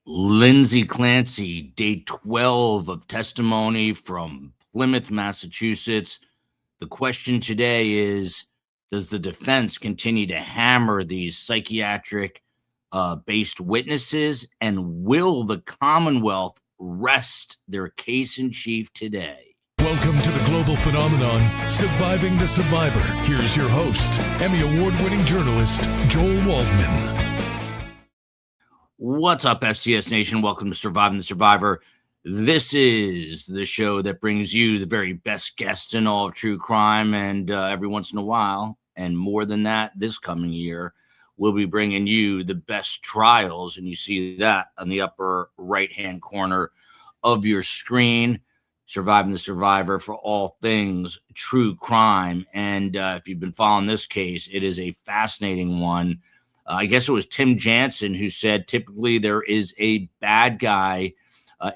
Lindsay Clancy, day 12 of testimony from Plymouth, Massachusetts. The question today is, does the defense continue to hammer these psychiatric based witnesses, and will the Commonwealth rest their case in chief today? Welcome to the global phenomenon, Surviving the Survivor. Here's your host, Emmy Award-winning journalist, Joel Waldman. What's up, STS Nation? Welcome to Surviving the Survivor. This is the show that brings you the very best guests in all of true crime, and every once in a while, and more than that, this coming year, we'll be bringing you the best trials, and you see that on the upper right-hand corner of your screen. Surviving the Survivor for all things true crime. And if you've been following this case, it is a fascinating one. I guess it was Tim Jansen who said typically there is a bad guy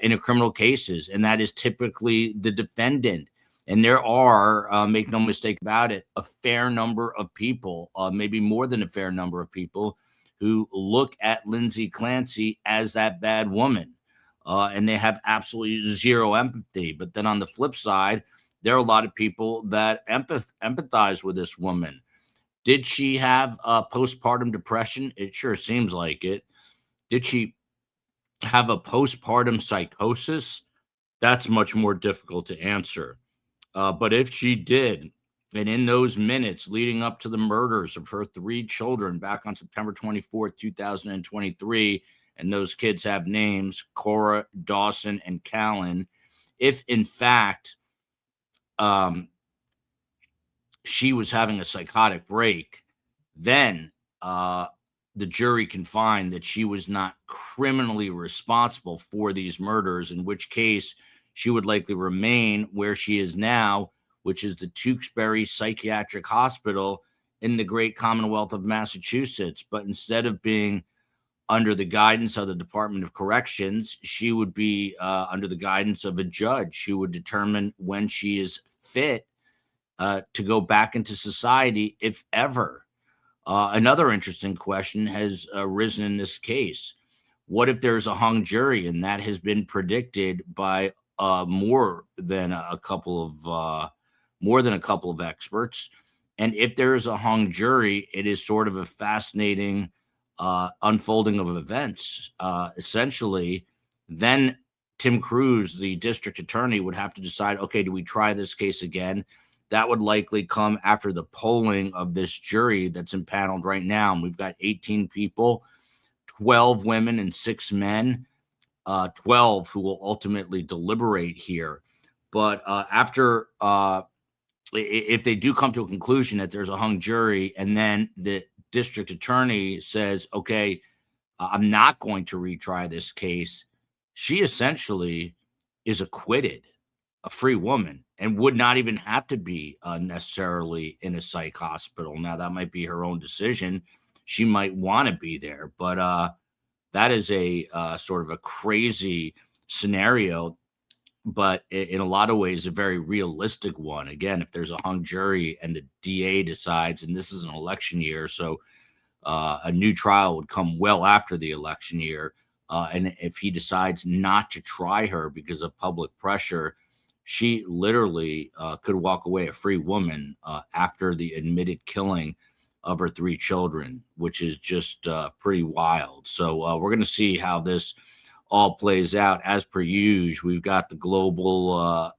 in a criminal cases, and that is typically the defendant. And there are, make no mistake about it, a fair number of people, maybe more than a fair number of people, who look at Lindsay Clancy as that bad woman. And they have absolutely zero empathy. But then on the flip side, there are a lot of people that empathize with this woman. Did she have postpartum depression? It sure seems like it. Did she have a postpartum psychosis? That's much more difficult to answer. But if she did, and in those minutes leading up to the murders of her 3 children back on September 24th, 2023, and those kids have names, Cora, Dawson, and Callan, if in fact she was having a psychotic break, then the jury can find that she was not criminally responsible for these murders, in which case she would likely remain where she is now, which is the Duxbury Psychiatric Hospital in the great Commonwealth of Massachusetts. But instead of being under the guidance of the Department of Corrections, she would be under the guidance of a judge who would determine when she is fit to go back into society, if ever. Another interesting question has arisen in this case. What if there's a hung jury? And that has been predicted by more than a couple of experts. And if there is a hung jury, it is sort of a fascinating unfolding of events. Essentially, then Tim Cruz, the district attorney, would have to decide, okay, do we try this case again? That would likely come after the polling of this jury that's impaneled right now. And we've got 18 people, 12 women and 6 men, 12 who will ultimately deliberate here. But if they do come to a conclusion that there's a hung jury, and then the district attorney says, okay, I'm not going to retry this case, she essentially is acquitted, a free woman, and would not even have to be necessarily in a psych hospital. Now, that might be her own decision. She might want to be there, but that is a sort of a crazy scenario, but in a lot of ways, a very realistic one. Again, if there's a hung jury and the DA decides, and this is an election year, so a new trial would come well after the election year, and if he decides not to try her because of public pressure, she literally could walk away a free woman after the admitted killing of her 3 children, which is just pretty wild. So we're going to see how this all plays out. As per usual, we've got the global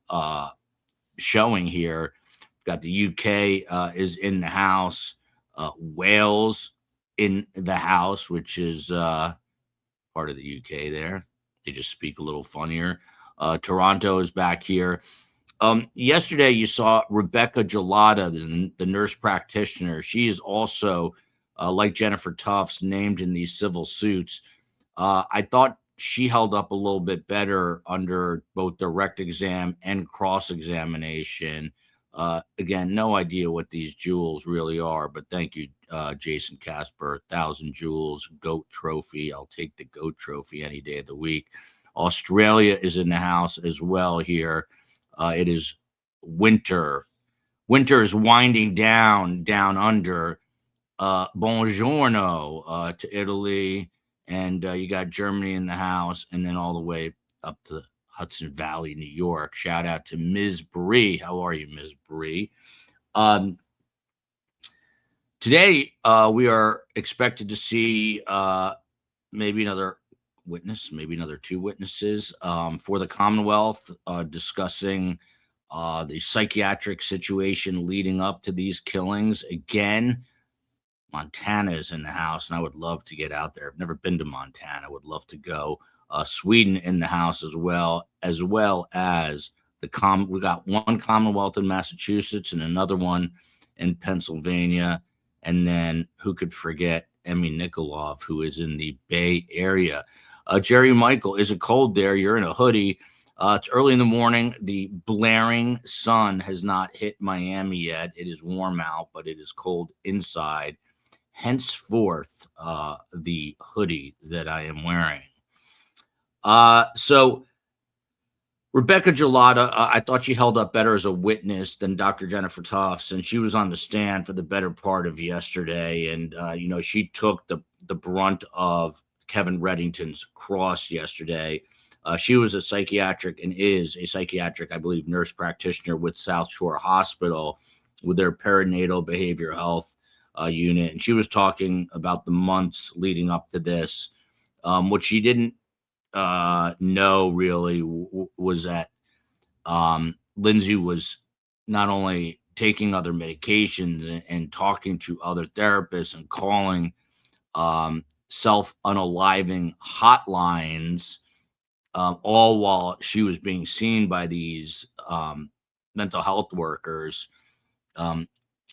showing here. We've got the UK is in the house, Wales in the house, which is part of the UK there. They just speak a little funnier. Toronto is back here. Yesterday, you saw Rebecca Gelada, the nurse practitioner. She is also, like Jennifer Tufts, named in these civil suits. I thought she held up a little bit better under both direct exam and cross-examination. Again, no idea what these jewels really are, but thank you, Jason Casper. 1,000 jewels, GOAT trophy. I'll take the GOAT trophy any day of the week. Australia is in the house as well here. It is winter. Winter is winding down under. Buongiorno to Italy and you got Germany in the house, and then all the way up to Hudson Valley, New York. Shout out to Ms. Bree. How are you, Ms. Bree? Today, we are expected to see maybe another witness, maybe another two witnesses for the Commonwealth, discussing the psychiatric situation leading up to these killings. Again, Montana is in the house, and I would love to get out there. I've never been to Montana. I would love to go. Sweden in the house as well as the we got one Commonwealth in Massachusetts and another one in Pennsylvania. And then who could forget Emmy Nikolov, who is in the Bay Area. Jerry Michael, is it cold there? You're in a hoodie. It's early in the morning. The blaring sun has not hit Miami yet. It is warm out, but it is cold inside. Henceforth, the hoodie that I am wearing. So Rebecca Gelada, I thought she held up better as a witness than Dr. Jennifer Tufts, and she was on the stand for the better part of yesterday. And, she took the brunt of Kevin Reddington's cross yesterday. She was a psychiatric and is a psychiatric, I believe, nurse practitioner with South Shore Hospital with their perinatal behavioral health unit. And she was talking about the months leading up to this. What she didn't know really was that Lindsay was not only taking other medications and talking to other therapists and calling self-unaliving hotlines, all while she was being seen by these mental health workers.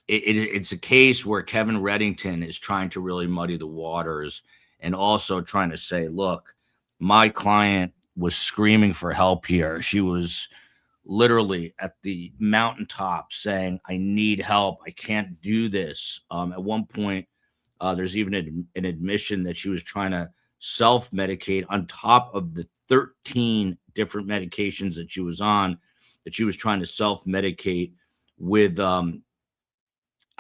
It's a case where Kevin Reddington is trying to really muddy the waters and also trying to say, look, my client was screaming for help here. She was literally at the mountaintop saying, I need help. I can't do this. At one point, there's even an admission that she was trying to self-medicate on top of the 13 different medications that she was on, that she was trying to self-medicate with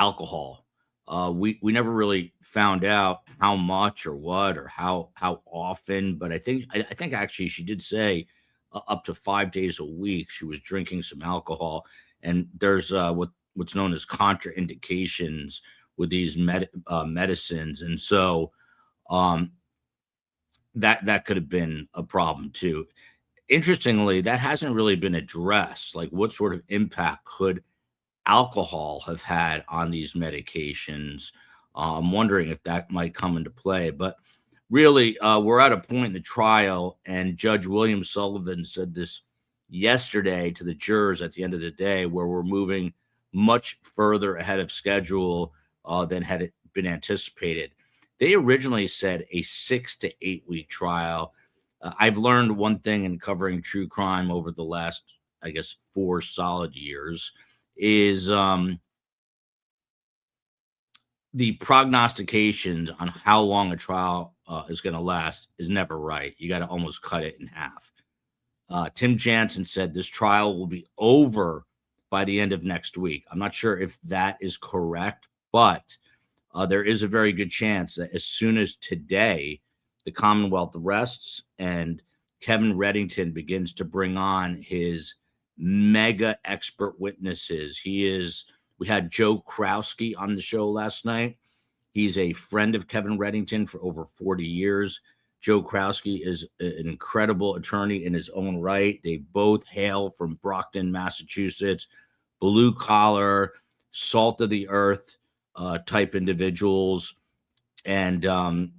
alcohol. We never really found out how much or what or how often, but I think actually she did say up to 5 days a week she was drinking some alcohol, and there's what's known as contraindications with these medicines, and so that could have been a problem too. Interestingly, that hasn't really been addressed. Like, what sort of impact could alcohol have had on these medications? I'm wondering if that might come into play. But really, we're at a point in the trial, and Judge William Sullivan said this yesterday to the jurors at the end of the day, where we're moving much further ahead of schedule than had it been anticipated. They originally said a 6 to 8 week trial. I've learned one thing in covering true crime over the last, I guess, 4 solid years is the prognostications on how long a trial is going to last is never right. You got to almost cut it in half. Tim Jansen said this trial will be over by the end of next week. I'm not sure if that is correct, but there is a very good chance that as soon as today, the Commonwealth rests and Kevin Reddington begins to bring on his mega expert witnesses. We had Joe Krowski on the show last night. He's a friend of Kevin Reddington for over 40 years. Joe Krowski is an incredible attorney in his own right. They both hail from Brockton, Massachusetts, blue collar, salt of the earth type individuals. And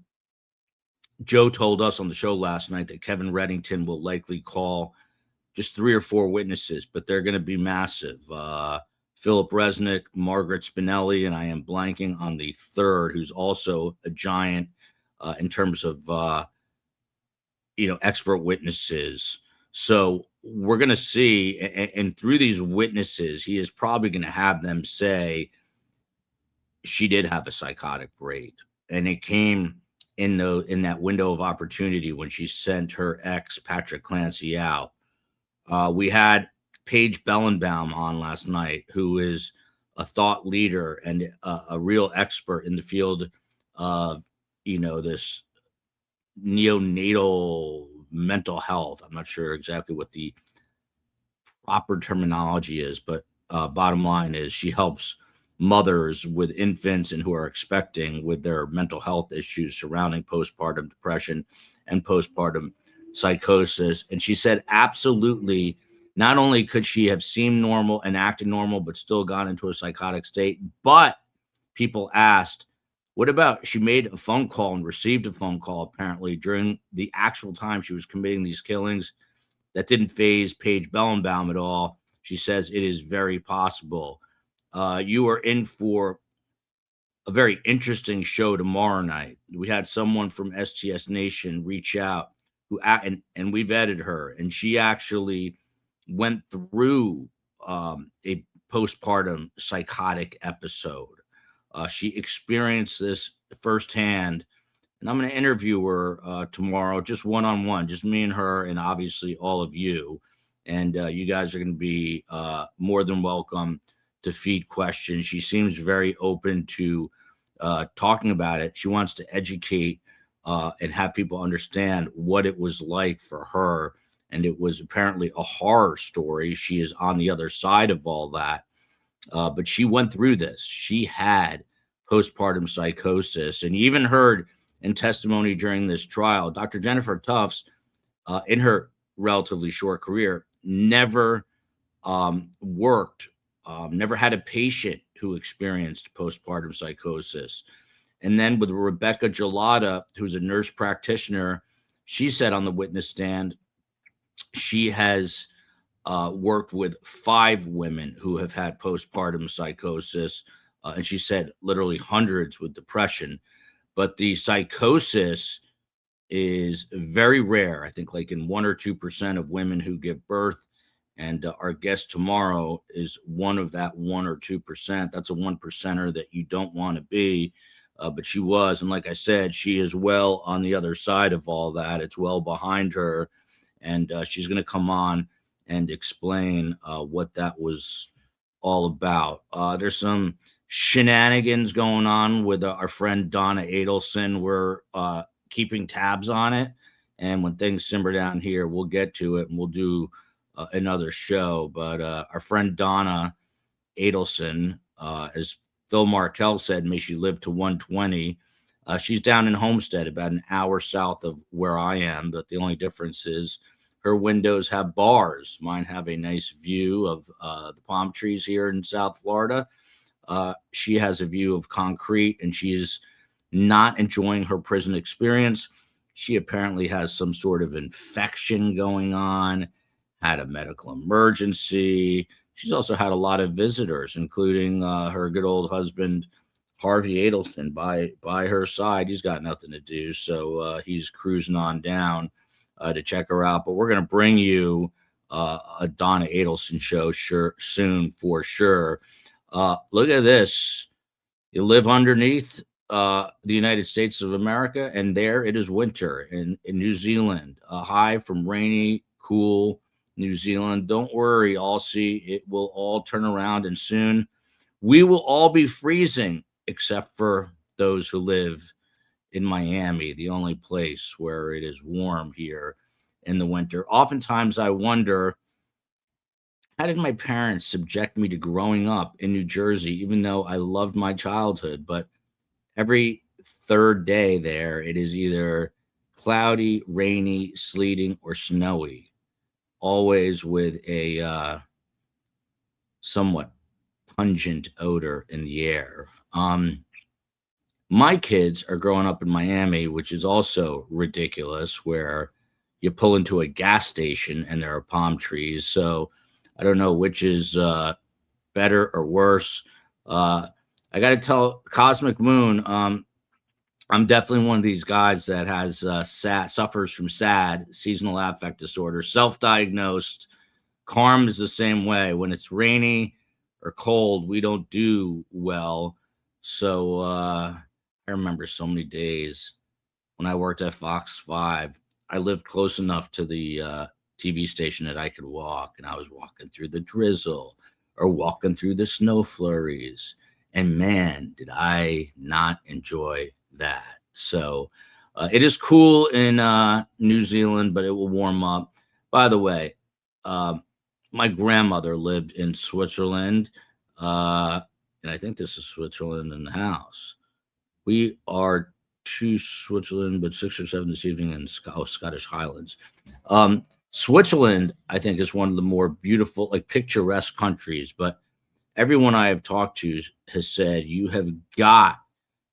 Joe told us on the show last night that Kevin Reddington will likely call just 3 or 4 witnesses, but they're going to be massive. Philip Resnick, Margaret Spinelli, and I am blanking on the third, who's also a giant in terms of expert witnesses. So we're going to see, and through these witnesses, he is probably going to have them say she did have a psychotic break, and it came in that window of opportunity when she sent her ex Patrick Clancy out. We had Paige Bellenbaum on last night, who is a thought leader and a real expert in the field of, this neonatal mental health. I'm not sure exactly what the proper terminology is, but bottom line is she helps mothers with infants and who are expecting with their mental health issues surrounding postpartum depression and postpartum psychosis. And she said, absolutely, not only could she have seemed normal and acted normal, but still gone into a psychotic state. But people asked, what about she made a phone call and received a phone call apparently during the actual time she was committing these killings that didn't faze Paige Bellenbaum at all. She says it is very possible. You are in for a very interesting show tomorrow night. We had someone from STS Nation reach out and we vetted her, and she actually went through a postpartum psychotic episode. She experienced this firsthand, and I'm going to interview her tomorrow, just one-on-one, just me and her, and obviously all of you. And you guys are going to be more than welcome to feed questions. She seems very open to talking about it. She wants to educate and have people understand what it was like for her. And it was apparently a horror story. She is on the other side of all that. But she went through this. She had postpartum psychosis. And you even heard in testimony during this trial, Dr. Jennifer Tufts, in her relatively short career, never worked, never had a patient who experienced postpartum psychosis. And then with Rebecca Gelada, who's a nurse practitioner, she said on the witness stand, she has worked with 5 women who have had postpartum psychosis. And she said literally hundreds with depression. But the psychosis is very rare. I think like in 1 or 2% of women who give birth. And our guest tomorrow is one of that 1 or 2%. That's a 1%er that you don't want to be. But she was. And like I said, she is well on the other side of all that. It's well behind her. And she's going to come on and explain what that was all about. There's some shenanigans going on with our friend Donna Adelson. We're keeping tabs on it. And when things simmer down here, we'll get to it and we'll do another show. But our friend Donna Adelson, as Phil Markel said, may she live to 120. She's down in Homestead, about an hour south of where I am. But the only difference is her windows have bars. Mine have a nice view of the palm trees here in South Florida. She has a view of concrete, and she is not enjoying her prison experience. She apparently has some sort of infection going on, had a medical emergency. She's also had a lot of visitors, including her good old husband, Harvey Adelson, by her side. He's got nothing to do, so he's cruising on down to check her out. But we're going to bring you a Donna Adelson show soon for sure. Look at this. You live underneath the United States of America, and there it is winter in New Zealand. A high from rainy, cool New Zealand. Don't worry, Aussie. It will all turn around, and soon we will all be freezing, except for those who live in Miami, the only place where it is warm here in the winter. Oftentimes I wonder, how did my parents subject me to growing up in New Jersey, even though I loved my childhood? But every third day there, it is either cloudy, rainy, sleeting, or snowy, always with a somewhat pungent odor in the air. My kids are growing up in Miami, which is also ridiculous, where you pull into a gas station and there are palm trees. So I don't know which is better or worse. I got to tell Cosmic Moon, I'm definitely one of these guys that has suffers from SAD, seasonal affect disorder, self-diagnosed. Carm is the same way. When it's rainy or cold, we don't do well. So I remember so many days when I worked at Fox 5. I lived close enough to the TV station that I could walk, and I was walking through the drizzle or walking through the snow flurries. And man, did I not enjoy that. So It is cool in New Zealand, but it will warm up. By the way, my grandmother lived in Switzerland, and I think this is Switzerland in the house. We are to Switzerland, but 6 or 7 this evening in Scottish Highlands. Switzerland, I think, is one of the more beautiful, like picturesque countries. But everyone I have talked to has said you have got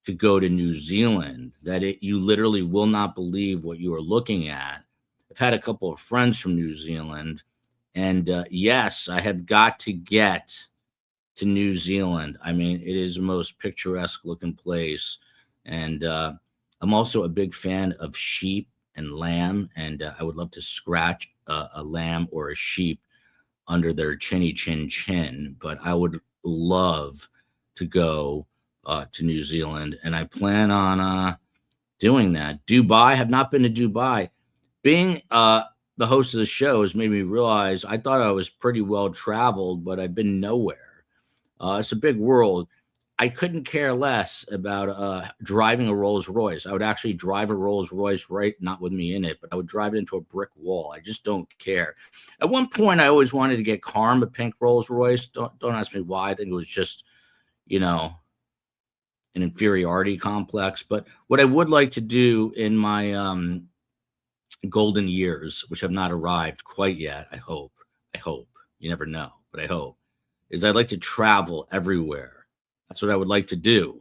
to go to New Zealand. You literally will not believe what you are looking at. I've had a couple of friends from New Zealand, and yes, I have got to get to New Zealand. I mean, it is the most picturesque looking place. And I'm also a big fan of sheep and lamb, and I would love to scratch a lamb or a sheep under their chinny chin chin. But I would love to go to New Zealand, and I plan on doing that. Dubai, have not been to Dubai. Being the host of the show has made me realize I thought I was pretty well traveled, but I've been nowhere. It's a big world. I couldn't care less about driving a Rolls Royce. I would actually drive a Rolls Royce, right? Not with me in it, but I would drive it into a brick wall. I just don't care. At one point, I always wanted to get Carm a pink Rolls Royce. Don't ask me why. I think it was just, an inferiority complex. But what I would like to do in my golden years, which have not arrived quite yet, I hope, you never know, but I hope, is I'd like to travel everywhere. That's what I would like to do.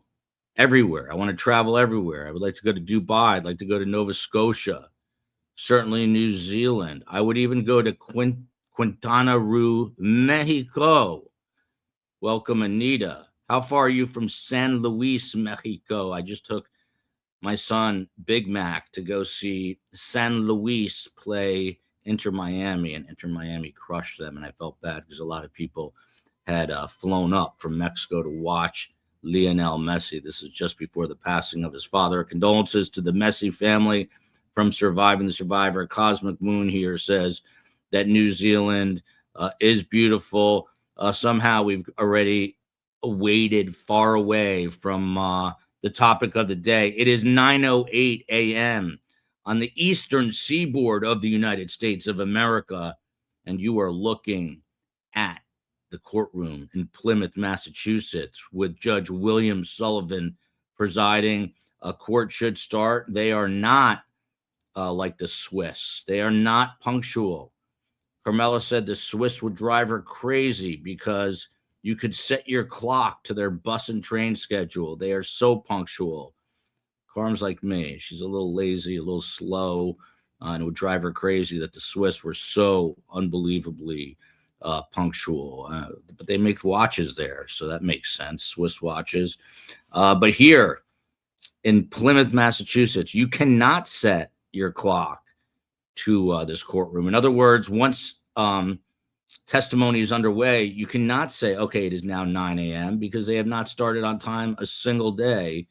Everywhere. I want to travel everywhere. I would like to go to Dubai. I'd like to go to Nova Scotia. Certainly New Zealand. I would even go to Quintana Roo, Mexico. Welcome, Anita. How far are you from San Luis, Mexico? I just took my son, Big Mac, to go see San Luis play Inter Miami, and Inter Miami crushed them, and I felt bad because a lot of people had flown up from Mexico to watch Lionel Messi. This is just before the passing of his father. Condolences to the Messi family from Surviving the Survivor. Cosmic Moon here says that New Zealand is beautiful. Somehow we've already waded far away from the topic of the day. It is 9:08 a.m. on the eastern seaboard of the United States of America, and you are looking at the courtroom in Plymouth, Massachusetts, with Judge William Sullivan presiding. A court should start. They are not like the Swiss. They are not punctual. Carmela said the Swiss would drive her crazy because you could set your clock to their bus and train schedule. They are so punctual. Carm's like me. She's a little lazy, a little slow, and it would drive her crazy that the Swiss were so unbelievably punctual. But they make watches there, so that makes sense. Swiss watches. But here in Plymouth, Massachusetts, you cannot set your clock to this courtroom. In other words, once testimony is underway, you cannot say, okay, it is now 9 a.m. because they have not started on time a single day.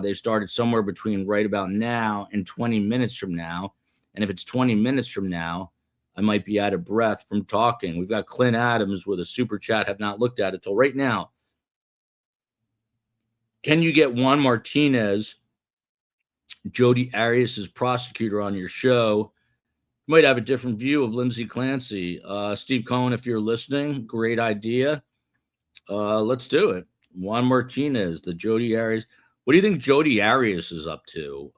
They've started somewhere between right about now and 20 minutes from now. And if it's 20 minutes from now, I might be out of breath from talking. We've got Clint Adams with a super chat. Have not looked at it till right now. Can you get Juan Martinez, Jodi Arias' prosecutor, on your show? You might have a different view of Lindsay Clancy. Steve Cohen, if you're listening, great idea. Let's do it. Juan Martinez, the Jodi Arias. What do you think Jodi Arias is up to?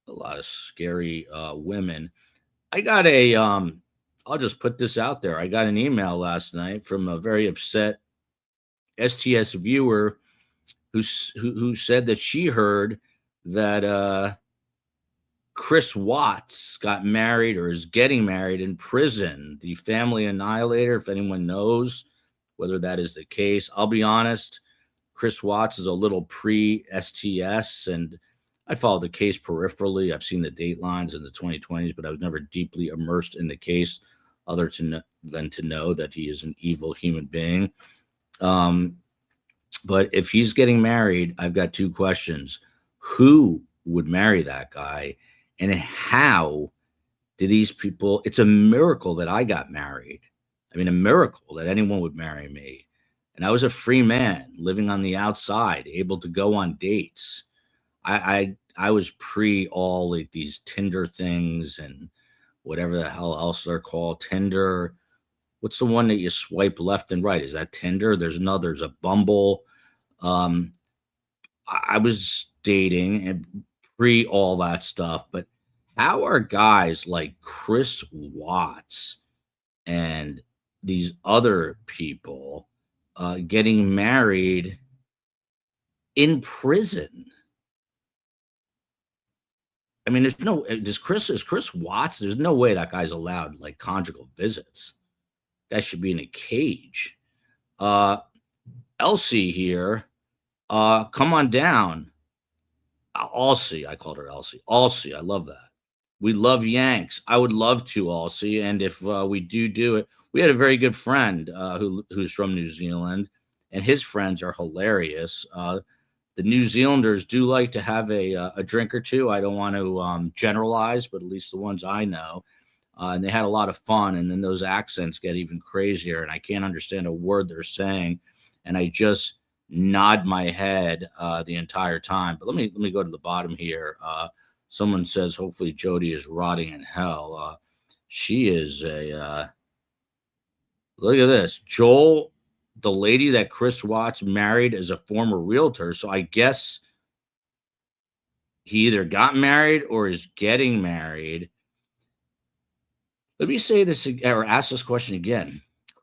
A lot of scary women. I got I'll just put this out there. I got an email last night from a very upset STS viewer who said that she heard that Chris Watts got married or is getting married in prison. The family annihilator, if anyone knows whether that is the case. I'll be honest, Chris Watts is a little pre-STS, and I follow the case peripherally. I've seen the datelines in the 2020s, but I was never deeply immersed in the case other than to know that he is an evil human being. But if he's getting married, I've got two questions. Who would marry that guy? And how do these people, it's a miracle that I got married. I mean, a miracle that anyone would marry me. And I was a free man living on the outside, able to go on dates. I was pre all like these Tinder things and whatever the hell else they're called. Tinder. What's the one that you swipe left and right? Is that Tinder? There's a Bumble. Um, I was dating and pre all that stuff, but how are guys like Chris Watts and these other people getting married in prison? I mean, there's no is Chris Watts. There's no way that guy's allowed like conjugal visits. That should be in a cage. Uh, Elsie here, come on down. Alcy, I called her Elsie. Alcy, I love that. We love Yanks. I would love to, Alcy, and if we do it, we had a very good friend who's from New Zealand, and his friends are hilarious. The New Zealanders do like to have a drink or two. I don't want to generalize, but at least the ones I know. And they had a lot of fun, and then those accents get even crazier, and I can't understand a word they're saying, and I just nod my head the entire time. But let me go to the bottom here. Someone says, hopefully Jody is rotting in hell. She is look at this. Joel, the lady that Chris Watts married, is a former realtor. So I guess he either got married or is getting married. Let me say this or ask this question again.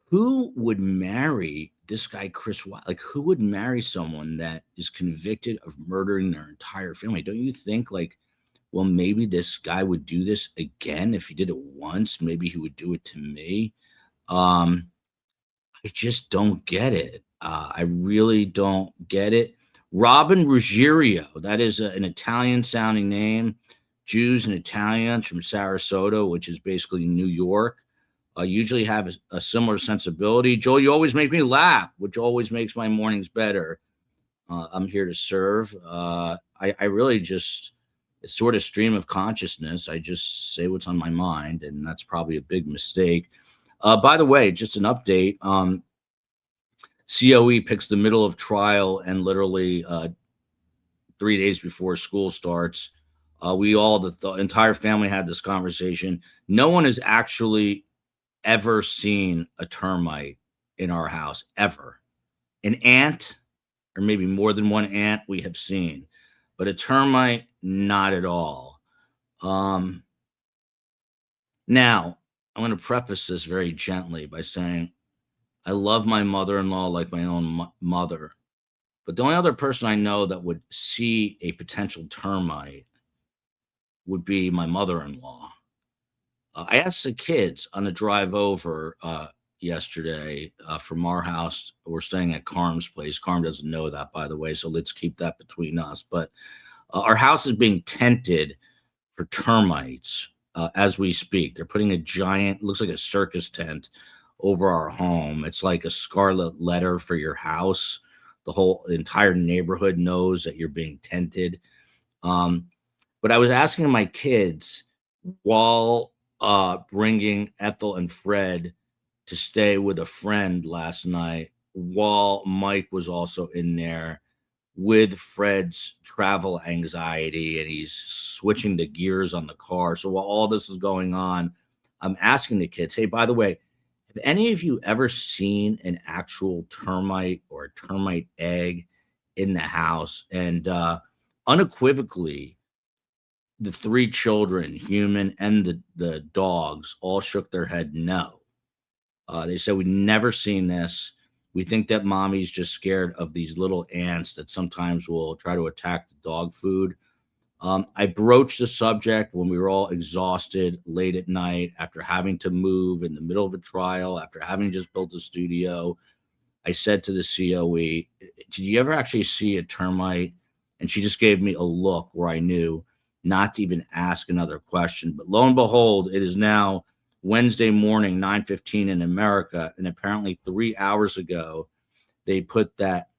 Who would marry this guy, Chris Watts? Like, who would marry someone that is convicted of murdering their entire family? Don't you think, like, well, maybe this guy would do this again? If he did it once, maybe he would do it to me. I just don't get it. I really don't get it. Robin Ruggiero, that is an Italian-sounding name. Jews and Italians from Sarasota, which is basically New York, usually have a similar sensibility. Joel, you always make me laugh, which always makes my mornings better. I'm here to serve. I really just, it's sort of stream of consciousness. I just say what's on my mind, and that's probably a big mistake. By the way, just an update. COE picks the middle of trial, and literally 3 days before school starts, we all, the entire family had this conversation. No one has actually ever seen a termite in our house, ever. An ant, or maybe more than one ant, we have seen, but a termite, not at all. Now, I'm going to preface this very gently by saying I love my mother-in-law like my own mother, but the only other person I know that would see a potential termite would be my mother-in-law. I asked the kids on the drive over yesterday from our house. We're staying at Carm's place. Carm doesn't know that, by the way, so let's keep that between us. But our house is being tented for termites as we speak. They're putting a giant, looks like a circus tent over our home. It's like a scarlet letter for your house. The entire neighborhood knows that you're being tented. But I was asking my kids while bringing Ethel and Fred to stay with a friend last night, while Mike was also in there with Fred's travel anxiety, and he's switching the gears on the car. So while all this is going on, I'm asking the kids, hey, by the way, have any of you ever seen an actual termite or a termite egg in the house? And unequivocally, the three children, human and the dogs, all shook their head no. They said, we've never seen this. We think that mommy's just scared of these little ants that sometimes will try to attack the dog food. I broached the subject when we were all exhausted late at night after having to move in the middle of a trial, after having just built a studio. I said to the COE, did you ever actually see a termite? And she just gave me a look where I knew not to even ask another question. But lo and behold, it is now Wednesday morning, 9:15 in America. And apparently 3 hours ago, they put that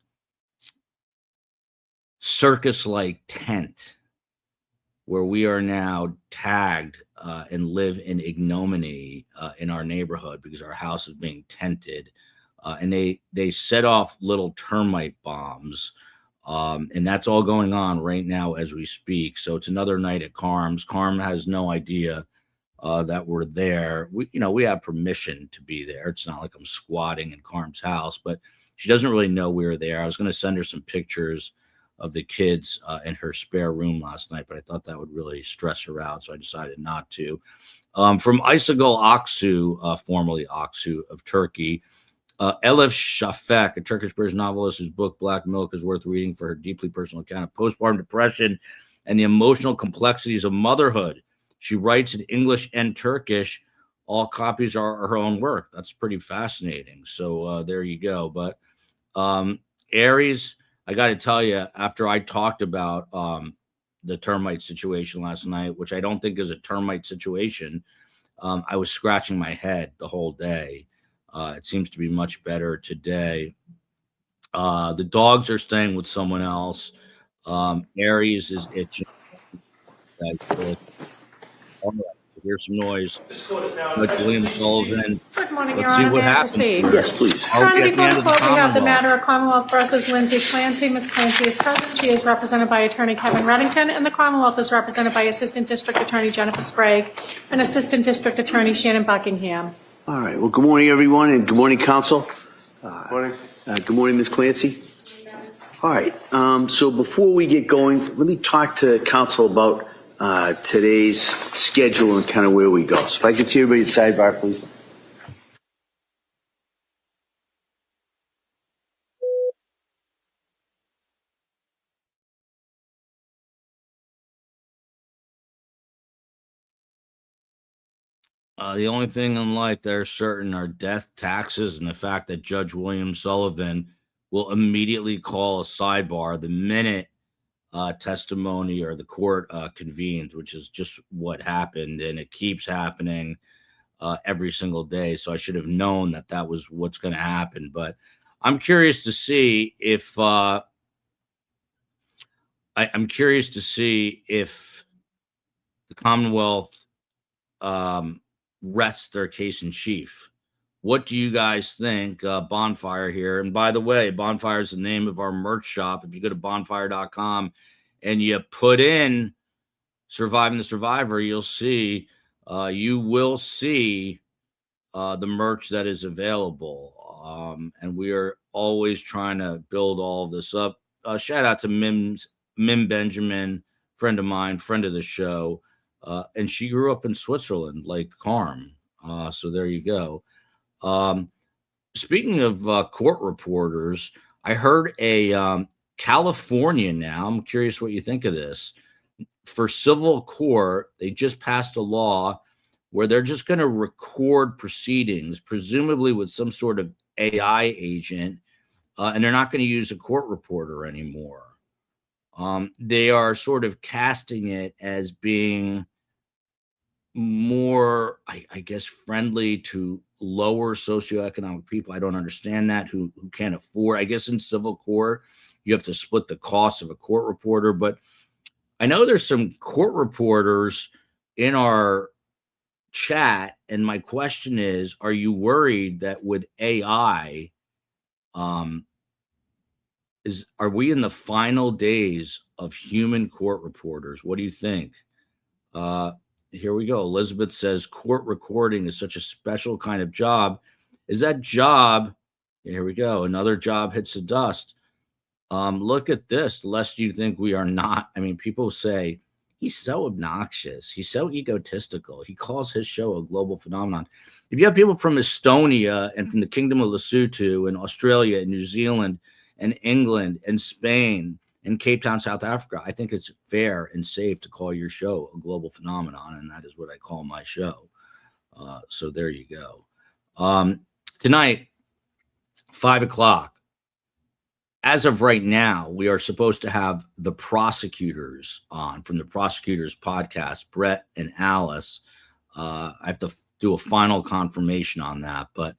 circus-like tent where we are now tagged and live in ignominy in our neighborhood because our house is being tented. And they set off little termite bombs And that's all going on right now as we speak. So it's another night at Carm's. Carm has no idea that we're there. We have permission to be there. It's not like I'm squatting in Carm's house, but she doesn't really know we're there. I was going to send her some pictures of the kids in her spare room last night, but I thought that would really stress her out, so I decided not to. From Aysegul Aksu, formerly Aksu of Turkey, Elif Shafak, a Turkish British novelist whose book Black Milk is worth reading for her deeply personal account of postpartum depression and the emotional complexities of motherhood. She writes in English and Turkish. All copies are her own work. That's pretty fascinating. So there you go. But Aries, I got to tell you, after I talked about the termite situation last night, which I don't think is a termite situation, I was scratching my head the whole day. It seems to be much better today. The dogs are staying with someone else. Aries is itching. All right, here's some noise. Like William Sullivan. Good morning, Let's Your see Honor. what May I happens. proceed? Yes, please. I'll Your Honor, get the before end the of the court, we have the Commonwealth. matter of Commonwealth versus Lindsay Clancy. Ms. Clancy is present. She is represented by Attorney Kevin Reddington, and the Commonwealth is represented by Assistant District Attorney Jennifer Sprague and Assistant District Attorney Shannon Buckingham. All right. Well, good morning, everyone, and good morning, counsel. Morning. Good morning, Ms. Clancy. All right. So before we get going, let me talk to counsel about today's schedule and kind of where we go. So if I could see everybody at sidebar, please. The only thing in life that are certain are death, taxes, and the fact that Judge William Sullivan will immediately call a sidebar the minute testimony or the court convenes, which is just what happened, and it keeps happening every single day. So I should have known that that was what's going to happen. But I'm curious to see if I'm curious to see if the Commonwealth rests their case in chief. What do you guys think? Bonfire here. And by the way, Bonfire is the name of our merch shop. If you go to bonfire.com and you put in Surviving the Survivor, you will see the merch that is available. And we are always trying to build all of this up. Shout out to Mim Benjamin, friend of mine, friend of the show. And she grew up in Switzerland, like Carm. So there you go. Speaking of court reporters, I heard a California now. I'm curious what you think of this. For civil court, they just passed a law where they're just going to record proceedings, presumably with some sort of AI agent, and they're not going to use a court reporter anymore. They are sort of casting it as being more, I guess, friendly to lower socioeconomic people. I don't understand that, who can't afford. I guess in civil court, you have to split the cost of a court reporter. But I know there's some court reporters in our chat, and my question is, are you worried that with AI, are we in the final days of human court reporters? What do you think? Here we go. Elizabeth says court recording is such a special kind of job. Is that job? Here we go. Another job hits the dust. Look at this, lest you think we are not. I mean, people say he's so obnoxious. He's so egotistical. He calls his show a global phenomenon. If you have people from Estonia and from the Kingdom of Lesotho and Australia and New Zealand and England and Spain in Cape Town, South Africa, I think it's fair and safe to call your show a global phenomenon, and that is what I call my show. So there you go. Tonight, 5 o'clock, as of right now, we are supposed to have the prosecutors on from the Prosecutors podcast, Brett and Alice. I have to do a final confirmation on that, but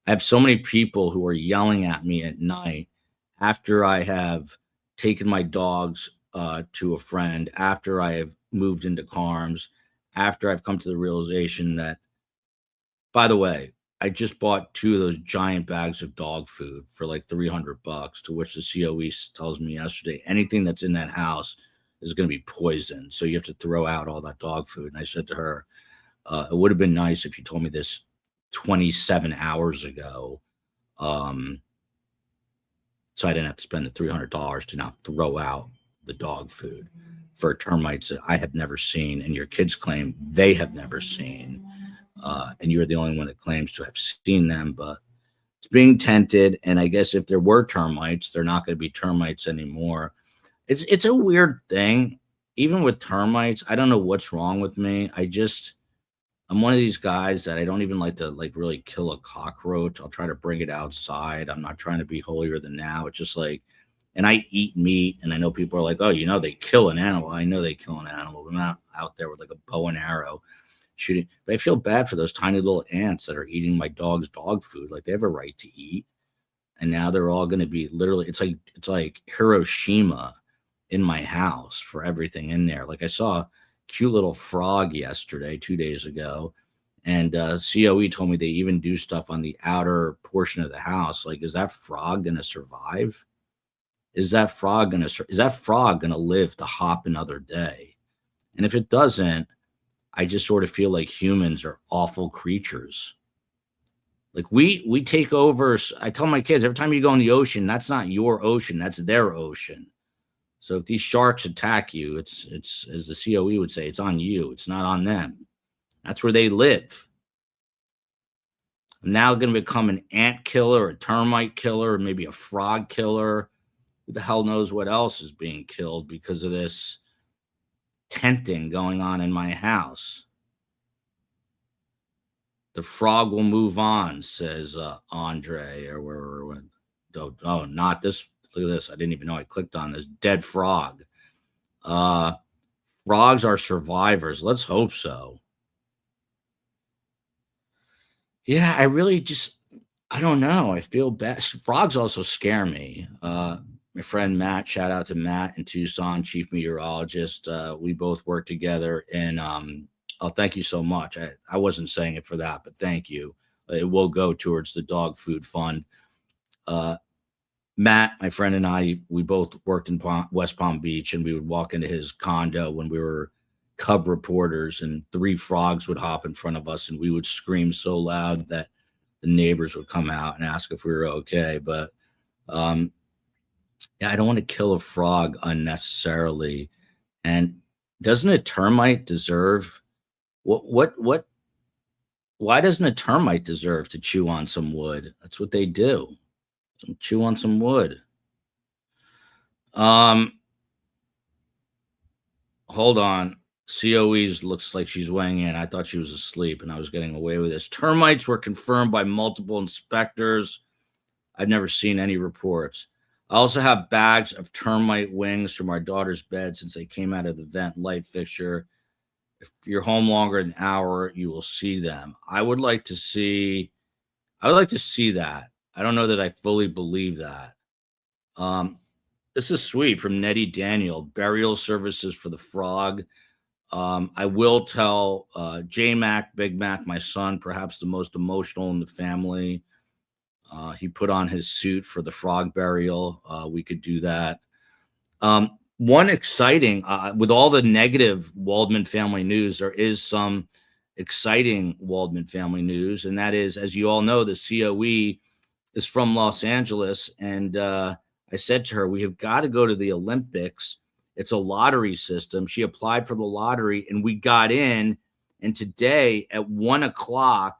I have so many people who are yelling at me at night after I have taken my dogs to a friend, after I have moved into Carm's, after I've come to the realization that, by the way, I just bought 2 of those giant bags of dog food for like $300, to which the COE tells me yesterday, anything that's in that house is going to be poisoned. So you have to throw out all that dog food. And I said to her, it would have been nice if you told me this 27 hours ago. So I didn't have to spend the $300 to now throw out the dog food for termites that I have never seen, and your kids claim they have never seen. And you're the only one that claims to have seen them, but it's being tented. And I guess if there were termites, they're not going to be termites anymore. It's a weird thing. Even with termites, I don't know what's wrong with me. I'm one of these guys that I don't even like to really kill a cockroach. I'll try to bring it outside. I'm not trying to be holier than thou. It's just like, and I eat meat, and I know people are like, oh, they kill an animal. I know they kill an animal, but I'm not out there with like a bow and arrow shooting. But I feel bad for those tiny little ants that are eating my dog's dog food. Like, they have a right to eat. And now they're all going to be literally, it's like Hiroshima in my house for everything in there. Like, I saw a cute little frog yesterday, 2 days ago, and COE told me they even do stuff on the outer portion of the house. Like, is that frog going to survive? Is that frog going to live to hop another day? And if it doesn't, I just sort of feel like humans are awful creatures. Like, we take over. I tell my kids, every time you go in the ocean, that's not your ocean, that's their ocean. So if these sharks attack you, it's as the COE would say, it's on you. It's not on them. That's where they live. I'm now going to become an ant killer, a termite killer, or maybe a frog killer. Who the hell knows what else is being killed because of this tenting going on in my house. The frog will move on, says Andre, or where. Oh, not this. Look at this. I didn't even know I clicked on this. Dead frog. Frogs are survivors. Let's hope so. Yeah, I don't know. I feel bad. Frogs also scare me. My friend Matt, shout out to Matt in Tucson, chief meteorologist. We both work together, and thank you so much. I wasn't saying it for that, but thank you. It will go towards the dog food fund. Matt, my friend, and I, we both worked in West Palm Beach, and we would walk into his condo when we were cub reporters, and 3 frogs would hop in front of us, and we would scream so loud that the neighbors would come out and ask if we were okay. But yeah, I don't want to kill a frog unnecessarily. And doesn't a termite deserve why doesn't a termite deserve to chew on some wood? That's what they do. Chew on some wood. Hold on. COE's looks like she's weighing in. I thought she was asleep and I was getting away with this. Termites were confirmed by multiple inspectors. I've never seen any reports. I also have bags of termite wings from our daughter's bed since they came out of the vent light fixture. If you're home longer than an hour, you will see them. I would like to see that. I don't know that I fully believe that. This is sweet from Nettie Daniel, burial services for the frog. I will tell J Mac, Big Mac, my son, perhaps the most emotional in the family. He put on his suit for the frog burial. We could do that. One exciting, with all the negative Waldman family news, there is some exciting Waldman family news. And that is, as you all know, the COE is from Los Angeles. And I said to her, we have got to go to the Olympics. It's a lottery system. She applied for the lottery and we got in. And today at 1:00,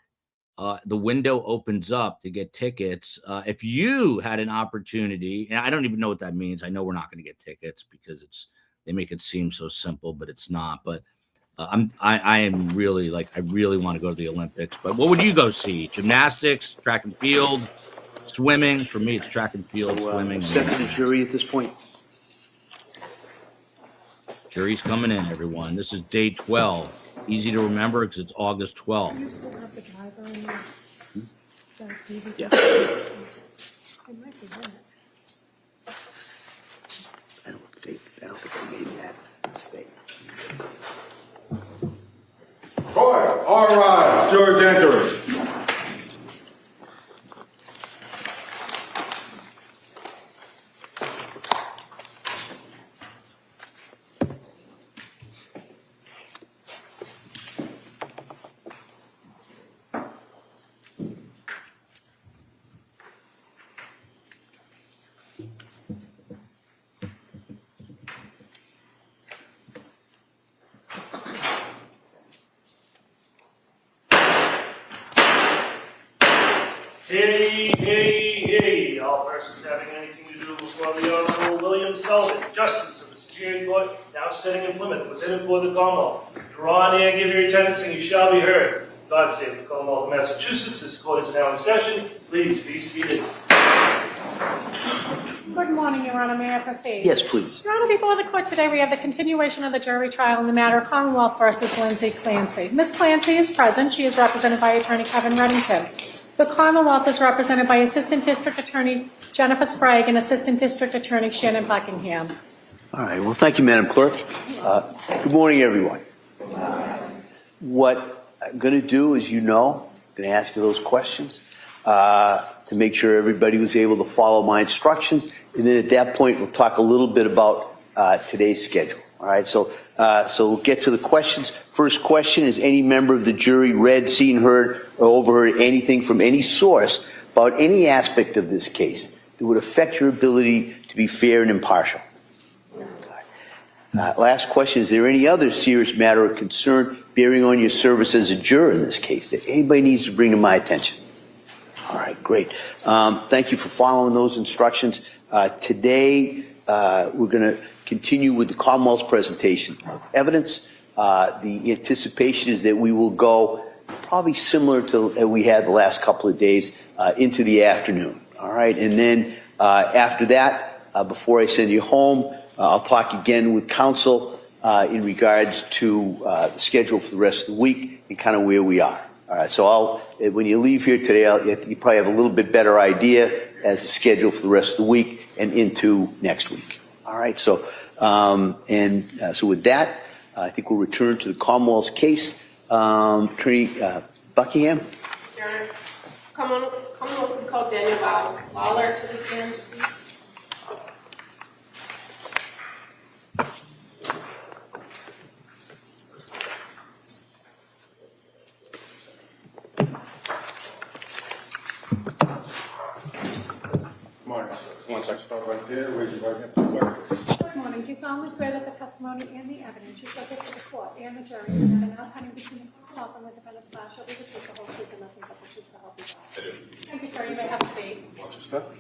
the window opens up to get tickets. If you had an opportunity, and I don't even know what that means. I know we're not going to get tickets because they make it seem so simple, but it's not. But I am really I really want to go to the Olympics. But what would you go see? Gymnastics, track and field, swimming? For me, it's track and field, swimming. Step to the jury at this point. Jury's coming in, everyone. This is day 12. Easy to remember because it's August 12th. Do you still have the driver in that DVD? Yeah. It might be in it. I don't think I made that mistake. Court, all rise. Jurors entering. Hey, hey, hey, all persons having anything to do before the Honorable William Sullivan, Justice of the Superior Court, now sitting in Plymouth, within and for the Commonwealth. Draw near, give your attendance, and you shall be heard. God save the Commonwealth of Massachusetts. This court is now in session. Please be seated. Good morning, Your Honor. May I proceed? Yes, please. Your Honor, before the court today, we have the continuation of the jury trial in the matter of Commonwealth versus Lindsay Clancy. Ms. Clancy is present. She is represented by Attorney Kevin Reddington. The Commonwealth is represented by Assistant District Attorney Jennifer Sprague and Assistant District Attorney Shannon Buckingham. All right. Well, thank you, Madam Clerk. Good morning, everyone. What I'm going to do, as you know, I'm going to ask you those questions to make sure everybody was able to follow my instructions. And then at that point, we'll talk a little bit about today's schedule. All right. So we'll get to the questions. First question is: any member of the jury read, seen, heard, or overheard anything from any source about any aspect of this case that would affect your ability to be fair and impartial? Last question: is there any other serious matter or concern bearing on your service as a juror in this case that anybody needs to bring to my attention? All right, great. Thank you for following those instructions. Today, we're going to continue with the Commonwealth's presentation of evidence. The anticipation is that we will go probably similar to that we had the last couple of days into the afternoon. All right, and then after that, before I send you home, I'll talk again with counsel in regards to the schedule for the rest of the week and kind of where we are. All right, so when you leave here today, you probably have a little bit better idea as the schedule for the rest of the week and into next week. All right, so so with that, I think we'll return to the Commonwealth's case. Attorney Buckingham. Your Honor, Commonwealth would call Daniel Lawler to the stand, please. One second, start right there. Raise your right hand to the flag. Good morning. Do you solemnly swear that the testimony and the evidence you submit to the court and the jury that are now pending between the Commonwealth and the defendant's bar shall be the truth, the whole truth, and nothing but the truth, so help you God? I do. Thank you, sir. You may have a seat. Watch your step.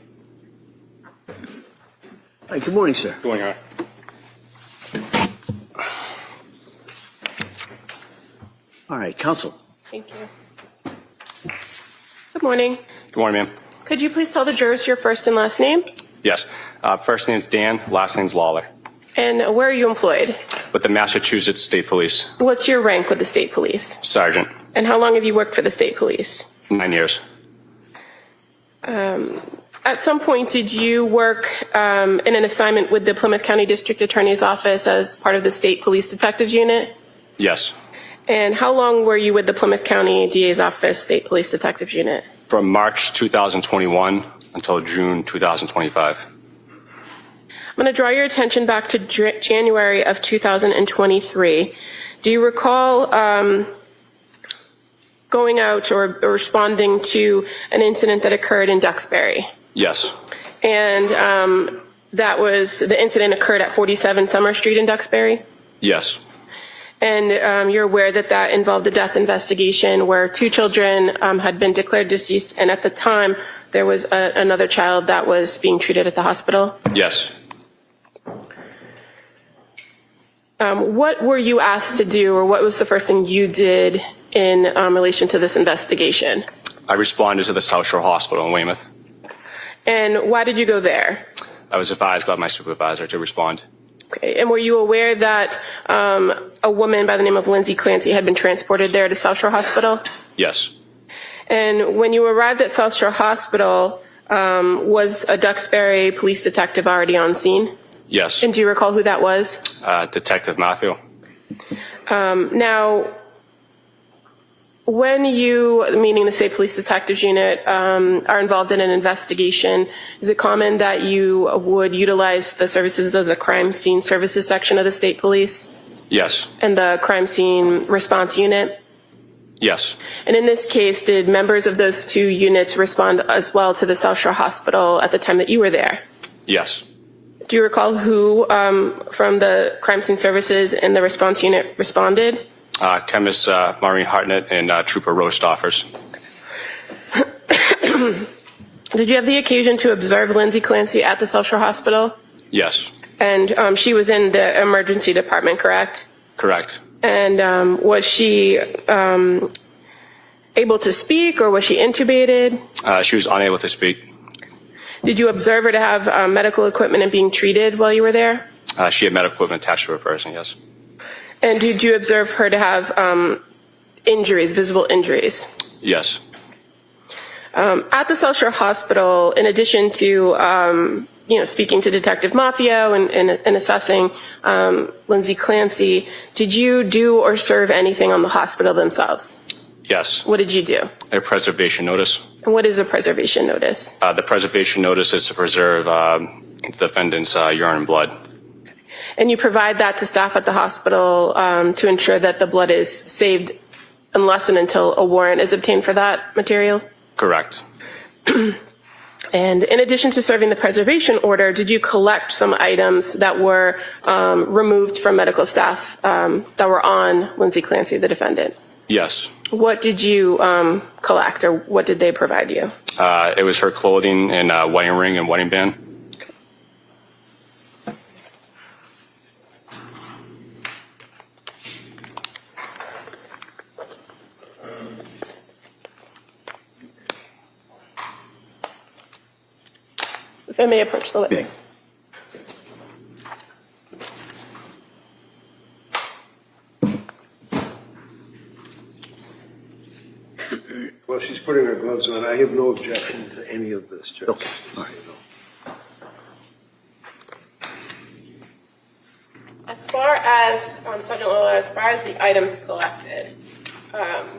Hi, good morning, sir. Going on. All right, counsel. Thank you. Good morning. Good morning, ma'am. Could you please tell the jurors your first and last name? Yes. First name's Dan, last name's Lawler. And where are you employed? With the Massachusetts State Police. What's your rank with the state police? Sergeant. And how long have you worked for the state police? 9 years. At some point, did you work in an assignment with the Plymouth County District Attorney's Office as part of the State Police Detectives Unit? Yes. And how long were you with the Plymouth County DA's Office State Police Detectives Unit? From March 2021 until June 2025. I'm going to draw your attention back to January of 2023. Do you recall going out or responding to an incident that occurred in Duxbury? Yes. And the incident occurred at 47 Summer Street in Duxbury? Yes. And you're aware that that involved a death investigation where 2 children had been declared deceased, and at the time there was another child that was being treated at the hospital? Yes. What were you asked to do, or what was the first thing you did in relation to this investigation? I responded to the South Shore Hospital in Weymouth. And why did you go there? I was advised by my supervisor to respond. Okay. And were you aware that a woman by the name of Lindsay Clancy had been transported there to South Shore Hospital? Yes. And when you arrived at South Shore Hospital, was a Duxbury police detective already on scene? Yes. And do you recall who that was? Detective Matthew. Now, when you, meaning the State Police Detectives Unit, are involved in an investigation, is it common that you would utilize the services of the Crime Scene Services section of the State Police? Yes. And the Crime Scene Response Unit? Yes. And in this case, did members of those 2 units respond as well to the South Shore Hospital at the time that you were there? Yes. Do you recall who from the Crime Scene Services and the response unit responded? Chemist Maureen Hartnett and Trooper Rostoffers. Did you have the occasion to observe Lindsay Clancy at the South Shore Hospital? Yes. And she was in the emergency department, correct? Correct. And was she able to speak, or was she intubated? She was unable to speak. Did you observe her to have medical equipment and being treated while you were there? She had medical equipment attached to her person, yes. And did you observe her to have injuries, visible injuries? Yes. At the South Shore Hospital, in addition to speaking to Detective Maffio and assessing Lindsay Clancy, did you do or serve anything on the hospital themselves? Yes. What did you do? A preservation notice. And what is a preservation notice? The preservation notice is to preserve the defendant's urine and blood. And you provide that to staff at the hospital to ensure that the blood is saved unless and until a warrant is obtained for that material? Correct. And in addition to serving the preservation order, did you collect some items that were removed from medical staff that were on Lindsay Clancy, the defendant? Yes. What did you collect, or what did they provide you? It was her clothing and wedding ring and wedding band. If I may approach the witness. Well, she's putting her gloves on. I have no objection to any of this, Judge. Okay, all right. As far as, Sergeant Lola, as far as the items collected,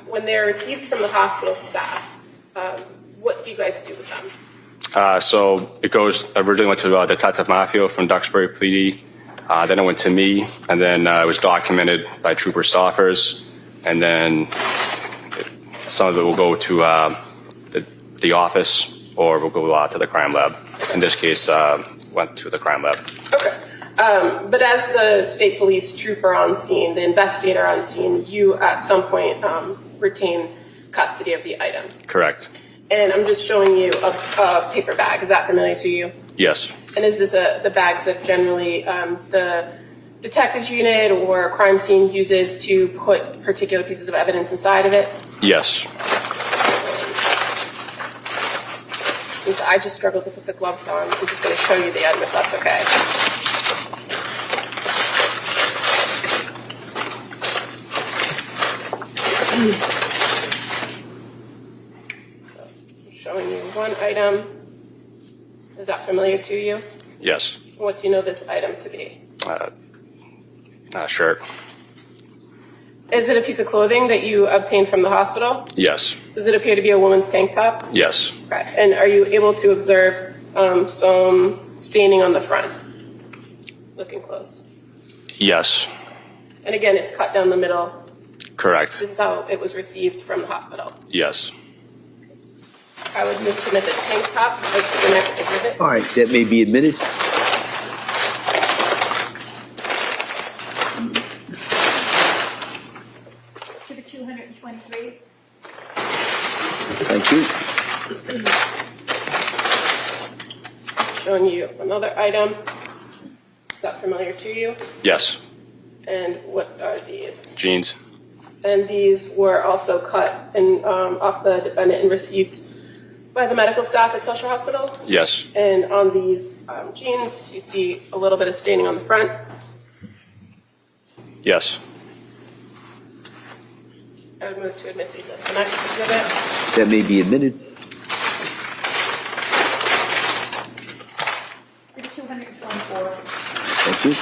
when they're received from the hospital staff, what do you guys do with them? So it goes, originally went to Detective Maffio from Duxbury PD. Then it went to me, and then it was documented by Trooper Stoffers, and then some of it will go to the office, or will go to the crime lab. In this case, went to the crime lab. Okay. But as the state police trooper on scene, the investigator on scene, you at some point retain custody of the item. Correct. And I'm just showing you a paper bag. Is that familiar to you? Yes. And is this the bags that generally the detectives unit or crime scene uses to put particular pieces of evidence inside of it? Yes. Since I just struggled to put the gloves on, I'm just going to show you the item if that's okay. So, I'm showing you one item. Is that familiar to you? Yes. What do you know this item to be? Shirt. Is it a piece of clothing that you obtained from the hospital? Yes. Does it appear to be a woman's tank top? Yes. Okay. And are you able to observe some staining on the front? Looking close. Yes. And again, it's cut down the middle. Correct. This is how it was received from the hospital. Yes. I would move to admit the tank top as the next exhibit. All right, that may be admitted. Exhibit 223. Thank you. Showing you another item. Is that familiar to you? Yes. And what are these? Jeans. And these were also cut and off the defendant and received by the medical staff at South Shore Hospital. Yes. And on these jeans, you see a little bit of staining on the front. Yes. I would move to admit these as the next exhibit. That may be admitted. Exhibit 224. Thank you.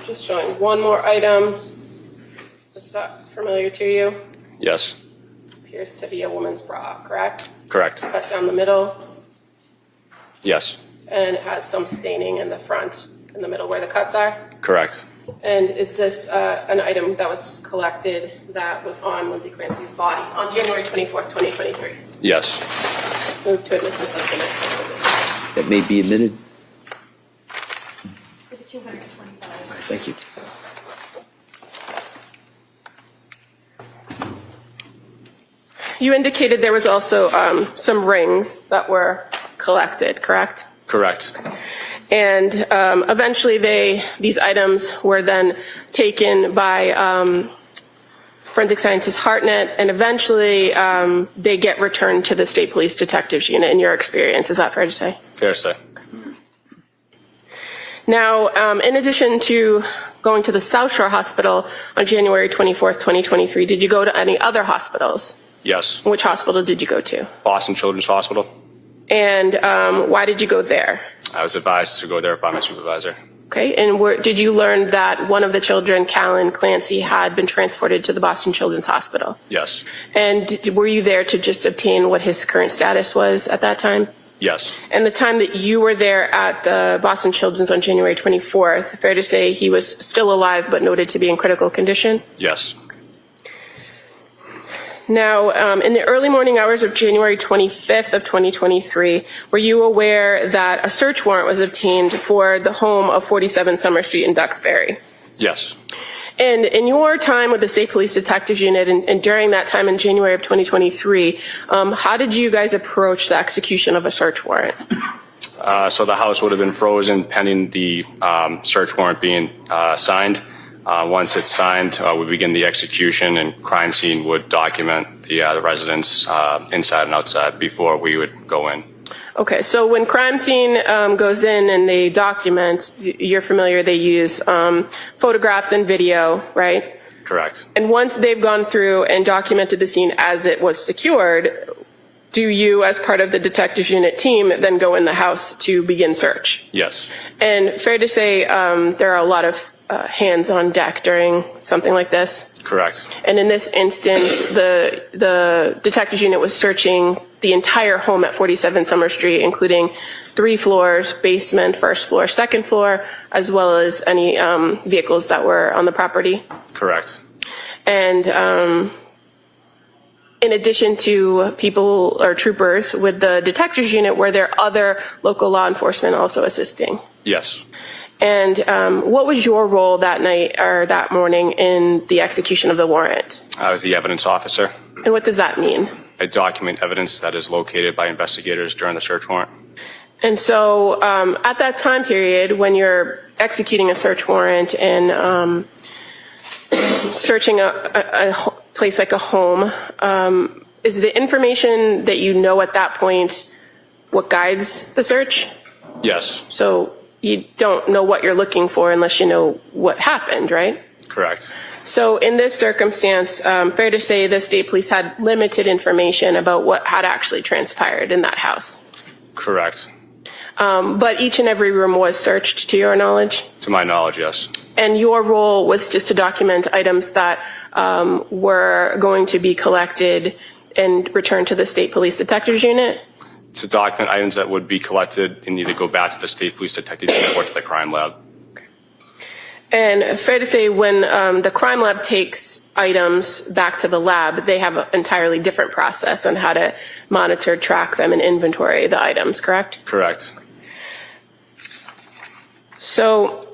Just showing one more item. Is that familiar to you? Yes. Appears to be a woman's bra, correct? Correct. Cut down the middle, Yes. and it has some staining in the front, in the middle where the cuts are. Correct. And is this an item that was collected that was on Lindsay Clancy's body on January 24th, 2023? Yes. Move to admit this as the next exhibit. That may be admitted. Exhibit 225. Thank you. You indicated there was also some rings that were collected, correct? Correct. And eventually these items were then taken by forensic scientist Hartnett, and eventually they get returned to the State Police Detectives Unit in your experience. Is that fair to say? Fair to say. Now, in addition to going to the South Shore Hospital on January 24th, 2023, did you go to any other hospitals? Yes. Which hospital did you go to? Boston Children's Hospital. And why did you go there? I was advised to go there by my supervisor. Okay, and did you learn that one of the children, Callan Clancy, had been transported to the Boston Children's Hospital? Yes. And were you there to just obtain what his current status was at that time? Yes. And the time that you were there at the Boston Children's on January 24th, fair to say he was still alive but noted to be in critical condition? Yes. Now, in the early morning hours of January 25th of 2023, were you aware that a search warrant was obtained for the home of 47 Summer Street in Duxbury? Yes. And in your time with the State Police Detectives Unit and during that time in January of 2023, how did you guys approach the execution of a search warrant? So the house would have been frozen pending the search warrant being signed. Once it's signed, we begin the execution, and crime scene would document the residents inside and outside before we would go in. Okay, so when crime scene goes in and they document, you're familiar, they use photographs and video, right? Correct. And once they've gone through and documented the scene as it was secured, do you, as part of the detectives unit team, then go in the house to begin search? Yes. And fair to say there are a lot of hands on deck during something like this? Correct. And in this instance, the detectives unit was searching the entire home at 47 Summer Street, including 3 floors, basement, first floor, second floor, as well as any vehicles that were on the property? Correct. And in addition to people or troopers with the detectives unit, were there other local law enforcement also assisting? Yes. And what was your role that night or that morning in the execution of the warrant? I was the evidence officer. And what does that mean? I document evidence that is located by investigators during the search warrant. And so at that time period, when you're executing a search warrant and searching a place like a home, is the information that you know at that point what guides the search? Yes. So you don't know what you're looking for unless you know what happened, right? Correct. So in this circumstance, fair to say the state police had limited information about what had actually transpired in that house. Correct. But each and every room was searched, to your knowledge? To my knowledge, yes. And your role was just to document items that were going to be collected and returned to the State Police Detectives Unit? To document items that would be collected and either go back to the State Police Detective Unit or to the crime lab. And fair to say when the crime lab takes items back to the lab, they have an entirely different process on how to monitor, track them, and inventory the items, correct? Correct. So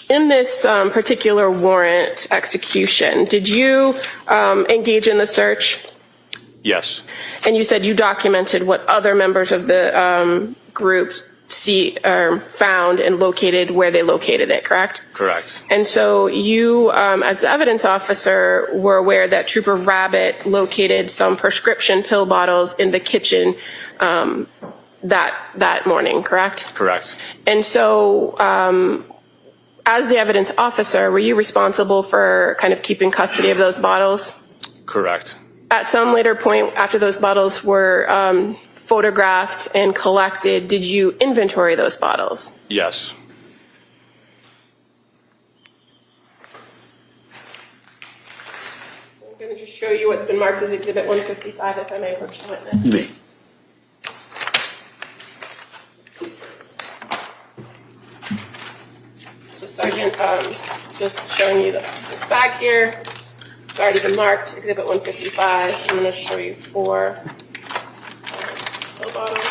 in this particular warrant execution, did you engage in the search? Yes. And you said you documented what other members of the group found and located where they located it, correct? Correct. And so you, as the evidence officer, were aware that Trooper Rabbit located some prescription pill bottles in the kitchen that morning, correct? Correct. And so as the evidence officer, were you responsible for kind of keeping custody of those bottles? Correct. At some later point after those bottles were photographed and collected, did you inventory those bottles? Yes. I'm going to just show you what's been marked as Exhibit 155, if I may approach the witness. You may. So Sergeant, just showing you this bag here. It's already been marked, Exhibit 155. I'm going to show you 4 pill bottles.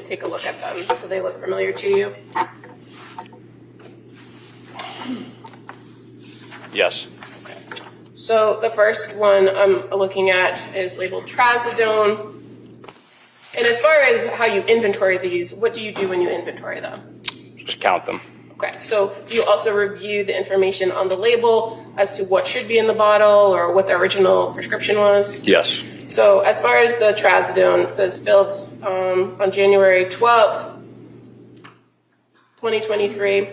take a look at them. Do they look familiar to you? Yes. So the first one I'm looking at is labeled trazodone. And as far as how you inventory these, what do you do when you inventory them? Just count them. Okay, so do you also review the information on the label as to what should be in the bottle or what the original prescription was? Yes. So as far as the trazodone, it says filled on January 12th, 2023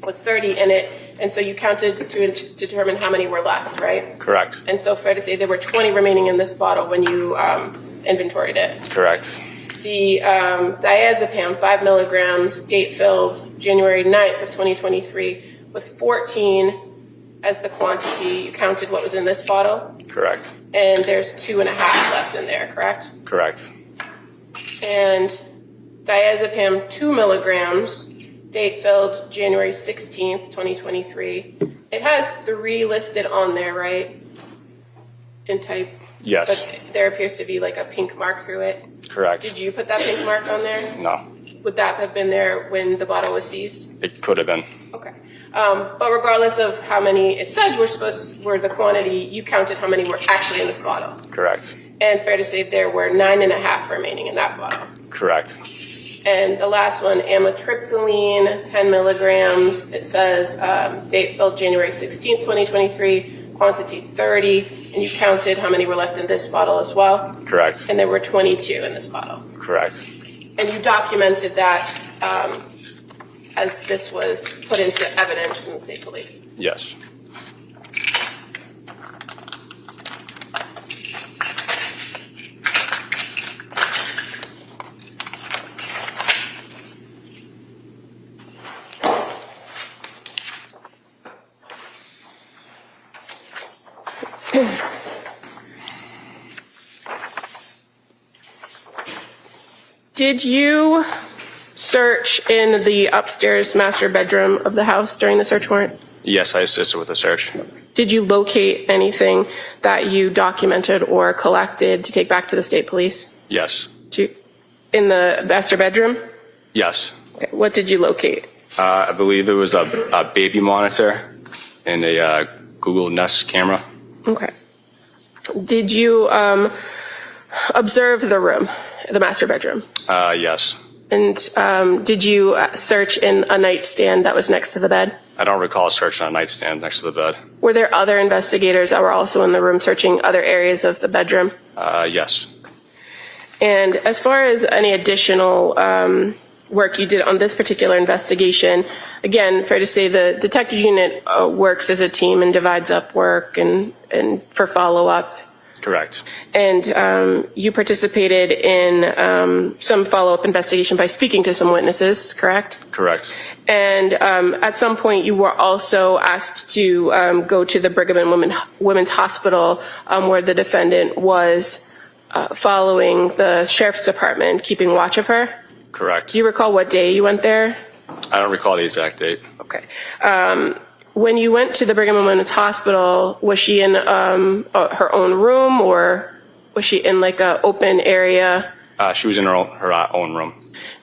with 30 in it. And so you counted to determine how many were left, right? Correct. And so fair to say there were 20 remaining in this bottle when you inventoried it. Correct. The diazepam, 5 milligrams, date filled January 9th of 2023 with 14 as the quantity. You counted what was in this bottle. Correct. And there's 2.5 left in there, correct? Correct. And diazepam, 2 milligrams, date filled January 16th, 2023. It has 3 listed on there, right? In type. Yes. But there appears to be like a pink mark through it. Correct. Did you put that pink mark on there? No. Would that have been there when the bottle was seized? It could have been. Okay. But regardless of how many it says were the quantity, you counted how many were actually in this bottle. Correct. And fair to say there were 9.5 remaining in that bottle. Correct. And the last one, amitriptyline, 10 milligrams. It says date filled January 16th, 2023, quantity 30. And you counted how many were left in this bottle as well? Correct. And there were 22 in this bottle. Correct. And you documented that as this was put into evidence in the state police. Yes. Did you search in the upstairs master bedroom of the house during the search warrant? Yes, I assisted with the search. Did you locate anything that you documented or collected to take back to the state police? Yes. In the master bedroom? Yes. Okay. What did you locate? I believe it was a baby monitor and a Google Nest camera. Okay. Did you observe the room, the master bedroom? Yes. And did you search in a nightstand that was next to the bed? I don't recall searching a nightstand next to the bed. Were there other investigators that were also in the room searching other areas of the bedroom? Yes. And as far as any additional work you did on this particular investigation, again, fair to say the detective unit works as a team and divides up work and for follow-up. Correct. And you participated in some follow-up investigation by speaking to some witnesses, correct? Correct. And at some point, you were also asked to go to the Brigham and Women's Hospital where the defendant was following the sheriff's department, keeping watch of her. Correct. Do you recall what day you went there? I don't recall the exact date. Okay. When you went to the Brigham and Women's Hospital, was she in her own room, or was she in like a open area? She was in her own room.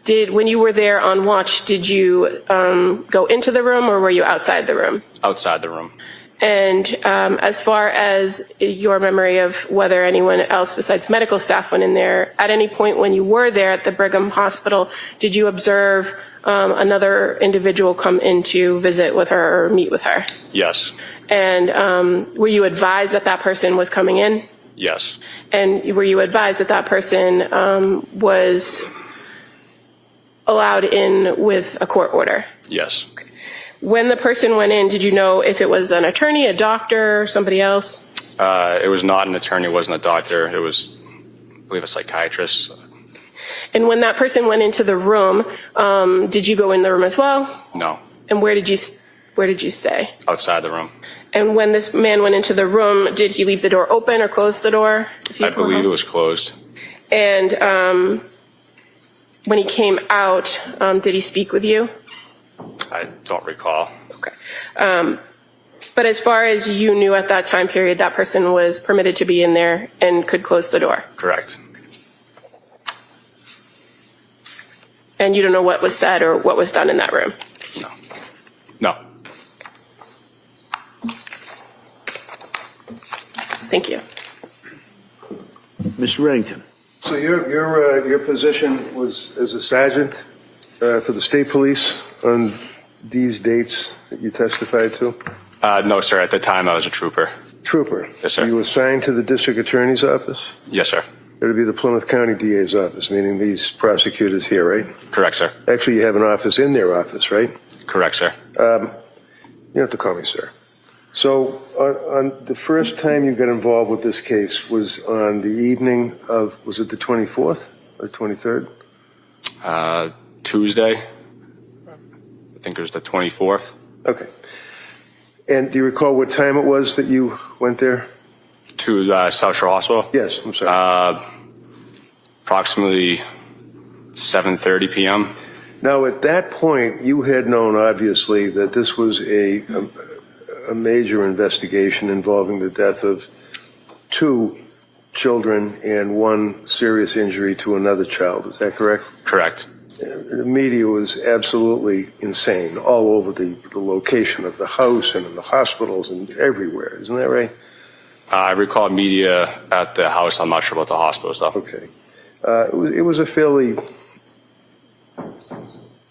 When you were there on watch, did you go into the room, or were you outside the room? Outside the room. And as far as your memory of whether anyone else besides medical staff went in there, at any point when you were there at the Brigham Hospital, did you observe another individual come in to visit with her or meet with her? Yes. And were you advised that that person was coming in? Yes. And were you advised that that person was allowed in with a court order? Yes. When the person went in, did you know if it was an attorney, a doctor, somebody else? It was not an attorney, it wasn't a doctor. It was, I believe, a psychiatrist. And when that person went into the room, did you go in the room as well? No. And where did you stay? Outside the room. And when this man went into the room, did he leave the door open or close the door? I believe it was closed. And when he came out, did he speak with you? I don't recall. Okay. But as far as you knew at that time period, that person was permitted to be in there and could close the door? Correct. And you don't know what was said or what was done in that room? No. Thank you. Mr. Reddington. So your position was as a sergeant for the state police on these dates that you testified to? No, sir. At the time, I was a trooper. Trooper. Yes, sir. Were you assigned to the district attorney's office? Yes, sir. It would be the Plymouth County DA's office, meaning these prosecutors here, right? Correct, sir. Actually, you have an office in their office, right? Correct, sir. You don't have to call me sir. So on the first time you got involved with this case was on the evening of, was it the 24th or 23rd? Tuesday. I think it was the 24th. Okay. And do you recall what time it was that you went there? To South Shore Hospital. Yes, I'm sorry. Approximately 7:30 p.m. Now, at that point, you had known, obviously, that this was a major investigation involving the death of 2 children and 1 serious injury to another child. Is that correct? Correct. The media was absolutely insane all over the location of the house and in the hospitals and everywhere. Isn't that right? I recall media at the house. I'm not sure about the hospital stuff. Okay. It was a fairly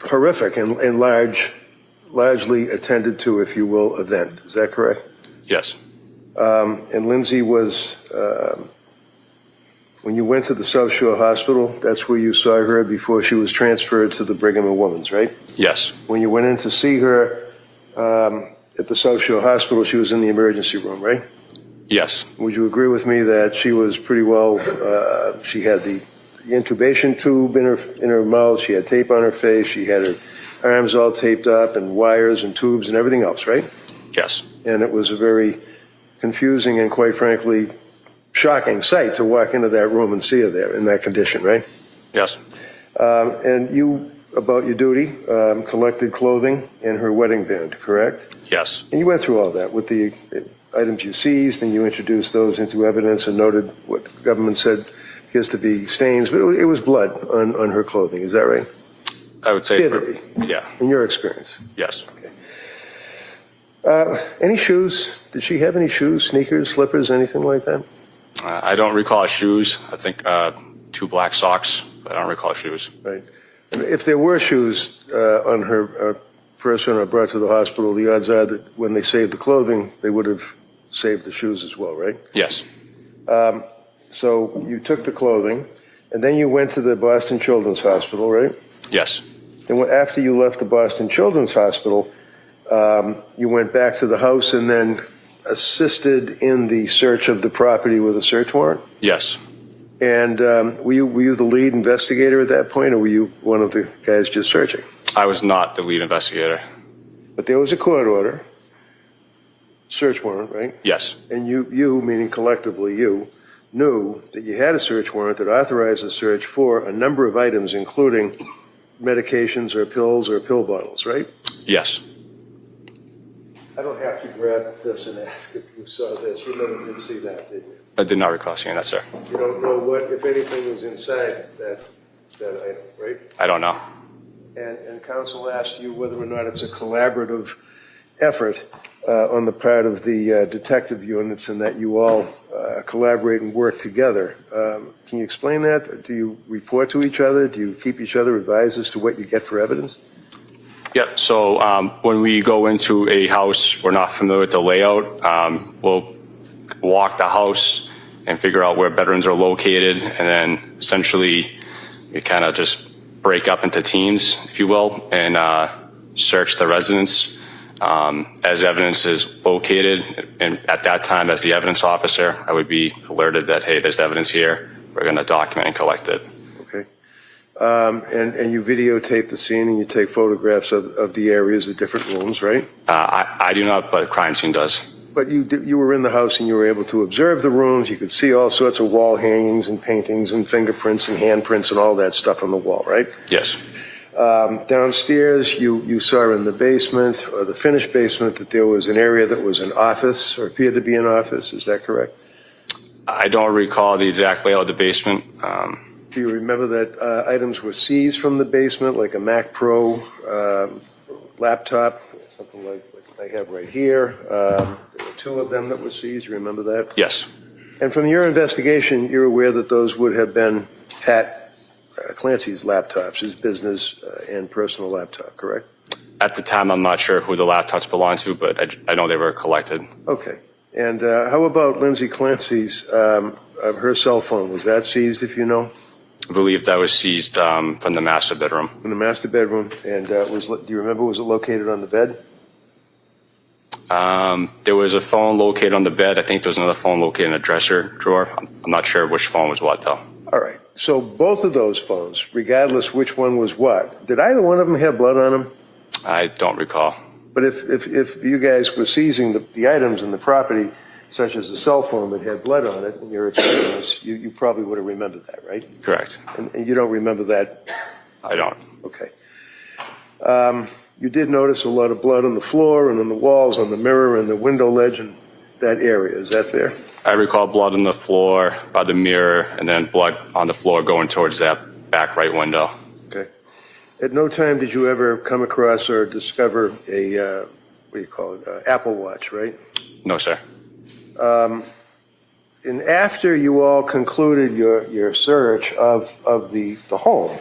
horrific and largely attended to, if you will, event. Is that correct? Yes. And Lindsay was, when you went to the South Shore Hospital, that's where you saw her before she was transferred to the Brigham and Women's, right? Yes. When you went in to see her at the South Shore Hospital, she was in the emergency room, right? Yes. Would you agree with me that she was pretty well, she had the intubation tube in her mouth, she had tape on her face, she had her arms all taped up and wires and tubes and everything else, right? Yes. And it was a very confusing and, quite frankly, shocking sight to walk into that room and see her there in that condition, right? Yes. And you, about your duty, collected clothing and her wedding band, correct? Yes. And you went through all that with the items you seized, and you introduced those into evidence and noted what the government said appears to be stains, but it was blood on her clothing. Is that right? I would say. Yeah. In your experience. Yes. Okay. Any shoes? Did she have any shoes, sneakers, slippers, anything like that? I don't recall shoes. I think 2 black socks, but I don't recall shoes. Right. If there were shoes on her person or brought to the hospital, the odds are that when they saved the clothing, they would have saved the shoes as well, right? Yes. So you took the clothing, and then you went to the Boston Children's Hospital, right? Yes. Then after you left the Boston Children's Hospital, you went back to the house and then assisted in the search of the property with a search warrant? Yes. And were you the lead investigator at that point, or were you one of the guys just searching? I was not the lead investigator. But there was a court order, search warrant, right? Yes. And you, meaning collectively you, knew that you had a search warrant that authorized a search for a number of items, including medications or pills or pill bottles, right? Yes. I don't have to grab this and ask if you saw this. You never did see that, did you? I did not recall seeing that, sir. You don't know what, if anything, was inside that item, right? I don't know. And counsel asked you whether or not it's a collaborative effort on the part of the detective units, and that you all collaborate and work together. Can you explain that? Do you report to each other? Do you keep each other advised as to what you get for evidence? Yeah, so when we go into a house, we're not familiar with the layout. We'll walk the house and figure out where bedrooms are located, and then essentially we kind of just break up into teams, if you will, and search the residence as evidence is located. And at that time, as the evidence officer, I would be alerted that, hey, there's evidence here. We're going to document and collect it. Okay. And you videotape the scene and you take photographs of the areas, the different rooms, right? I do not, but the crime scene does. But you were in the house and you were able to observe the rooms. You could see all sorts of wall hangings and paintings and fingerprints and handprints and all that stuff on the wall, right? Yes. Downstairs, you saw in the basement, or the finished basement, that there was an area that was an office, or appeared to be an office. Is that correct? I don't recall the exact layout of the basement. Do you remember that items were seized from the basement, like a Mac Pro laptop, something like I have right here? There were 2 of them that were seized. You remember that? Yes. And from your investigation, you're aware that those would have been Pat Clancy's laptops, his business and personal laptop, correct? At the time, I'm not sure who the laptops belonged to, but I know they were collected. Okay. And how about Lindsay Clancy's, her cell phone? Was that seized, if you know? I believe that was seized from the master bedroom. From the master bedroom. And do you remember, was it located on the bed? There was a phone located on the bed. I think there was another phone located in a dresser drawer. I'm not sure which phone was what, though. All right. So both of those phones, regardless which one was what, did either one of them have blood on them? I don't recall. But if you guys were seizing the items in the property, such as the cell phone that had blood on it, in your experience, you probably would have remembered that, right? Correct. And you don't remember that? I don't. Okay. You did notice a lot of blood on the floor and on the walls, on the mirror and the window ledge and that area. Is that fair? I recall blood on the floor by the mirror and then blood on the floor going towards that back right window. Okay. At no time did you ever come across or discover a, what do you call it, Apple Watch, right? No, sir. And after you all concluded your search of the home,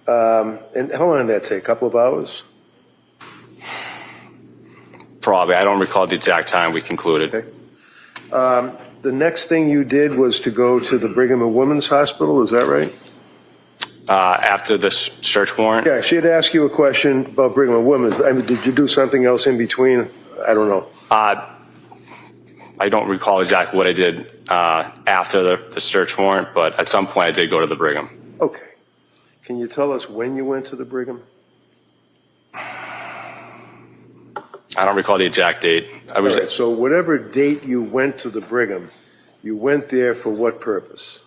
and how long did that take? A couple of hours? Probably. I don't recall the exact time we concluded. Okay. The next thing you did was to go to the Brigham and Women's Hospital, is that right? After the search warrant? Yeah, she had asked you a question about Brigham and Women's. I mean, did you do something else in between? I don't know. I don't recall exactly what I did after the search warrant, but at some point I did go to the Brigham. Okay. Can you tell us when you went to the Brigham? I don't recall the exact date. I was. All right, so whatever date you went to the Brigham, you went there for what purpose?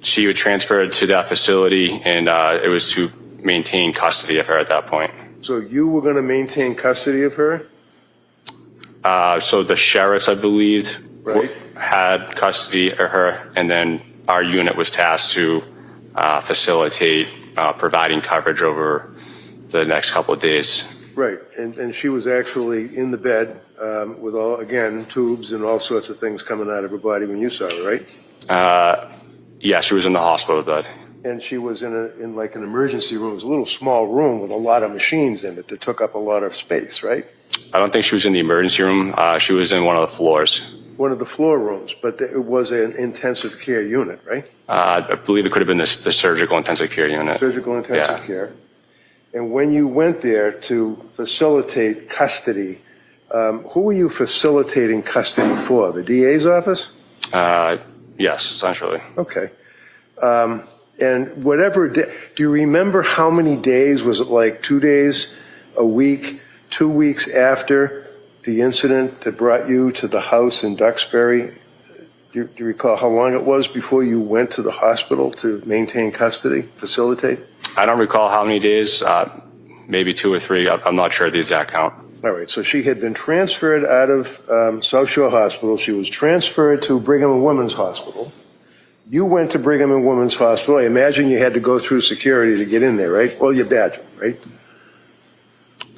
She was transferred to that facility, and it was to maintain custody of her at that point. So you were going to maintain custody of her? So the sheriffs, I believed, Right. had custody of her, and then our unit was tasked to facilitate providing coverage over the next couple of days. Right, and she was actually in the bed with all, again, tubes and all sorts of things coming out of her body when you saw her, right? Yeah, she was in the hospital bed. And she was in like an emergency room. It was a little small room with a lot of machines in it that took up a lot of space, right? I don't think she was in the emergency room. She was in one of the floors. One of the floor rooms, but it was an intensive care unit, right? I believe it could have been the surgical intensive care unit. Surgical intensive care. And when you went there to facilitate custody, who were you facilitating custody for? The DA's office? Yes, essentially. Okay. And whatever, do you remember how many days? Was it like 2 days, a week, 2 weeks after the incident that brought you to the house in Duxbury? Do you recall how long it was before you went to the hospital to maintain custody, facilitate? I don't recall how many days, maybe 2 or 3. I'm not sure the exact count. All right, so she had been transferred out of South Shore Hospital. She was transferred to Brigham and Women's Hospital. You went to Brigham and Women's Hospital. I imagine you had to go through security to get in there, right? Well, your badge, right?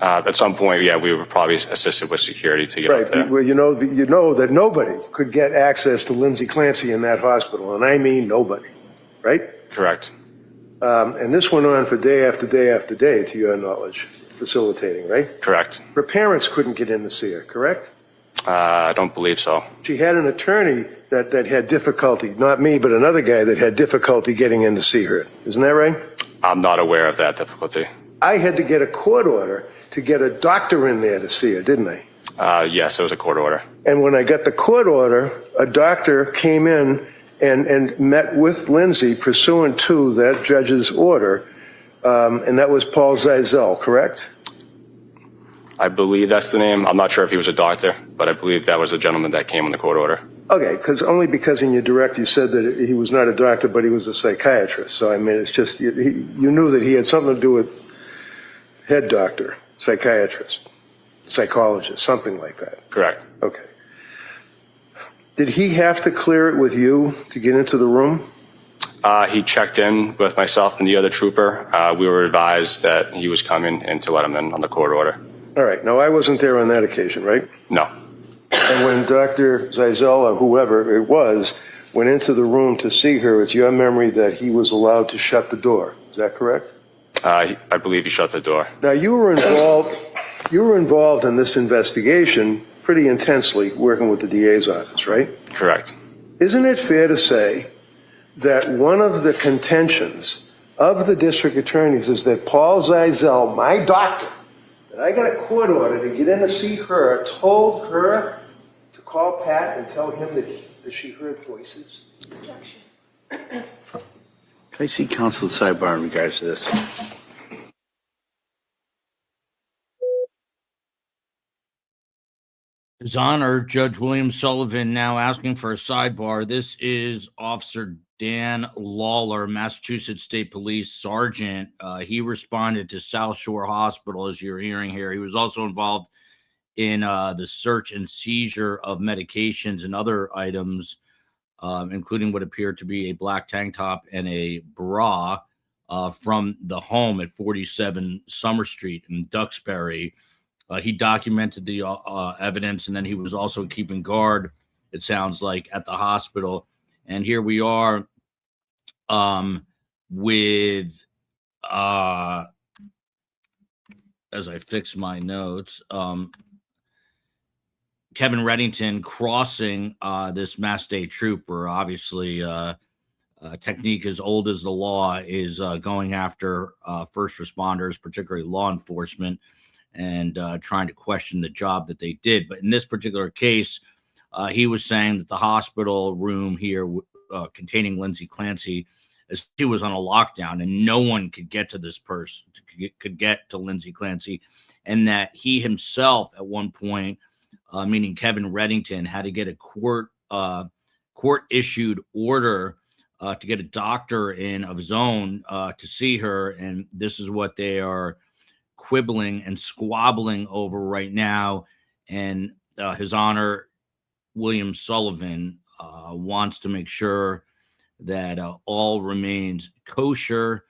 At some point, yeah, we were probably assisted with security to get up there. Well, you know that nobody could get access to Lindsay Clancy in that hospital, and I mean nobody, right? Correct. And this went on for day after day after day, to your knowledge, facilitating, right? Correct. Her parents couldn't get in to see her, correct? I don't believe so. She had an attorney that had difficulty, not me, but another guy that had difficulty getting in to see her. Isn't that right? I'm not aware of that difficulty. I had to get a court order to get a doctor in there to see her, didn't I? Yes, it was a court order. And when I got the court order, a doctor came in and met with Lindsay pursuant to that judge's order, and that was Paul Zeisel, correct? I believe that's the name. I'm not sure if he was a doctor, but I believe that was the gentleman that came on the court order. Okay, because in your direct you said that he was not a doctor, but he was a psychiatrist. So, I mean, it's just, you knew that he had something to do with head doctor, psychiatrist, psychologist, something like that. Correct. Okay. Did he have to clear it with you to get into the room? He checked in with myself and the other trooper. We were advised that he was coming and to let him in on the court order. All right. Now, I wasn't there on that occasion, right? No. And when Dr. Zeisel, or whoever it was, went into the room to see her, it's your memory that he was allowed to shut the door. Is that correct? I believe he shut the door. Now, you were involved in this investigation pretty intensely, working with the DA's office, right? Correct. Isn't it fair to say that one of the contentions of the district attorneys is that Paul Zeisel, my doctor, that I got a court order to get in to see her, told her to call Pat and tell him that she heard voices? Objection. Can I see counsel at sidebar in regards to this? His Honor, Judge William Sullivan now asking for a sidebar. This is Officer Dan Lawler, Massachusetts State Police Sergeant. He responded to South Shore Hospital, as you're hearing here. He was also involved in the search and seizure of medications and other items, including what appeared to be a black tank top and a bra from the home at 47 Summer Street in Duxbury. He documented the evidence, and then he was also keeping guard, it sounds like, at the hospital. And here we are with, as I fix my notes, Kevin Reddington crossing this Mass State trooper. Obviously, technique as old as the law is going after first responders, particularly law enforcement, and trying to question the job that they did. But in this particular case, he was saying that the hospital room here containing Lindsay Clancy, as she was on a lockdown and no one could get to this person, could get to Lindsay Clancy, and that he himself at one point, meaning Kevin Reddington, had to get a court-issued order to get a doctor in of his own to see her, and this is what they are quibbling and squabbling over right now. And His Honor William Sullivan wants to make sure that all remains kosher,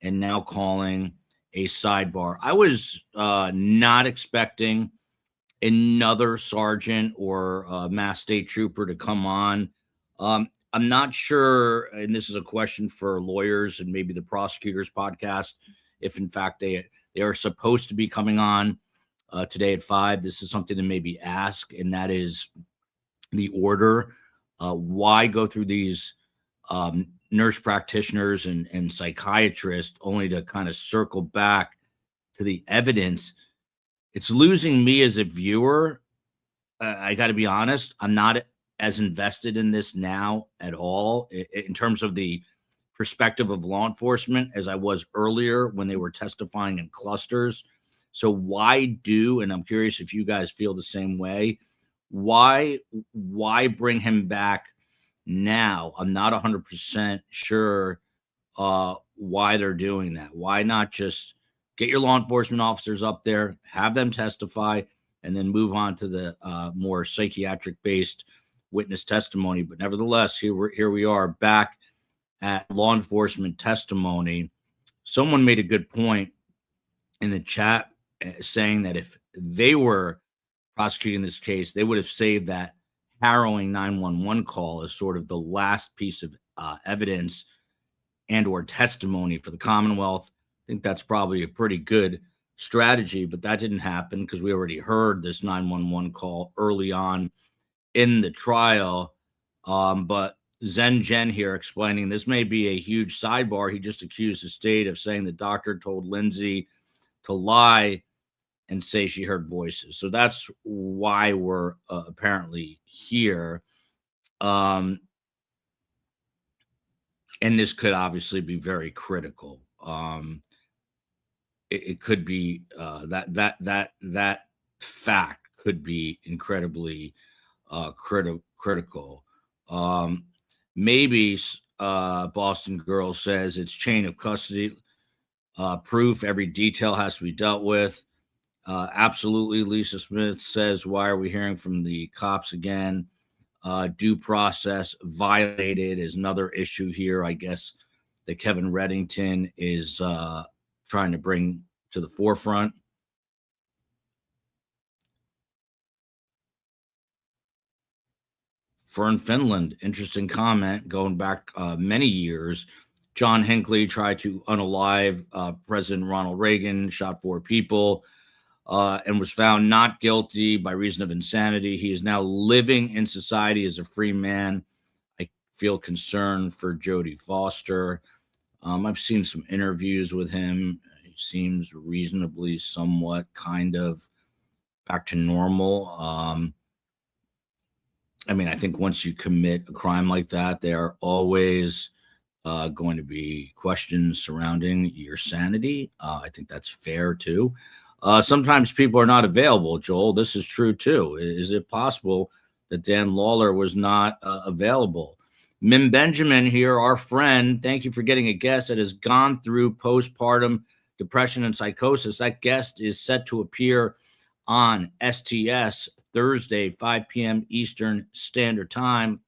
and now calling a sidebar. I was not expecting another sergeant or Mass State trooper to come on. I'm not sure, and this is a question for lawyers and maybe the prosecutors podcast, if in fact they are supposed to be coming on today at 5. This is something to maybe ask, and that is the order. Why go through these nurse practitioners and psychiatrists only to kind of circle back to the evidence? It's losing me as a viewer. I got to be honest, I'm not as invested in this now at all in terms of the perspective of law enforcement as I was earlier when they were testifying in clusters. So why do, and I'm curious if you guys feel the same way, why bring him back now? I'm not 100% sure why they're doing that. Why not just get your law enforcement officers up there, have them testify, and then move on to the more psychiatric-based witness testimony? But nevertheless, here we are back at law enforcement testimony. Someone made a good point in the chat saying that if they were prosecuting this case, they would have saved that harrowing 911 call as sort of the last piece of evidence and or testimony for the Commonwealth. I think that's probably a pretty good strategy, but that didn't happen because we already heard this 911 call early on in the trial. But Zen Jen here explaining this may be a huge sidebar. He just accused the state of saying the doctor told Lindsay to lie and say she heard voices. So that's why we're apparently here. And this could obviously be very critical. It could be that fact could be incredibly critical. Maybe Boston Girl says it's chain of custody proof. Every detail has to be dealt with. Absolutely. Lisa Smith says, why are we hearing from the cops again? Due process violated is another issue here. I guess that Kevin Reddington is trying to bring to the forefront. Fern Finland, interesting comment going back many years. John Hinckley tried to unalive President Ronald Reagan, shot 4 people, and was found not guilty by reason of insanity. He is now living in society as a free man. I feel concerned for Jodie Foster. I've seen some interviews with him. He seems reasonably, somewhat, kind of back to normal. I mean, I think once you commit a crime like that, there are always going to be questions surrounding your sanity. I think that's fair too. Sometimes people are not available, Joel. This is true too. Is it possible that Dan Lawler was not available? Mim Benjamin here, our friend, thank you for getting a guest that has gone through postpartum depression and psychosis. That guest is set to appear on STS Thursday, 5 p.m. Eastern Standard Time.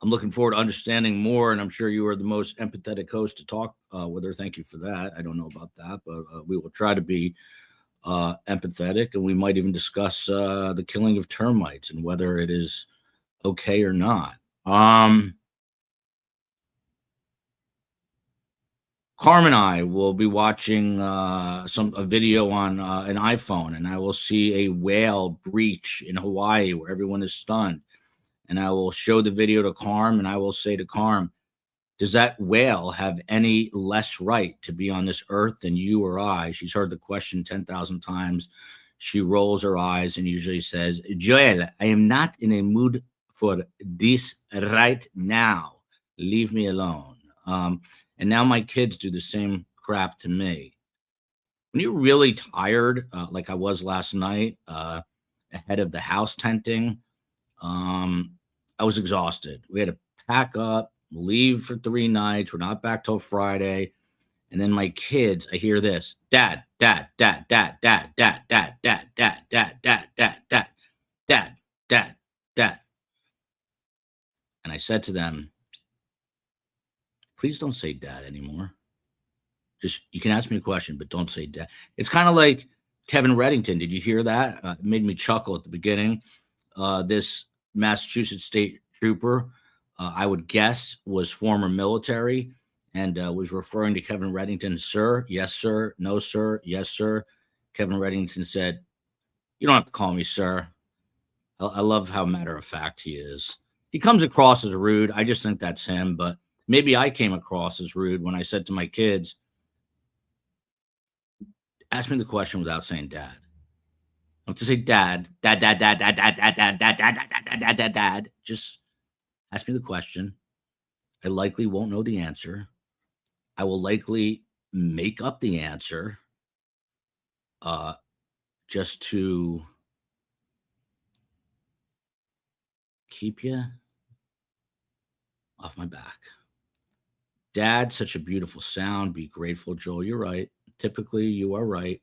I'm looking forward to understanding more, and I'm sure you are the most empathetic host to talk with her. Thank you for that. I don't know about that, but we will try to be empathetic, and we might even discuss the killing of termites and whether it is okay or not. Carm and I will be watching a video on an iPhone, and I will see a whale breach in Hawaii where everyone is stunned. And I will show the video to Carm, and I will say to Carm, does that whale have any less right to be on this earth than you or I? She's heard the question 10,000 times. She rolls her eyes and usually says, Joel, I am not in a mood for this right now. Leave me alone. And now my kids do the same crap to me. When you're really tired, like I was last night, ahead of the house tenting, I was exhausted. We had to pack up, leave for 3 nights. We're not back till Friday. And then my kids, I hear this, dad, dad, dad, dad, dad, dad, dad, dad, dad, dad, dad, dad, dad, dad, dad, dad. And I said to them, please don't say dad anymore. Just, you can ask me a question, but don't say dad. It's kind of like Kevin Reddington. Did you hear that? It made me chuckle at the beginning. This Massachusetts state trooper, I would guess, was former military and was referring to Kevin Reddington, sir, yes, sir, no, sir, yes, sir. Kevin Reddington said, you don't have to call me sir. I love how matter of fact he is. He comes across as rude. I just think that's him, but maybe I came across as rude when I said to my kids, ask me the question without saying dad. I don't have to say dad, dad, dad, dad, dad, dad, dad, dad, dad, dad, dad, dad, dad, dad. Just ask me the question. I likely won't know the answer. I will likely make up the answer just to keep you off my back. Dad, such a beautiful sound. Be grateful, Joel. You're right. Typically, you are right.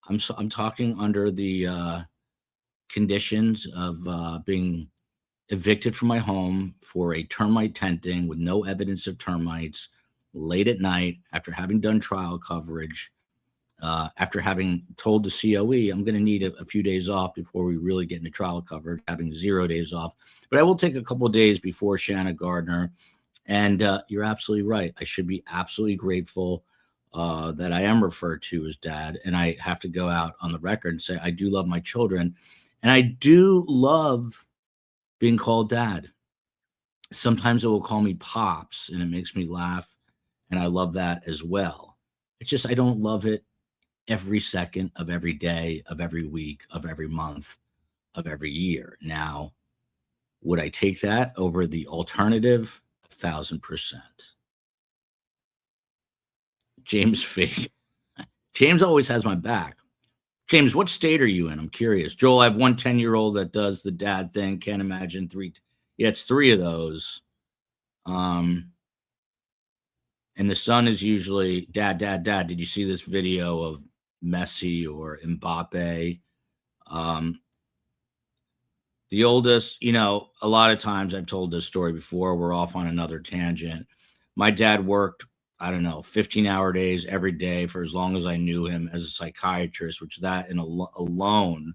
I'm talking under the conditions of being evicted from my home for a termite tenting with no evidence of termites late at night after having done trial coverage, after having told the COE I'm going to need a few days off before we really get into trial coverage, having 0 days off. But I will take a couple of days before Shanna Gardner. And you're absolutely right. I should be absolutely grateful that I am referred to as dad. And I have to go out on the record and say, I do love my children. And I do love being called dad. Sometimes it will call me pops and it makes me laugh. And I love that as well. It's just, I don't love it every second of every day, of every week, of every month, of every year. Now, would I take that over the alternative? 1,000%. James Fake. James always has my back. James, what state are you in? I'm curious. Joel, I have one 10-year-old that does the dad thing. Can't imagine 3. Yeah, it's 3 of those. And the son is usually dad, dad, dad. Did you see this video of Messi or Mbappe? The oldest, a lot of times I've told this story before. We're off on another tangent. My dad worked, I don't know, 15-hour days every day for as long as I knew him as a psychiatrist, which that in alone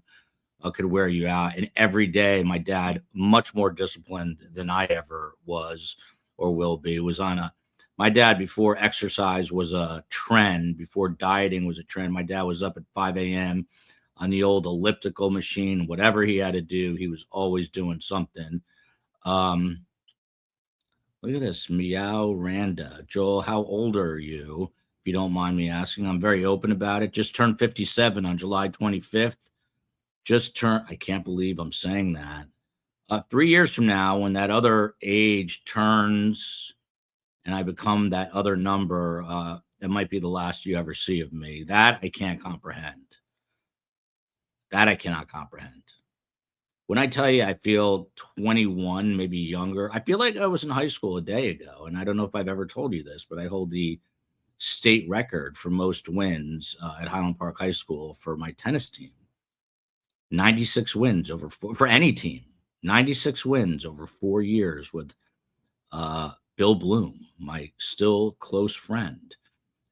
could wear you out. And every day, my dad, much more disciplined than I ever was or will be, was on a. My dad, before exercise was a trend, before dieting was a trend, my dad was up at 5 a.m. on the old elliptical machine. Whatever he had to do, he was always doing something. Look at this, Meow Randa. Joel, how old are you? If you don't mind me asking, I'm very open about it. Just turned 57 on July 25th. I can't believe I'm saying that. 3 years from now, when that other age turns and I become that other number, it might be the last you ever see of me. That I can't comprehend. That I cannot comprehend. When I tell you I feel 21, maybe younger, I feel like I was in high school a day ago. And I don't know if I've ever told you this, but I hold the state record for most wins at Highland Park High School for my tennis team. 96 wins for any team. 96 wins over 4 years with Bill Bloom, my still close friend.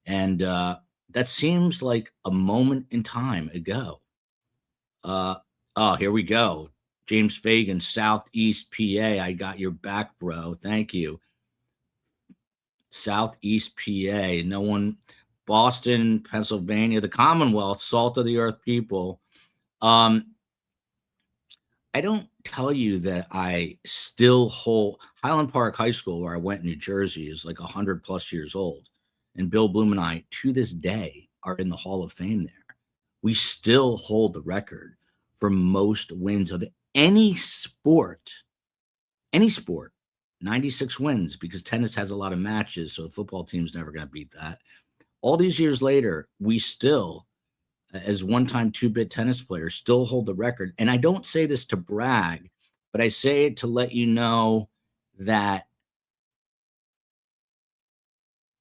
And that seems like a moment in time ago. Here we go. James Fagan, Southeast PA. I got your back, bro. Thank you. Southeast PA. No one. Boston, Pennsylvania, the Commonwealth, salt of the earth people. I don't tell you that I still hold Highland Park High School, where I went in New Jersey, is like 100 plus years old. And Bill Bloom and I, to this day, are in the Hall of Fame there. We still hold the record for most wins of any sport, 96 wins, because tennis has a lot of matches, so the football team's never going to beat that. All these years later, we still, as one-time two-bit tennis players, still hold the record. And I don't say this to brag, but I say it to let you know that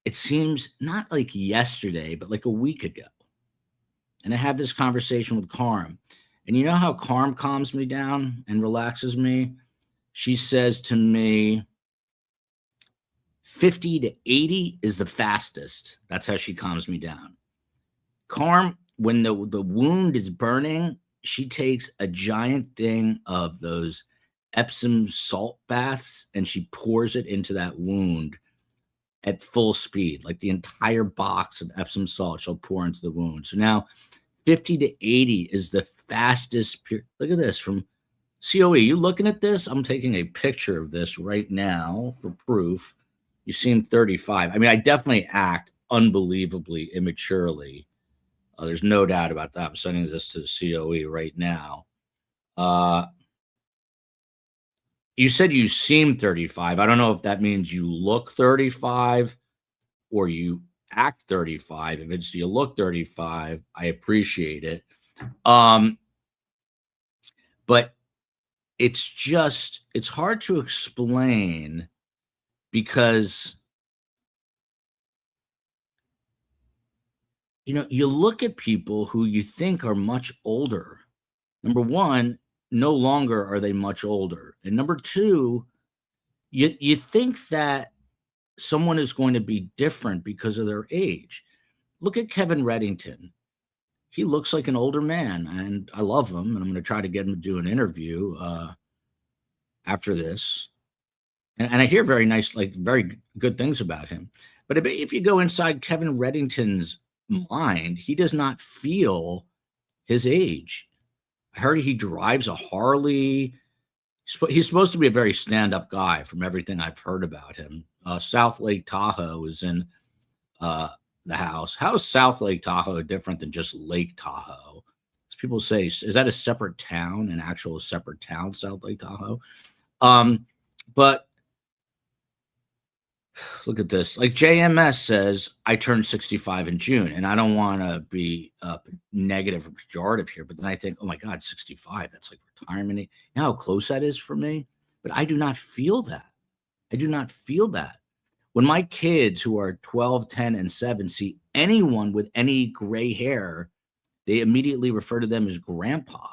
it seems not like yesterday, but like a week ago. And I have this conversation with Carm. And you know how Carm calms me down and relaxes me? She says to me, 50 to 80 is the fastest. That's how she calms me down. Carm, when the wound is burning, she takes a giant thing of those Epsom salt baths and she pours it into that wound at full speed, like the entire box of Epsom salt she'll pour into the wound. So now 50 to 80 is the fastest. Look at this from COE. You looking at this? I'm taking a picture of this right now for proof. You seem 35. I mean, I definitely act unbelievably immaturely. There's no doubt about that. I'm sending this to the COE right now. You said you seem 35. I don't know if that means you look 35 or you act 35. If it's you look 35, I appreciate it. But it's hard to explain because, you know, you look at people who you think are much older. Number one, no longer are they much older. And number two, you think that someone is going to be different because of their age. Look at Kevin Reddington. He looks like an older man, and I love him, and I'm going to try to get him to do an interview after this. And I hear very nice, like very good things about him. But if you go inside Kevin Reddington's mind, he does not feel his age. I heard he drives a Harley. He's supposed to be a very stand-up guy from everything I've heard about him. South Lake Tahoe is in the house. How is South Lake Tahoe different than just Lake Tahoe? As people say, is that a separate town, an actual separate town, South Lake Tahoe? But look at this. Like JMS says, I turned 65 in June, and I don't want to be negative or pejorative here, but then I think, oh my God, 65, that's like retirement. You know how close that is for me? But I do not feel that. I do not feel that. When my kids who are 12, 10, and 7 see anyone with any gray hair, they immediately refer to them as grandpa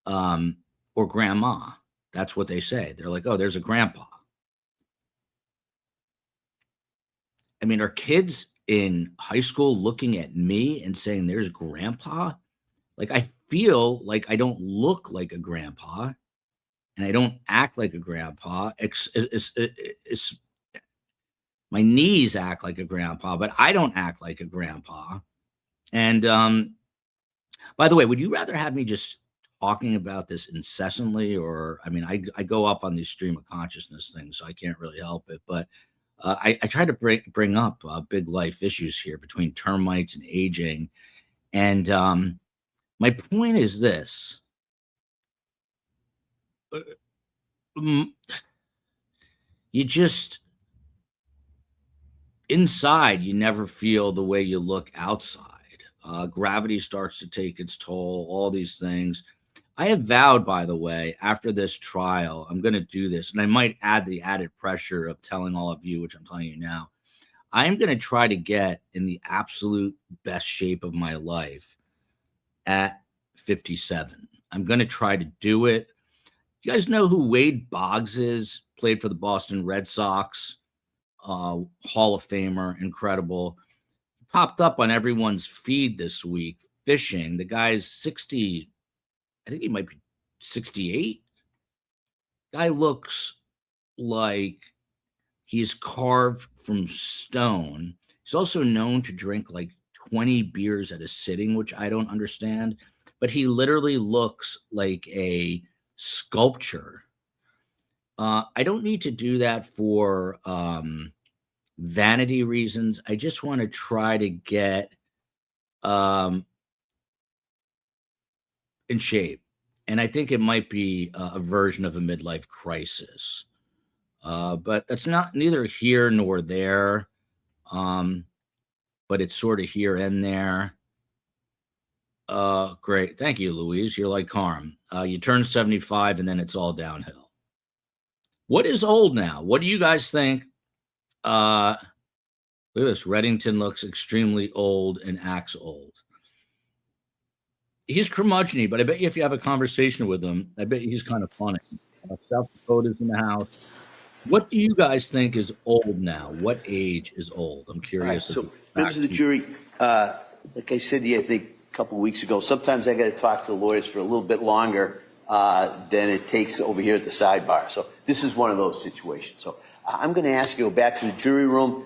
or grandma. That's what they say. They're like, oh, there's a grandpa. I mean, are kids in high school looking at me and saying, there's grandpa? Like, I feel like I don't look like a grandpa and I don't act like a grandpa. My knees act like a grandpa, but I don't act like a grandpa. And by the way, would you rather have me just talking about this incessantly, or I mean, I go off on these stream of consciousness things, so I can't really help it. But I try to bring up big life issues here between termites and aging, and my point is this: you just inside, you never feel the way you look outside. Gravity starts to take its toll. All these things. I have vowed, by the way, after this trial, I'm going to do this, and I might add the added pressure of telling all of you, which I'm telling you now. I am going to try to get in the absolute best shape of my life at 57. I'm going to try to do it. You guys know who Wade Boggs is? Played for the Boston Red Sox, Hall of Famer, incredible. Popped up on everyone's feed this week, fishing. The guy's 60. I think he might be 68. Guy looks like he's carved from stone. He's also known to drink like 20 beers at a sitting, which I don't understand. But he literally looks like a sculpture. I don't need to do that for vanity reasons. I just want to try to get in shape. And I think it might be a version of a midlife crisis. But that's neither here nor there. But it's sort of here and there. Great. Thank you, Louise. You're like Carm. You turn 75 and then it's all downhill. What is old now? What do you guys think? Look at this. Reddington looks extremely old and acts old. He's curmudgeon-y, but I bet you if you have a conversation with him, I bet he's kind of funny. South Dakota's in the house. What do you guys think is old now? What age is old? I'm curious. Right, so, members of the jury, like I said to you, I think a couple of weeks ago, sometimes I got to talk to the lawyers for a little bit longer than it takes over here at the sidebar. So this is one of those situations. So I'm going to ask you to go back to the jury room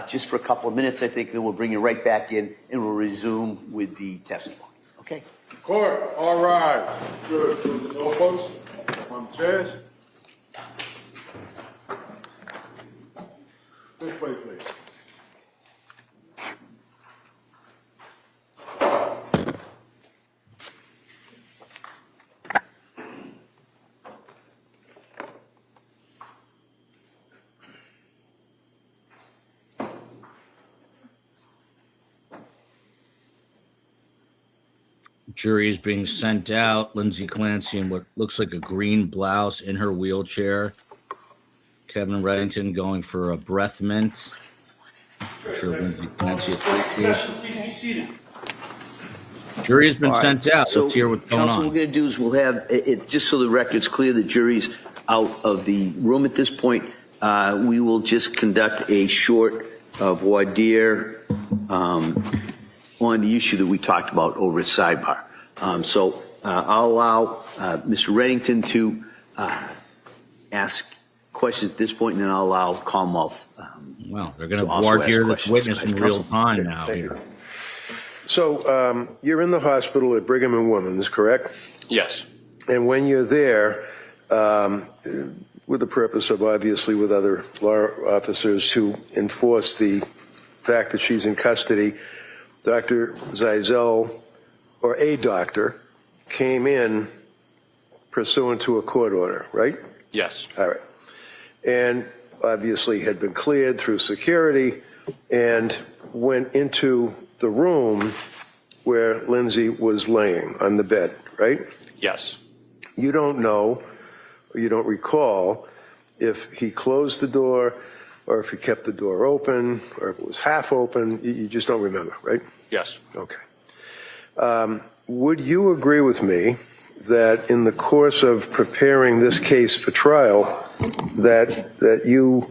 just for a couple of minutes, I think, and we'll bring you right back in and we'll resume with the testimony. Okay? Court, all rise. Good. No folks on the chairs. This way, please. Jury is being sent out. Lindsay Clancy in what looks like a green blouse in her wheelchair. Kevin Reddington going for a breath mint. I'm sure Lindsay Clancy appreciates it. Please be seated. Jury has been All right, sent out. so, Let's hear what's going counsel, on. what we're going to do is we'll have it just so the record's clear. The jury's out of the room at this point. We will just conduct a short voir dire on the issue that we talked about over at sidebar. So I'll allow Mr. Reddington to ask questions at this point, and then I'll allow Commonwealth. Well, they're going to voir dire this witness in real time now here. So you're in the hospital at Brigham and Women's, correct? Yes. And when you're there, with the purpose of obviously with other law officers to enforce the fact that she's in custody, Dr. Zeisel, or a doctor, came in pursuant to a court order, right? Yes. All right. And obviously had been cleared through security and went into the room where Lindsay was laying on the bed, right? Yes. You don't know, or you don't recall if he closed the door or if he kept the door open or if it was half open. You just don't remember, right? Yes. Okay. Would you agree with me that in the course of preparing this case for trial, that you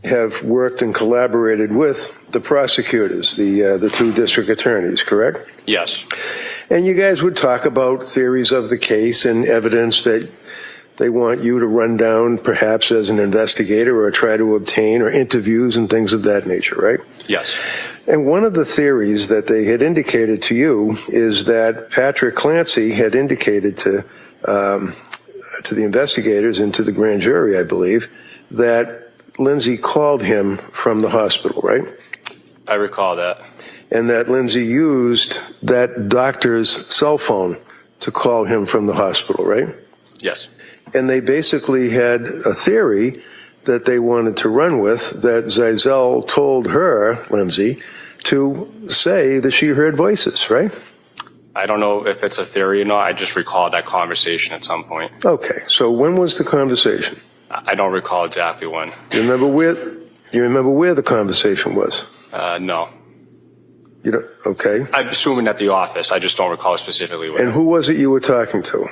have worked and collaborated with the prosecutors, the two district attorneys, correct? Yes. And you guys would talk about theories of the case and evidence that they want you to run down, perhaps as an investigator, or try to obtain, or interviews and things of that nature, right? Yes. And one of the theories that they had indicated to you is that Patrick Clancy had indicated to the investigators and to the grand jury, I believe, that Lindsay called him from the hospital, right? I recall that. And that Lindsay used that doctor's cell phone to call him from the hospital, right? Yes. And they basically had a theory that they wanted to run with, that Zeisel told her, Lindsay, to say that she heard voices, right? I don't know if it's a theory or not. I just recall that conversation at some point. Okay, so when was the conversation? I don't recall exactly when. You remember where the conversation was? No. You don't, okay. I'm assuming at the office. I just don't recall specifically when. And who was it you were talking to?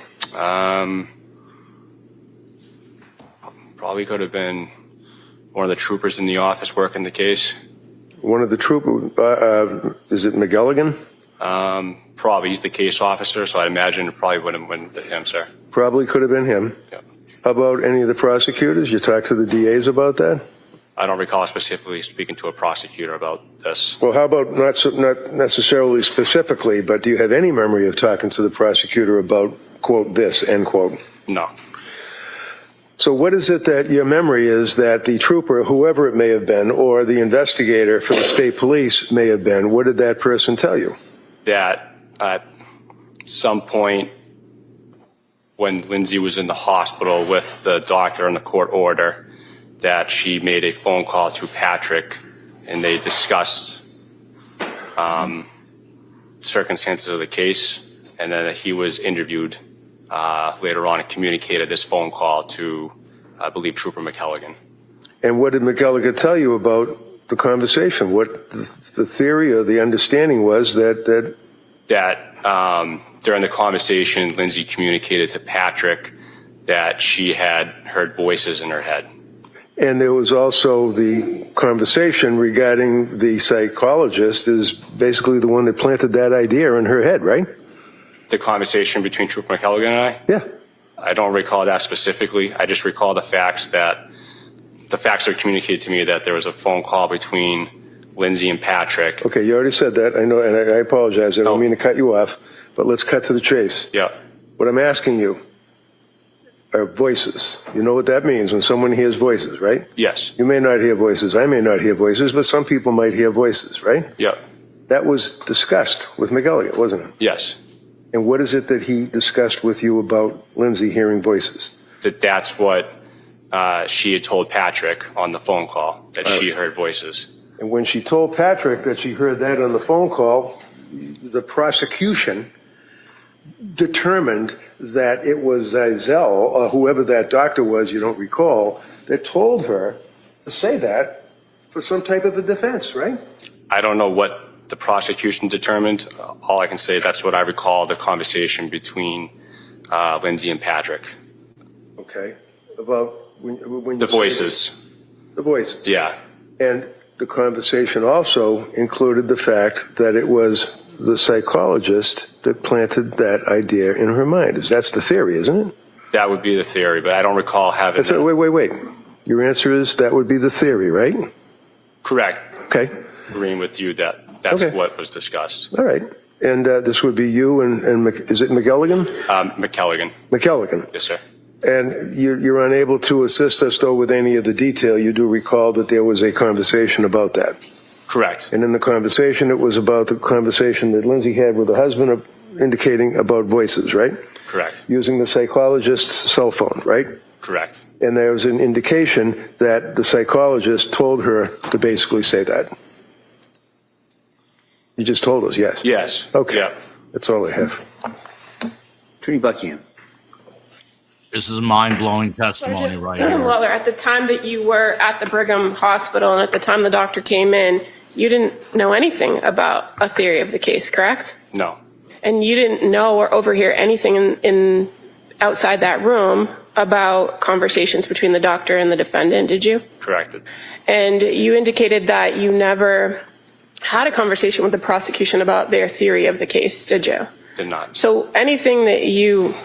Probably could have been one of the troopers in the office working the case. One of the troopers, is it McGilligan? Probably. He's the case officer, so I'd imagine it probably would have been with him, sir. Probably could have been him. Yeah. How about any of the prosecutors? You talked to the DAs about that? I don't recall specifically speaking to a prosecutor about this. Well, how about not necessarily specifically, but do you have any memory of talking to the prosecutor about, quote, this, end quote? No. So what is it that your memory is that the trooper, whoever it may have been, or the investigator for the state police may have been, what did that person tell you? That at some point when Lindsay was in the hospital with the doctor and the court order, that she made a phone call to Patrick and they discussed circumstances of the case, and then he was interviewed later on and communicated this phone call to, I believe, Trooper McElligan. And what did McElligan tell you about the conversation? What the theory or the understanding was that during the conversation, Lindsay communicated to Patrick that she had heard voices in her head. And there was also the conversation regarding the psychologist is basically the one that planted that idea in her head, right? The conversation between Trooper McElligan and I? Yeah. I don't recall that specifically. I just recall the facts that are communicated to me that there was a phone call between Lindsay and Patrick. Okay, you already said that. I know, and I apologize. I don't mean to cut you off, but let's cut to the chase. Yeah. What I'm asking you are voices. You know what that means when someone hears voices, right? Yes. You may not hear voices. I may not hear voices, but some people might hear voices, right? Yeah. That was discussed with McElligan, wasn't it? Yes. And what is it that he discussed with you about Lindsay hearing voices? That's what she had told Patrick on the phone call, that she heard voices. And when she told Patrick that she heard that on the phone call, the prosecution determined that it was Zeisel, or whoever that doctor was, you don't recall, that told her to say that for some type of a defense, right? I don't know what the prosecution determined. All I can say is that's what I recall, the conversation between Lindsay and Patrick. Okay. About when the voices. The voices. Yeah. And the conversation also included the fact that it was the psychologist that planted that idea in her mind. That's the theory, isn't it? That would be the theory, but I don't recall having... Wait. Your answer is that would be the theory, right? Correct. Okay. Agreeing with you that's okay. What was discussed. All right. And this would be you and is it McElligan? McElligan. McElligan. Yes, sir. And you're unable to assist us, though, with any of the detail. You do recall that there was a conversation about that. Correct. And in the conversation, it was about the conversation that Lindsay had with her husband indicating about voices, right? Correct. Using the psychologist's cell phone, right? Correct. And there was an indication that the psychologist told her to basically say that. You just told us, yes? Yes. Okay. Yeah. That's all I have. Attorney Buckingham. This is mind-blowing testimony right here. Well, at the time that you were at the Brigham Hospital and at the time the doctor came in, you didn't know anything about a theory of the case, correct? No. And you didn't know or overhear anything in outside that room about conversations between the doctor and the defendant, did you? Correct. And you indicated that you never had a conversation with the prosecution about their theory of the case, did you? Did not. So anything that you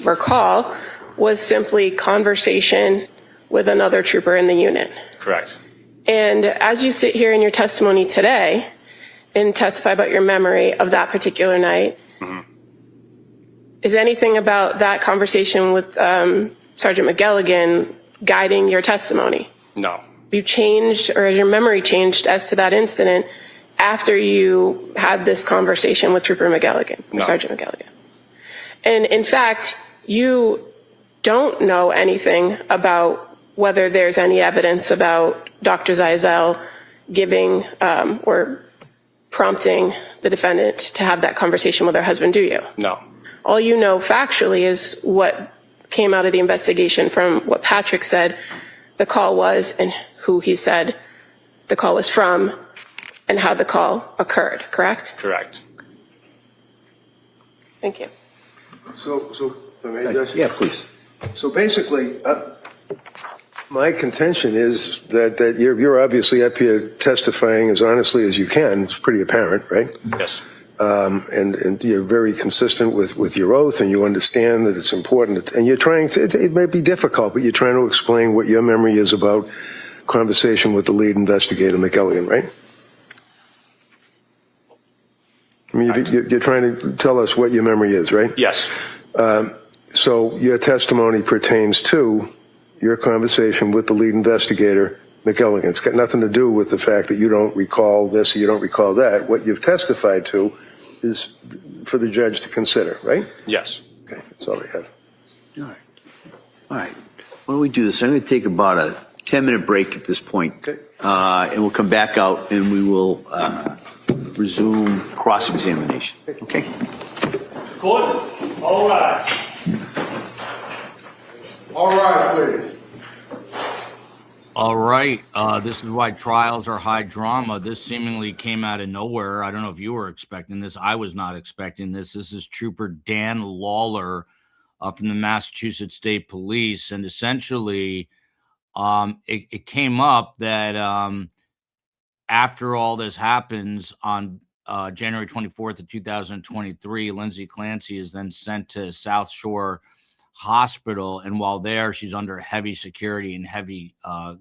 recall was simply conversation with another trooper in the unit. Correct. And as you sit here in your testimony today and testify about your memory of that particular night, is anything about that conversation with Sergeant McGilligan guiding your testimony? No. You changed, or has your memory changed as to that incident after you had this conversation with Trooper McGilligan, or No. Sergeant McGilligan? And in fact, you don't know anything about whether there's any evidence about Dr. Zeisel giving or prompting the defendant to have that conversation with her husband, do you? No. All you know factually is what came out of the investigation from what Patrick said the call was and who he said the call was from and how the call occurred, correct? Correct. Thank you. So, if I may, Judge? Yeah, please. So basically, my contention is that you're obviously up here testifying as honestly as you can. It's pretty apparent, right? Yes. And you're very consistent with your oath, and you understand that it's important. And you're trying to, it may be difficult, but you're trying to explain what your memory is about conversation with the lead investigator, McGilligan, right? I mean, you're trying to tell us what your memory is, right? Yes. So your testimony pertains to your conversation with the lead investigator, McGilligan. It's got nothing to do with the fact that you don't recall this or you don't recall that. What you've testified to is for the judge to consider, right? Yes. Okay, that's all I have. All right. All right. Why don't we do this? I'm going to take about a 10-minute break at this point. Okay. And we'll come back out and we will resume cross-examination. Okay? Court, all rise. All right, please. All right. This is why trials are high drama. This seemingly came out of nowhere. I don't know if you were expecting this. I was not expecting this. This is Trooper Dan Lawler from the Massachusetts State Police. And essentially, it came up that after all this happens on January 24th of 2023, Lindsay Clancy is then sent to South Shore Hospital, and while there, she's under heavy security and heavy a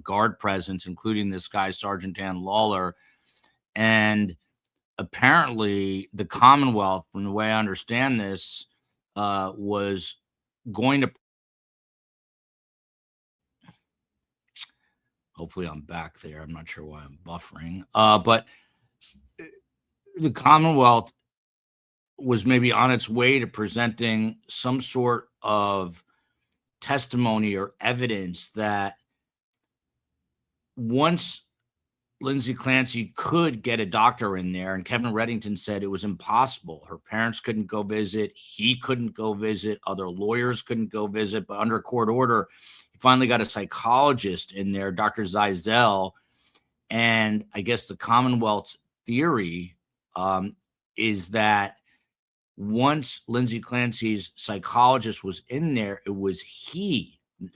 guard presence, including this guy, Sergeant Dan Lawler. And apparently, the Commonwealth, from the way I understand this, was going to. Hopefully, I'm back there. I'm not sure why I'm buffering, but the Commonwealth was maybe on its way to presenting some sort of testimony or evidence that once Lindsay Clancy could get a doctor in there, and Kevin Reddington said it was impossible. Her parents couldn't go visit. He couldn't go visit. Other lawyers couldn't go visit. But under court order, he finally got a psychologist in there, Dr. Zeisel. And I guess the Commonwealth's theory is that once Lindsay Clancy's psychologist was in there, it was he and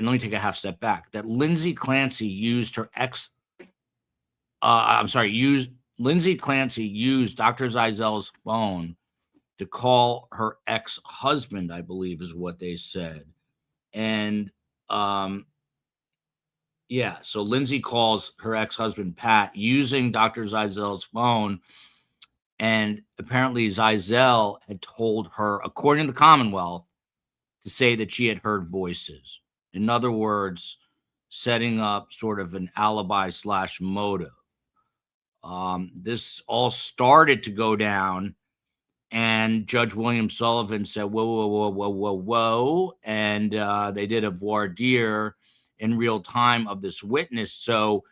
let me take a half step back, that Lindsay Clancy used Lindsay Clancy used Dr. Zeisel's phone to call her ex-husband, I believe is what they said. And so Lindsay calls her ex-husband, Pat, using Dr. Zeisel's phone. And apparently Zeisel had told her, according to the Commonwealth, to say that she had heard voices. In other words, setting up sort of an alibi / motive. This all started to go down, and Judge William Sullivan said, whoa. And they did a voir dire in real time of this witness. So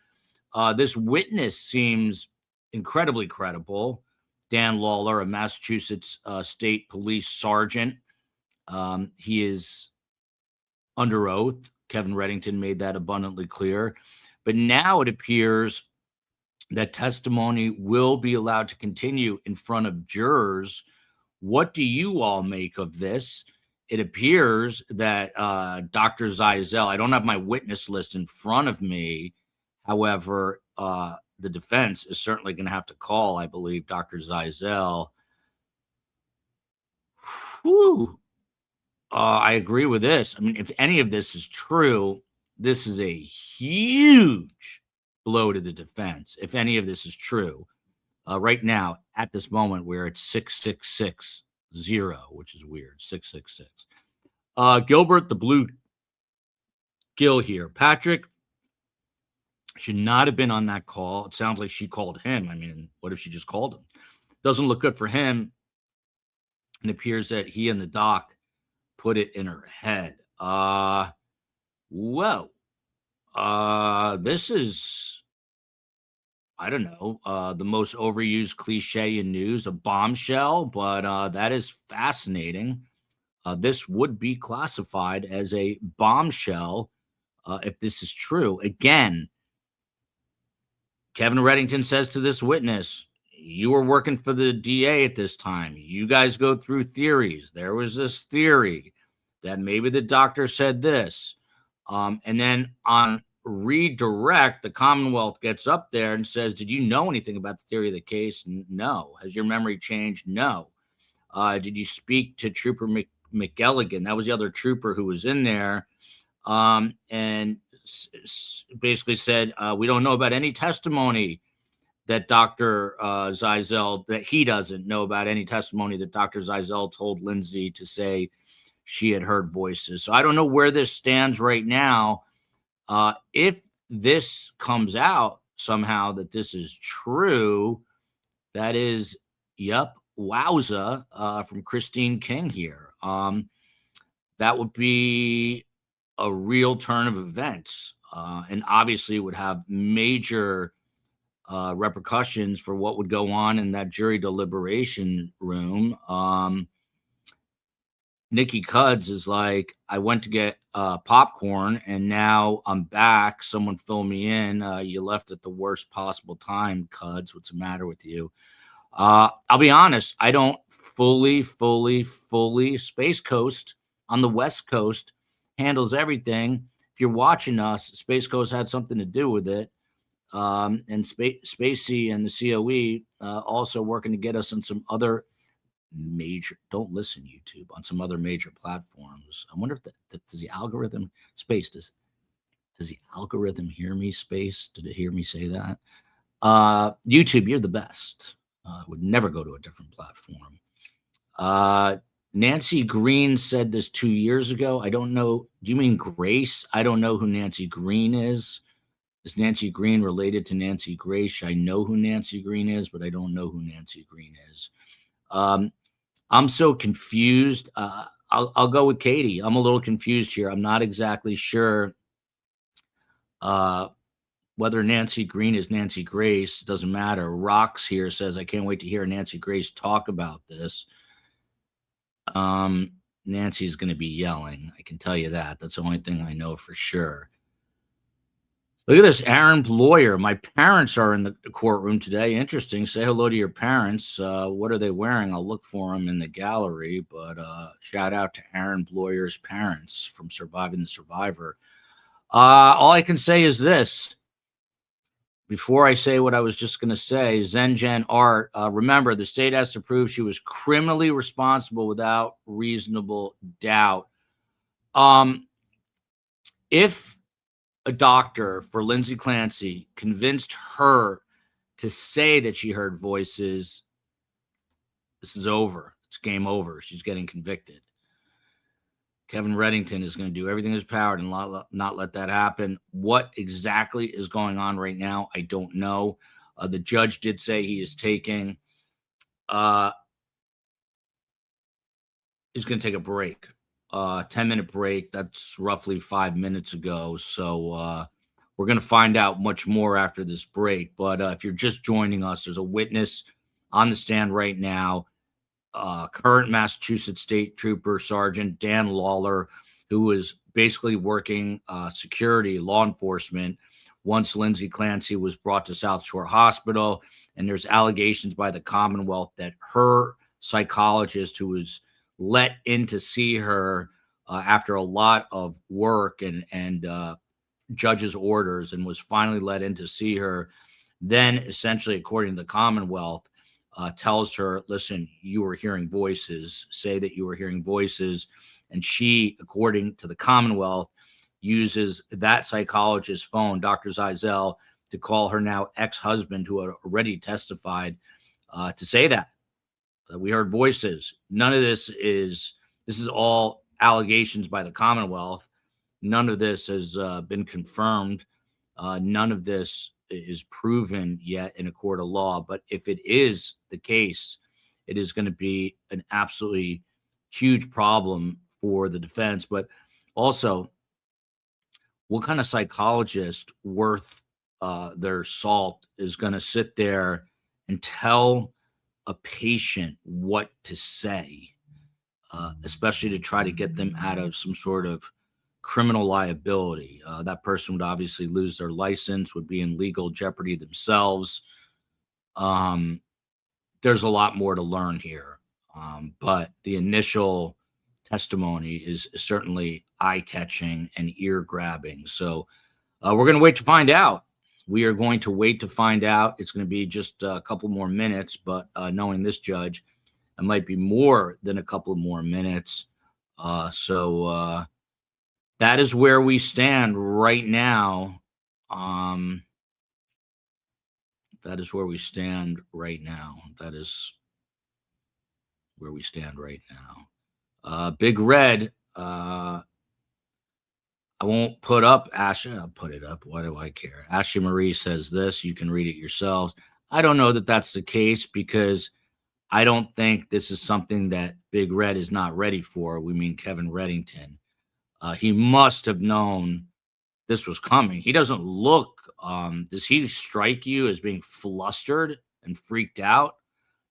this witness seems incredibly credible. Dan Lawler, a Massachusetts State Police sergeant. He is under oath. Kevin Reddington made that abundantly clear. But now it appears that testimony will be allowed to continue in front of jurors. What do you all make of this? it appears that Dr. Zeisel, I don't have my witness list in front of me. However, the defense is certainly going to have to call, I believe, Dr. Zeisel. Whew. I agree with this. I mean, if any of this is true, this is a huge blow to the defense. If any of this is true, right now, at this moment, we're at 666-0, which is weird. 666. Gilbert, the blue Gil here. Patrick should not have been on that call. It sounds like she called him. I mean, what if she just called him? Doesn't look good for him. It appears that he and the doc put it in her head. Whoa. This is, I don't know, the most overused cliche in news, a bombshell, but that is fascinating. This would be classified as a bombshell if this is true. Again, Kevin Reddington says to this witness, you were working for the DA at this time. You guys go through theories. There was this theory that maybe the doctor said this. And then on redirect, the Commonwealth gets up there and says, did you know anything about the theory of the case? No. Has your memory changed? No. Did you speak to Trooper McElligan? That was the other trooper who was in there. And basically said, we don't know about any testimony that Dr. Zeisel, that he doesn't know about any testimony that Dr. Zeisel told Lindsay to say she had heard voices. So I don't know where this stands right now. If this comes out somehow that this is true, that is, yep, wowza, from Christine King here. That would be a real turn of events, and obviously would have major repercussions for what would go on in that jury deliberation room. Nikki Cuds is like, I went to get popcorn and now I'm back. Someone fill me in. You left at the worst possible time, Cuds. What's the matter with you? I'll be honest. I don't fully Space Coast on the West Coast handles everything. If you're watching us, Space Coast had something to do with it. And Spacey and the COE also working to get us on some other major, don't listen YouTube, on some other major platforms. I wonder if does the algorithm, Space, does the algorithm hear me, Space? Did it hear me say that? YouTube, you're the best. Would never go to a different platform. Nancy Green said this 2 years ago. I don't know. Do you mean Grace? I don't know who Nancy Green is. Is Nancy Green related to Nancy Grace? I know who Nancy Green is, but I don't know who Nancy Green is. I'm so confused. I'll go with Katie. I'm a little confused here. I'm not exactly sure whether Nancy Green is Nancy Grace. It doesn't matter. Rox here says, I can't wait to hear Nancy Grace talk about this. Nancy's going to be yelling. I can tell you that. That's the only thing I know for sure. Look at this, Aaron Lawyer. My parents are in the courtroom today. Interesting. Say hello to your parents. What are they wearing? I'll look for them in the gallery. But shout out to Aaron Lawyer's parents from Surviving the Survivor. All I can say is this. Before I say what I was just going to say, Zengen Art, remember, the state has to prove she was criminally responsible without reasonable doubt. If a doctor for Lindsay Clancy convinced her to say that she heard voices, this is over. It's game over. She's getting convicted. Kevin Reddington is going to do everything in his power to not let that happen. What exactly is going on right now, I don't know. The judge did say he is taking, he's going to take a break. 10-minute break. That's roughly 5 minutes ago. So we're going to find out much more after this break. But if you're just joining us, there's a witness on the stand right now, current Massachusetts State Trooper Sergeant Dan Lawler, who is basically working security, law enforcement, once Lindsay Clancy was brought to South Shore Hospital. And there's allegations by the Commonwealth that her psychologist, who was let in to see her after a lot of work and judge's orders, and was finally let in to see her. Then, essentially, according to the Commonwealth, tells her, listen, you were hearing voices, say that you were hearing voices. And she, according to the Commonwealth, uses that psychologist's phone, Dr. Zeisel, to call her now ex-husband, who had already testified, to say that. We heard voices. None of this is all allegations by the Commonwealth. None of this has been confirmed. None of this is proven yet in a court of law. But if it is the case, it is going to be an absolutely huge problem for the defense. But also, what kind of psychologist worth their salt is going to sit there and tell a patient what to say, especially to try to get them out of some sort of criminal liability? That person would obviously lose their license, would be in legal jeopardy themselves. There's a lot more to learn here, but the initial testimony is certainly eye-catching and ear-grabbing. So we're going to wait to find out. We are going to wait to find out. It's going to be just a couple more minutes, but knowing this judge, it might be more than a couple more minutes. So that is where we stand right now. That is where we stand right now. That is where we stand right now. Big Red, I won't put up Ashley. I'll put it up. Why do I care? Ashley Marie says this. You can read it yourselves. I don't know that that's the case, because I don't think this is something that Big Red is not ready for. We mean Kevin Reddington. He must have known this was coming. He doesn't look, does he strike you as being flustered and freaked out?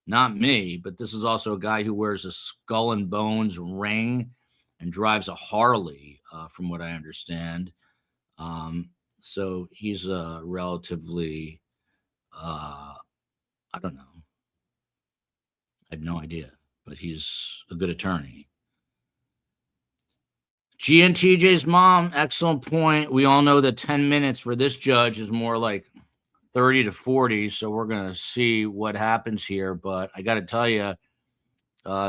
Not me, but this is also a guy who wears a skull and bones ring and drives a Harley, from what I understand. So he's a relatively, I don't know. I have no idea, but he's a good attorney. GNTJ's mom, excellent point. We all know that 10 minutes for this judge is more like 30 to 40, so we're going to see what happens here. But I got to tell you,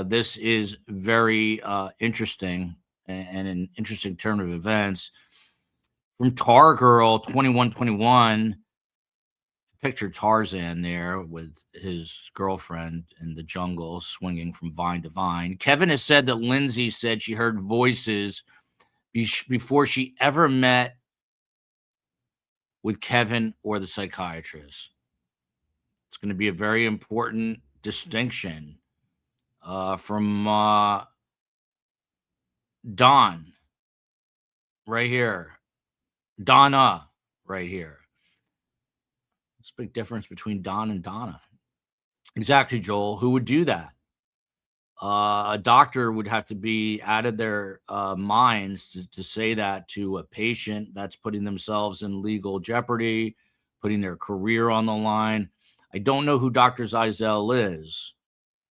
this is very interesting and an interesting turn of events. From Tar Girl 2121, picture Tarzan there with his girlfriend in the jungle swinging from vine to vine. Kevin has said that Lindsay said she heard voices before she ever met with Kevin or the psychiatrist. It's going to be a very important distinction from Don right here. Donna right here. There's a big difference between Don and Donna. Exactly, Joel. Who would do that? A doctor would have to be out of their minds to say that to a patient. That's putting themselves in legal jeopardy, putting their career on the line. I don't know who Dr. Zeisel is.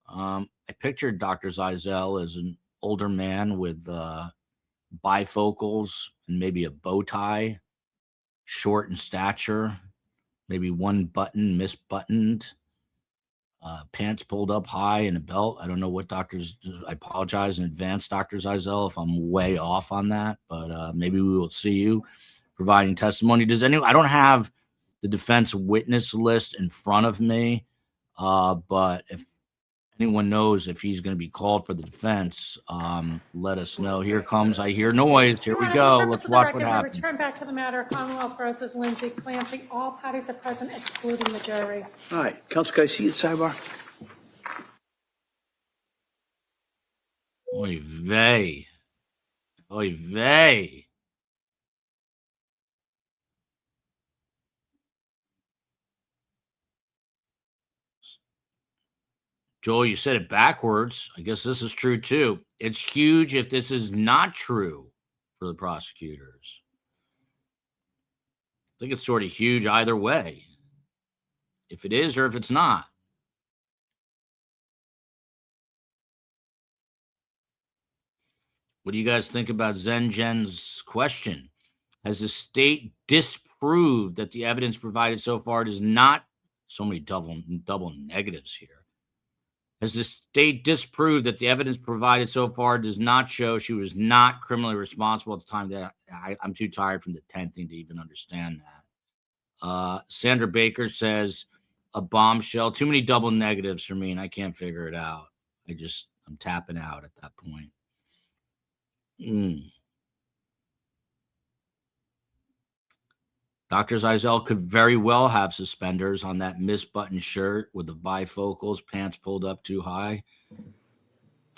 I pictured Dr. Zeisel as an older man with bifocals and maybe a bow tie, short in stature, maybe one button misbuttoned, pants pulled up high and a belt. I don't know what doctors do. I apologize in advance, Dr. Zeisel, if I'm way off on that, but maybe we will see you providing testimony. I don't have the defense witness list in front of me, but if anyone knows if he's going to be called for the defense, let us know. Here comes, I hear noise. Here we go. Let's watch what happens. Return back to the matter of Commonwealth versus Lindsay Clancy. All parties are present, excluding the jury. All right, Counsel, can I see the sidebar? Oy vey. Oy vey. Joel, you said it backwards. I guess this is true too. It's huge if this is not true for the prosecutors. I think it's sort of huge either way, if it is or if it's not. What do you guys think about Zen Jen's question? Has the state disproved that the evidence provided so far does not, so many double negatives here. Has the state disproved that the evidence provided so far does not show she was not criminally responsible at the time? That I'm too tired from the 10th thing to even understand that. Sandra Baker says a bombshell. Too many double negatives for me, and I can't figure it out. I'm tapping out at that point. Dr. Zeisel could very well have suspenders on that misbuttoned shirt with the bifocals, pants pulled up too high.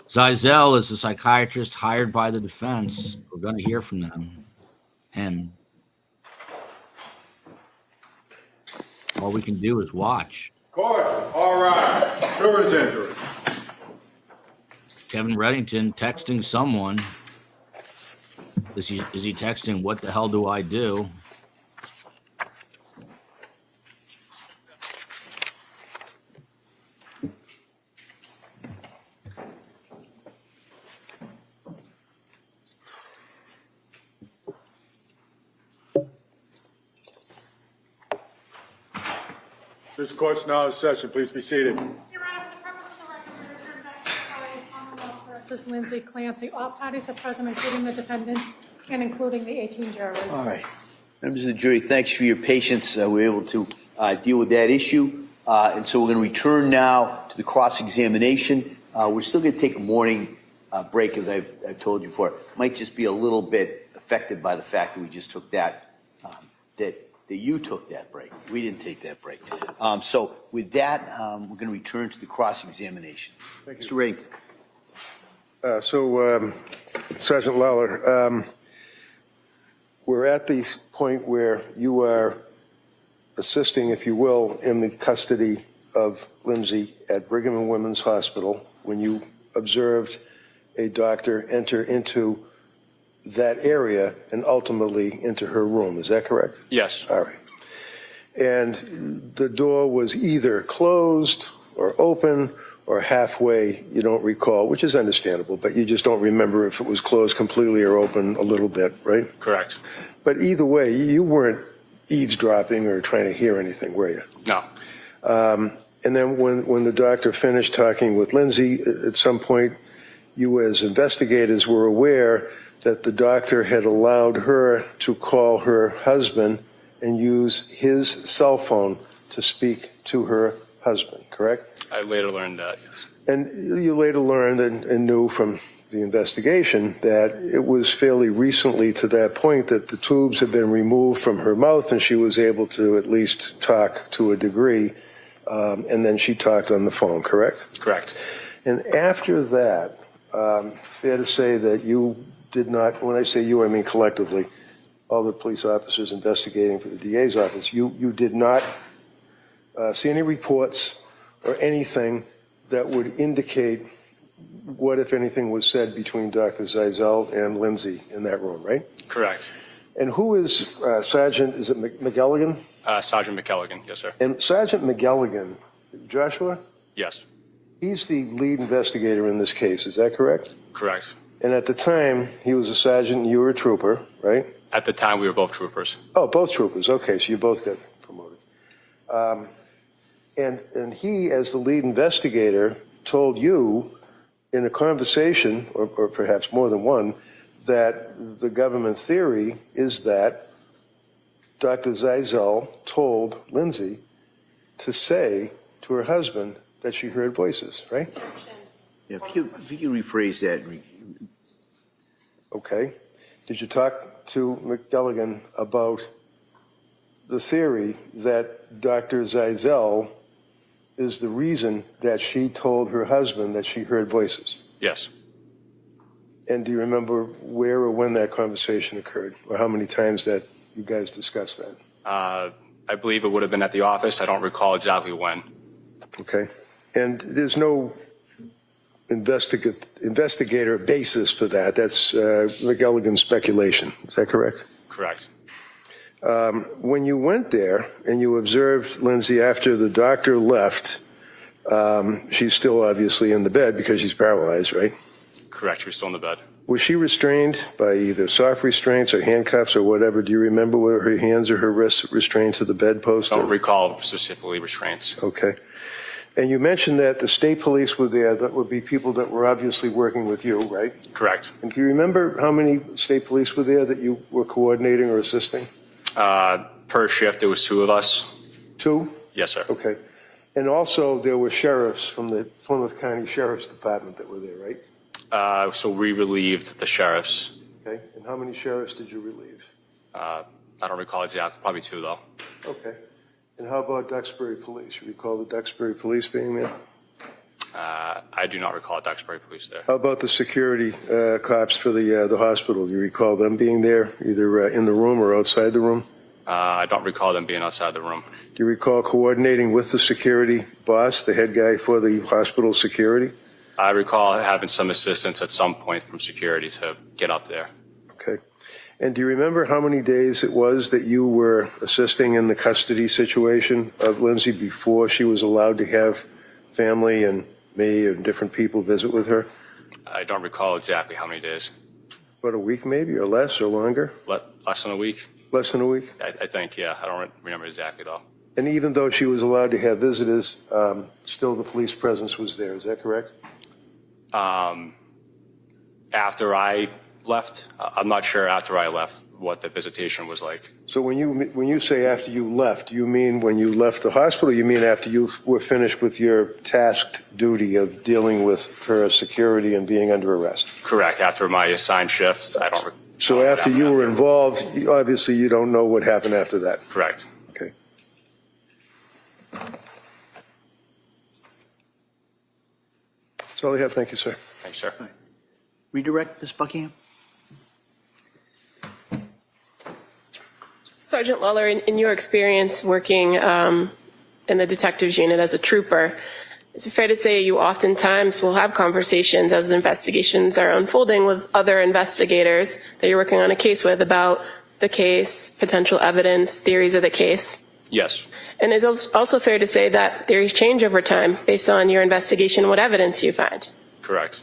Zeisel is a psychiatrist hired by the defense. We're going to hear from him. All we can do is watch. Court, all right. Jurors enter. Kevin Reddington texting someone. Is he texting, what the hell do I do? This court's now in session. Please be seated. Your Honor, for the purpose of the record, we return back to the trial of Commonwealth versus Lindsay Clancy. All parties are present, including the defendant and including the 18 jurors. All right. Members of the jury, thanks for your patience. We were able to deal with that issue. And so we're going to return now to the cross-examination. We're still going to take a morning break, as I've told you before. It might just be a little bit affected by the fact that we just took that you took that break. We didn't take that break. So with that, we're going to return to the cross-examination. Mr. Reddington. Sergeant Lawler, we're at the point where you are assisting, if you will, in the custody of Lindsay at Brigham and Women's Hospital when you observed a doctor enter into that area and ultimately into her room. Is that correct? Yes. All right. And the door was either closed or open or halfway, you don't recall, which is understandable, but you just don't remember if it was closed completely or open a little bit, right? Correct. But either way, you weren't eavesdropping or trying to hear anything, were you? No. And then when the doctor finished talking with Lindsay, at some point, you as investigators were aware that the doctor had allowed her to call her husband and use his cell phone to speak to her husband, correct? I later learned that, yes. And you later learned and knew from the investigation that it was fairly recently to that point that the tubes had been removed from her mouth and she was able to at least talk to a degree, and then she talked on the phone, correct? Correct. And after that, fair to say that you did not, when I say you, I mean collectively, all the police officers investigating for the DA's office, you did not see any reports or anything that would indicate what, if anything, was said between Dr. Zeisel and Lindsay in that room, right? Correct. And who is Sergeant, is it McElligan? Sergeant McElligan, yes, sir. And Sergeant McElligan, Joshua? Yes. He's the lead investigator in this case, is that correct? Correct. And at the time, he was a sergeant and you were a trooper, right? At the time, we were both troopers. Oh, both troopers. Okay, so you both got promoted. And he, as the lead investigator, told you in a conversation, or perhaps more than one, that the government theory is that Dr. Zeisel told Lindsay to say to her husband that she heard voices, right? Yeah, if you could rephrase that. Okay. Did you talk to McElligan about the theory that Dr. Zeisel is the reason that she told her husband that she heard voices? Yes. And do you remember where or when that conversation occurred, or how many times that you guys discussed that? I believe it would have been at the office. I don't recall exactly when. Okay. And there's no investigator basis for that. That's McElligan's speculation. Is that correct? Correct. When you went there and you observed Lindsay after the doctor left, she's still obviously in the bed because she's paralyzed, right? Correct. She was still in the bed. Was she restrained by either soft restraints or handcuffs or whatever? Do you remember whether her hands or her wrists restrained to the bedpost? I don't recall specifically restraints. Okay. And you mentioned that the state police were there. That would be people that were obviously working with you, right? Correct. And do you remember how many state police were there that you were coordinating or assisting? Per shift, there was 2 of us. 2? Yes, sir. Okay. And also there were sheriffs from the Plymouth County Sheriff's Department that were there, right? So we relieved the sheriffs. Okay. And how many sheriffs did you relieve? I don't recall exactly, probably 2 though. Okay. And how about Duxbury Police? You recall the Duxbury Police being there? I do not recall Duxbury Police there. How about the security cops for the hospital? Do you recall them being there, either in the room or outside the room? I don't recall them being outside the room. Do you recall coordinating with the security boss, the head guy for the hospital security? I recall having some assistance at some point from security to get up there. Okay. And do you remember how many days it was that you were assisting in the custody situation of Lindsay before she was allowed to have family and me and different people visit with her? I don't recall exactly how many days. About a week maybe, or less, or longer? Less than a week? Less than a week? I think, yeah. I don't remember exactly though. And even though she was allowed to have visitors, still the police presence was there, is that correct? After I left, I'm not sure after I left what the visitation was like. So when you say after you left, do you mean when you left the hospital? You mean after you were finished with your tasked duty of dealing with her security and being under arrest? Correct. After my assigned shift, I don't. So after you were involved, obviously you don't know what happened after that. Correct. Okay. That's all I have. Thank you, sir. Thanks, sir. Redirect, Ms. Buckingham? Sergeant Lawler, in your experience working in the detectives unit as a trooper, is it fair to say you oftentimes will have conversations as investigations are unfolding with other investigators that you're working on a case with about the case, potential evidence, theories of the case? Yes. And is it also fair to say that theories change over time based on your investigation and what evidence you find? Correct.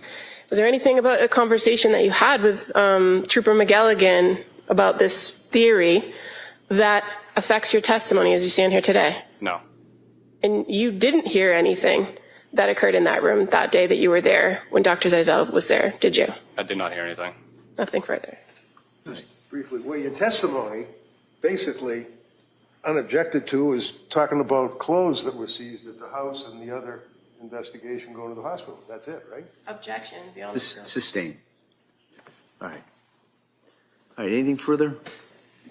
Was there anything about a conversation that you had with Trooper McGilligan about this theory that affects your testimony as you stand here today? No. And you didn't hear anything that occurred in that room that day that you were there when Dr. Zeisel was there, did you? I did not hear anything. Nothing further. Briefly, well, your testimony, basically, unobjected to, is talking about clothes that were seized at the house and the other investigation going to the hospital. That's it, right? Objection. Sustained. All right. All right, anything further?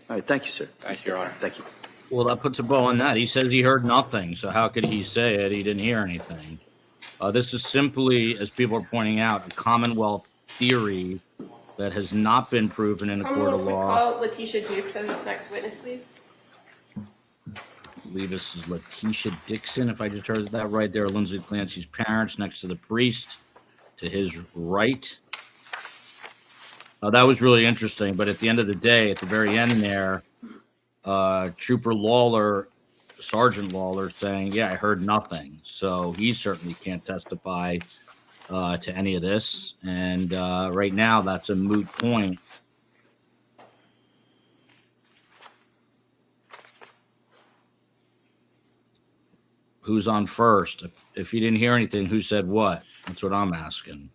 All right, thank you, sir. Thank you, Your Honor. Thank you. Well, that puts a bow on that. He says he heard nothing, so how could he say it? He didn't hear anything. This is simply, as people are pointing out, a Commonwealth theory that has not been proven in a court of law. Call Letitia Dukes as this next witness, please. I believe this is Letitia Dixon, if I just heard that right there. Lindsay Clancy's parents next to the priest to his right. That was really interesting, but at the end of the day, at the very end there, Trooper Lawler, Sergeant Lawler, saying, yeah, I heard nothing. So he certainly can't testify to any of this. And right now, that's a moot point. Who's on first? If you didn't hear anything, who said what? That's what I'm asking.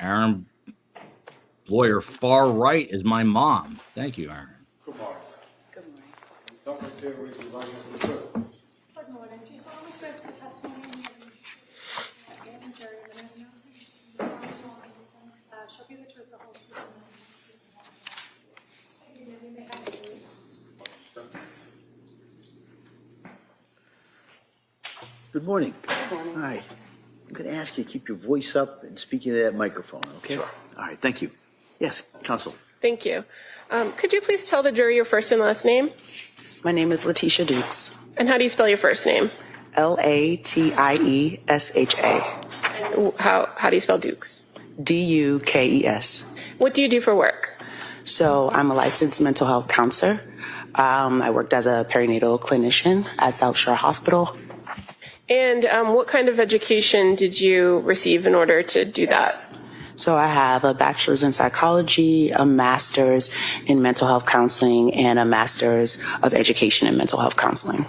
Aaron Lawyer, far right is my mom. Thank you, Aaron. Good morning. Good morning. Nothing theory is like the truth. Good morning. Do you solemnly swear that the testimony you give in the jury shall be the truth, the whole truth, and nothing but the truth? You may have a seat. Good morning. Good morning. All right. I'm going to ask you to keep your voice up and speak into that microphone, okay? Sure. All right, thank you. Yes, counsel. Thank you. Could you please tell the jury your first and last name? My name is Letitia Dukes. And how do you spell your first name? Latiesha. And how do you spell Dukes? Dukes. What do you do for work? So I'm a licensed mental health counselor. I worked as a perinatal clinician at South Shore Hospital. And what kind of education did you receive in order to do that? So I have a bachelor's in psychology, a master's in mental health counseling, and a master's of education in mental health counseling.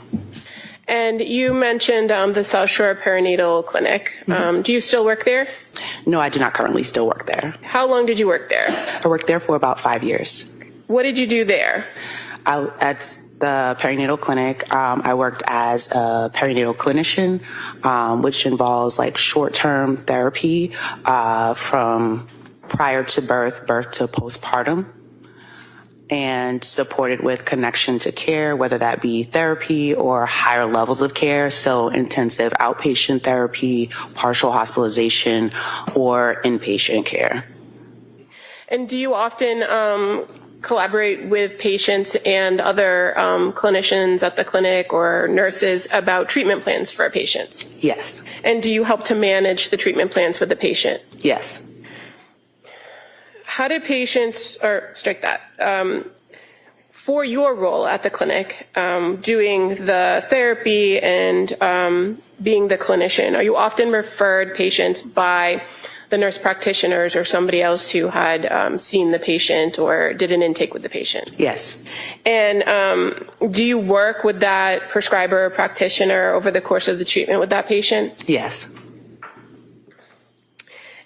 And you mentioned the South Shore Perinatal Clinic. Do you still work there? No, I do not currently still work there. How long did you work there? I worked there for about 5 years. What did you do there? At the perinatal clinic, I worked as a perinatal clinician, which involves like short-term therapy from prior to birth to postpartum, and supported with connection to care, whether that be therapy or higher levels of care, so intensive outpatient therapy, partial hospitalization, or inpatient care. And do you often collaborate with patients and other clinicians at the clinic or nurses about treatment plans for patients? Yes. And do you help to manage the treatment plans with the patient? Yes. How do patients, or strike that, for your role at the clinic, doing the therapy and being the clinician, are you often referred patients by the nurse practitioners or somebody else who had seen the patient or did an intake with the patient? Yes. And do you work with that prescriber or practitioner over the course of the treatment with that patient? Yes.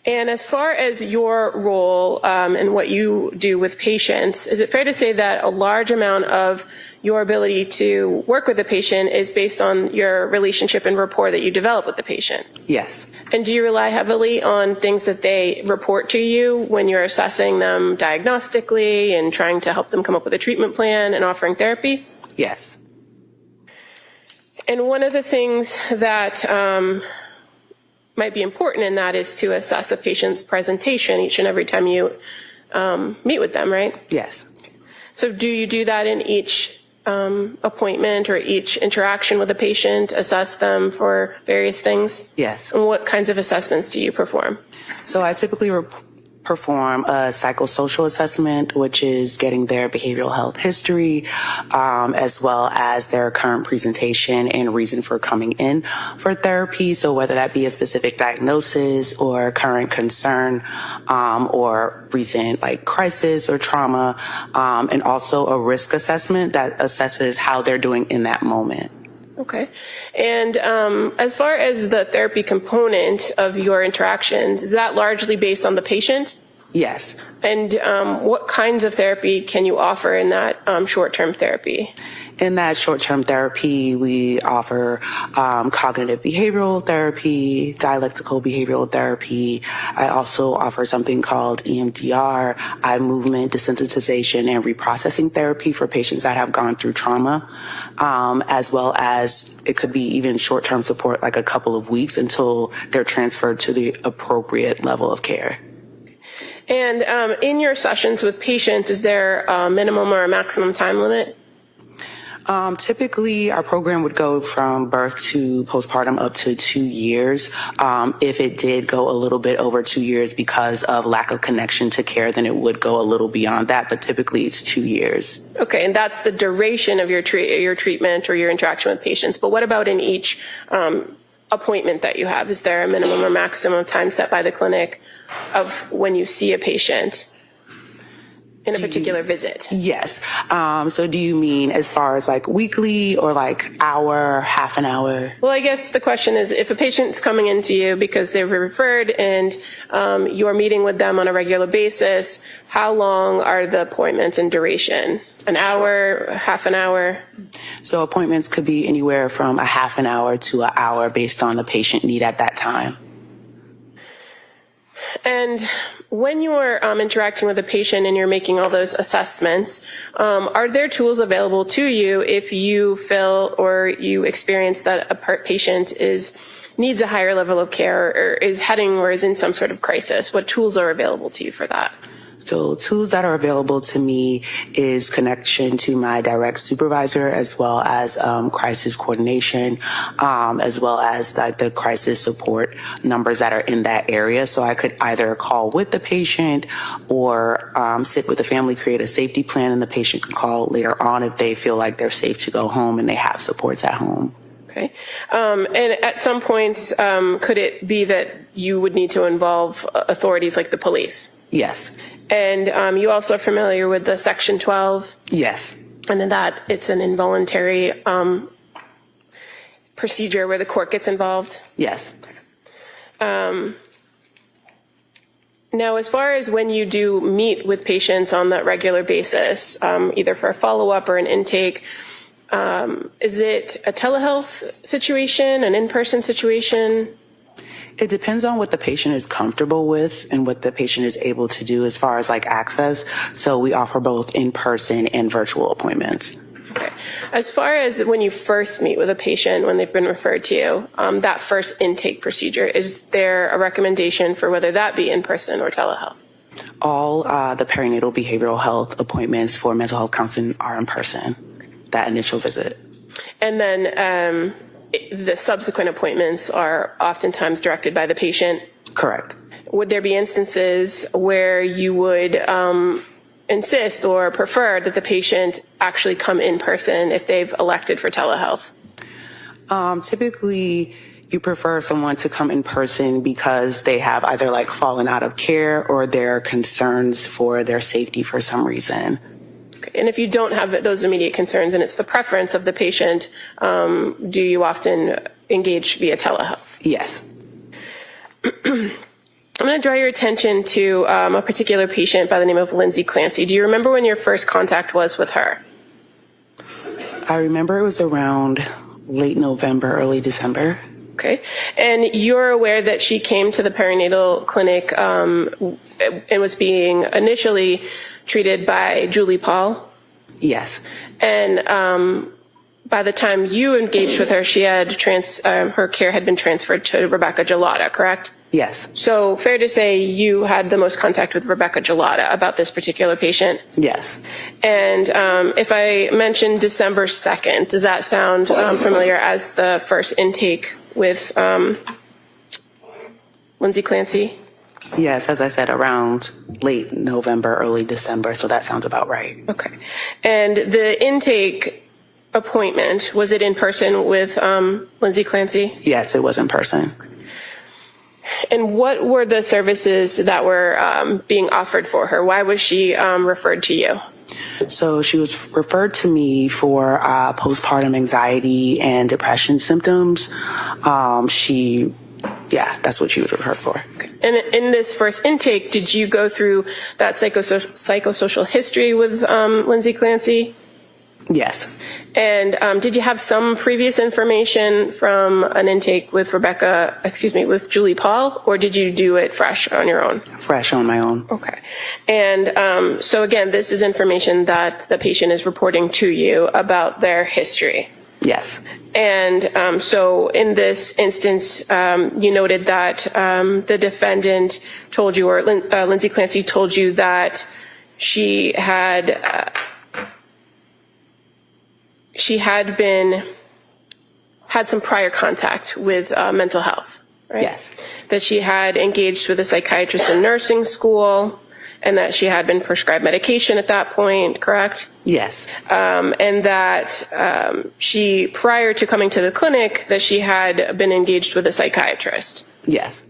And as far as your role and what you do with patients, is it fair to say that a large amount of your ability to work with the patient is based on your relationship and rapport that you develop with the patient? Yes. And do you rely heavily on things that they report to you when you're assessing them diagnostically and trying to help them come up with a treatment plan and offering therapy? Yes. And one of the things that might be important in that is to assess a patient's presentation each and every time you meet with them, right? Yes. So do you do that in each appointment or each interaction with a patient, assess them for various things? Yes. And what kinds of assessments do you perform? So I typically perform a psychosocial assessment, which is getting their behavioral health history, as well as their current presentation and reason for coming in for therapy. So whether that be a specific diagnosis or current concern, or recent like crisis or trauma, and also a risk assessment that assesses how they're doing in that moment. Okay. And as far as the therapy component of your interactions, is that largely based on the patient? Yes. And what kinds of therapy can you offer in that short-term therapy? In that short-term therapy, we offer cognitive behavioral therapy, dialectical behavioral therapy. I also offer something called EMDR, eye movement desensitization and reprocessing therapy for patients that have gone through trauma, as well as it could be even short-term support, like a couple of weeks until they're transferred to the appropriate level of care. And in your sessions with patients, is there a minimum or a maximum time limit? Typically, our program would go from birth to postpartum up to 2 years. If it did go a little bit over 2 years because of lack of connection to care, then it would go a little beyond that, but typically it's 2 years. Okay, and that's the duration of your treatment or your interaction with patients. But what about in each appointment that you have? Is there a minimum or maximum time set by the clinic of when you see a patient in a particular visit? Yes. So do you mean as far as like weekly or like hour, half an hour? Well, I guess the question is, if a patient's coming into you because they were referred and you're meeting with them on a regular basis, how long are the appointments in duration? An hour, half an hour? So appointments could be anywhere from a half an hour to an hour based on the patient need at that time. And when you're interacting with a patient and you're making all those assessments, are there tools available to you if you feel or you experience that a patient needs a higher level of care or is heading or is in some sort of crisis? What tools are available to you for that? So tools that are available to me is connection to my direct supervisor, as well as crisis coordination, as well as like the crisis support numbers that are in that area. So I could either call with the patient or sit with the family, create a safety plan, and the patient can call later on if they feel like they're safe to go home and they have supports at home. Okay. And at some points, could it be that you would need to involve authorities like the police? Yes. And you also are familiar with the Section 12? Yes. And then that it's an involuntary procedure where the court gets involved? Yes. Now, as far as when you do meet with patients on that regular basis, either for a follow-up or an intake, is it a telehealth situation, an in-person situation? It depends on what the patient is comfortable with and what the patient is able to do as far as like access. So we offer both in-person and virtual appointments. Okay. As far as when you first meet with a patient, when they've been referred to you, that first intake procedure, is there a recommendation for whether that be in-person or telehealth? All the perinatal behavioral health appointments for mental health counseling are in person, that initial visit. And then the subsequent appointments are oftentimes directed by the patient? Correct. Would there be instances where you would insist or prefer that the patient actually come in person if they've elected for telehealth? Typically, you prefer someone to come in person because they have either like fallen out of care or there are concerns for their safety for some reason. Okay. And if you don't have those immediate concerns and it's the preference of the patient, do you often engage via telehealth? Yes. I'm going to draw your attention to a particular patient by the name of Lindsay Clancy. Do you remember when your first contact was with her? I remember it was around late November, early December. Okay. And you're aware that she came to the perinatal clinic and was being initially treated by Julie Paul? Yes. And by the time you engaged with her, she had her care had been transferred to Rebecca Gelada, correct? Yes. So fair to say you had the most contact with Rebecca Gelada about this particular patient? Yes. And if I mention December 2nd, does that sound familiar as the first intake with Lindsay Clancy? Yes, as I said, around late November, early December, so that sounds about right. Okay. And the intake appointment, was it in person with Lindsay Clancy? Yes, it was in person. And what were the services that were being offered for her? Why was she referred to you? So she was referred to me for postpartum anxiety and depression symptoms. That's what she was referred for. Okay. And in this first intake, did you go through that psychosocial history with Lindsay Clancy? Yes. And did you have some previous information from an intake with with Julie Paul, or did you do it fresh on your own? Fresh on my own. Okay. And so again, this is information that the patient is reporting to you about their history. Yes. And so in this instance, you noted that the defendant told you, or Lindsay Clancy told you, that she had some prior contact with mental health, right? Yes. That she had engaged with a psychiatrist in nursing school, and that she had been prescribed medication at that point, correct? Yes. And that she, prior to coming to the clinic, that she had been engaged with a psychiatrist. Yes.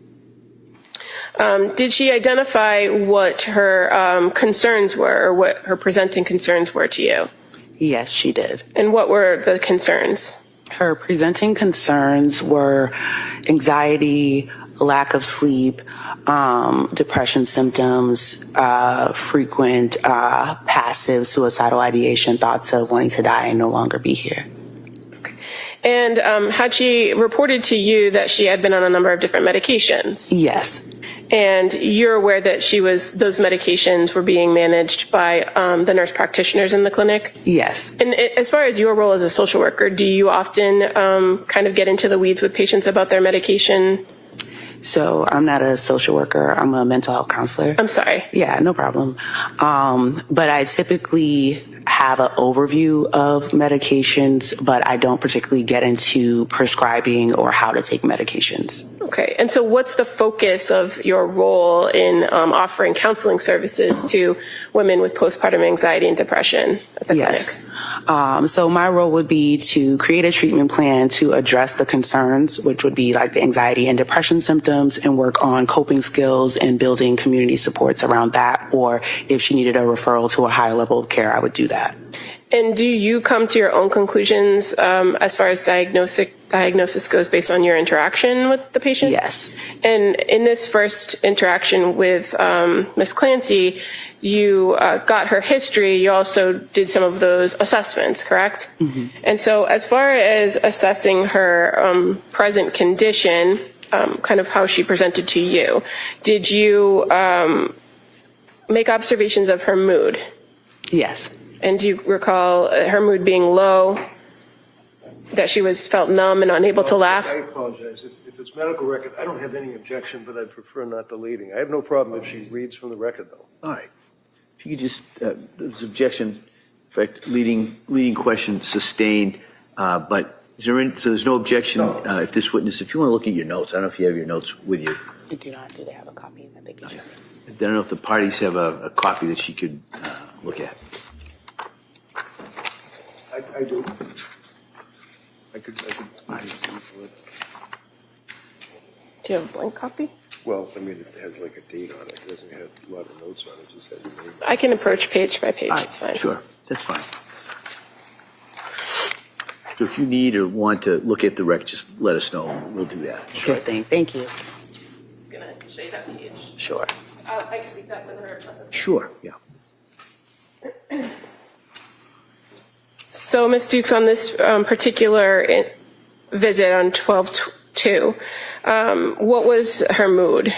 Did she identify what her concerns were, or what her presenting concerns were to you? Yes, she did. And what were the concerns? Her presenting concerns were anxiety, lack of sleep, depression symptoms, frequent passive suicidal ideation, thoughts of wanting to die and no longer be here. Okay. And had she reported to you that she had been on a number of different medications? Yes. And you're aware that those medications were being managed by the nurse practitioners in the clinic? Yes. And as far as your role as a social worker, do you often kind of get into the weeds with patients about their medication? So I'm not a social worker. I'm a mental health counselor. I'm sorry. Yeah, no problem. But I typically have an overview of medications, but I don't particularly get into prescribing or how to take medications. Okay. And so what's the focus of your role in offering counseling services to women with postpartum anxiety and depression at the clinic? So my role would be to create a treatment plan to address the concerns, which would be like the anxiety and depression symptoms, and work on coping skills and building community supports around that. Or if she needed a referral to a higher level of care, I would do that. And do you come to your own conclusions as far as diagnosis goes based on your interaction with the patient? Yes. And in this first interaction with Ms. Clancy, you got her history. You also did some of those assessments, correct? Mm-hmm. And so as far as assessing her present condition, kind of how she presented to you, did you make observations of her mood? Yes. And do you recall her mood being low, that she felt numb and unable to laugh? I apologize. If it's medical record, I don't have any objection, but I'd prefer not the leading. I have no problem if she reads from the record, though. All right. If you could just, there's objection, in fact, leading question sustained, but is there any, so there's no objection if this witness, if you want to look at your notes, I don't know if you have your notes with you. I do not. Do they have a copy that they can share? I don't know if the parties have a copy that she could look at. I do. I could. Do you have a blank copy? Well, I mean, it has like a date on it. It doesn't have a lot of notes on it. It just has a name. I can approach page by page. It's fine. Sure, that's fine. So if you need or want to look at the rec, just let us know. We'll do that. Sure thing. Thank you. Just going to show you that page. Sure. I can speak that with her. Sure, yeah. So, Ms. Dukes, on this particular visit on 12/2, what was her mood?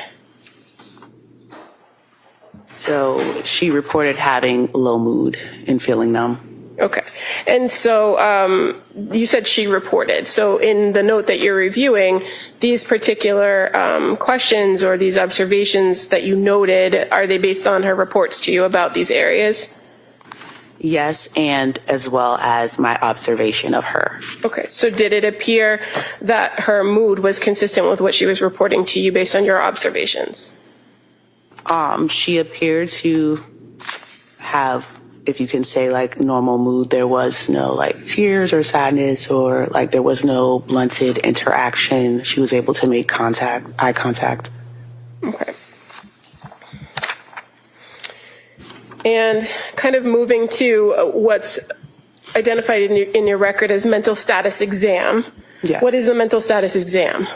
So she reported having low mood and feeling numb. Okay. And so you said she reported. So in the note that you're reviewing, these particular questions or these observations that you noted, are they based on her reports to you about these areas? Yes, and as well as my observation of her. Okay, so did it appear that her mood was consistent with what she was reporting to you based on your observations? She appeared to have, if you can say, like normal mood. There was no like tears or sadness, or like there was no blunted interaction. She was able to make eye contact. Okay. And kind of moving to what's identified in your record as mental status exam. Yes. What is a mental status exam?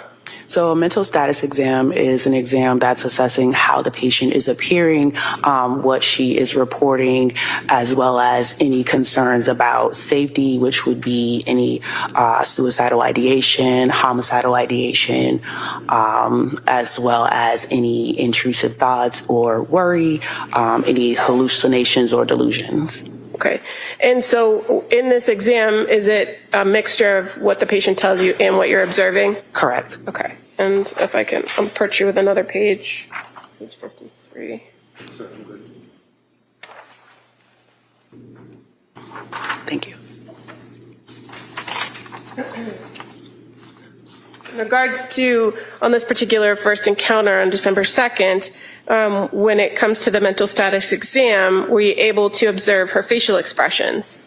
So a mental status exam is an exam that's assessing how the patient is appearing, what she is reporting, as well as any concerns about safety, which would be any suicidal ideation, homicidal ideation, as well as any intrusive thoughts or worry, any hallucinations or delusions. Okay. And so in this exam, is it a mixture of what the patient tells you and what you're observing? Correct. Okay. And if I can approach you with another page, page 53. Thank you. In regards to, on this particular first encounter on December 2nd, when it comes to the mental status exam, were you able to observe her facial expressions?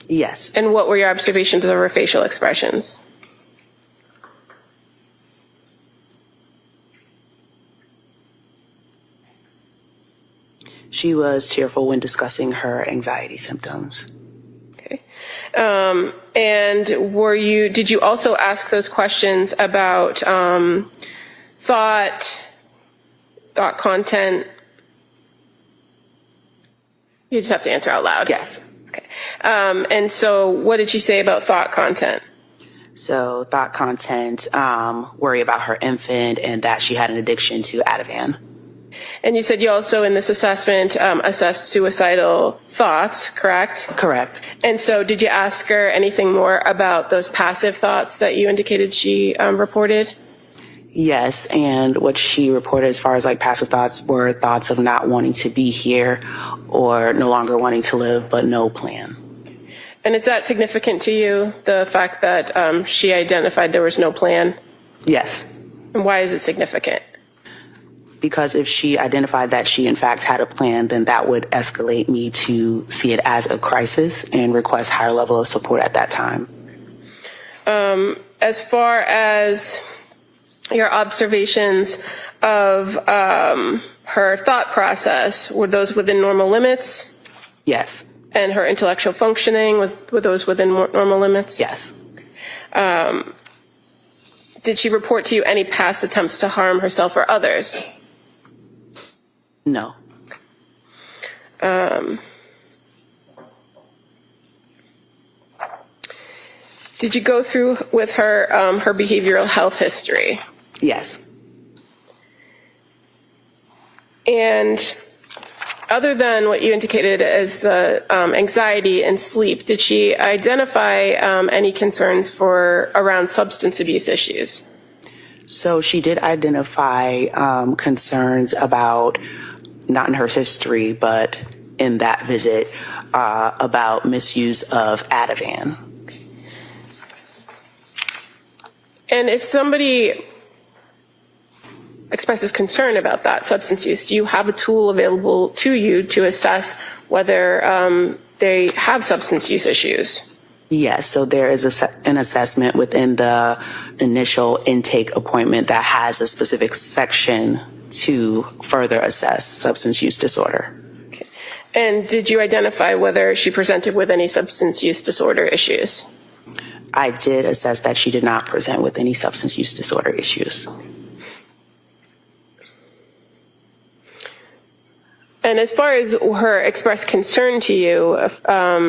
Yes. And what were your observations of her facial expressions? She was cheerful when discussing her anxiety symptoms. Okay. And did you also ask those questions about thought content? You just have to answer out loud. Yes. Okay. And so what did she say about thought content? So thought content, worry about her infant and that she had an addiction to Ativan. And you said you also, in this assessment, assessed suicidal thoughts, correct? Correct. And so did you ask her anything more about those passive thoughts that you indicated she reported? Yes, and what she reported as far as like passive thoughts were thoughts of not wanting to be here or no longer wanting to live, but no plan. And is that significant to you, the fact that she identified there was no plan? Yes. And why is it significant? Because if she identified that she in fact had a plan, then that would escalate me to see it as a crisis and request higher level of support at that time. As far as your observations of her thought process, were those within normal limits? Yes. And her intellectual functioning, were those within normal limits? Yes. Did she report to you any past attempts to harm herself or others? No. Did you go through with her her behavioral health history? Yes. And other than what you indicated as the anxiety and sleep, did she identify any concerns around substance abuse issues? So she did identify concerns about, not in her history, but in that visit, about misuse of Ativan. And if somebody expresses concern about that substance use, do you have a tool available to you to assess whether they have substance use issues? Yes, so there is an assessment within the initial intake appointment that has a specific section to further assess substance use disorder. Okay. And did you identify whether she presented with any substance use disorder issues? I did assess that she did not present with any substance use disorder issues. And as far as her expressed concern to you,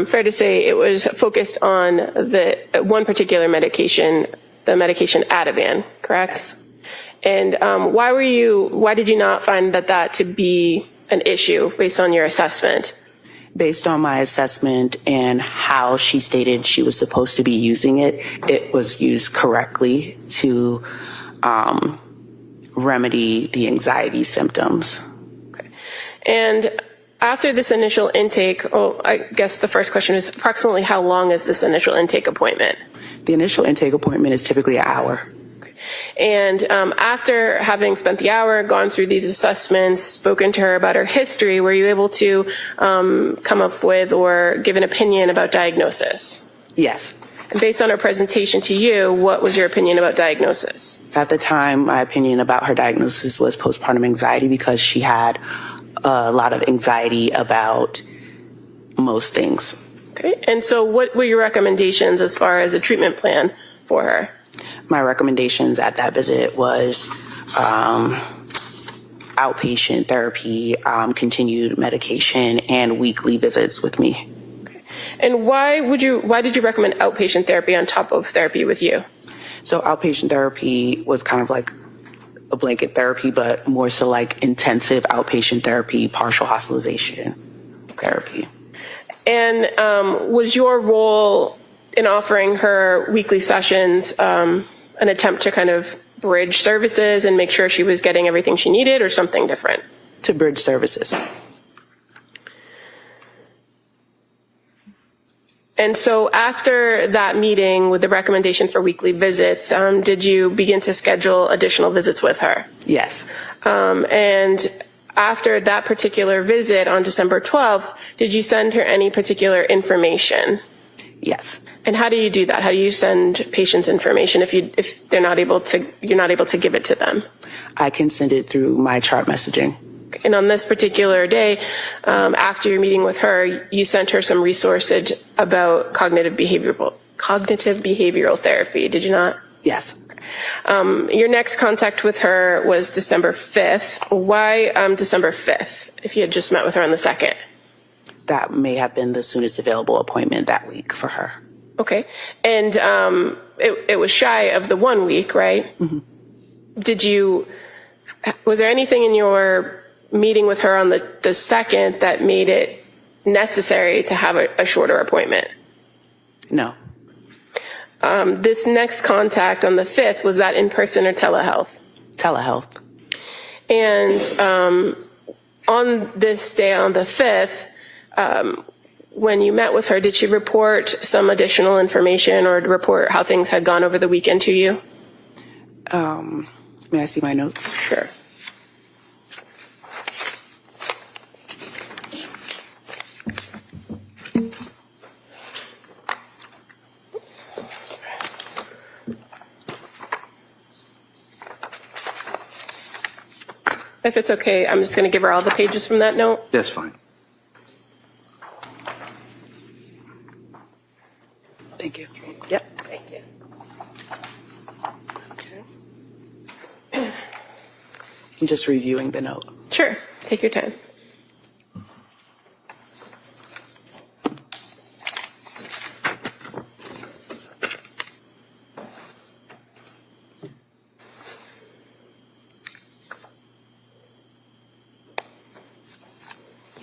fair to say it was focused on the one particular medication, the medication Ativan, correct? Yes. And why did you not find that to be an issue based on your assessment? Based on my assessment and how she stated she was supposed to be using it, it was used correctly to remedy the anxiety symptoms. Okay. And after this initial intake, I guess the first question is approximately how long is this initial intake appointment? The initial intake appointment is typically an hour. And after having spent the hour, gone through these assessments, spoken to her about her history, were you able to come up with or give an opinion about diagnosis? Yes. And based on her presentation to you, what was your opinion about diagnosis? At the time, my opinion about her diagnosis was postpartum anxiety because she had a lot of anxiety about most things. Okay. And so what were your recommendations as far as a treatment plan for her? My recommendations at that visit was outpatient therapy, continued medication, and weekly visits with me. Okay. And why did you recommend outpatient therapy on top of therapy with you? So outpatient therapy was kind of like a blanket therapy, but more so like intensive outpatient therapy, partial hospitalization therapy. And was your role in offering her weekly sessions an attempt to kind of bridge services and make sure she was getting everything she needed, or something different? To bridge services. And so after that meeting with the recommendation for weekly visits, did you begin to schedule additional visits with her? Yes. And after that particular visit on December 12th, did you send her any particular information? Yes. And how do you do that? How do you send patients information if you're not able to give it to them? I can send it through my chart messaging. And on this particular day, after your meeting with her, you sent her some resources about cognitive behavioral therapy, did you not? Yes. Your next contact with her was December 5th. Why December 5th, if you had just met with her on the 2nd? That may have been the soonest available appointment that week for her. Okay. And it was shy of the 1 week, right? Mm-hmm. Was there anything in your meeting with her on the 2nd that made it necessary to have a shorter appointment? No. This next contact on the 5th, was that in person or telehealth? telehealth. And on this day, on the 5th, when you met with her, did she report some additional information or report how things had gone over the weekend to you? May I see my notes? Sure. If it's okay, I'm just going to give her all the pages from that note. That's fine. Thank you. Yep. Thank you. I'm just reviewing the note. Sure. Take your time.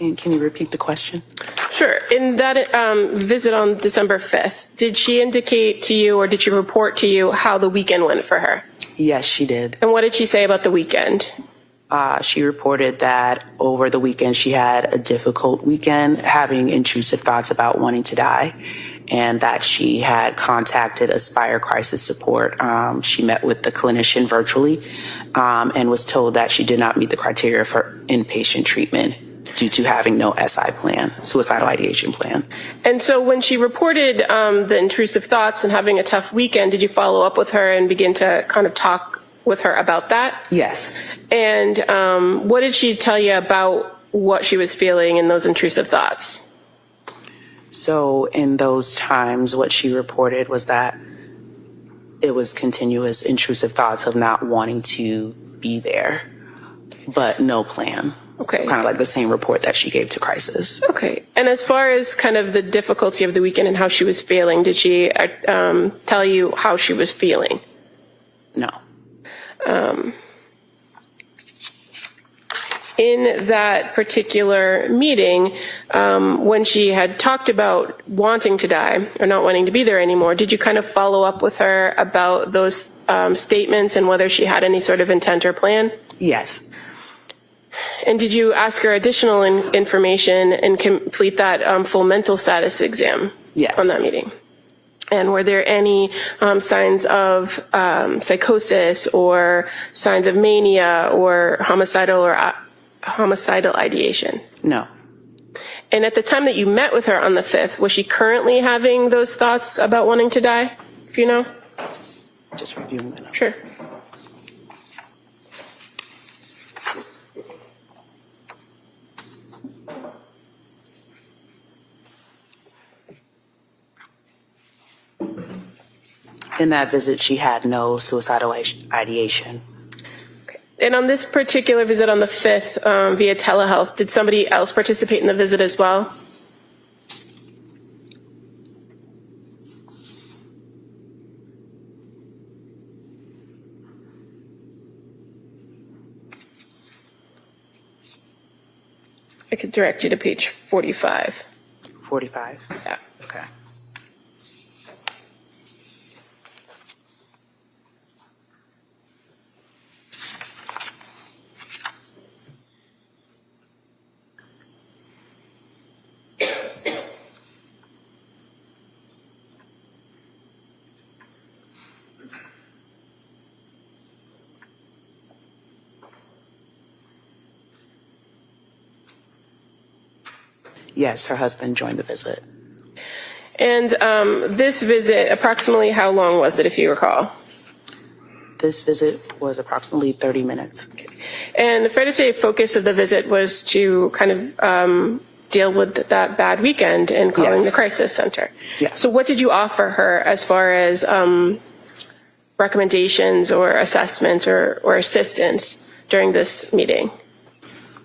And can you repeat the question? Sure. In that visit on December 5th, did she indicate to you or did she report to you how the weekend went for her? Yes, she did. And what did she say about the weekend? She reported that over the weekend she had a difficult weekend, having intrusive thoughts about wanting to die, and that she had contacted Aspire Crisis Support. She met with the clinician virtually and was told that she did not meet the criteria for inpatient treatment due to having no SI plan, suicidal ideation plan. And so when she reported the intrusive thoughts and having a tough weekend, did you follow up with her and begin to kind of talk with her about that? Yes. And what did she tell you about what she was feeling in those intrusive thoughts? So in those times, what she reported was that it was continuous intrusive thoughts of not wanting to be there, but no plan. Okay. Kind of like the same report that she gave to Crisis. Okay. And as far as kind of the difficulty of the weekend and how she was feeling, did she tell you how she was feeling? No. In that particular meeting, when she had talked about wanting to die or not wanting to be there anymore, did you kind of follow up with her about those statements and whether she had any sort of intent or plan? Yes. And did you ask her additional information and complete that full mental status exam? Yes. On that meeting? And were there any signs of psychosis or signs of mania or homicidal ideation? No. And at the time that you met with her on the 5th, was she currently having those thoughts about wanting to die? If you know? Just reviewing the note. Sure. In that visit, she had no suicidal ideation. Okay. And on this particular visit on the 5th via telehealth, did somebody else participate in the visit as well? I could direct you to page 45. 45? Yeah. Okay. Yes, her husband joined the visit. And this visit, approximately how long was it, if you recall? This visit was approximately 30 minutes. Okay. And fair to say, focus of the visit was to kind of deal with that bad weekend and calling the crisis center. Yes. So what did you offer her as far as recommendations or assessments or assistance during this meeting?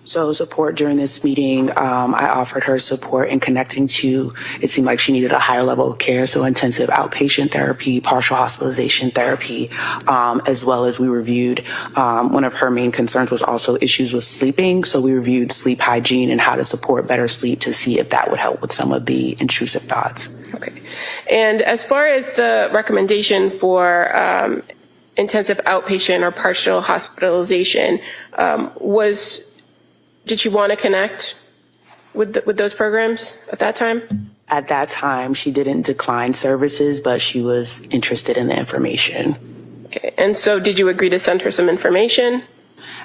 So support during this meeting, I offered her support in connecting to, it seemed like she needed a higher level of care, so intensive outpatient therapy, partial hospitalization therapy, as well as we reviewed, one of her main concerns was also issues with sleeping, so we reviewed sleep hygiene and how to support better sleep to see if that would help with some of the intrusive thoughts. Okay. And as far as the recommendation for intensive outpatient or partial hospitalization, did she want to connect with those programs at that time? At that time, she didn't decline services, but she was interested in the information. Okay, and so did you agree to send her some information?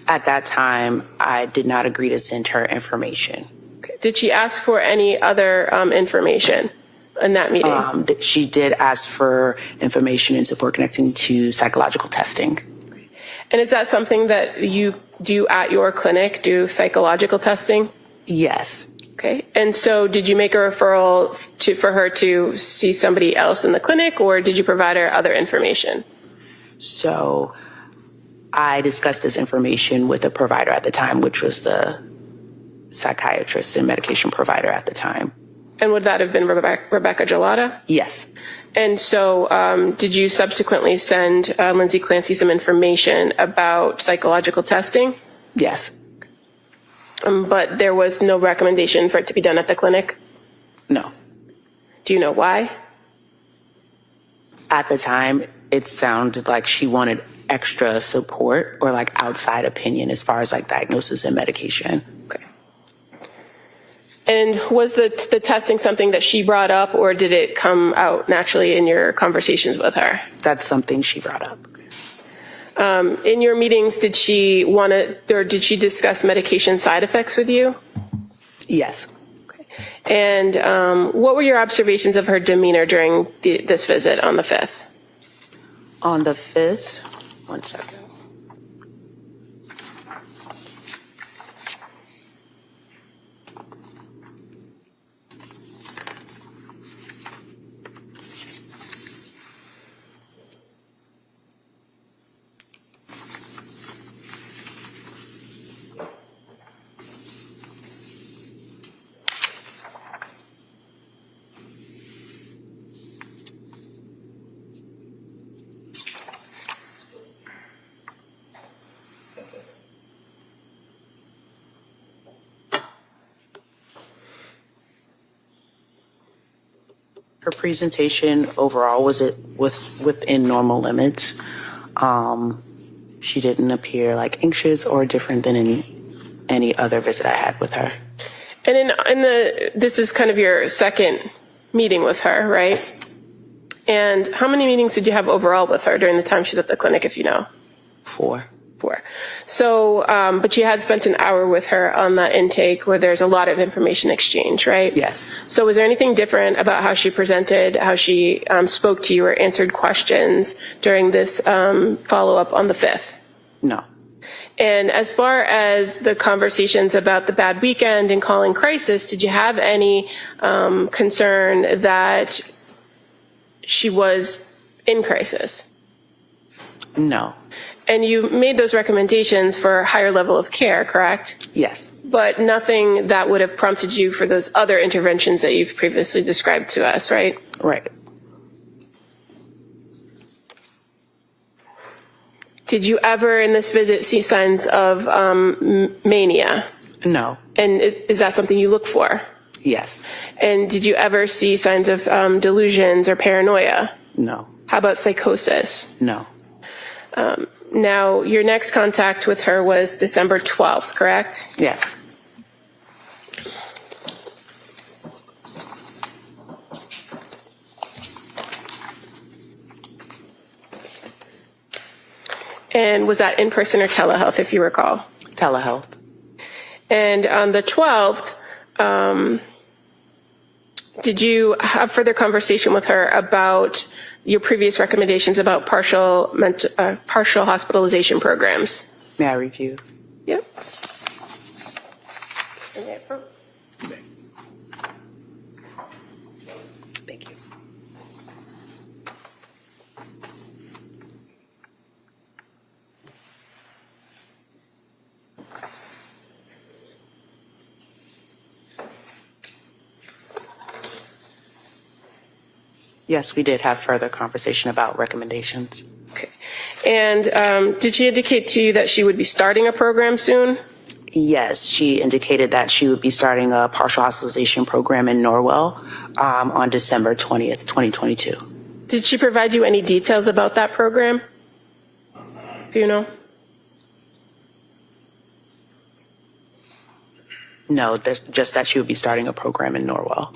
At that time, I did not agree to send her information. Okay. Did she ask for any other information in that meeting? She did ask for information and support connecting to psychological testing. And is that something that you do at your clinic, do psychological testing? Yes. Okay. And so did you make a referral for her to see somebody else in the clinic, or did you provide her other information? So I discussed this information with the provider at the time, which was the psychiatrist and medication provider at the time. And would that have been Rebecca Gelada? Yes. And so did you subsequently send Lindsay Clancy some information about psychological testing? Yes. But there was no recommendation for it to be done at the clinic? No. Do you know why? At the time, it sounded like she wanted extra support or like outside opinion as far as like diagnosis and medication. Okay. And was the testing something that she brought up, or did it come out naturally in your conversations with her? That's something she brought up. In your meetings, did she discuss medication side effects with you? Yes. Okay. And what were your observations of her demeanor during this visit on the 5th? On the 5th, one second. Her presentation overall was within normal limits. She didn't appear like anxious or different than any other visit I had with her. And this is kind of your second meeting with her, right? Yes. And how many meetings did you have overall with her during the time she's at the clinic, if you know? 4. So, but you had spent an hour with her on that intake where there's a lot of information exchange, right? Yes. So was there anything different about how she presented, how she spoke to you or answered questions during this follow-up on the 5th? No. And as far as the conversations about the bad weekend and calling crisis, did you have any concern that she was in crisis? No. And you made those recommendations for a higher level of care, correct? Yes. But nothing that would have prompted you for those other interventions that you've previously described to us, right? Right. Did you ever in this visit see signs of mania? No. And is that something you look for? Yes. And did you ever see signs of delusions or paranoia? No. How about psychosis? No. Now, your next contact with her was December 12th, correct? Yes. And was that in person or telehealth, if you recall? Telehealth. And on the 12th, did you have further conversation with her about your previous recommendations about partial hospitalization programs? May I review? Yep. Thank you. Yes, we did have further conversation about recommendations. Okay. And did she indicate to you that she would be starting a program soon? Yes, she indicated that she would be starting a partial hospitalization program in Norwell on December 20th, 2022. Did she provide you any details about that program? Do you know? No, just that she would be starting a program in Norwell.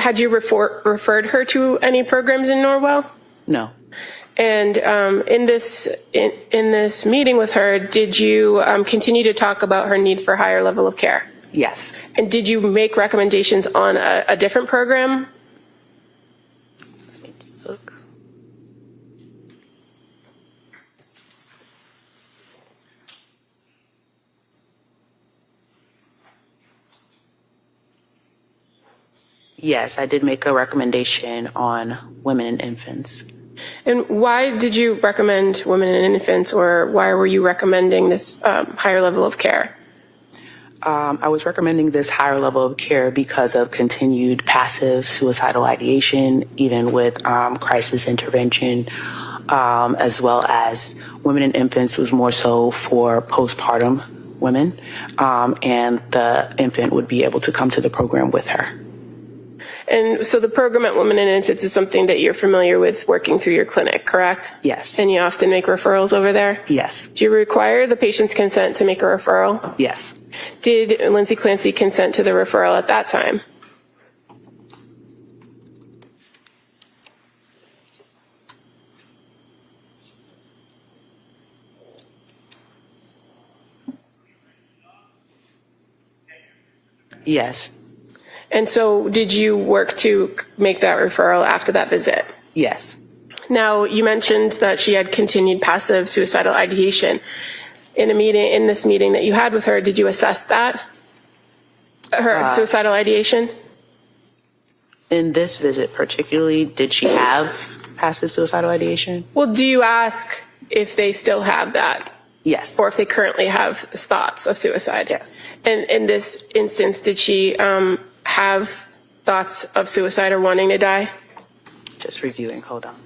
Had you referred her to any programs in Norwell? No. And in this meeting with her, did you continue to talk about her need for higher level of care? Yes. And did you make recommendations on a different program? Let me look. Yes, I did make a recommendation on women and infants. And why did you recommend women and infants, or why were you recommending this higher level of care? I was recommending this higher level of care because of continued passive suicidal ideation, even with crisis intervention, as well as women and infants was more so for postpartum women, and the infant would be able to come to the program with her. And so the program at Women and Infants is something that you're familiar with working through your clinic, correct? Yes. And you often make referrals over there? Yes. Do you require the patient's consent to make a referral? Yes. Did Lindsay Clancy consent to the referral at that time? Yes. And so did you work to make that referral after that visit? Yes. Now, you mentioned that she had continued passive suicidal ideation. In this meeting that you had with her, did you assess that? Her suicidal ideation? In this visit particularly, did she have passive suicidal ideation? Well, do you ask if they still have that? Yes. Or if they currently have thoughts of suicide? Yes. And in this instance, did she have thoughts of suicide or wanting to die? Just reviewing, hold on.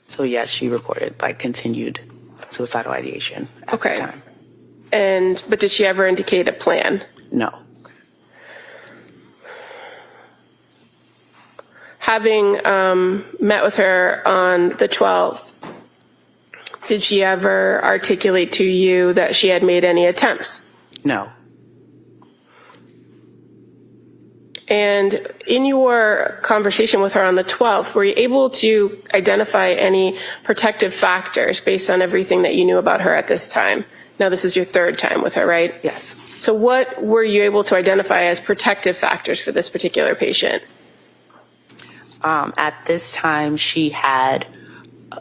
So yes, she reported continued suicidal ideation at the time. But did she ever indicate a plan? No. Having met with her on the 12th, did she ever articulate to you that she had made any attempts? No. And in your conversation with her on the 12th, were you able to identify any protective factors based on everything that you knew about her at this time? Now, this is your third time with her, right? Yes. So what were you able to identify as protective factors for this particular patient? At this time, she had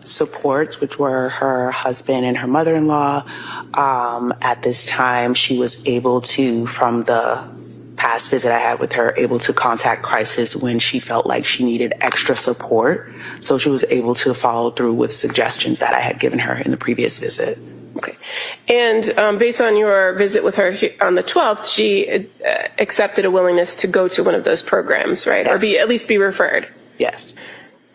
supports, which were her husband and her mother-in-law. At this time, she was able to, from the past visit I had with her, able to contact crisis when she felt like she needed extra support. So she was able to follow through with suggestions that I had given her in the previous visit. Okay. And based on your visit with her on the 12th, she accepted a willingness to go to one of those programs, right? Yes. Or at least be referred. Yes.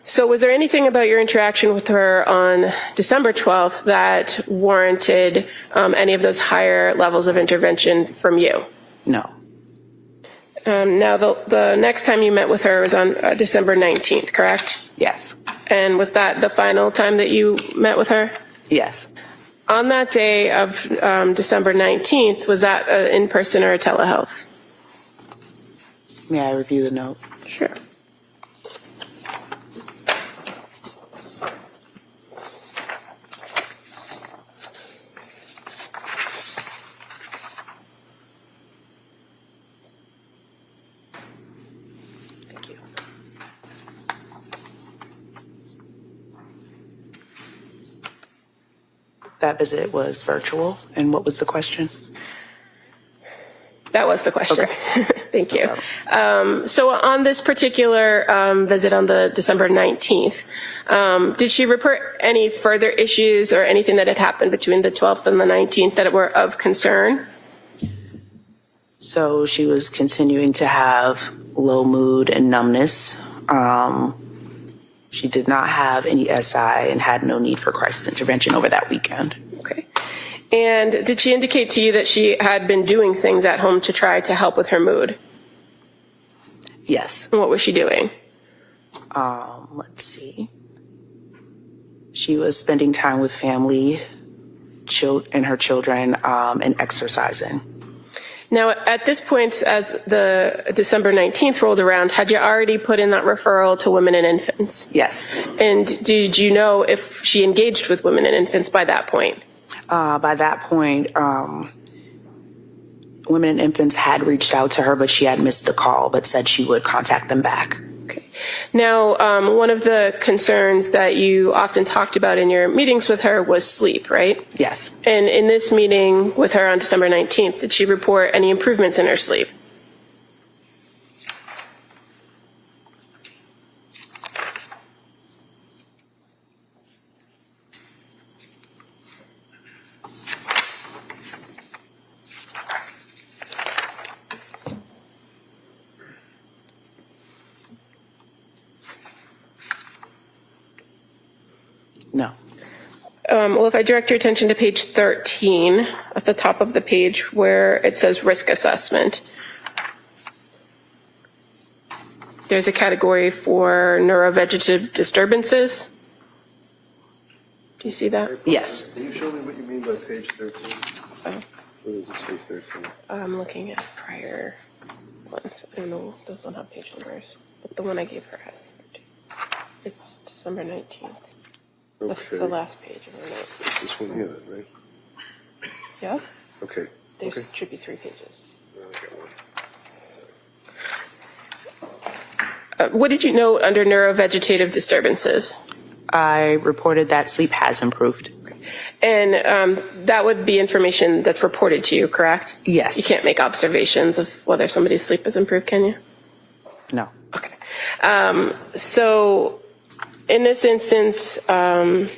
So was there anything about your interaction with her on December 12th that warranted any of those higher levels of intervention from you? No. Now, the next time you met with her was on December 19th, correct? Yes. And was that the final time that you met with her? Yes. On that day of December 19th, was that in person or a telehealth? May I review the note? Sure. Thank you. That visit was virtual, and what was the question? That was the question. Okay. Thank you. So on this particular visit on the December 19th, did she report any further issues or anything that had happened between the 12th and the 19th that were of concern? So she was continuing to have low mood and numbness. She did not have any SI and had no need for crisis intervention over that weekend. Okay. And did she indicate to you that she had been doing things at home to try to help with her mood? Yes. And what was she doing? Let's see. She was spending time with family, and her children, and exercising. Now, at this point, as the December 19th rolled around, had you already put in that referral to women and infants? Yes. And did you know if she engaged with women and infants by that point? By that point, women and infants had reached out to her, but she had missed the call, but said she would contact them back. Okay. Now, one of the concerns that you often talked about in your meetings with her was sleep, right? Yes. And in this meeting with her on December 19th, did she report any improvements in her sleep? No. Well, if I direct your attention to page 13 at the top of the page where it says risk assessment, there's a category for neurovegetative disturbances. Do you see that? Yes. Can you show me what you mean by page 13? Oh. What is this page 13? I'm looking at prior ones. I don't know, those don't have page numbers, but the one I gave her has 13. It's December 19th. Okay. The last page of her notes. It's this one here, then, right? Yeah? Okay. There Okay. should be 3 pages. What did you note under neurovegetative disturbances? I reported that sleep has improved. And that would be information that's reported to you, correct? Yes. You can't make observations of whether somebody's sleep has improved, can you? No. Okay. So in this instance,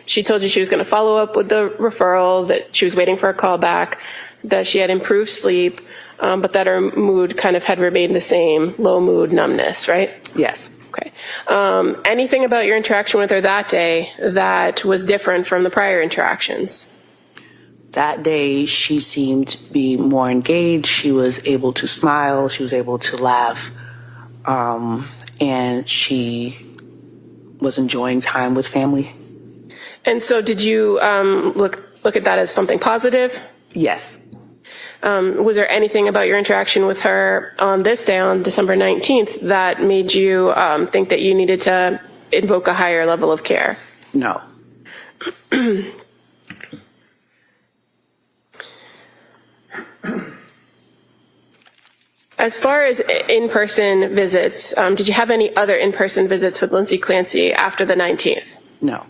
she told you she was going to follow up with the referral, that she was waiting for a call back, that she had improved sleep, but that her mood kind of had remained the same, low mood, numbness, right? Yes. Okay. Anything about your interaction with her that day that was different from the prior interactions? That day, she seemed to be more engaged. She was able to smile. She was able to laugh. And she was enjoying time with family. And so did you look at that as something positive? Yes. Was there anything about your interaction with her on this day, on December 19th, that made you think that you needed to invoke a higher level of care? No. As far as in-person visits, did you have any other in-person visits with Lindsay Clancy after the 19th? No.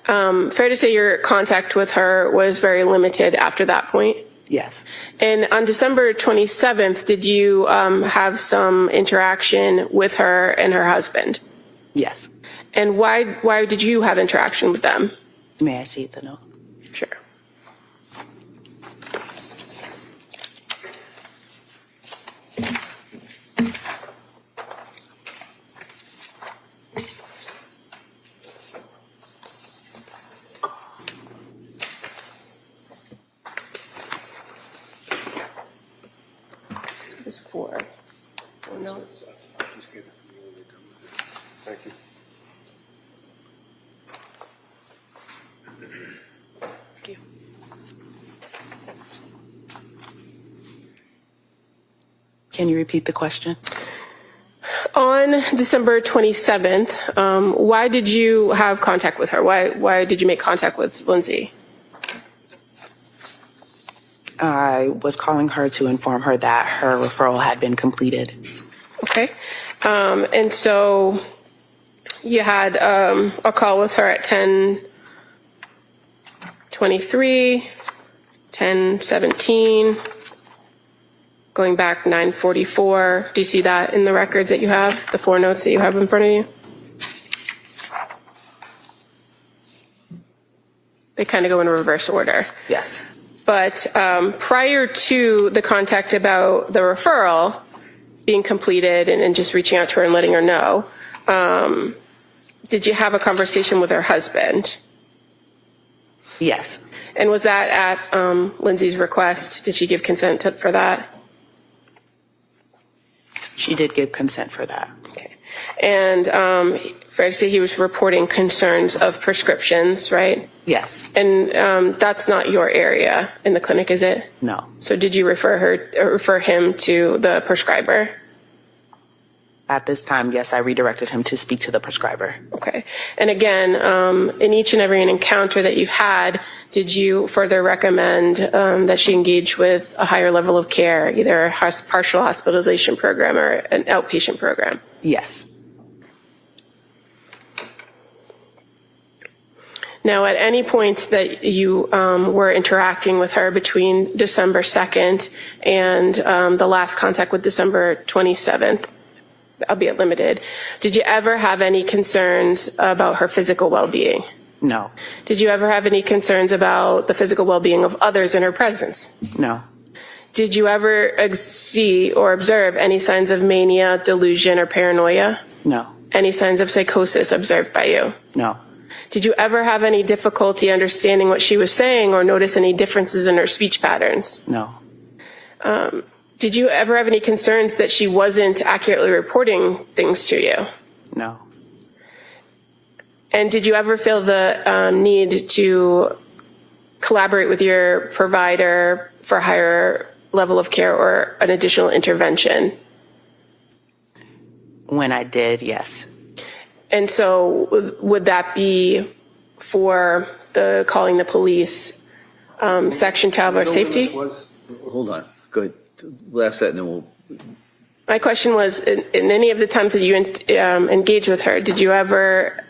Fair to say your contact with her was very limited after that point? Yes. And on December 27th, did you have some interaction with her and her husband? Yes. And why did you have interaction with them? May I see the note? Sure. It's 4. Oh, no. Just get it from you when you're done with it. Thank you. Thank you. Can you repeat the question? On December 27th, why did you have contact with her? Why did you make contact with Lindsay? I was calling her to inform her that her referral had been completed. Okay. And so you had a call with her at 10:23, 10:17, going back 9:44. Do you see that in the records that you have, the 4 notes that you have in front of you? They kind of go in reverse order. Yes. But prior to the contact about the referral being completed and just reaching out to her and letting her know, did you have a conversation with her husband? Yes, And was that at Lindsay's request? Did she give consent for that? she did give consent for that. Okay. And fair to say he was reporting concerns of prescriptions, right? Yes, And that's not your area in the clinic, is it? no. So did you refer him to the prescriber? At this time, yes, I redirected him to speak to the prescriber. Okay. And again, in each and every encounter that you've had, did you further recommend that she engage with a higher level of care, either a partial hospitalization program or an outpatient program? Yes, Now, at any point that you were interacting with her between December 2nd and the last contact with December 27th, albeit limited, did you ever have any concerns about her physical well-being? no, Did you ever have any concerns about the physical well-being of others in her presence? no, Did you ever see or observe any signs of mania, delusion, or paranoia? no, Any signs of psychosis observed by you? no, Did you ever have any difficulty understanding what she was saying or notice any differences in her speech patterns? no, Did you ever have any concerns that she wasn't accurately reporting things to you? no, And did you ever feel the need to collaborate with your provider for a higher level of care or an additional intervention? when I did, yes, And so would that be for the calling the police, Section 12 or safety? Hold on, go ahead. We'll ask that and then we'll. My question was, in any of the times that you engaged with her, did you ever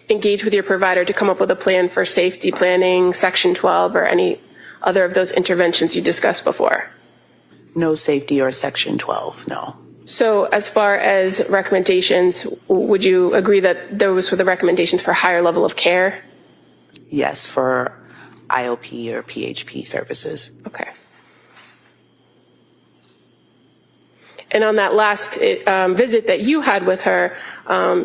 engage with your provider to come up with a plan for safety planning, Section 12, or any other of those interventions you discussed before? no safety or Section 12, no, So as far as recommendations, would you agree that those were the recommendations for higher level of care? yes, for IOP or PHP services. Okay. And on that last visit that you had with her,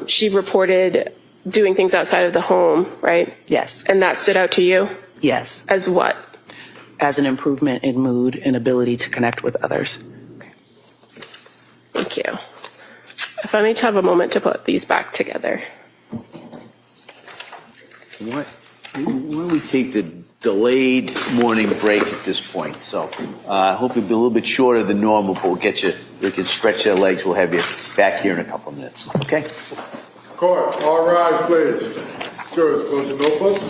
she reported doing things outside of the home, right? Yes, And that stood out to you yes, as what? as an improvement in mood and ability to connect with others. Thank you. If I may have a moment to put these back together. Why don't we take the delayed morning break at this point? So hopefully be a little bit shorter than normal, but we can stretch their legs. We'll have you back here in a couple of minutes. Okay? Court, all rise, please. Jurors, close your notebooks.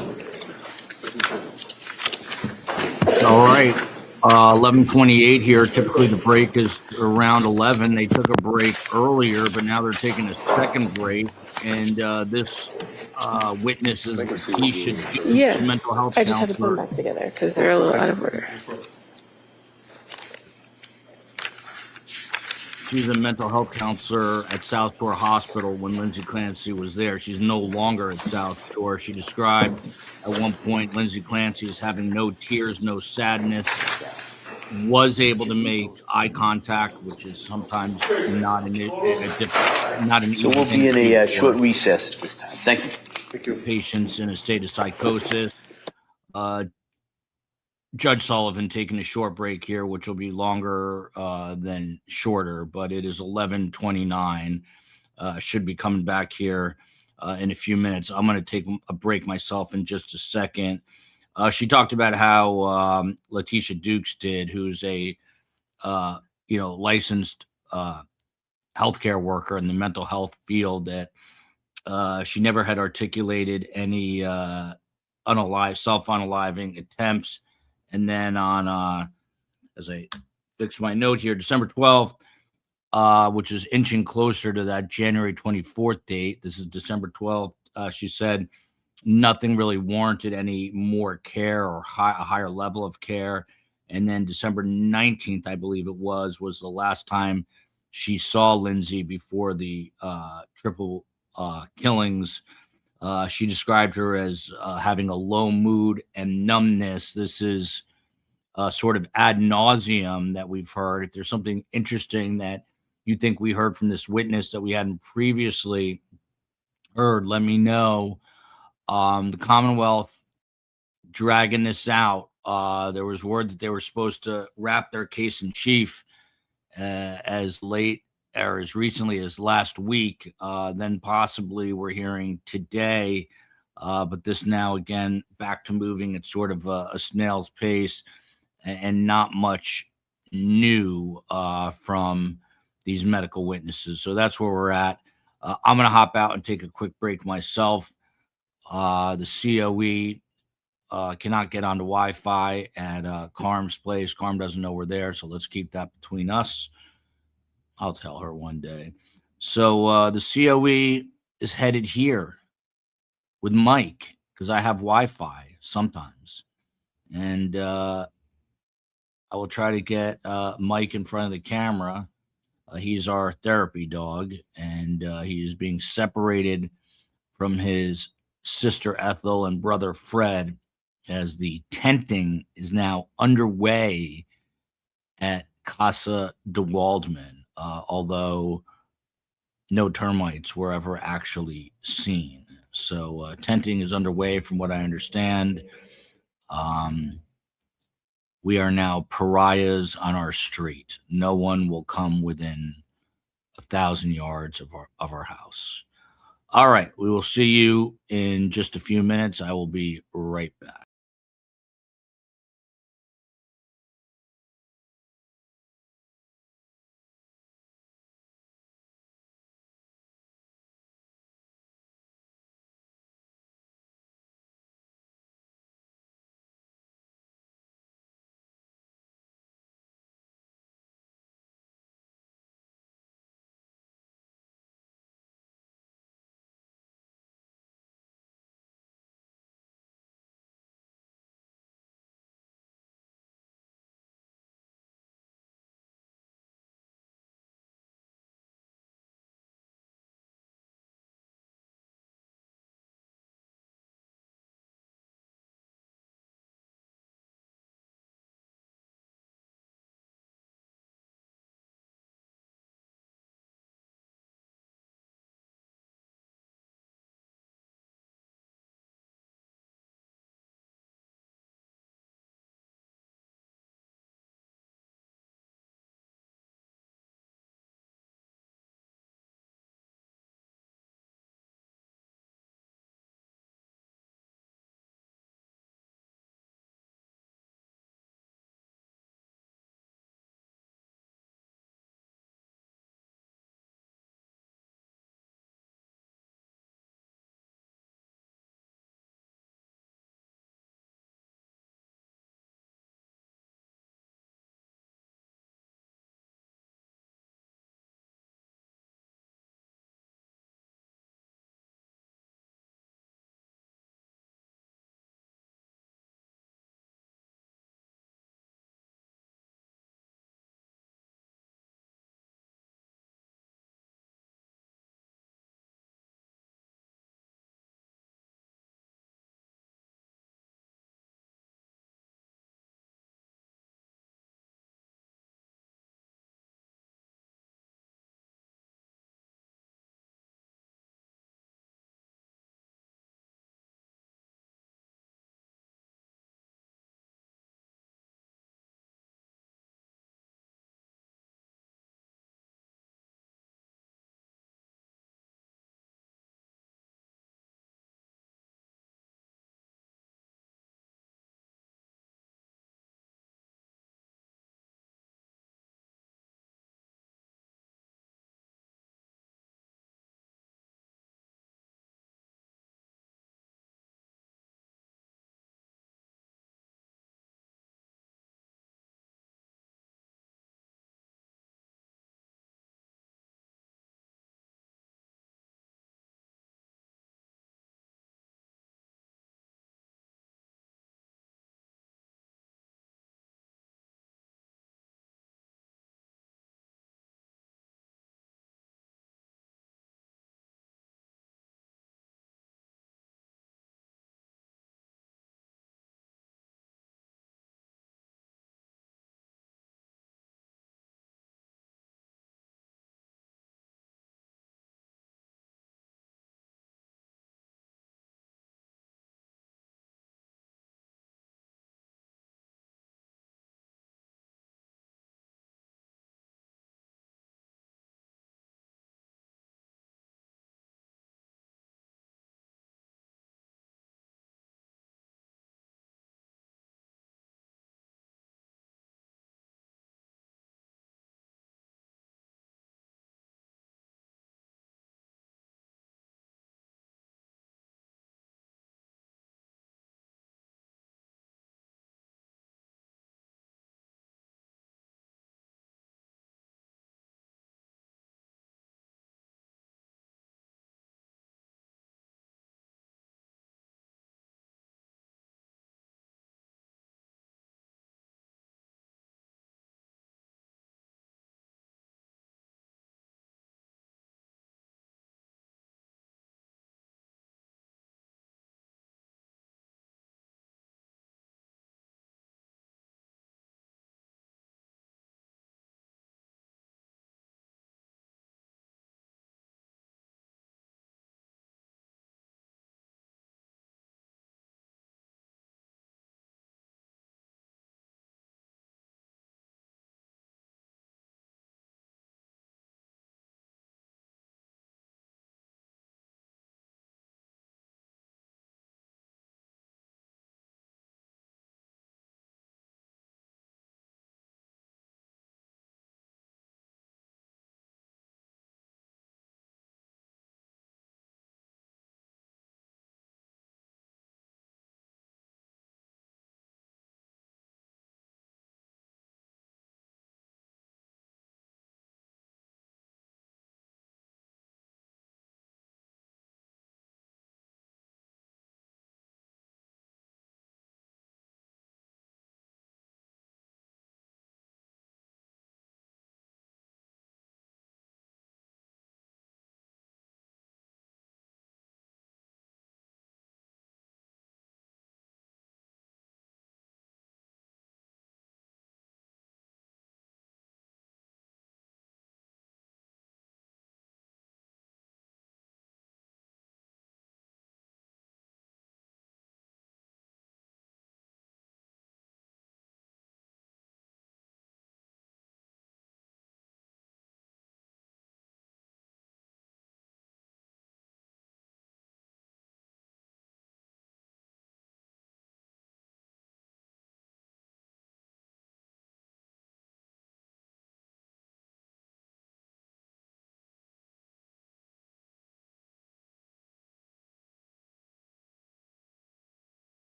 All right. 11:28 here. Typically the break is around 11. They took a break earlier, but now they're taking a second break. And this witness is Latisha Dukes, Yeah. mental health I just had to put them counselor. back together because they're a little out of order. She's a mental health counselor at South Shore Hospital when Lindsay Clancy was there. She's no longer at South Shore. She described at one point Lindsay Clancy as having no tears, no sadness, was able to make eye contact, which is sometimes not an So we'll be in a short recess at this time. Thank you. Patients in a state of psychosis. Judge Sullivan taking a short break here, which will be longer than shorter, but it is 11:29. Should be coming back here in a few minutes. I'm going to take a break myself in just a second. She talked about how Latisha Dukes did, who's a licensed healthcare worker in the mental health field, that she never had articulated any self-unaliving attempts. And then on, as I fix my note here, December 12th, which is inching closer to that January 24th date. This is December 12th. She said nothing really warranted any more care or a higher level of care. And then December 19th, I believe it was the last time she saw Lindsay before the triple killings. She described her as having a low mood and numbness. This is sort of ad nauseum that we've heard. If there's something interesting that you think we heard from this witness that we hadn't previously heard, let me know. The Commonwealth dragging this out. There was word that they were supposed to wrap their case in chief as late or as recently as last week. Then possibly we're hearing today, but this now again back to moving at sort of a snail's pace, and not much new from these medical witnesses. So that's where we're at. I'm going to hop out and take a quick break myself. The COE cannot get onto Wi-Fi at Carm's place. Carm doesn't know we're there, so let's keep that between us. I'll tell her one day. So the COE is headed here with Mike because I have Wi-Fi sometimes. And I will try to get Mike in front of the camera. He's our therapy dog, and he is being separated from his sister Ethel and brother Fred as the tenting is now underway at Casa de Waldman, although no termites were ever actually seen. So tenting is underway from what I understand. We are now pariahs on our street. No one will come within 1,000 yards of our house. All right, we will see you in just a few minutes. I will be right back.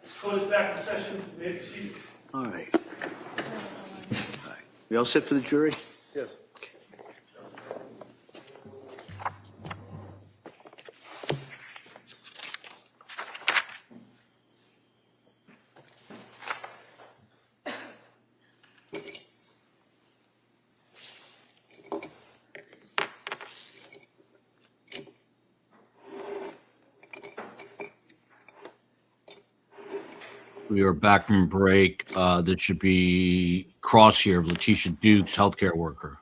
This court is back in session. You may proceed. All right. We all set for the jury? Yes. We are back from break. That should be cross here of Letitia Dukes, healthcare worker.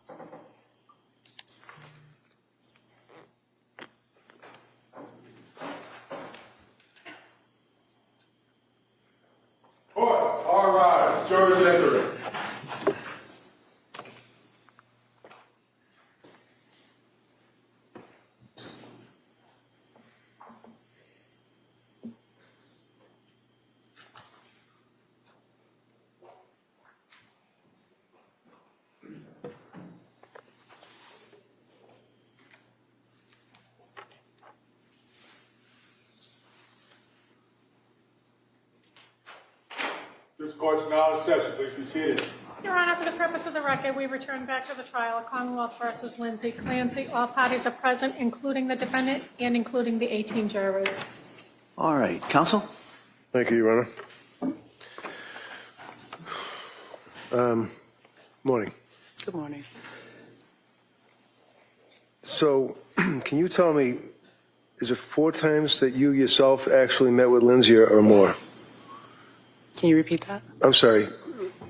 All right, jurors entering. This court's now in session. Please be seated. Your Honor, for the purpose of the record, we return back to the trial of Commonwealth versus Lindsay Clancy. All parties are present, including the defendant and including the 18 jurors. All right. Counsel? Thank you, Your Honor. Morning. Good morning. So, can you tell me, is it 4 times that you yourself actually met with Lindsay or more? Can you repeat that? I'm sorry.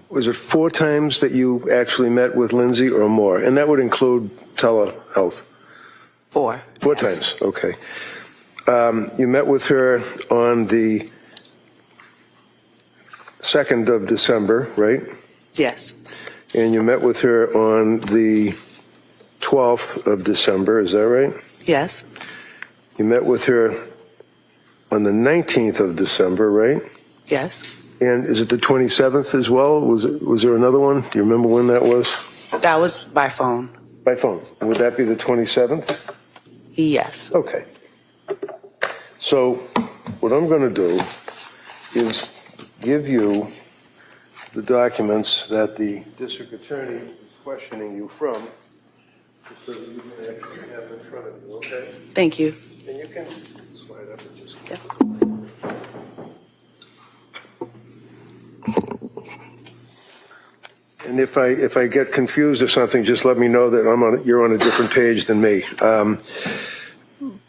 Was it 4 times that you actually met with Lindsay or more? And that would include telehealth? 4. 4 Yes. times, okay. You met with her on the 2nd of December, right? Yes. And you met with her on the 12th of December, is that right? Yes. You met with her on the 19th of December, right? Yes. And is it the 27th as well? Was there another one? Do you remember when that was? That was by phone. By phone. Would that be the 27th? Yes. Okay. So what I'm going to do is give you the documents that the district attorney is questioning you from, so that you can actually have them in front of you, okay? Thank you. And you can slide up and just... Yeah. And if I get confused or something, just let me know that you're on a different page than me.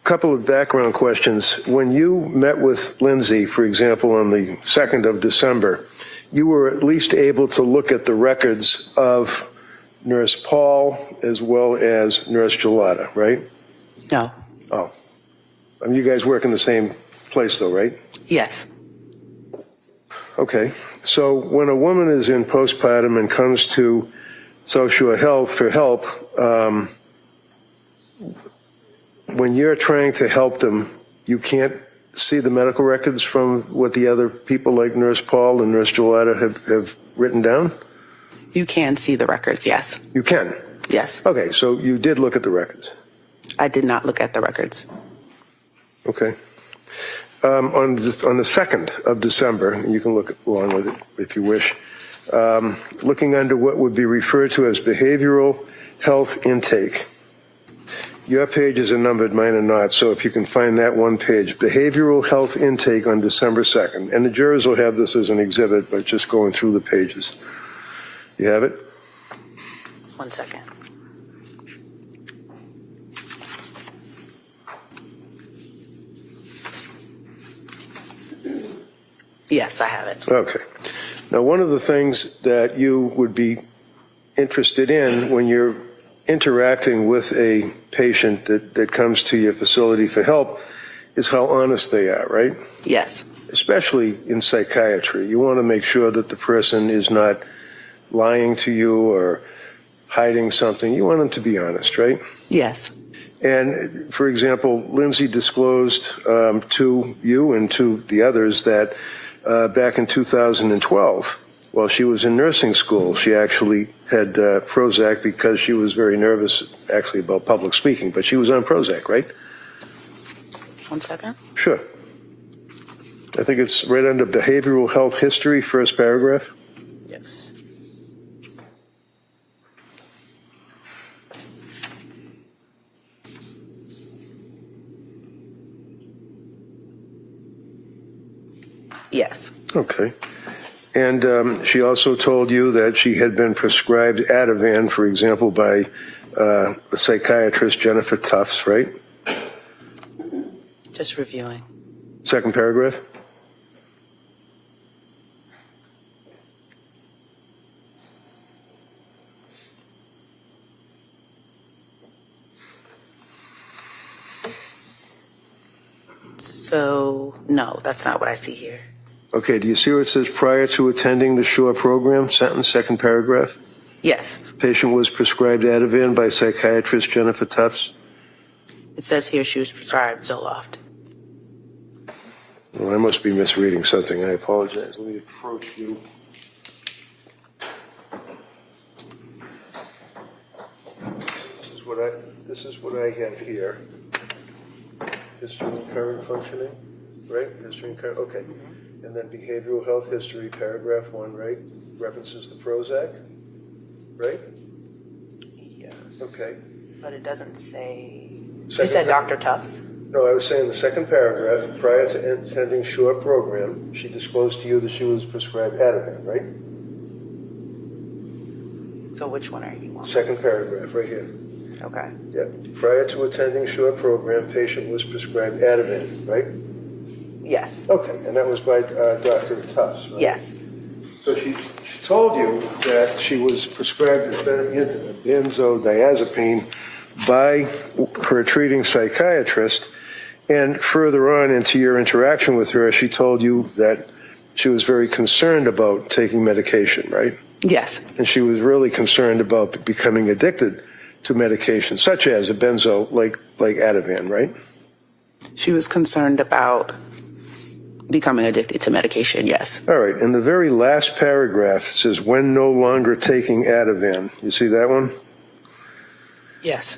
Couple of background questions. When you met with Lindsay, for example, on the 2nd of December, you were at least able to look at the records of Nurse Paul as well as Nurse Gelada, right? No. Oh. You guys work in the same place though, right? Yes. Okay. So when a woman is in postpartum and comes to social health for help, when you're trying to help them, you can't see the medical records from what the other people like Nurse Paul and Nurse Gelada have written down? You can see the records, yes. You can? Yes. Okay, so you did look at the records? I did not look at the records. Okay. On the 2nd of December, and you can look along with it if you wish, looking under what would be referred to as behavioral health intake. Your pages are numbered, mine are not, so if you can find that one page, behavioral health intake on December 2nd. And the jurors will have this as an exhibit, but just going through the pages. You have it? 1 second. Yes, I have it. Okay. Now, one of the things that you would be interested in when you're interacting with a patient that comes to your facility for help is how honest they are, right? Yes. Especially in psychiatry. You want to make sure that the person is not lying to you or hiding something. You want them to be honest, right? Yes. And, for example, Lindsay disclosed to you and to the others that back in 2012, while she was in nursing school, she actually had Prozac because she was very nervous, actually, about public speaking. But she was on Prozac, right? 1 second. Sure. I think it's right under behavioral health history, first paragraph. Yes. Yes. Okay. And she also told you that she had been prescribed Ativan, for example, by the psychiatrist Jennifer Tufts, right? Just reviewing. Second paragraph. So, no, that's not what I see here. Okay, do you see where it says prior to attending the SHORE program, sentence, second paragraph? Yes. Patient was prescribed Ativan by psychiatrist Jennifer Tufts. It says here she was prescribed Zoloft. Well, I must be misreading something. I apologize. Let me approach you. This is what I have here. History and current functioning, right? History and current, okay. And then behavioral health history, paragraph 1, right? References to Prozac, right? Yes. Okay. But it doesn't say. You Second said par- Dr. Tufts? No, I was saying the second paragraph, prior to attending SHORE program, she disclosed to you that she was prescribed Ativan, right? So which one are you on? Second paragraph, right here. Okay. Yeah. Prior to attending SHORE program, patient was prescribed Ativan, right? Yes. Okay, and that was by Dr. Tufts, right? Yes. So she told you that she was prescribed benzodiazepine by her treating psychiatrist, and further on into your interaction with her, she told you that she was very concerned about taking medication, right? Yes. And she was really concerned about becoming addicted to medication, such as a benzo, like Ativan, right? She was concerned about becoming addicted to medication, yes. All right, in the very last paragraph, it says, when no longer taking Ativan. You see that one? Yes.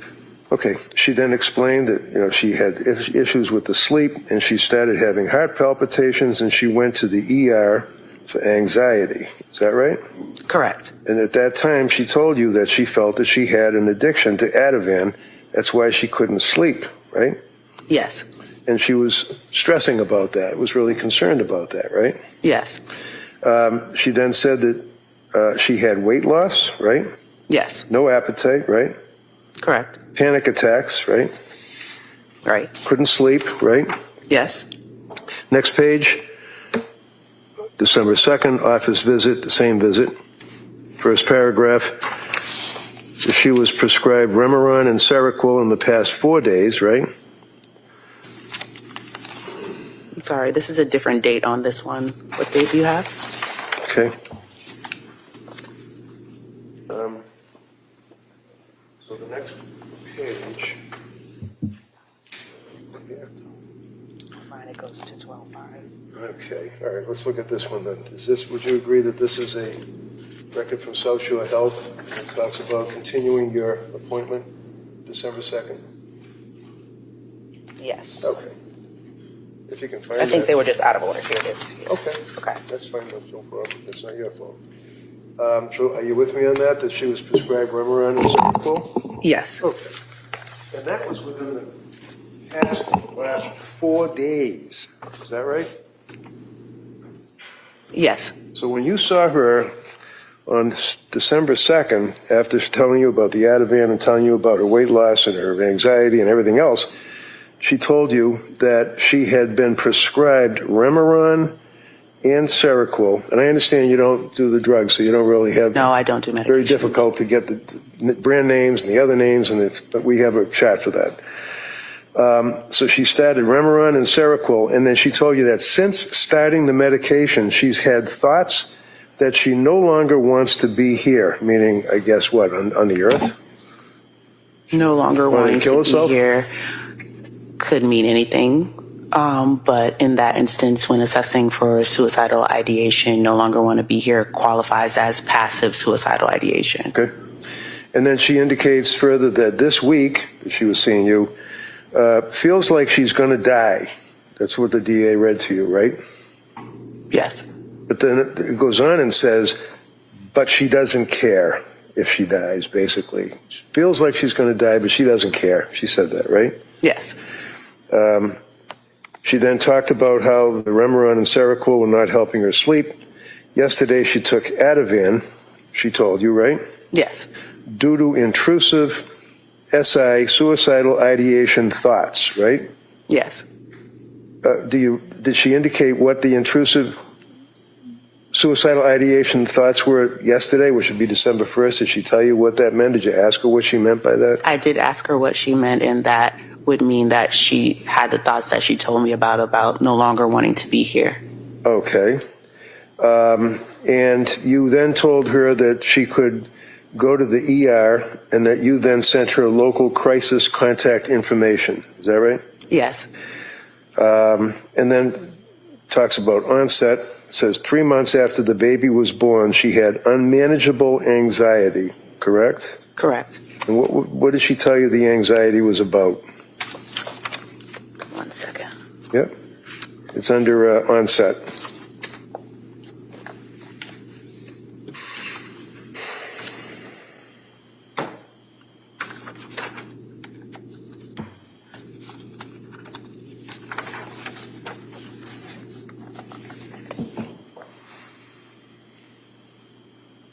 Okay, she then explained that, she had issues with the sleep, and she started having heart palpitations, and she went to the ER for anxiety. Is that right? Correct. And at that time, she told you that she felt that she had an addiction to Ativan. That's why she couldn't sleep, right? Yes. And she was stressing about that, was really concerned about that, right? Yes. She then said that she had weight loss, right? Yes. No appetite, right? Correct. Panic attacks, right? Right. Couldn't sleep, right? Yes. Next page, December 2nd, office visit, the same visit. First paragraph, she was prescribed Remeron and Seroquel in the past 4 days, right? Sorry, this is a different date on this one. What date do you have? Okay. So the next page. Mine, it goes to 12/5. Okay, all right, let's look at this one then. Would you agree that this is a record from South Shore Health that talks about continuing your appointment December 2nd? Yes. Okay. If you can find I think that. they were just out of order. Here it is. Okay. Okay. That's fine, that's no problem. That's not your fault. So are you with me on that she was prescribed Remeron and Seroquel? Yes. Okay. And that was within the last 4 days. Is that right? Yes. So when you saw her on December 2nd, after telling you about the Ativan and telling you about her weight loss and her anxiety and everything else, she told you that she had been prescribed Remeron and Seroquel. And I understand you don't do the drugs, so you don't really have... No, I don't do medication. Very difficult to get the brand names and the other names, but we have a chat for that. So she started Remeron and Seroquel, and then she told you that since starting the medication, she's had thoughts that she no longer wants to be here, meaning, I guess, what, on the earth? No longer wanting kill to herself? be here could mean anything. But in that instance, when assessing for suicidal ideation, no longer want to be here qualifies as passive suicidal ideation. Okay. And then she indicates further that this week, she was seeing you, feels like she's going to die. That's what the DA read to you, right? Yes. But then it goes on and says, but she doesn't care if she dies, basically. She feels like she's going to die, but she doesn't care. She said that, right? Yes. She then talked about how the Remeron and Seroquel were not helping her sleep. Yesterday she took Ativan, she told you, right? Yes. Due to intrusive SI, suicidal ideation thoughts, right? Yes. Did she indicate what the intrusive suicidal ideation thoughts were yesterday, which would be December 1st? Did she tell you what that meant? Did you ask her what she meant by that? I did ask her what she meant, and that would mean that she had the thoughts that she told me about no longer wanting to be here. Okay. And you then told her that she could go to the ER and that you then sent her local crisis contact information. Is that right? Yes. And then talks about onset. It says 3 months after the baby was born, she had unmanageable anxiety, correct? Correct. And what did she tell you the anxiety was about? 1 second. Yep. It's under onset.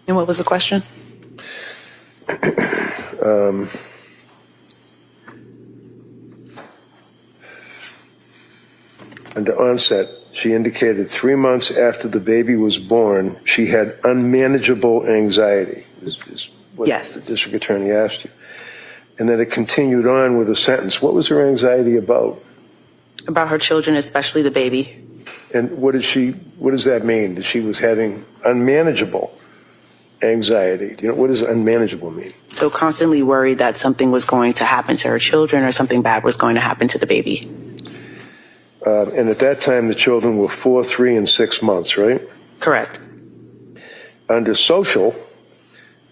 And what was the question? Under onset, she indicated 3 months after the baby was born, she had unmanageable anxiety, is what Yes. the district attorney asked you. And then it continued on with a sentence. What was her anxiety about? About her children, especially the baby. And what does that mean? That she was having unmanageable anxiety? Do you know, what does unmanageable mean? So constantly worried that something was going to happen to her children or something bad was going to happen to the baby. And at that time, the children were 4, 3, and 6 months, right? Correct. Under social,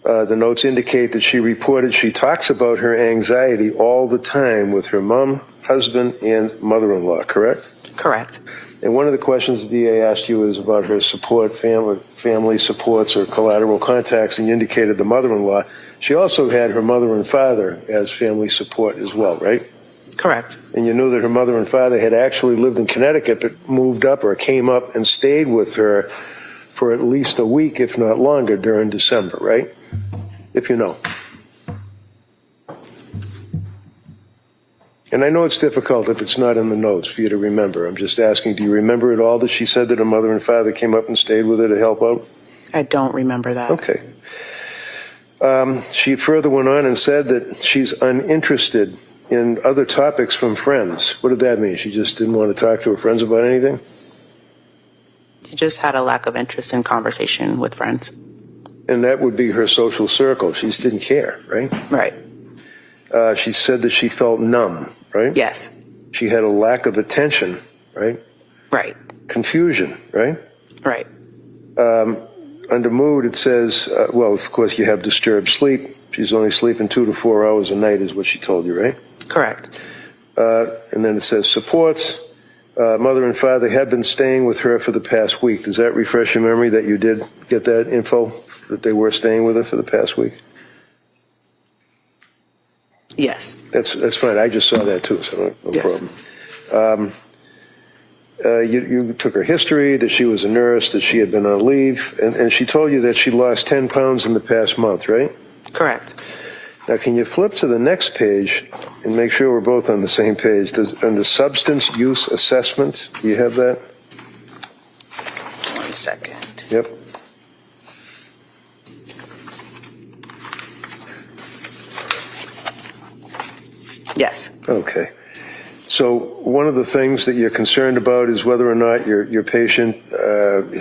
the notes indicate that she talks about her anxiety all the time with her mom, husband, and mother-in-law, correct? Correct. And one of the questions the DA asked you is about her support, family supports or collateral contacts, and you indicated the mother-in-law. She also had her mother and father as family support as well, right? Correct. And you knew that her mother and father had actually lived in Connecticut, but moved up or came up and stayed with her for at least a week, if not longer, during December, right? If you know. And I know it's difficult if it's not in the notes for you to remember. I'm just asking, do you remember it all that she said that her mother and father came up and stayed with her to help out? I don't remember that. Okay. She further went on and said that she's uninterested in other topics from friends. What did that mean? She just didn't want to talk to her friends about anything? She just had a lack of interest in conversation with friends. And that would be her social circle. She just didn't care, right? Right. She said that she felt numb, right? Yes. She had a lack of attention, right? Right. Confusion, right? Right. Under mood, it says, well, of course, you have disturbed sleep. She's only sleeping 2 to 4 hours a night is what she told you, right? Correct. And then it says supports. Mother and father had been staying with her for the past week. Does that refresh your memory that you did get that info, that they were staying with her for the past week? Yes. That's fine. I just saw that too, so no Yes. problem. You took her history, that she was a nurse, that she had been on leave, and she told you that she lost 10 pounds in the past month, right? Correct. Now, can you flip to the next page and make sure we're both on the same page? On the substance use assessment, do you have that? 1 second. Yep. Yes. Okay. So one of the things that you're concerned about is whether or not your patient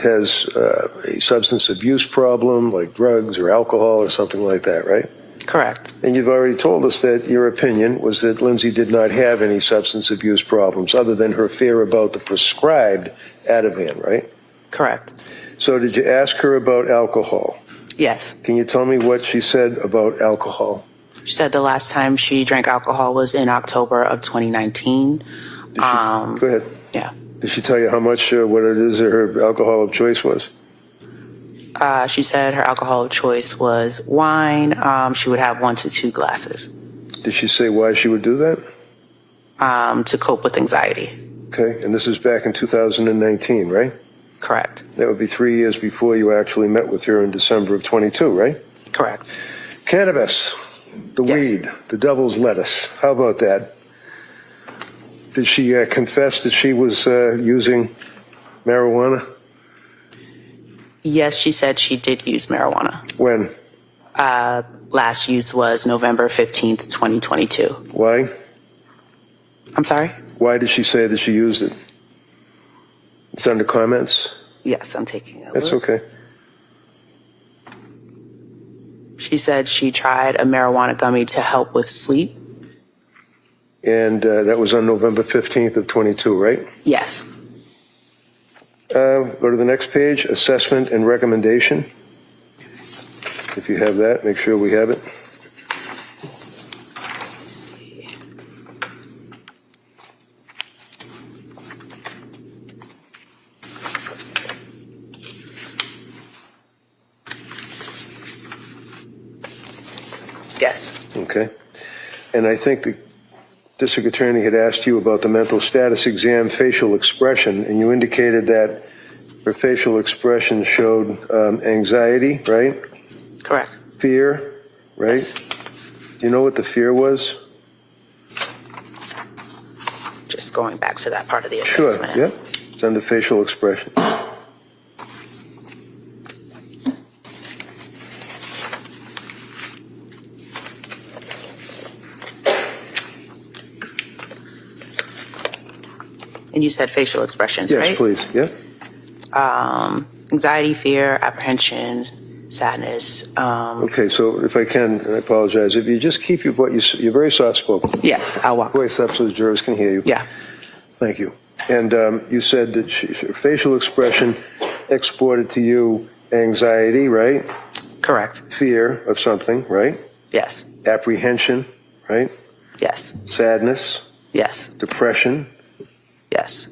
has a substance abuse problem, like drugs or alcohol or something like that, right? Correct. And you've already told us that your opinion was that Lindsay did not have any substance abuse problems other than her fear about the prescribed Ativan, right? Correct. So did you ask her about alcohol? Yes. Can you tell me what she said about alcohol? She said the last time she drank alcohol was in October of 2019. Go ahead. Yeah. Did she tell you how much, what it is that her alcohol of choice was? She said her alcohol of choice was wine. She would have 1 to 2 glasses. Did she say why she would do that? To cope with anxiety. Okay, and this is back in 2019, right? Correct. That would be 3 years before you actually met with her in December of 22, right? Correct. Cannabis, the Yes. weed, the devil's lettuce. How about that? Did she confess that she was using marijuana? Yes, she said she did use marijuana. When? Last use was November 15th, 2022. Why? I'm sorry? Why did she say that she used it? It's under comments? Yes, I'm taking a That's look. okay. She said she tried a marijuana gummy to help with sleep. And that was on November 15th of 22, right? Yes. Go to the next page, assessment and recommendation. If you have that, make sure we have it. Let's see. Yes. Okay. And I think the district attorney had asked you about the mental status exam facial expression, and you indicated that her facial expression showed anxiety, right? Correct. Fear, right? Yes. Do you know what the fear was? Just going back to that part of the Sure, assessment. yep. It's under facial expression. And you said facial expressions, Yes, right? please, yep. Anxiety, fear, apprehension, sadness. Okay, so if I can, and I apologize, if you just keep your voice, you're very soft-spoken. Yes, I'll walk. Voice up so the jurors can hear you. Yeah. Thank you. And you said that her facial expression exported to you anxiety, right? Correct. Fear of something, right? Yes. Apprehension, right? Yes. Sadness, Yes. depression. Yes.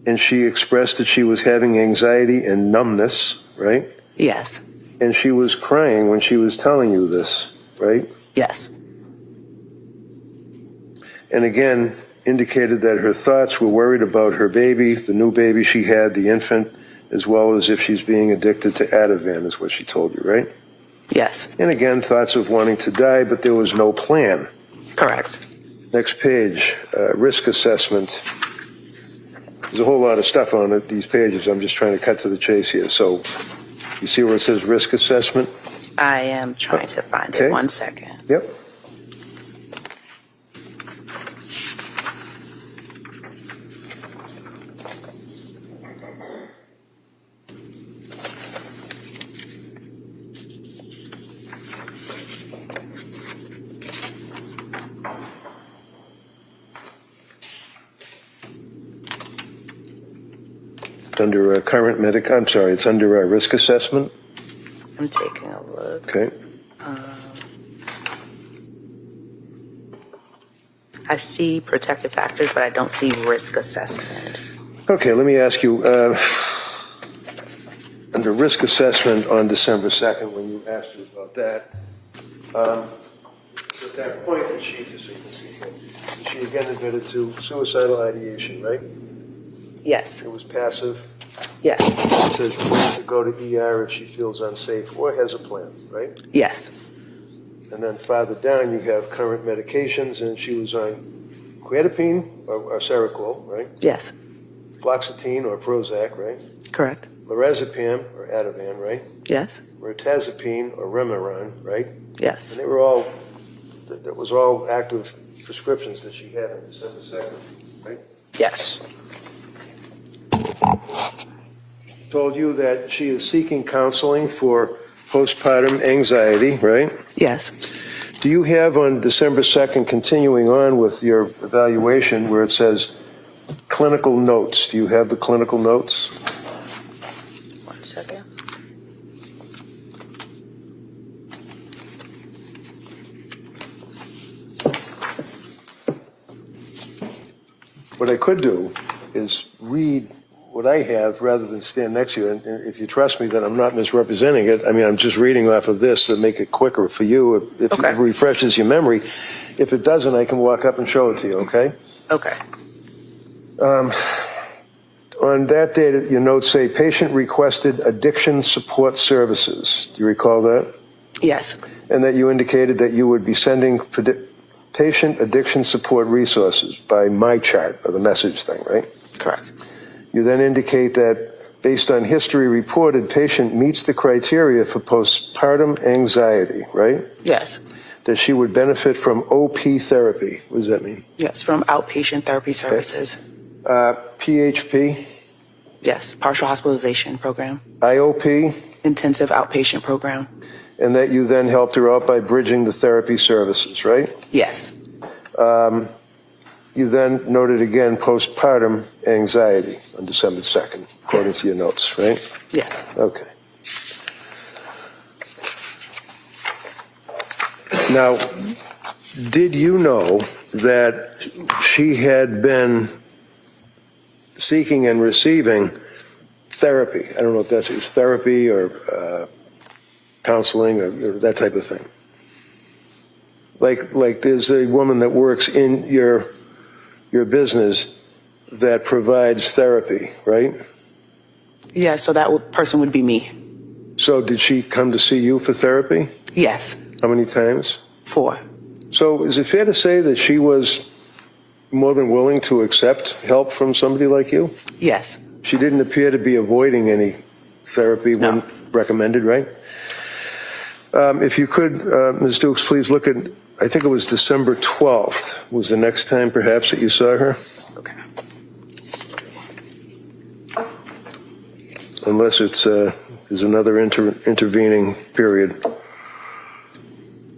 And she expressed that she was having anxiety and numbness, right? Yes. And she was crying when she was telling you this, right? Yes. And again, indicated that her thoughts were worried about her baby, the new baby she had, the infant, as well as if she's being addicted to Ativan, is what she told you, right? Yes. And again, thoughts of wanting to die, but there was no plan. Correct. Next page, risk assessment. There's a whole lot of stuff on it, these pages. I'm just trying to cut to the chase here. So you see where it says risk assessment? I am trying to find Okay. it. 1 second. Yep. Under it's under risk assessment. I'm taking a look. Okay. I see protective factors, but I don't see risk assessment. Okay, let me ask you, under risk assessment on December 2nd, when you asked her about that, at that point that she, just so you can see here, she again admitted to suicidal ideation, right? Yes. It was passive. Yes. It says plan to go to ER if she feels unsafe or has a plan, right? Yes. And then farther down, you have current medications, and she was on quetiapine or Seroquel, right? Yes. Fluoxetine or Prozac, right? Correct. Lorazepam or Ativan, right? Yes. Mirtazapine or Remeron, right? Yes. And they were all, that was all active prescriptions that she had on December 2nd, right? Yes. Told you that she is seeking counseling for postpartum anxiety, right? Yes. Do you have on December 2nd, continuing on with your evaluation, where it says clinical notes? Do you have the clinical notes? 1 second. what I could do is read what I have rather than stand next to you. And if you trust me that I'm not misrepresenting it, I mean, I'm just reading off of this to make it quicker for you if Okay. it refreshes your memory. If it doesn't, I can walk up and show it to you, okay? Okay. On that date, your notes say patient requested addiction support services. Do you recall that? Yes. And that you indicated that you would be sending patient addiction support resources by my chart, or the message thing, right? Correct. You then indicate that based on history reported, patient meets the criteria for postpartum anxiety, right? Yes. That she would benefit from OP therapy. What does that mean? Yes, from outpatient therapy services. PHP, Yes, partial hospitalization program, IOP, intensive outpatient program. and that you then helped her out by bridging the therapy services, right? Yes. You then noted again postpartum anxiety on December 2nd, according to your notes, right? Yes. Okay. Now, did you know that she had been seeking and receiving therapy? I don't know if that's therapy or counseling or that type of thing. Like there's a woman that works in your business that provides therapy, right? Yes, so that person would be me. So did she come to see you for therapy? Yes. How many times? 4. So is it fair to say that she was more than willing to accept help from somebody like you? Yes. She didn't appear to be avoiding any therapy when recommended, right? If you could, Ms. Dukes, please look at, I think it was December 12th was the next time perhaps that you saw her? Okay. Unless it's, there's another intervening period.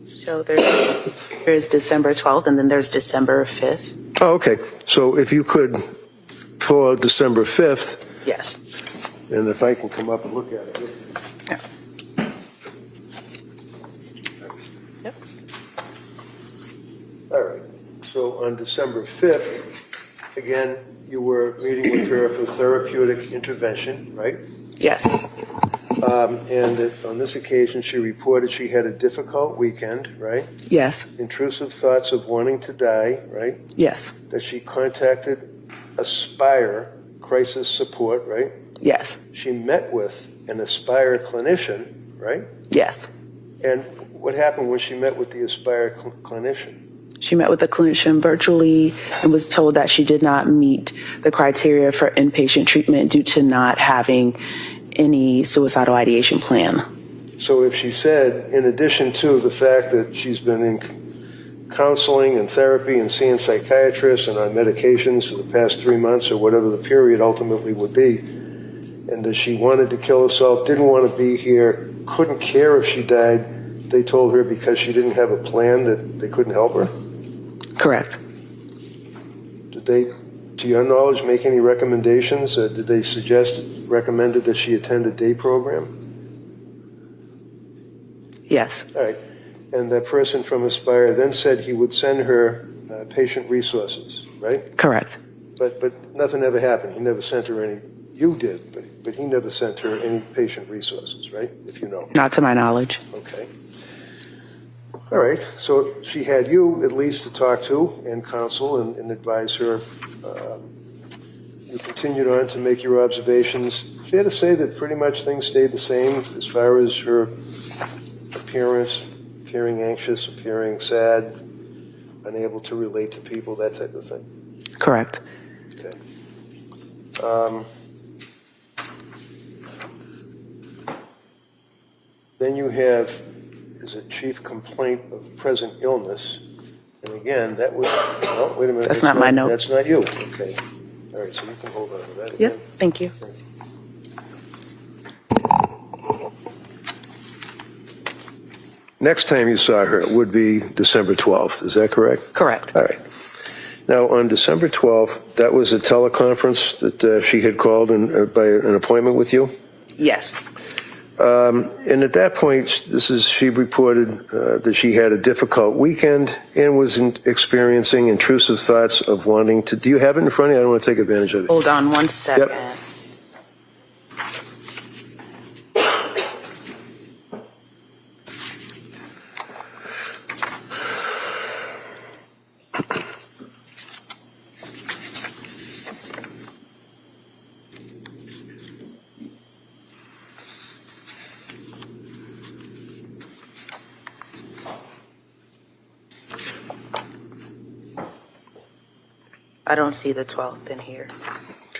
So there's December 12th, and then there's December 5th. Oh, okay. So if you could pull out December 5th, Yes. and if I can come up and look at it. Yeah. Yep. All right. So on December 5th, again, you were meeting with her for therapeutic intervention, right? Yes. And that on this occasion, she reported she had a difficult weekend, right? Yes. Intrusive thoughts of wanting to die, right? Yes. That she contacted Aspire Crisis Support, right? Yes. She met with an Aspire clinician, right? Yes. And what happened when she met with the Aspire clinician? She met with the clinician virtually and was told that she did not meet the criteria for inpatient treatment due to not having any suicidal ideation plan. So if she said, in addition to the fact that she's been in counseling and therapy and seeing psychiatrists and on medications for the past 3 months or whatever the period ultimately would be, and that she wanted to kill herself, didn't want to be here, couldn't care if she died, they told her because she didn't have a plan that they couldn't help her? Correct. Did they, to your knowledge, make any recommendations? Did they recommended that she attend a day program? Yes. All right. And that person from Aspire then said he would send her patient resources, right? Correct. But nothing ever happened. He never sent her any. You did, but he never sent her any patient resources, right? If you know. Not to my knowledge. Okay. All right. So she had you at least to talk to and counsel and advise her. You continued on to make your observations. Fair to say that pretty much things stayed the same as far as her appearance, appearing anxious, appearing sad, unable to relate to people, that type of thing? Correct. Okay. Then you have, is it chief complaint of present illness? And again, that was, oh, wait a minute. That's not my note. That's not you. Okay. All right, so you can hold on to that. Yep. Again. Thank you. Next time you saw her would be December 12th. Is that correct? Correct. All right. Now, on December 12th, that was a teleconference that she had called by an appointment with you? Yes. And at that point, she reported that she had a difficult weekend and was experiencing intrusive thoughts of wanting to. Do you have it in front of you? I don't want to take advantage of it. Hold on one second. Yep. I don't see the 12th in here.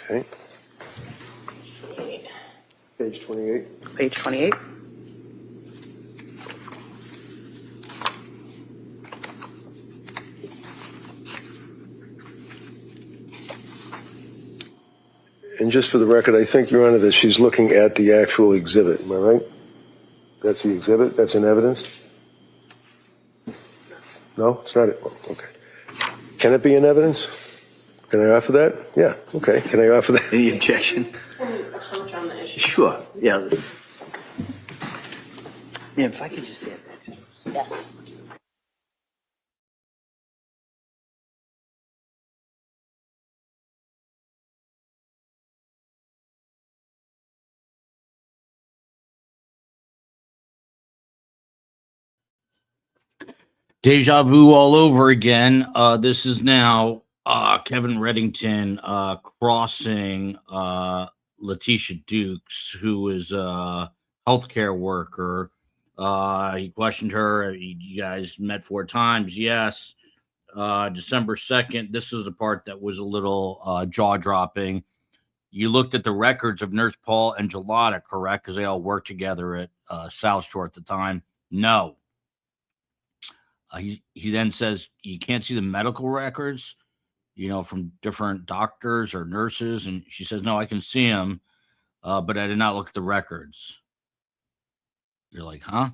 Okay. Page 28. Page 28. And just for the record, I think, Your Honor, that she's looking at the actual exhibit. Am I right? That's the exhibit? That's in evidence? No, it's not. Okay. Can it be in evidence? Can I offer that? Yeah. Okay. Can I offer that? Any objection? Approach on the issue. Sure, yeah. Yeah, if I could just add that. Yes. Deja vu all over again. This is now Kevin Reddington crossing Letitia Dukes, who is a healthcare worker. He questioned her. You guys met 4 times. Yes. December 2nd. This is the part that was a little jaw-dropping. You looked at the records of Nurse Paul and Gelada, correct? Because they all worked together at South Shore at the time. No. He then says, you can't see the medical records, from different doctors or nurses. And she says, no, I can see them, but I did not look at the records. You're like, huh?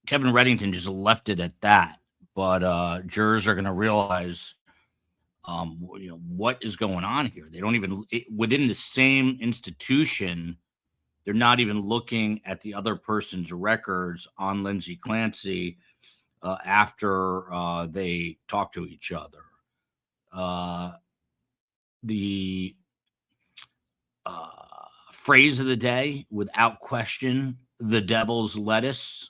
Kevin Reddington just left it at that. But jurors are going to realize, what is going on here. They don't even, within the same institution, they're not even looking at the other person's records on Lindsay Clancy after they talk to each other. The phrase of the day, without question, the devil's lettuce.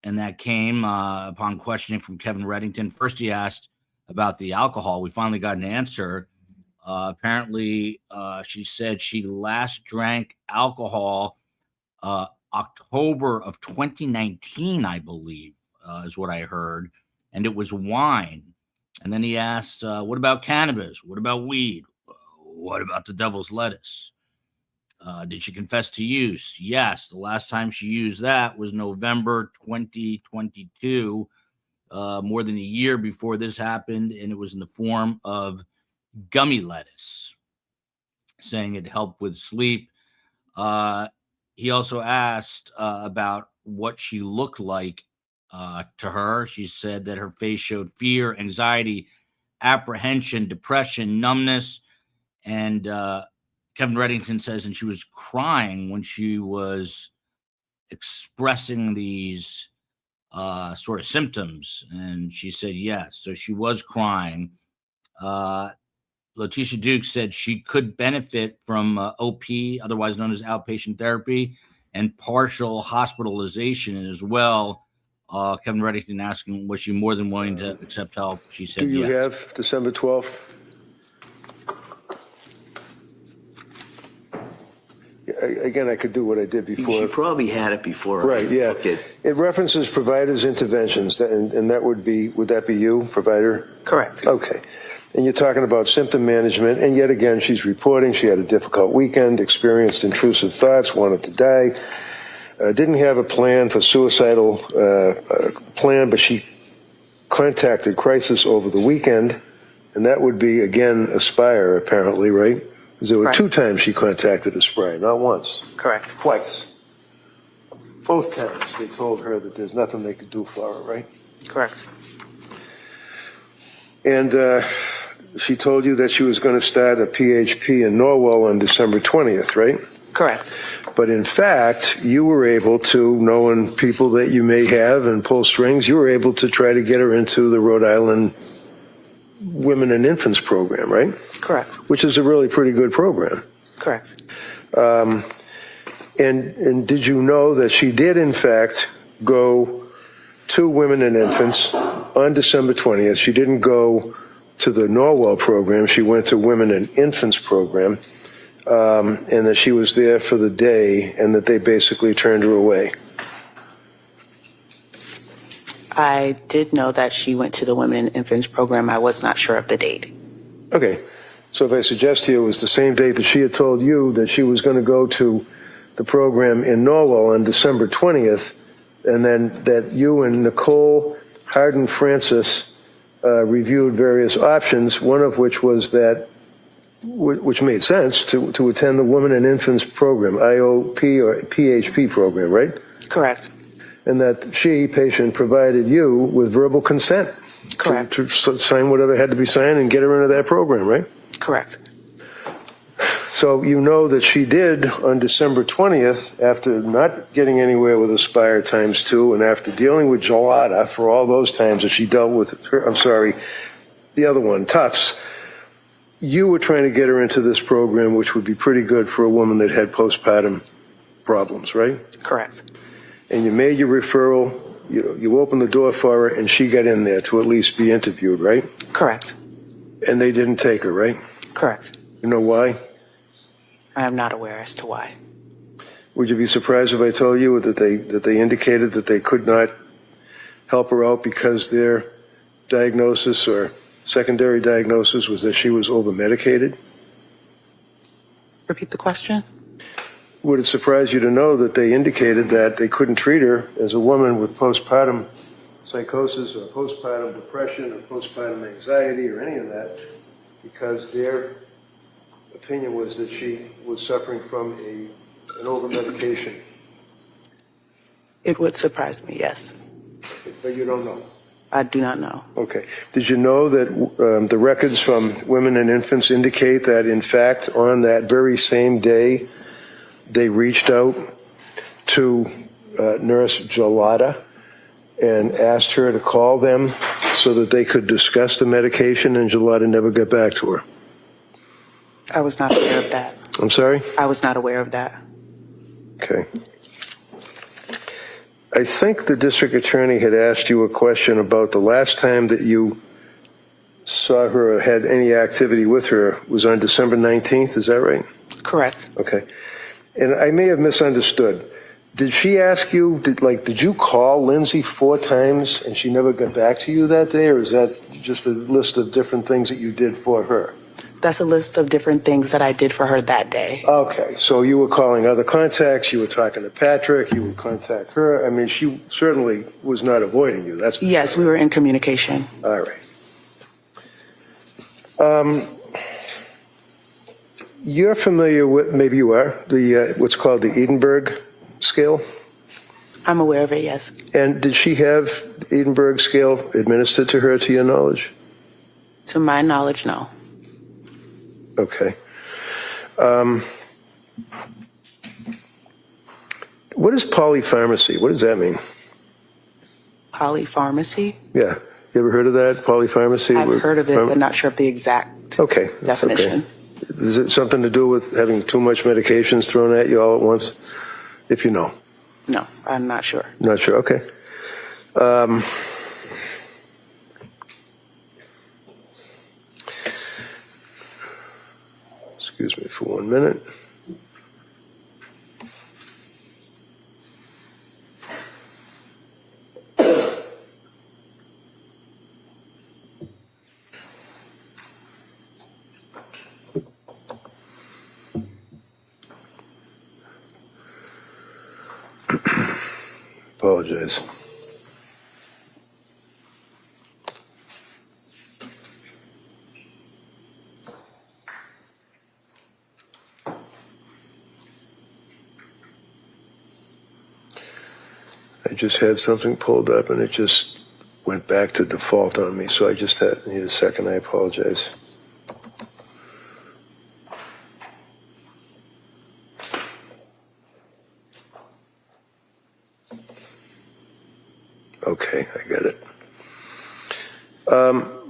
And that came upon questioning from Kevin Reddington. First, he asked about the alcohol. We finally got an answer. Apparently, she said she last drank alcohol October of 2019, I believe, is what I heard. And it was wine. And then he asked, what about cannabis? What about weed? What about the devil's lettuce? Did she confess to use? Yes. The last time she used that was November 2022, more than a year before this happened. And it was in the form of gummy lettuce, saying it helped with sleep. He also asked about what she looked like to her. She said that her face showed fear, anxiety, apprehension, depression, numbness. And Kevin Reddington says, and she was crying when she was expressing these sort of symptoms. And she said, yes. So she was crying. Letitia Dukes said she could benefit from OP, otherwise known as outpatient therapy, and partial hospitalization as well. Kevin Reddington asking, was she more than willing to accept help? She said yes. Do you have December 12th? Again, I could do what I did before. She probably had it before. Right, yeah. Okay. It references providers' interventions, and that would that be you, provider? Correct. Okay. And you're talking about symptom management, and yet again, she's reporting she had a difficult weekend, experienced intrusive thoughts, wanted to die, didn't have a plan for suicidal plan, but she contacted Crisis over the weekend, and that would be, again, Aspire, apparently, right? Because there were 2 times she contacted Aspire, not once. Correct. Twice. Both times they told her that there's nothing they could do for her, right? Correct. And she told you that she was going to start a PHP in Norwell on December 20th, right? Correct. But in fact, you were able to, knowing people that you may have and pull strings, you were able to try to get her into the Rhode Island Women and Infants program, right? Correct. Which is a really pretty good program. Correct. And did you know that she did, in fact, go to Women and Infants on December 20th? She didn't go to the Norwell program. She went to Women and Infants program, and that she was there for the day and that they basically turned her away. I did know that she went to the Women and Infants program. I was not sure of the date. Okay. So if I suggest to you it was the same date that she had told you that she was going to go to the program in Norwell on December 20th, and then that you and Nicole Harden Francis reviewed various options, one of which was that, which made sense, to attend the Women and Infants program, IOP or PHP program, right? Correct. And that she, patient, provided you with verbal consent. Correct. To sign whatever had to be signed and get her into that program, right? Correct. So you know that she did on December 20th, after not getting anywhere with Aspire ×2 and after dealing with Gelada for all those times that she dealt with her, the other one, Tufts, you were trying to get her into this program, which would be pretty good for a woman that had postpartum problems, right? Correct. And you made your referral, you opened the door for her, and she got in there to at least be interviewed, right? Correct. And they didn't take her, right? Correct. You know why? I am not aware as to why. Would you be surprised if I told you that they indicated that they could not help her out because their diagnosis or secondary diagnosis was that she was over-medicated? Repeat the question. Would it surprise you to know that they indicated that they couldn't treat her as a woman with postpartum psychosis or postpartum depression or postpartum anxiety or any of that because their opinion was that she was suffering from an over-medication? It would surprise me, yes. But you don't know? I do not know. Okay. Did you know that the records from Women and Infants indicate that, in fact, on that very same day, they reached out to Nurse Gelada and asked her to call them so that they could discuss the medication, and Gelada never got back to her? I was not aware of that. I'm sorry? I was not aware of that. Okay. I think the district attorney had asked you a question about the last time that you saw her or had any activity with her was on December 19th. Is that right? Correct. Okay. And I may have misunderstood. Did she ask you, did you call Lindsay 4 times and she never got back to you that day, or is that just a list of different things that you did for her? That's a list of different things that I did for her that day. Okay, so you were calling other contacts, you were talking to Patrick, you would contact her. I mean, she certainly was not avoiding you. That's yes, we were in communication. All right. You're familiar with, maybe you are, the what's called the Edinburgh scale? I'm aware of it, yes. And did she have the Edinburgh scale administered to her, to your knowledge? To my knowledge, no. Okay. What is polypharmacy? What does that mean? Polypharmacy? Yeah. You ever heard of that, polypharmacy? I've heard of it, but not sure of the exact definition. Okay. Is it something to do with having too much medications thrown at you all at once? If you know. No, I'm not sure. Not sure. Okay. Excuse me for 1 minute. Apologize. I just had something pulled up and it just went back to default on me, so I just need a second. I apologize. Okay, I get it.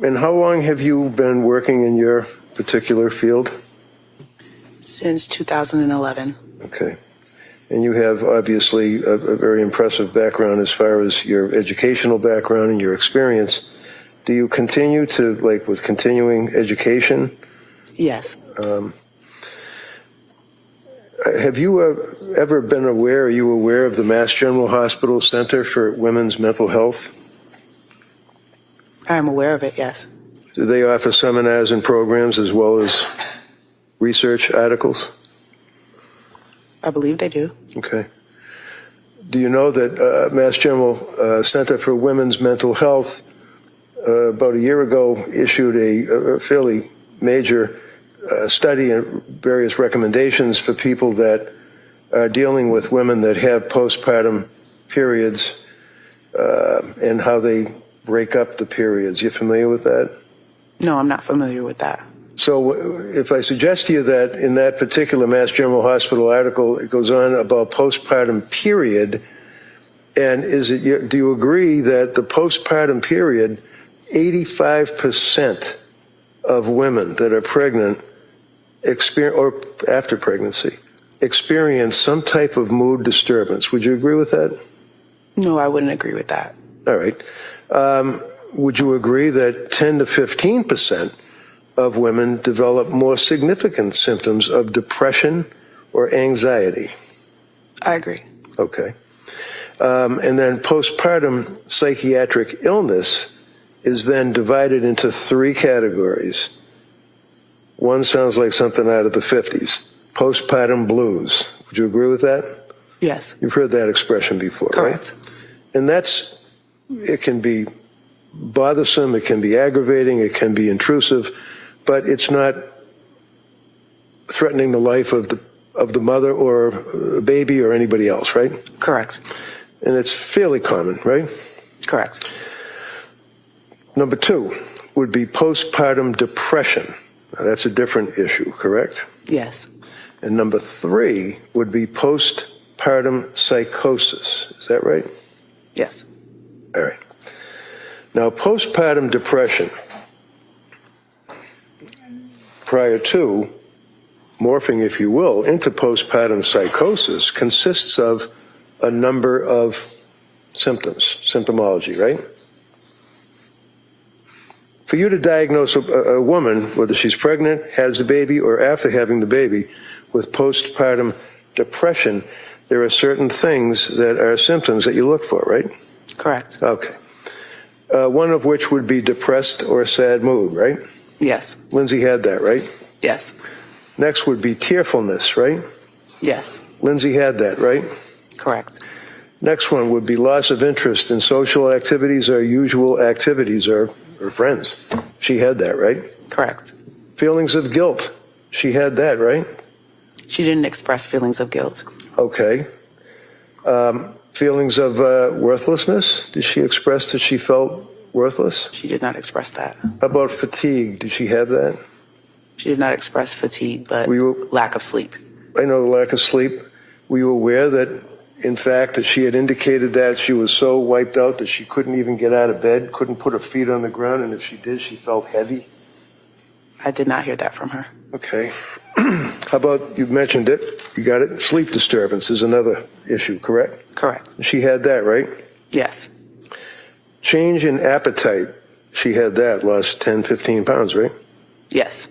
And how long have you been working in your particular field? Since 2011. Okay. And you have obviously a very impressive background as far as your educational background and your experience. Do you continue to, like, with continuing education? Yes. Have you ever been aware, are you aware of the Mass General Hospital Center for Women's Mental Health? I'm aware of it, yes. Do they offer seminars and programs as well as research articles? I believe they do. Okay. Do you know that Mass General Center for Women's Mental Health about a year ago issued a fairly major study and various recommendations for people that are dealing with women that have postpartum periods and how they break up the periods? You familiar with that? No, I'm not familiar with that. So if I suggest to you that in that particular Mass General Hospital article, it goes on about postpartum period, and do you agree that the postpartum period, 85% of women that are pregnant or after pregnancy experience some type of mood disturbance? Would you agree with that? No, I wouldn't agree with that. All right. Would you agree that 10 to 15% of women develop more significant symptoms of depression or anxiety? I agree. Okay. And then postpartum psychiatric illness is then divided into three categories. One sounds like something out of the 50s. Postpartum blues. Would you agree with that? Yes. You've heard that expression before, Correct. right? And it can be bothersome, it can be aggravating, it can be intrusive, but it's not threatening the life of the mother or a baby or anybody else, right? Correct. And it's fairly common, right? Correct. Number two would be postpartum depression. Now, that's a different issue, correct? Yes. And number three would be postpartum psychosis. Is that right? Yes. All right. Now, postpartum depression, prior to morphing, if you will, into postpartum psychosis, consists of a number of symptoms, symptomology, right? For you to diagnose a woman, whether she's pregnant, has the baby, or after having the baby, with postpartum depression, there are certain things that are symptoms that you look for, right? Correct. Okay. One of which would be depressed or sad mood, right? Yes. Lindsay had that, right? Yes. Next would be tearfulness, right? Yes. Lindsay had that, right? Correct. Next one would be loss of interest in social activities or usual activities or friends. She had that, right? Correct. Feelings of guilt. She had that, right? She didn't express feelings of guilt. Okay. Feelings of worthlessness. Did she express that she felt worthless? She did not express that. How about fatigue? Did she have that? She did not express fatigue, but lack of sleep. I know the lack of sleep. Were you aware that, in fact, that she had indicated that she was so wiped out that she couldn't even get out of bed, couldn't put her feet on the ground, and if she did, she felt heavy? I did not hear that from her. Okay. How about, you mentioned it, you got it, sleep disturbance is another issue, correct? Correct. She had that, right? Yes. Change in appetite, she had that, lost 10, 15 pounds, right? Yes.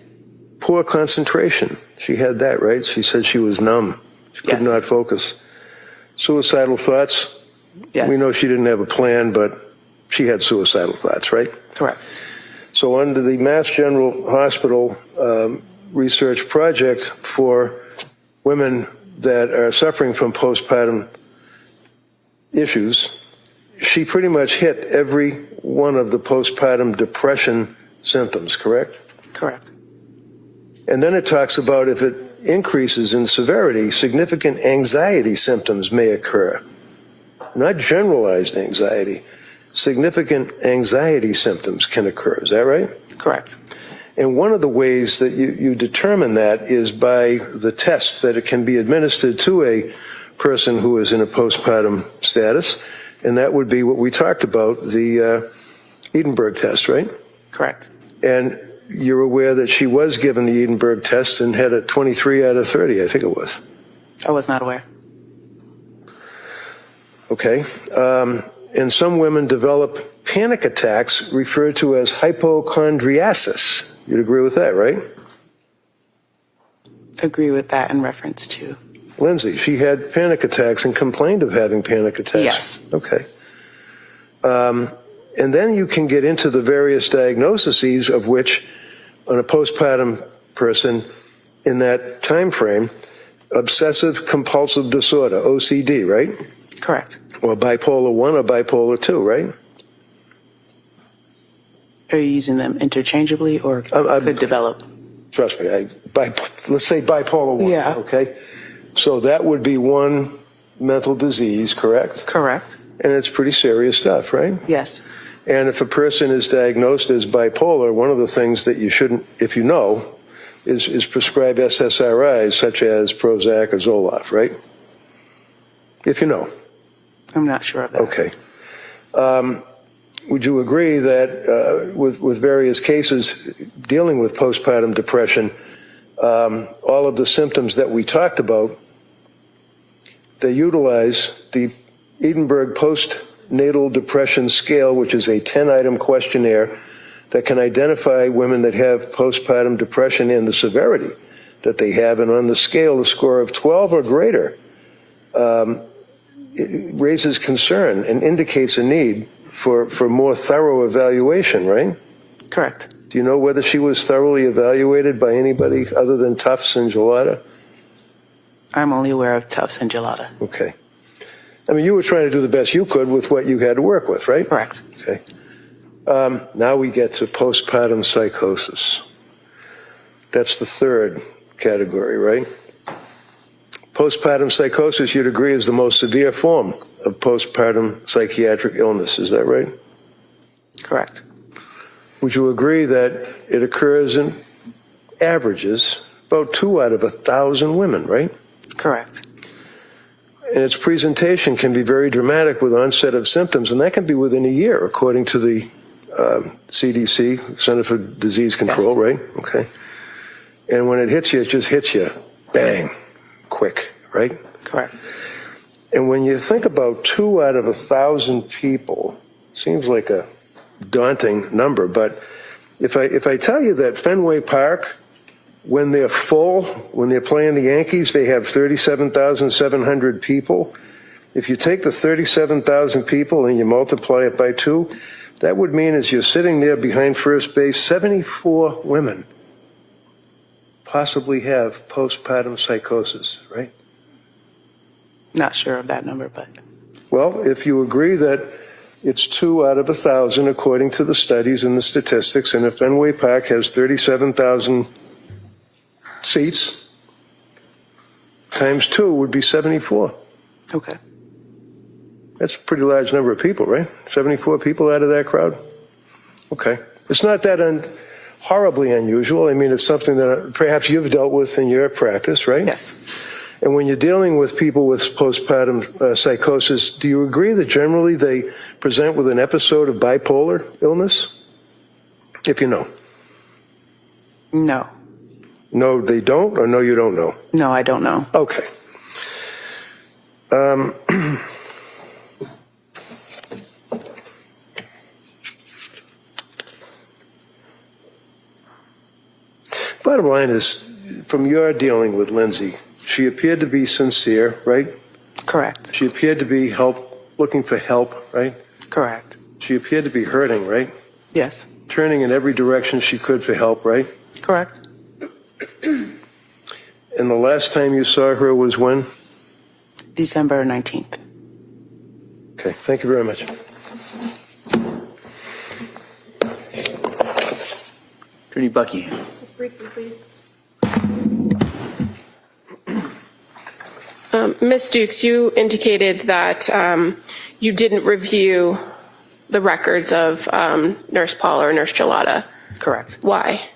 Poor concentration, she had that, right? She said she was numb. She could not focus. Suicidal thoughts? Yes. We know she didn't have a plan, but she had suicidal thoughts, right? Correct. So under the Mass General Hospital research project for women that are suffering from postpartum issues, she pretty much hit every one of the postpartum depression symptoms, correct? Correct. And then it talks about if it increases in severity, significant anxiety symptoms may occur. Not generalized anxiety. Significant anxiety symptoms can occur. Is that right? Correct. And one of the ways that you determine that is by the tests that it can be administered to a person who is in a postpartum status. and that would be what we talked about, the Edinburgh test, right? Correct. And you're aware that she was given the Edinburgh test and had a 23 out of 30, I think it was. I was not aware. Okay. And some women develop panic attacks referred to as hypochondriasis. You'd agree with that, right? Agree with that in reference to. Lindsay, she had panic attacks and complained of having panic attacks. Yes. Okay. And then you can get into the various diagnoses of which, on a postpartum person in that time frame, obsessive compulsive disorder, OCD, right? Correct. Or bipolar 1 or bipolar 2, right? Are you using them interchangeably or could develop? Trust me, let's say bipolar 1, Yeah. okay? So that would be one mental disease, correct? Correct. And it's pretty serious stuff, right? Yes. And if a person is diagnosed as bipolar, one of the things that you shouldn't, if you know, is prescribe SSRIs such as Prozac or Zoloft, right? If you know. I'm not sure of that. Okay. Would you agree that with various cases dealing with postpartum depression, all of the symptoms that we talked about, they utilize the Edinburgh Postnatal Depression Scale, which is a 10-item questionnaire that can identify women that have postpartum depression and the severity that they have. And on the scale, a score of 12 or greater it raises concern and indicates a need for more thorough evaluation, right? Correct. Do you know whether she was thoroughly evaluated by anybody other than Tufts and Gelada? I'm only aware of Tufts and Gelada. Okay. I mean, you were trying to do the best you could with what you had to work with, right? Correct. Okay. Now we get to postpartum psychosis. That's the third category, right? Postpartum psychosis, you'd agree, is the most severe form of postpartum psychiatric illness. Is that right? Correct. Would you agree that it occurs in averages about 2 out of 1,000 women, right? Correct. And its presentation can be very dramatic with onset of symptoms, and that can be within a year, according to the CDC, Center for Disease Control, Yes. right? Okay. And when it hits you, it just hits you, bang, quick, right? Correct. And when you think about 2 out of 1,000 people, seems like a daunting number, but if I tell you that Fenway Park, when they're full, when they're playing the Yankees, they have 37,700 people. If you take the 37,000 people and you multiply it by 2, that would mean as you're sitting there behind first base, 74 women possibly have postpartum psychosis, right? Not sure of that number, but. Well, if you agree that it's 2 out of 1,000 according to the studies and the statistics, and if Fenway Park has 37,000 seats, times 2 would be 74. Okay. That's a pretty large number of people, right? 74 people out of that crowd? Okay. It's not that horribly unusual. I mean, it's something that perhaps you've dealt with in your practice, right? Yes. And when you're dealing with people with postpartum psychosis, do you agree that generally they present with an episode of bipolar illness? If you know. No. No, they don't, or no, you don't know? No, I don't know. Okay. Bottom line is, from your dealing with Lindsay, she appeared to be sincere, right? Correct. She appeared to be looking for help, right? Correct. She appeared to be hurting, right? Yes. Turning in every direction she could for help, right? Correct. And the last time you saw her was when? December 19th. Okay, thank you very much. Attorney Buckingham. Briefly, please. Ms. Dukes, you indicated that you didn't review the records of Nurse Paul or Nurse Gelada. Correct. Why?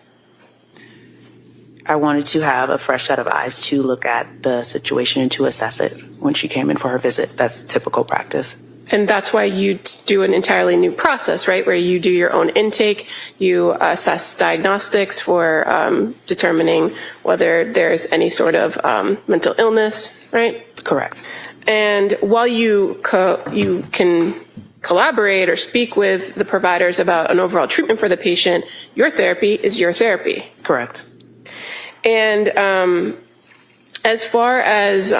I wanted to have a fresh set of eyes to look at the situation and to assess it when she came in for her visit. That's typical practice. And that's why you do an entirely new process, right? Where you do your own intake, you assess diagnostics for determining whether there's any sort of mental illness, right? Correct. And while you can collaborate or speak with the providers about an overall treatment for the patient, your therapy is your therapy. Correct. And as far as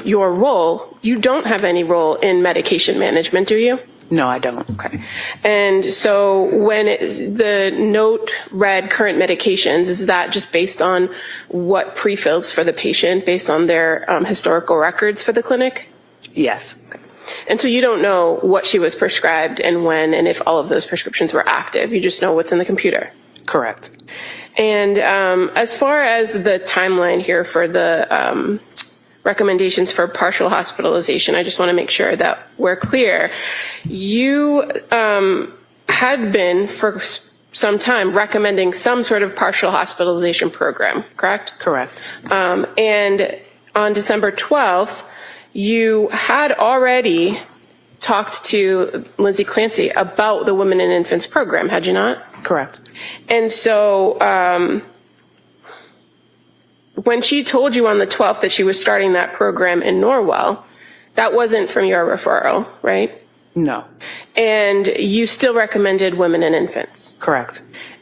your role, you don't have any role in medication management, do you? No, I don't. Okay. And so when the note read current medications, is that just based on what pre-fills for the patient, based on their historical records for the clinic? Yes. Okay. And so you don't know what she was prescribed and when, and if all of those prescriptions were active. You just know what's in the computer. Correct. And as far as the timeline here for the recommendations for partial hospitalization, I just want to make sure that we're clear. You had been for some time recommending some sort of partial hospitalization program, correct? Correct. And on December 12th, you had already talked to Lindsay Clancy about the Women and Infants program, had you not? Correct. And so when she told you on the 12th that she was starting that program in Norwell, that wasn't from your referral, right? No. And you still recommended Women and Infants? Correct.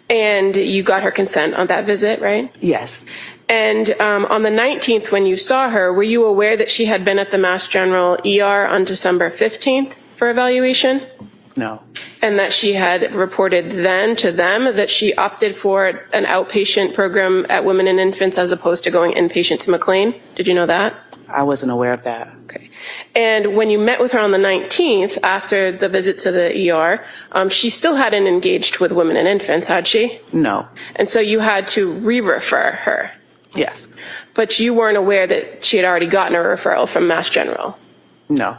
And you got her consent on that visit, right? Yes. And on the 19th, when you saw her, were you aware that she had been at the Mass General ER on December 15th for evaluation? No. And that she had reported then to them that she opted for an outpatient program at Women and Infants as opposed to going inpatient to McLean? Did you know that? I wasn't aware of that. Okay. And when you met with her on the 19th, after the visit to the ER, she still hadn't engaged with Women and Infants, had she? No. And so you had to re-refer her? Yes. But you weren't aware that she had already gotten a referral from Mass General? No.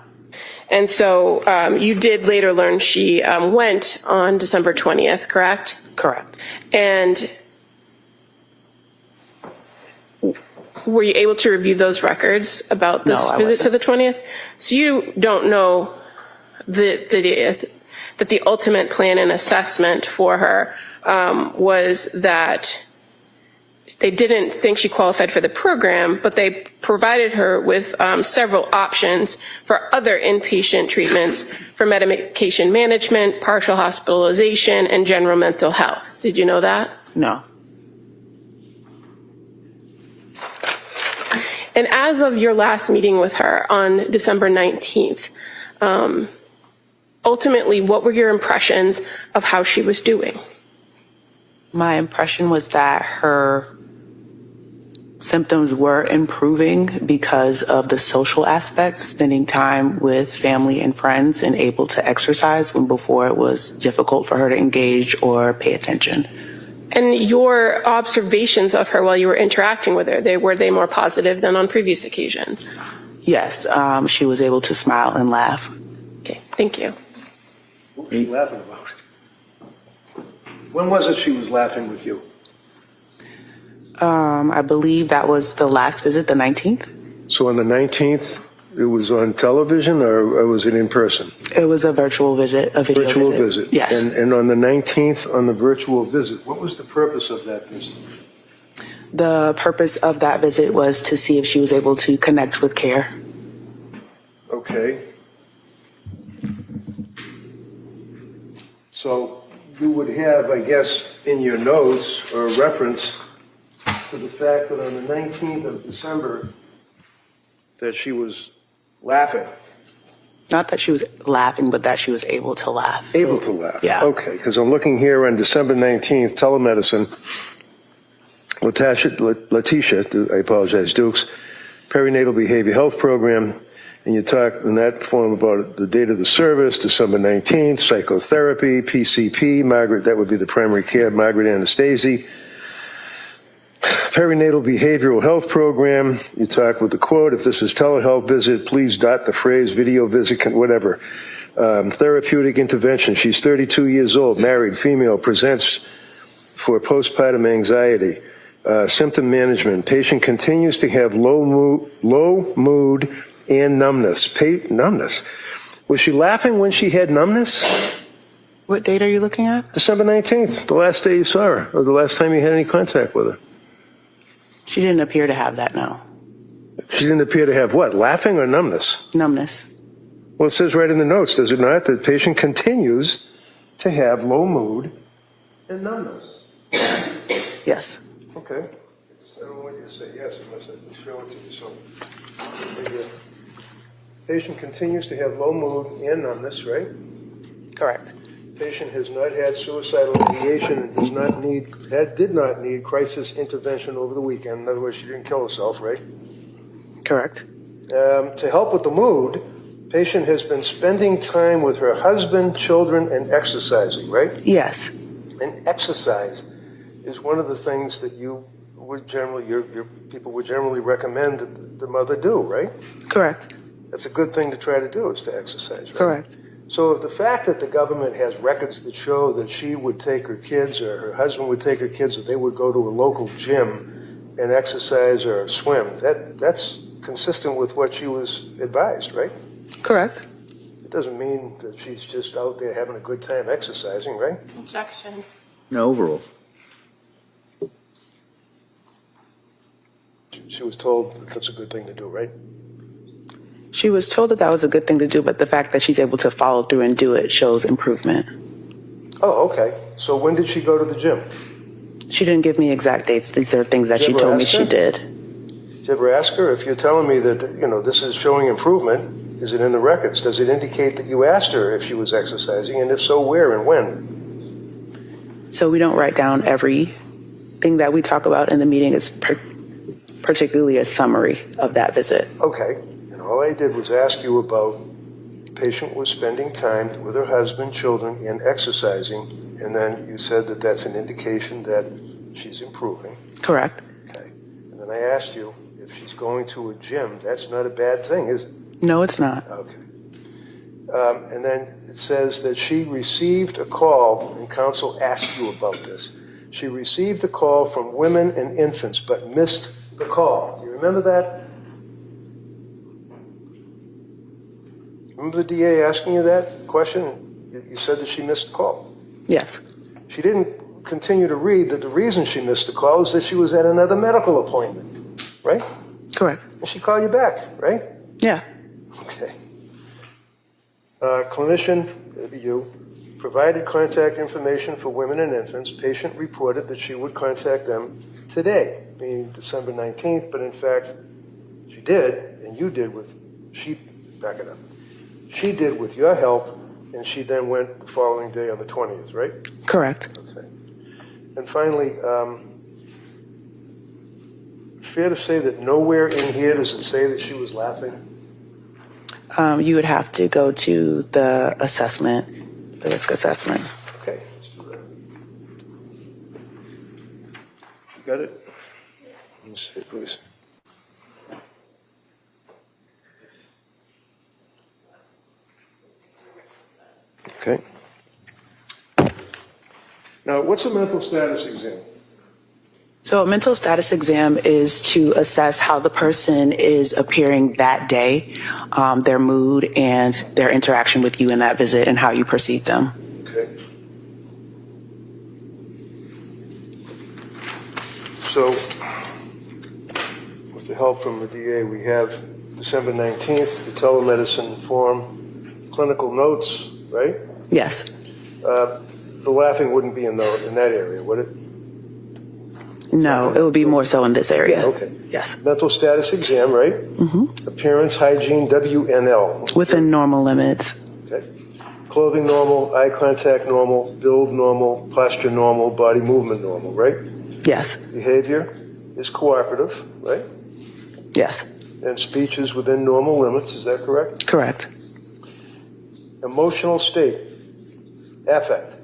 And so you did later learn she went on December 20th, correct? Correct. And were you able to review those records about this visit to the 20th? So you don't know that the ultimate plan and assessment for her was that they didn't think she qualified for the program, but they provided her with several options for other inpatient treatments for medication management, partial hospitalization, and general mental health. Did you know that? No. And as of your last meeting with her on December 19th, ultimately, what were your impressions of how she was doing? My impression was that her symptoms were improving because of the social aspects, spending time with family and friends and able to exercise when before it was difficult for her to engage or pay attention. And your observations of her while you were interacting with her, were they more positive than on previous occasions? Yes, she was able to smile and laugh. Okay, thank you. What was she laughing about? When was it she was laughing with you? I believe that was the last visit, the 19th. So on the 19th, it was on television or was it in person? It was a virtual visit, a video virtual visit. Yes. And on the 19th, on the virtual visit, what was the purpose of that visit? The purpose of that visit was to see if she was able to connect with care. Okay. So you would have, I guess, in your notes or reference to the fact that on the 19th of December that she was laughing. Not that she was laughing, but that she was able to laugh. Able to laugh. Yeah. Okay, because I'm looking here on December 19th, telemedicine, Letitia, I apologize, Dukes, perinatal behavior health program, and you talk in that form about the date of the service, December 19th, psychotherapy, PCP, Margaret, that would be the primary care, Margaret Anastasia. Perinatal behavioral health program, you talk with the quote, if this is telehealth visit, please dot the phrase video visit, whatever. Therapeutic intervention, she's 32 years old, married, female, presents for postpartum anxiety. Symptom management, patient continues to have low mood and numbness. Was she laughing when she had numbness? What date are you looking at? December 19th, the last day you saw her, or the last time you had any contact with her. She didn't appear to have that, no. She didn't appear to have what, laughing or numbness? Numbness. Well, it says right in the notes, does it not, that the patient continues to have low mood and numbness. Yes. Okay. I don't want you to say yes unless I can show it to you. So, the patient continues to have low mood and numbness, right? Correct. Patient has not had suicidal ideation and did not need crisis intervention over the weekend. In other words, she didn't kill herself, right? Correct. To help with the mood, patient has been spending time with her husband, children, and exercising, right? Yes. And exercise is one of the things that you would generally, your people would generally recommend that the mother do, right? Correct. That's a good thing to try to do, is to exercise, right? Correct. So the fact that the government has records that show that she would take her kids or her husband would take her kids, that they would go to a local gym and exercise or swim, that's consistent with what she was advised, right? Correct. It doesn't mean that she's just out there having a good time exercising, right? Objection. No, overruled. She was told that that's a good thing to do, right? She was told that that was a good thing to do, but the fact that she's able to follow through and do it shows improvement. Oh, okay. So when did she go to the gym? She didn't give me exact dates. These are things that Did she you ever told me ask she her? did. Did you ever ask her? If you're telling me that, this is showing improvement, is it in the records? Does it indicate that you asked her if she was exercising? And if so, where and when? So we don't write down everything that we talk about in the meeting. It's particularly a summary of that visit. Okay. And all I did was ask you about the patient was spending time with her husband, children, and exercising. And then you said that that's an indication that she's improving. Correct. Okay. And then I asked you if she's going to a gym. That's not a bad thing, is it? No, it's not. Okay. And then it says that she received a call, and counsel asked you about this. She received a call from women and infants, but missed the call. Do you remember that? Remember the DA asking you that question? You said that she missed the call. Yes. She didn't continue to read that the reason she missed the call is that she was at another medical appointment, right? Correct. And she called you back, right? Yeah. Okay. Clinician, maybe you, provided contact information for women and infants. Patient reported that she would contact them today, meaning December 19th, but in fact, she did, and you did with, back it up. She did with your help, and she then went the following day on the 20th, right? Correct. Okay. And finally, fair to say that nowhere in here does it say that she was laughing? You would have to go to the assessment, the risk assessment. Okay, let's do that. You got it? Let me see, please. Okay. Now, what's a mental status exam? So a mental status exam is to assess how the person is appearing that day, their mood and their interaction with you in that visit and how you perceive them. Okay. So, with the help from the DA, we have December 19th, the telemedicine form, clinical notes, right? Yes. The laughing wouldn't be in that area, would it? No, it would be more so in this area. Yeah, okay. Yes. Mental status exam, right? Mm-hmm. Appearance, hygiene, WNL. Within normal limits. Okay. Clothing normal, eye contact normal, build normal, posture normal, body movement normal, right? Yes. Behavior is cooperative, right? Yes. And speech is within normal limits, is that correct? Correct. Emotional state, affect.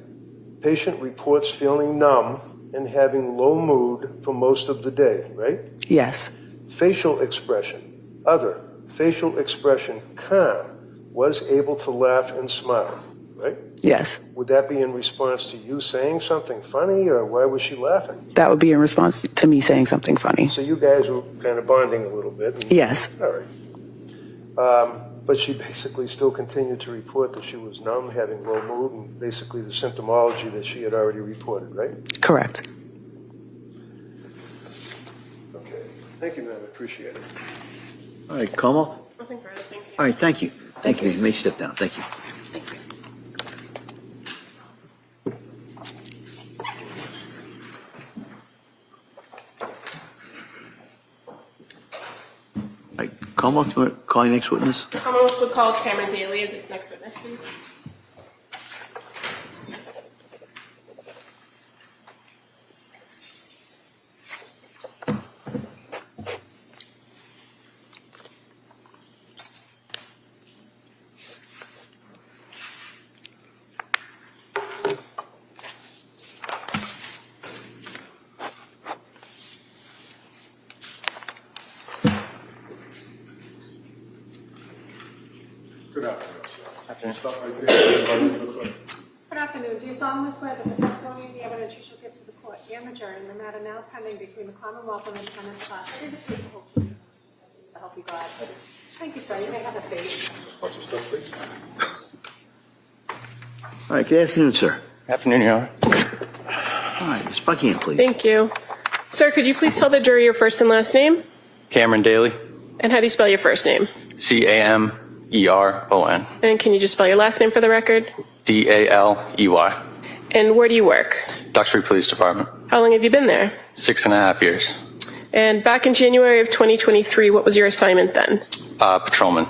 Patient reports feeling numb and having low mood for most of the day, right? Yes. Facial expression, other. Facial expression, calm, was able to laugh and smile, right? Yes. Would that be in response to you saying something funny, or why was she laughing? That would be in response to me saying something funny. So you guys were kind of bonding a little bit. Yes. All right. But she basically still continued to report that she was numb, having low mood, and basically the symptomology that she had already reported, right? Correct. Okay. Thank you, ma'am. I appreciate it. All right, Commonwealth? Nothing further, thank you. All right, thank you. Thank you. You may step down. Thank you. All right, Commonwealth, you want to call your next witness? I'm also call Cameron Daly as its next witness, please. Good afternoon, sir. Stop right there. Good afternoon. Do you solemnly swear that the testimony and the evidence you shall give to the court and the jury in the matter now pending between the Commonwealth and the defendant class will be the truth, the whole truth, so help you God? Thank you, sir. You may have a seat. Watch your stuff, please. All right, good afternoon, sir. Afternoon, Your Honor. All right, Ms. Buckingham, please. Thank you. Sir, could you please tell the jury your first and last name? Cameron Daly, And how do you spell your first name? Cameron. And can you just spell your last name for the record? Daley. And where do you work? Duxbury Police Department. How long have you been there? 6.5 years. And back in January of 2023, what was your assignment then? Patrolman.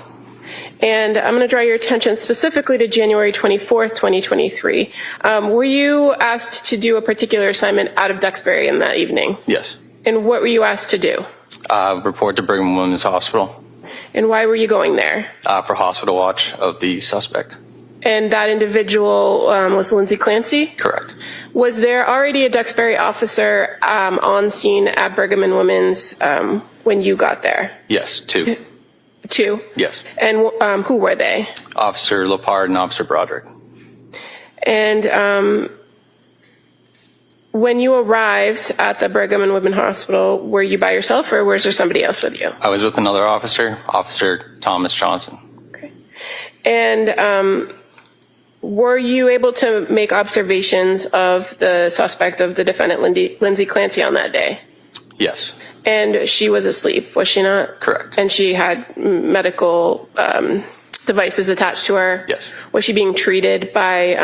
And I'm going to draw your attention specifically to January 24th, 2023. Were you asked to do a particular assignment out of Duxbury in that evening? Yes. And what were you asked to do? Report to Brigham Women's Hospital And why were you going there? for hospital watch of the suspect. And that individual was Lindsay Clancy? Correct. Was there already a Duxbury officer on scene at Brigham and Women's when you got there? Yes, 2. 2? Yes. And who were they? Officer Lepard and Officer Broderick. And when you arrived at the Brigham and Women's Hospital, were you by yourself or was there somebody else with you? I was with another officer, Officer Thomas Johnson. Okay. And were you able to make observations of the suspect, of the defendant, Lindsay Clancy, on that day? Yes. And she was asleep, was she not? Correct. And she had medical devices attached to her? Yes. Was she being treated by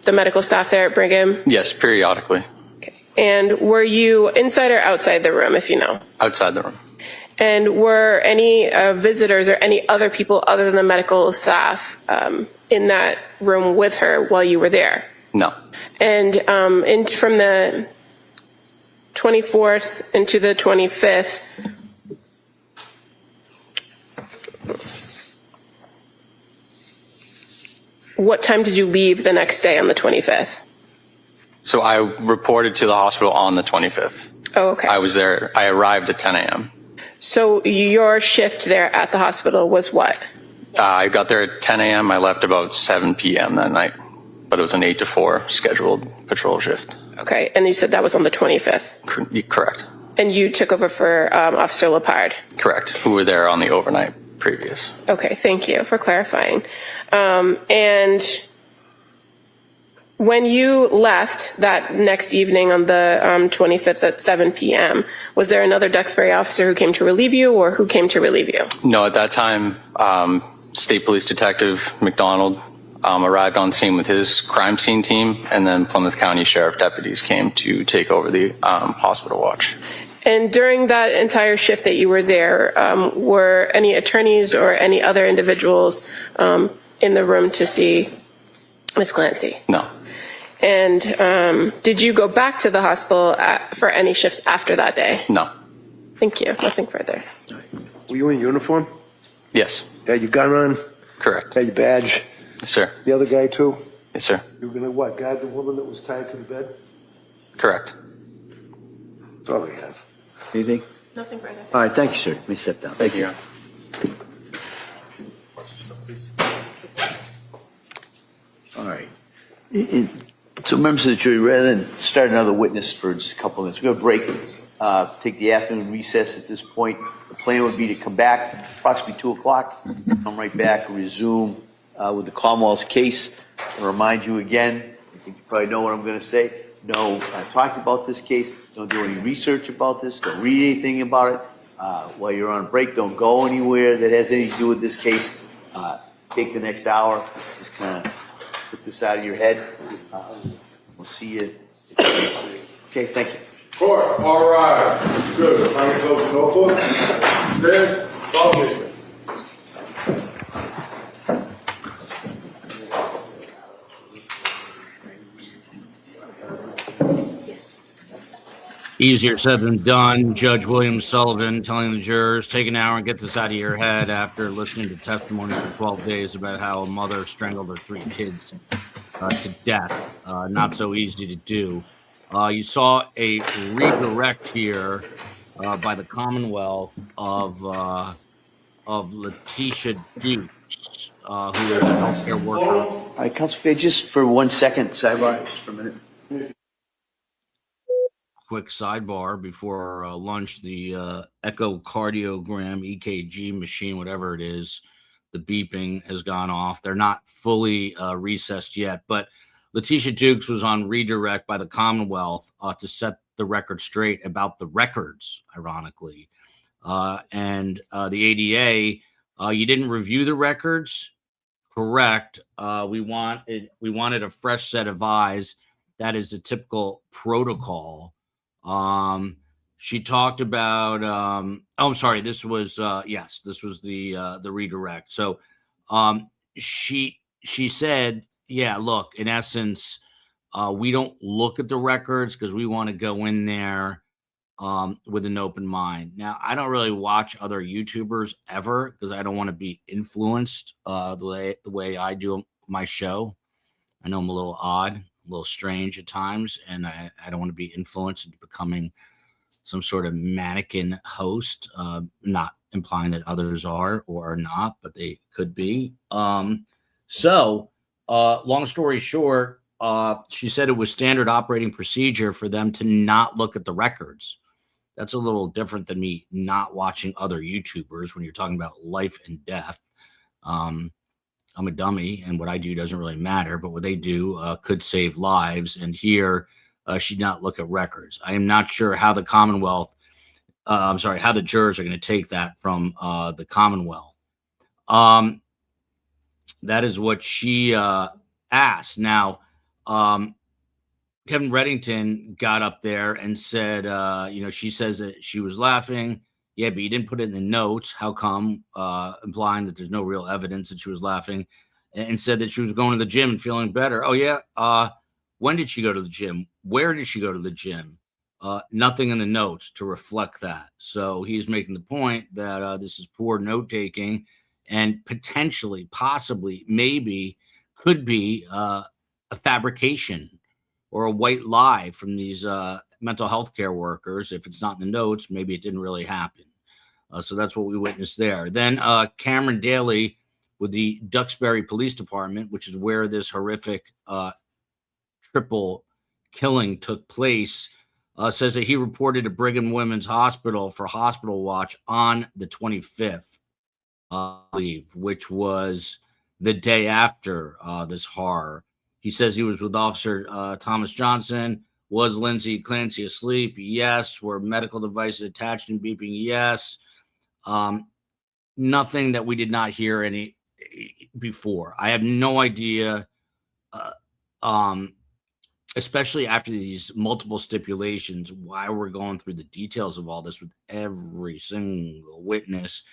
the medical staff there at Brigham? Yes, periodically. Okay. And were you inside or outside the room, if you know? Outside the room. And were any visitors or any other people other than the medical staff in that room with her while you were there? No. And from the 24th into the 25th, what time did you leave the next day on the 25th? So I reported to the hospital on the 25th. Oh, okay. I was there. I arrived at 10 a.m. So your shift there at the hospital was what? I got there at 10 a.m. I left about 7 p.m. that night, but it was an 8 to 4 scheduled patrol shift. Okay, and you said that was on the 25th? Correct. And you took over for Officer Lepard? Correct, who were there on the overnight previous. Okay, thank you for clarifying. And when you left that next evening on the 25th at 7 p.m., was there another Duxbury officer who came to relieve you, or who came to relieve you? No, at that time, State Police Detective McDonald arrived on scene with his crime scene team, and then Plymouth County Sheriff deputies came to take over the hospital watch. And during that entire shift that you were there, were any attorneys or any other individuals in the room to see Ms. Clancy? No. And did you go back to the hospital for any shifts after that day? No. Thank you. Nothing further. Were you in uniform? Yes. Had your gun on? Correct. Had your badge? Yes, sir. The other guy too? Yes, sir. You were gonna what, guard the woman that was tied to the bed? Correct. That's all we have. Anything? Nothing further. All right, thank you, sir. Let me step down. Thank you. Watch your stuff, please. All right. So members of the jury, rather than start another witness for just a couple of minutes, we're going to break take the afternoon recess at this point. The plan would be to come back approximately 2 o'clock, come right back, resume with the Commonwealth's case. I'll remind you again, I think you probably know what I'm going to say. No talk about this case. Don't do any research about this. Don't read anything about it. While you're on break, don't go anywhere that has anything to do with this case. Take the next hour. Just kind of put this out of your head. We'll see you. Okay, thank you. Court, all right. Good. Find yourself a notebook. There's volunteers. Easier said than done. Judge William Sullivan telling the jurors, take an hour and get this out of your head after listening to testimony for 12 days about how a mother strangled her 3 kids to death. Not so easy to do. You saw a redirect here by the Commonwealth of Letitia Dukes, who is a healthcare worker. All right, Council Fair, just for 1 second, sidebar, just for a minute. Quick sidebar before lunch, the echocardiogram, EKG machine, whatever it is, the beeping has gone off. They're not fully recessed yet, but Letitia Dukes was on redirect by the Commonwealth to set the record straight about the records, ironically. And the ADA, you didn't review the records, correct. We wanted a fresh set of eyes. That is the typical protocol. She talked about I'm sorry, this was this was the redirect. So she said, yeah, look, in essence, we don't look at the records because we want to go in there with an open mind. Now, I don't really watch other YouTubers ever because I don't want to be influenced the way I do my show. I know I'm a little odd, a little strange at times, and I don't want to be influenced into becoming some sort of mannequin host, not implying that others are or are not, but they could be. So long story short, she said it was standard operating procedure for them to not look at the records. That's a little different than me not watching other YouTubers when you're talking about life and death. I'm a dummy, and what I do doesn't really matter, but what they do could save lives. And here, she did not look at records. I am not sure how the Commonwealth, how the jurors are going to take that from the Commonwealth. That is what she asked. Now, Kevin Reddington got up there and said, she says that she was laughing. Yeah, but you didn't put it in the notes. How come? Implying that there's no real evidence that she was laughing, and said that she was going to the gym and feeling better. Oh, yeah. When did she go to the gym? Where did she go to the gym? Nothing in the notes to reflect that. So he's making the point that this is poor note taking and potentially, possibly, maybe could be a fabrication or a white lie from these mental health care workers. If it's not in the notes, maybe it didn't really happen. So that's what we witnessed there. Then Cameron Daly with the Duxbury Police Department, which is where this horrific triple killing took place, says that he reported to Brigham Women's Hospital for hospital watch on the 25th, I believe, which was the day after this horror. He says he was with Officer Thomas Johnson. Was Lindsay Clancy asleep? Yes. Were medical devices attached and beeping? Yes. Nothing that we did not hear any before. I have no idea, especially after these multiple stipulations, why we're going through the details of all this with every single witness.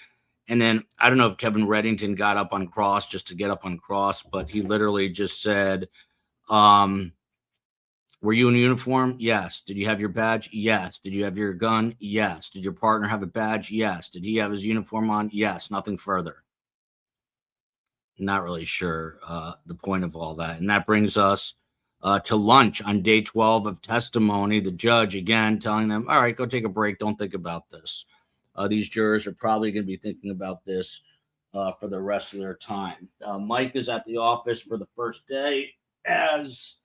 And then I don't know if Kevin Reddington got up on cross just to get up on cross, but he literally just said, were you in uniform? Yes. Did you have your badge? Yes. Did you have your gun? Yes. Did your partner have a badge? Yes. Did he have his uniform on? Yes. Nothing further. Not really sure the point of all that. And that brings us to lunch on day 12 of testimony. The judge, again, telling them, all right, go take a break. Don't think about this. These jurors are probably going to be thinking about this for the rest of their time. Mike is at the office for the first day as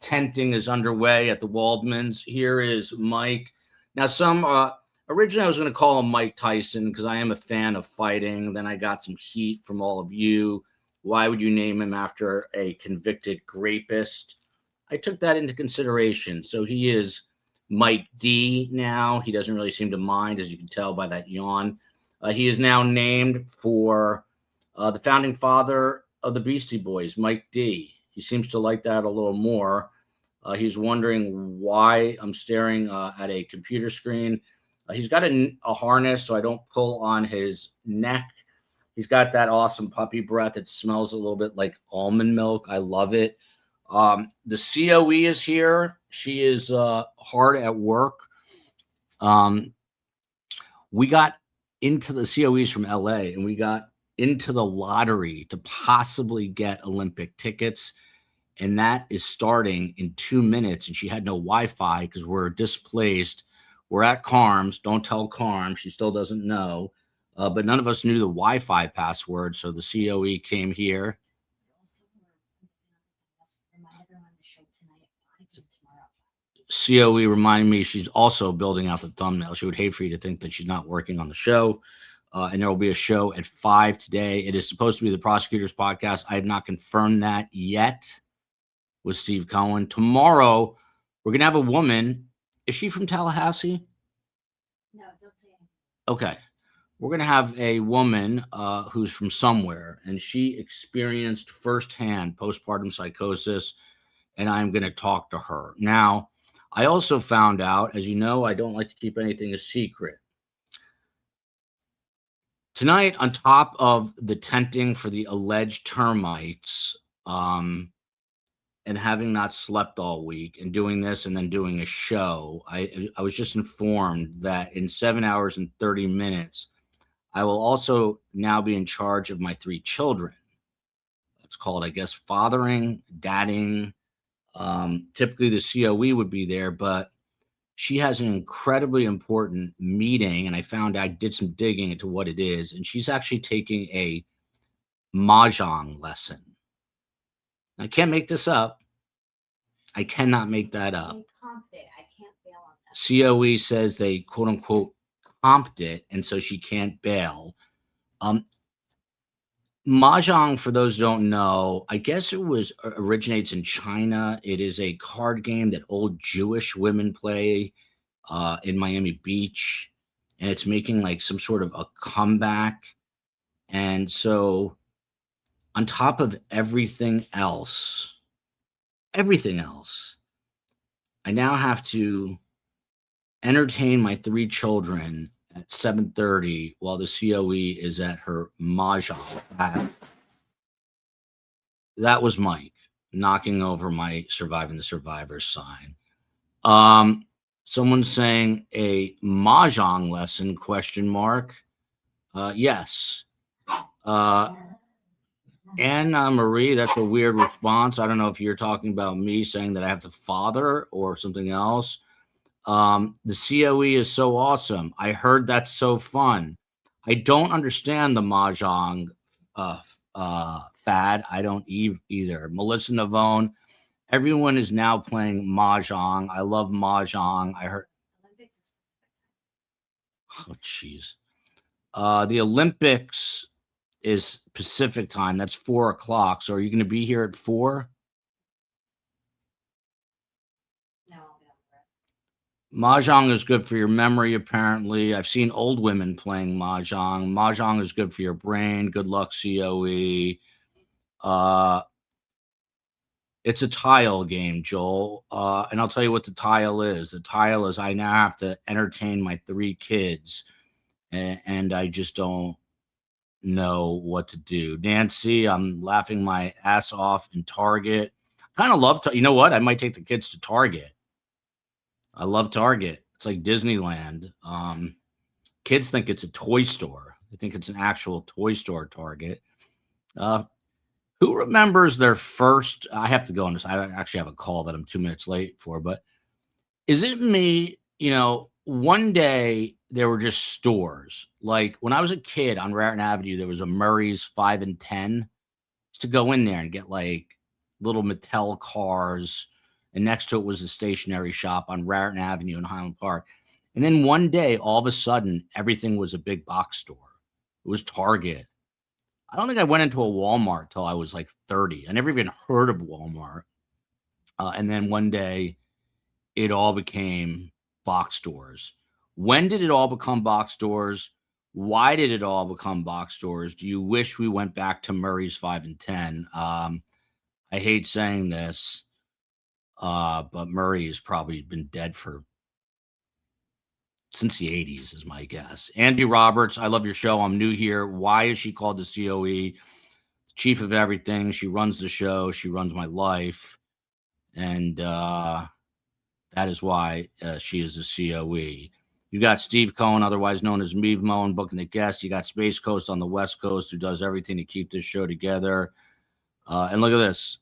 tenting is underway at the Waldmans. Here is Mike. Now, originally I was going to call him Mike Tyson because I am a fan of fighting. Then I got some heat from all of you. Why would you name him after a convicted rapist? I took that into consideration. So he is Mike D now. He doesn't really seem to mind, as you can tell by that yawn. He is now named for the founding father of the Beastie Boys, Mike D. He seems to like that a little more. He's wondering why I'm staring at a computer screen. He's got a harness so I don't pull on his neck. He's got that awesome puppy breath. It smells a little bit like almond milk. I love it. The COE is here. She is hard at work. We got into the COEs from LA, and we got into the lottery to possibly get Olympic tickets. And that is starting in 2 minutes. And she had no Wi-Fi because we're displaced. We're at Carms. Don't tell Carms. She still doesn't know. But none of us knew the Wi-Fi password. So the COE came here. COE reminded me she's also building out the thumbnail. She would hate for you to think that she's not working on the show. And there will be a show at 5 today. It is supposed to be the Prosecutors podcast. I have not confirmed that yet with Steve Cohen. Tomorrow, we're going to have a woman. Is she from Tallahassee? No, don't say anything. Okay. We're going to have a woman who's from somewhere, and she experienced firsthand postpartum psychosis, and I'm going to talk to her. Now, I also found out, as you know, I don't like to keep anything a secret. Tonight, on top of the tenting for the alleged termites, and having not slept all week and doing this and then doing a show, I was just informed that in 7 hours and 30 minutes, I will also now be in charge of my 3 children. It's called, I guess, fathering, dadding. Typically the COE would be there, but she has an incredibly important meeting, and I did some digging into what it is, and she's actually taking a mahjong lesson. I can't make this up. I cannot make that up. Comped it. I can't bail on that. COE says they quote unquote comped it, and so she can't bail. Mahjong, for those who don't know, I guess it originates in China. It is a card game that old Jewish women play in Miami Beach, and it's making like some sort of a comeback. And so on top of everything else, I now have to entertain my 3 children at 7:30 while the COE is at her mahjong. That was Mike knocking over my Surviving the Survivors sign. Someone's saying a mahjong lesson, ? Yes. Anna Marie, that's a weird response. I don't know if you're talking about me saying that I have to father or something else. The COE is so awesome. I heard that's so fun. I don't understand the mahjong fad. I don't either. Melissa Navone, everyone is now playing mahjong. I love mahjong. I heard. Oh, jeez. The Olympics is Pacific time. That's 4 o'clock. So are you going to be here at 4? Mahjong is good for your memory, apparently. I've seen old women playing Mahjong. Mahjong is good for your brain. Good luck, COE. It's a tile game, Joel. And I'll tell you what the tile is. The tile is I now have to entertain my 3 kids, and I just don't know what to do. Nancy, I'm laughing my ass off in Target. Kind of love you know what? I might take the kids to Target. I love Target. It's like Disneyland. Kids think it's a toy store. They think it's an actual toy store, Target. Who remembers their first? I have to go on this. I actually have a call that I'm 2 minutes late for, but is it me? You know, one day there were just stores. Like when I was a kid on Raritan Avenue, there was a Murray's 5 and 10. To go in there and get like little Mattel cars. And next to it was a stationery shop on Raritan Avenue in Highland Park. And then one day, all of a sudden, everything was a big box store. It was Target. I don't think I went into a Walmart till I was like 30. I never even heard of Walmart. And then one day, it all became box stores. When did it all become box stores? Why did it all become box stores? Do you wish we went back to Murray's 5 and 10? I hate saying this, but Murray has probably been dead since the 80s, is my guess. Andy Roberts, I love your show. I'm new here. Why is she called the COE? Chief of everything. She runs the show. She runs my life. And that is why she is the COE. You got Steve Cohen, otherwise known as Meave Moen, booking the guests. You got Space Coast on the West Coast, who does everything to keep this show together. And look at this.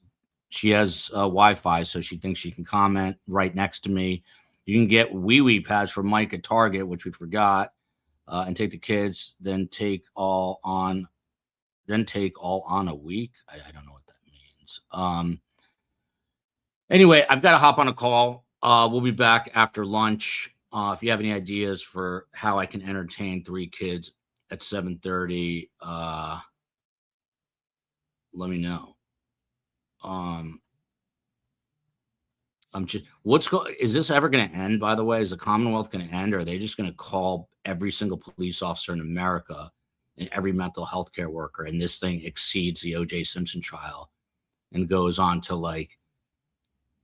She has Wi-Fi, so she thinks she can comment right next to me. You can get wee pads from Mike at Target, which we forgot, and take the kids, then take all on a week. I don't know what that means. Anyway, I've got to hop on a call. We'll be back after lunch. If you have any ideas for how I can entertain 3 kids at 7:30, let me know. Is this ever going to end, by the way? Is the Commonwealth going to end, or are they just going to call every single police officer in America and every mental health care worker, and this thing exceeds the O.J. Simpson trial and goes on to like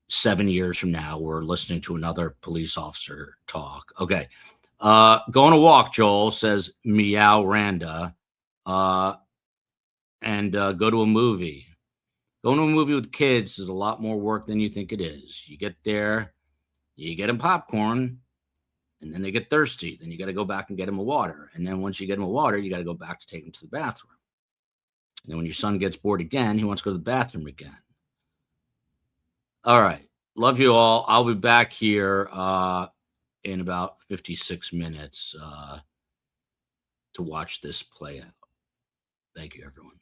7 years from now, we're listening to another police officer talk. Okay. Going to walk, Joel, says Meow Randa. And go to a movie. Going to a movie with kids is a lot more work than you think it is. You get there, you get them popcorn, and then they get thirsty. Then you got to go back and get them a water. And then once you get them a water, you got to go back to take them to the bathroom. And then when your son gets bored again, he wants to go to the bathroom again. All right. Love you all. I'll be back here in about 56 minutes to watch this play out. Thank you, everyone.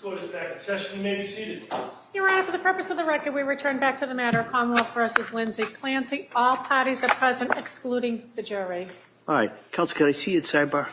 court is back in session. You may be seated. Your Honor, for the purpose of the record, we return back to the matter of Commonwealth versus Lindsay Clancy. All parties are present, excluding the jury. All right, counsel, can I see it sidebar?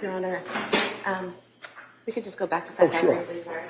Your Honor. We could just go back to second. sure. Please, sorry.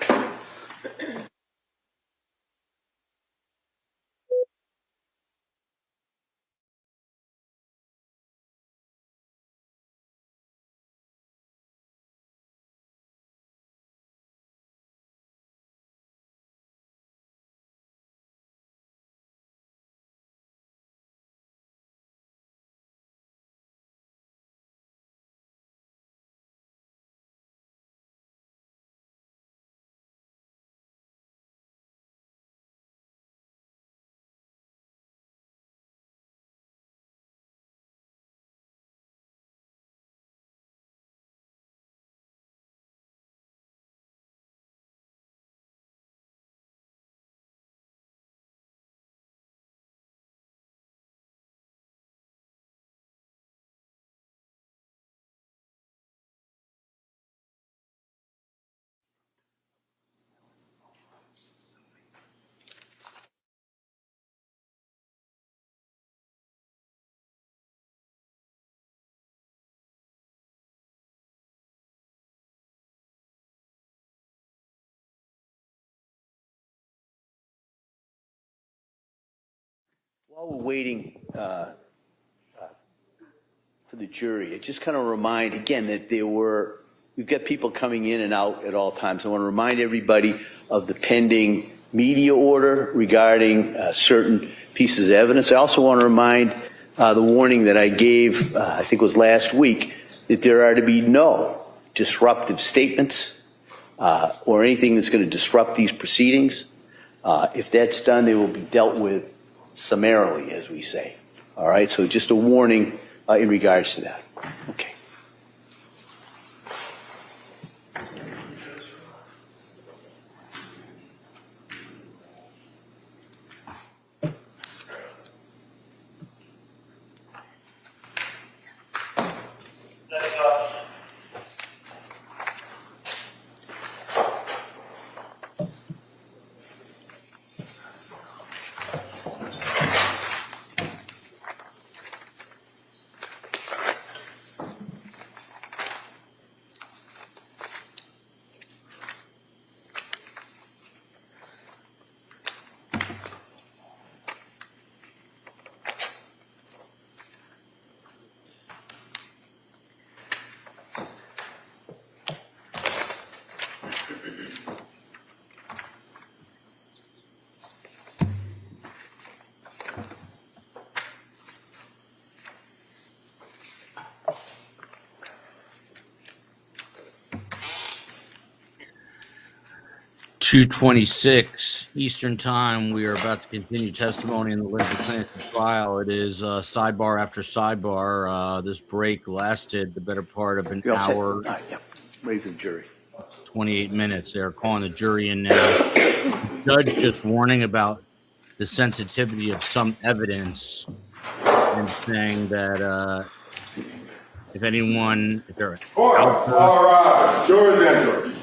While we're waiting for the jury, I just kind of remind again that we've got people coming in and out at all times. I want to remind everybody of the pending media order regarding certain pieces of evidence. I also want to remind the warning that I gave, I think it was last week, that there are to be no disruptive statements or anything that's going to disrupt these proceedings. If that's done, they will be dealt with summarily, as we say. All right, so just a warning in regards to that. Okay. (2:26) Eastern Time. We are about to continue testimony in the Lindsay Clancy trial. It is sidebar after sidebar. This break lasted the better part of an hour. Yeah. Ready for the jury. 28 minutes. They're calling the jury in now. The judge just warning about the sensitivity of some evidence and saying that if they're All right, jury's entering.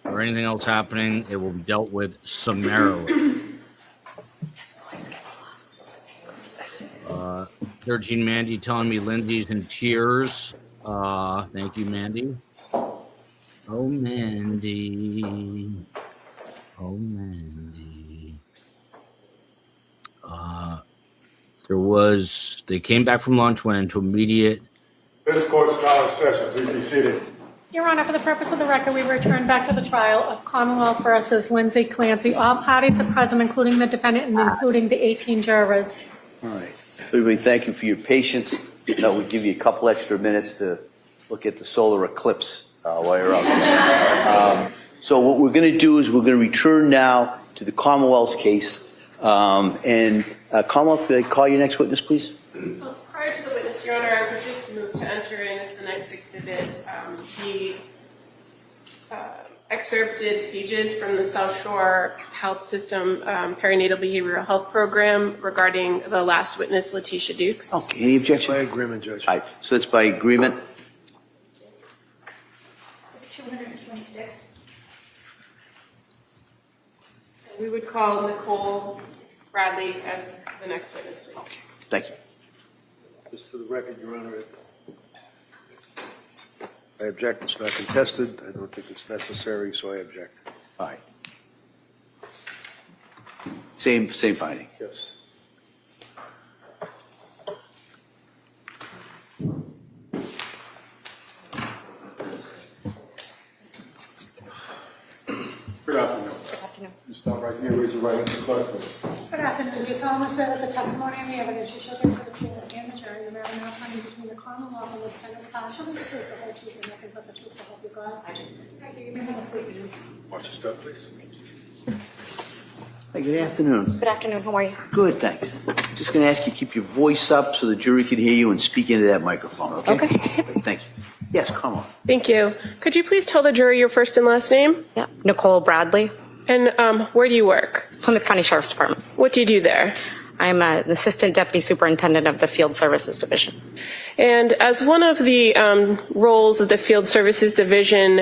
or anything else happening, it will be dealt with summarily. 13 Mandy telling me Lindsay's in tears. Thank you, Mandy. Oh, Mandy. Oh, Mandy. They came back from lunch, went into immediate. This court's now in session. Please be seated. Your Honor, for the purpose of the record, we return back to the trial of Commonwealth versus Lindsay Clancy. All parties are present, including the defendant and including the 18 jurors. All right. Everybody, thank you for your patience. We'll give you a couple extra minutes to look at the solar eclipse while you're out. So what we're going to do is we're going to return now to the Commonwealth's case. Commonwealth, could I call your next witness, please? Prior to the witness, Your Honor, I would just move to enter in as the next exhibit. He excerpted pages from the South Shore Health System Perinatal Behavioral Health Program regarding the last witness, Letitia Dukes. Okay. Any objection? By agreement, Judge. All right. So it's by agreement. 226. We would call Nicole Bradley as the next witness, please. Thank you. Just for the record, Your Honor, I object. It's not contested. I don't think it's necessary, so I object. All right. Same finding. Yes. Good afternoon. Good afternoon. You stop right here, raise your right hand to the clerk, please. Good afternoon. Do you solemnly swear that the testimony and the evidence you shall give to the court and the jury, no matter now finding between the Commonwealth and the defendant, shall be the truth, the whole truth, and nothing but the truth, so help you God? I do. Thank you. You may have a seat. Watch your step, please. Hi, good afternoon. Good afternoon. How are you? Good, thanks. Just going to ask you to keep your voice up so the jury can hear you and speak into that microphone, okay? Okay. Thank you. Yes, come on. Thank you. Could you please tell the jury your first and last name? Yeah. Nicole Bradley, And Where do you work? Plymouth County Sheriff's Department. What do you do there? I'm an Assistant Deputy Superintendent of the Field Services Division. And as one of the roles of the Field Services Division,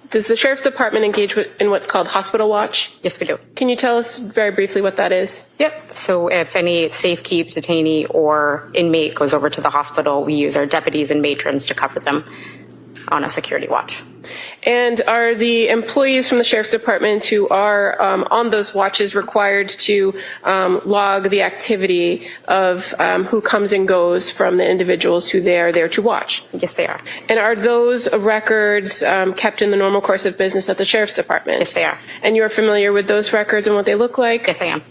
does the Sheriff's Department engage in what's called hospital watch? Yes, we do. Can you tell us very briefly what that is? Yep. So if any safekeep, detainee, or inmate goes over to the hospital, we use our deputies and matrons to cover them on a security watch. And are the employees from the Sheriff's Department who are on those watches required to log the activity of who comes and goes from the individuals who they are there to watch? Yes, they are. And are those records kept in the normal course of business at the Sheriff's Department? Yes, they are. And you're familiar with those records and what they look like? Yes, I am.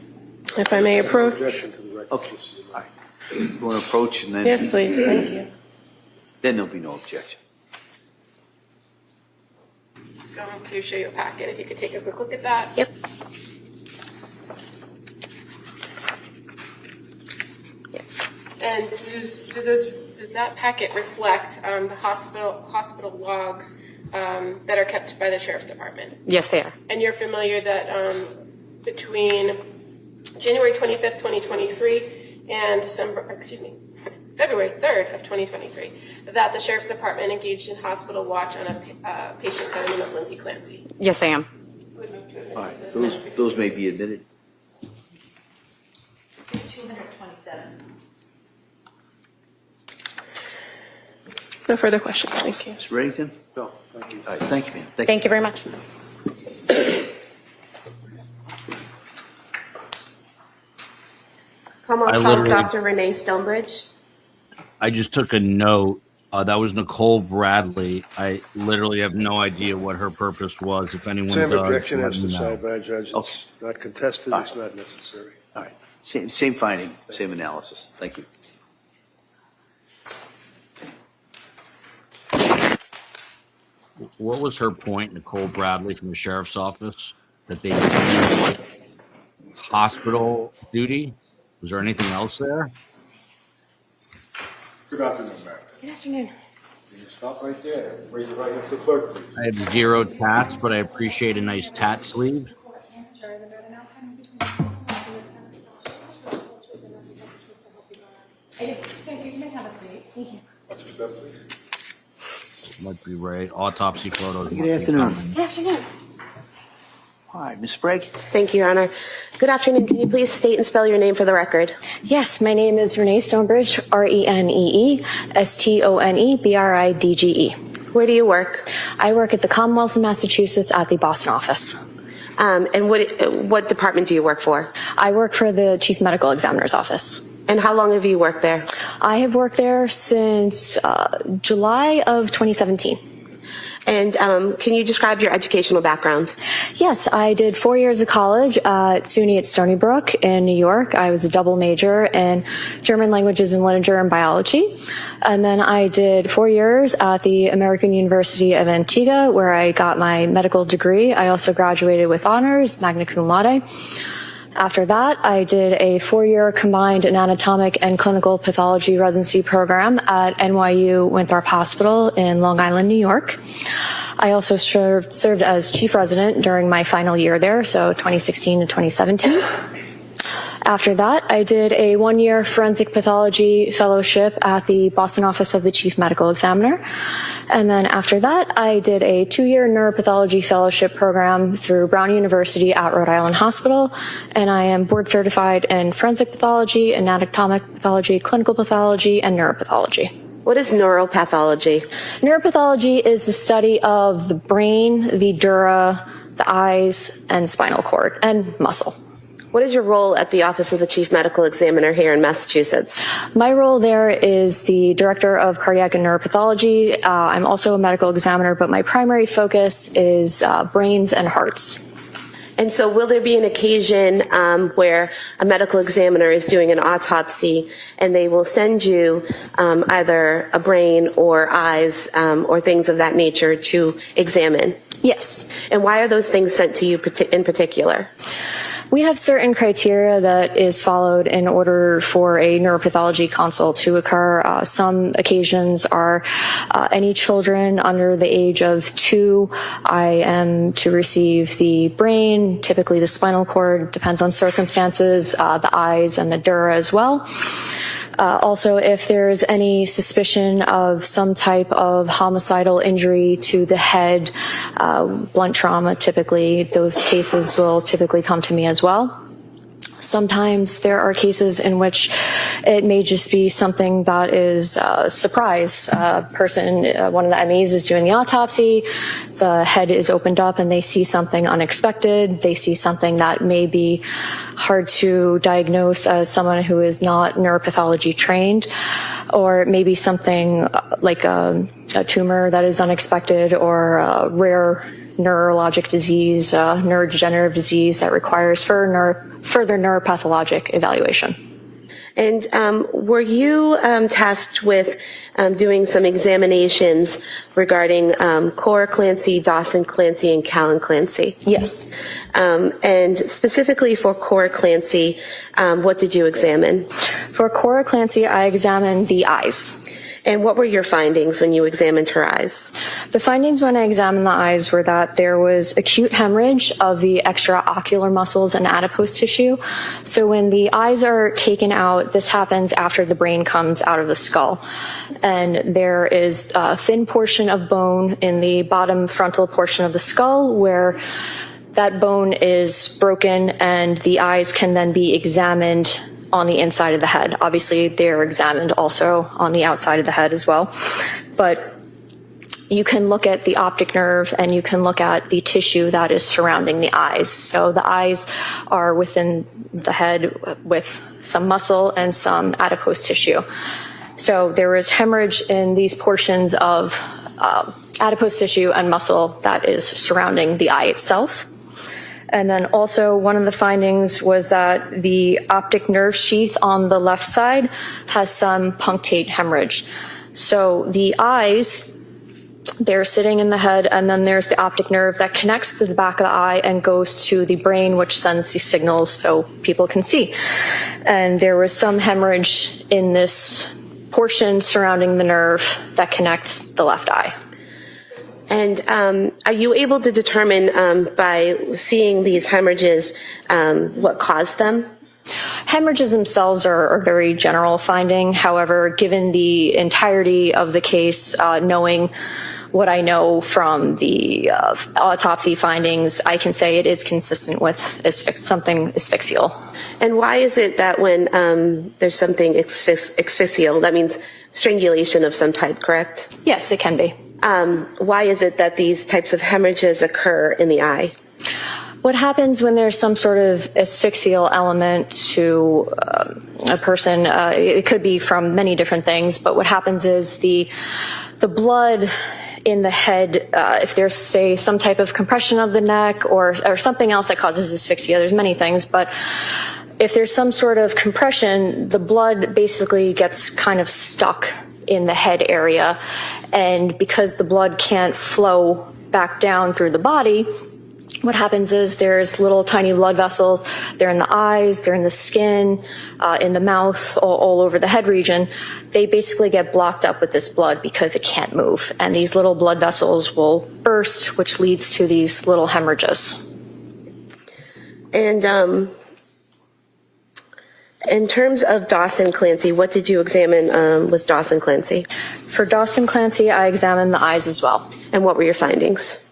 If I may approach? Objection to the record. Okay. All right. You want to approach and then? Yes, please. Thank you. Then there'll be no objection. Just going to show you a packet. If you could take a quick look at that. Yep. And does that packet reflect the hospital logs that are kept by the Sheriff's Department? Yes, they are. And you're familiar that between January 25th, 2023 and February 3rd of 2023, that the Sheriff's Department engaged in hospital watch on a patient by the name of Lindsay Clancy? Yes, I am. All right. Those may be admitted. 227. No further questions. Thank you. Mr. Reddington? No, thank you. All right. Thank you, ma'am. Thank you very much. Commonwealth I calls literally- Dr. Renee Stonebridge. I just took a note. That was Nicole Bradley. I literally have no idea what her purpose was. If anyone Same does, objection let as me know. decided by a judge. Okay. It's not contested. It's not necessary. All right. Same finding, same analysis. Thank you. What was her point, Nicole Bradley from the sheriff's office, that they did hospital duty? Was there anything else there? Good afternoon, ma'am. Good afternoon. Can you stop right there? Raise your right hand to the clerk, please. I have 0 tats, but I appreciate a nice tat sleeve. Thank you. You may have a seat. Watch your step, please. Might be right. Autopsy photos. Good afternoon. Good afternoon. All right, Ms. Sprague? Thank you, Your Honor. Good afternoon. Can you please state and spell your name for the record? Yes, my name is Renee Stonebridge, Renee Stonebridge. Where do you work? I work at the Commonwealth of Massachusetts at the Boston office. And what department do you work for? I work for the Chief Medical Examiner's office. And how long have you worked there? I have worked there since July of 2017. And can you describe your educational background? Yes, I did 4 years of college at SUNY at Stony Brook in New York. I was a double major in German languages and literature and biology. And then I did 4 years at the American University of Antigua, where I got my medical degree. I also graduated with honors, magna cum laude. After that, I did a 4-year combined anatomic and clinical pathology residency program at NYU Winthrop Hospital in Long Island, New York. I also served as chief resident during my final year there, so 2016 to 2017. After that, I did a 1-year forensic pathology fellowship at the Boston office of the Chief Medical Examiner. And then after that, I did a 2-year neuropathology fellowship program through Brown University at Rhode Island Hospital. And I am board certified in forensic pathology, anatomic pathology, clinical pathology, and neuropathology. What is neuropathology? Neuropathology is the study of the brain, the dura, the eyes, and spinal cord, and muscle. What is your role at the Office of the Chief Medical Examiner here in Massachusetts? My role there is the Director of Cardiac and Neuropathology. I'm also a medical examiner, but my primary focus is brains and hearts. And so will there be an occasion where a medical examiner is doing an autopsy and they will send you either a brain or eyes or things of that nature to examine? Yes. And why are those things sent to you in particular? We have certain criteria that is followed in order for a neuropathology consult to occur. Some occasions are any children under the age of 2. I am to receive the brain, typically the spinal cord, depends on circumstances, the eyes and the dura as well. Also, if there's any suspicion of some type of homicidal injury to the head, blunt trauma, typically, those cases will typically come to me as well. Sometimes there are cases in which it may just be something that is a surprise. One of the MEs is doing the autopsy, the head is opened up and they see something unexpected. They see something that may be hard to diagnose as someone who is not neuropathology trained, or maybe something like a tumor that is unexpected, or a rare neurologic disease, neurodegenerative disease that requires further neuropathologic evaluation. And were you tasked with doing some examinations regarding Cora Clancy, Dawson Clancy, and Callan Clancy? Yes. And specifically for Cora Clancy, what did you examine? For Cora Clancy, I examined the eyes. And what were your findings when you examined her eyes? The findings when I examined the eyes were that there was acute hemorrhage of the extraocular muscles and adipose tissue. So when the eyes are taken out, this happens after the brain comes out of the skull. And there is a thin portion of bone in the bottom frontal portion of the skull where that bone is broken, and the eyes can then be examined on the inside of the head. Obviously, they're examined also on the outside of the head as well. But you can look at the optic nerve and you can look at the tissue that is surrounding the eyes. So the eyes are within the head with some muscle and some adipose tissue. So there was hemorrhage in these portions of adipose tissue and muscle that is surrounding the eye itself. And then also one of the findings was that the optic nerve sheath on the left side has some punctate hemorrhage. So the eyes, they're sitting in the head, and then there's the optic nerve that connects to the back of the eye and goes to the brain, which sends these signals so people can see. And there was some hemorrhage in this portion surrounding the nerve that connects the left eye. And are you able to determine by seeing these hemorrhages what caused them? Hemorrhages themselves are a very general finding. However, given the entirety of the case, knowing what I know from the autopsy findings, I can say it is consistent with something asphyxial. And why is it that when there's something asphyxial, that means strangulation of some type, correct? Yes, it can be. Why is it that these types of hemorrhages occur in the eye? What happens when there's some sort of asphyxial element to a person, it could be from many different things, but what happens is the blood in the head, if there's, say, some type of compression of the neck or something else that causes asphyxia, there's many things, but if there's some sort of compression, the blood basically gets kind of stuck in the head area. And because the blood can't flow back down through the body, what happens is there's little tiny blood vessels. They're in the eyes, they're in the skin, in the mouth, all over the head region. They basically get blocked up with this blood because it can't move. And these little blood vessels will burst, which leads to these little hemorrhages. And in terms of Dawson Clancy, what did you examine with Dawson Clancy? For Dawson Clancy, I examined the eyes as well. And what were your findings?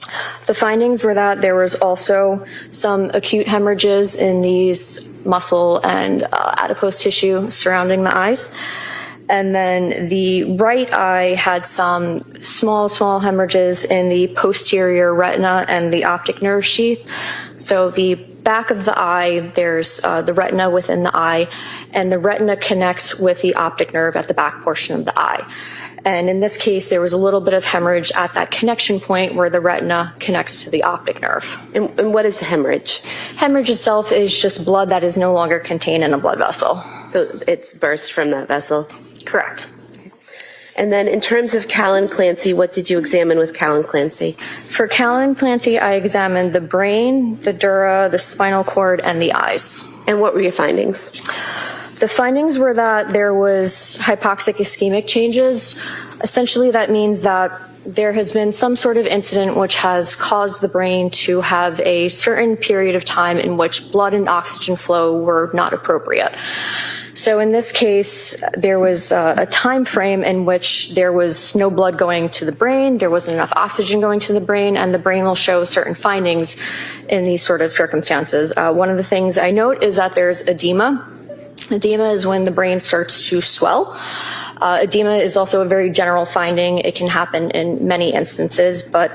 The findings were that there was also some acute hemorrhages in these muscle and adipose tissue surrounding the eyes. And then the right eye had some small hemorrhages in the posterior retina and the optic nerve sheath. So the back of the eye, there's the retina within the eye, and the retina connects with the optic nerve at the back portion of the eye. And in this case, there was a little bit of hemorrhage at that connection point where the retina connects to the optic nerve. And what is hemorrhage? Hemorrhage itself is just blood that is no longer contained in a blood vessel. So it's burst from that vessel? Correct. And then in terms of Callan Clancy, what did you examine with Callan Clancy? For Callan Clancy, I examined the brain, the dura, the spinal cord, and the eyes. And what were your findings? The findings were that there was hypoxic ischemic changes. Essentially, that means that there has been some sort of incident which has caused the brain to have a certain period of time in which blood and oxygen flow were not appropriate. So in this case, there was a time frame in which there was no blood going to the brain, there wasn't enough oxygen going to the brain, and the brain will show certain findings in these sort of circumstances. One of the things I note is that there's edema. Edema is when the brain starts to swell. Edema is also a very general finding. It can happen in many instances, but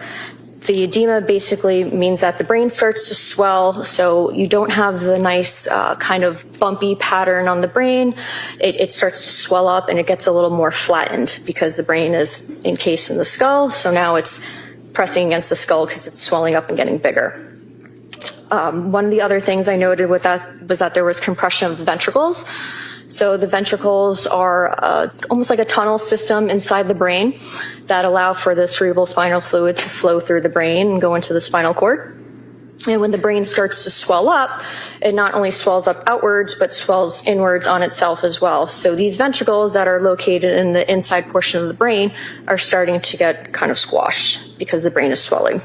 the edema basically means that the brain starts to swell, so you don't have the nice kind of bumpy pattern on the brain. It starts to swell up and it gets a little more flattened because the brain is encased in the skull, so now it's pressing against the skull because it's swelling up and getting bigger. One of the other things I noted with that was that there was compression of the ventricles. So the ventricles are almost like a tunnel system inside the brain that allow for the cerebral spinal fluid to flow through the brain and go into the spinal cord. And when the brain starts to swell up, it not only swells up outwards, but swells inwards on itself as well. So these ventricles that are located in the inside portion of the brain are starting to get kind of squashed because the brain is swelling.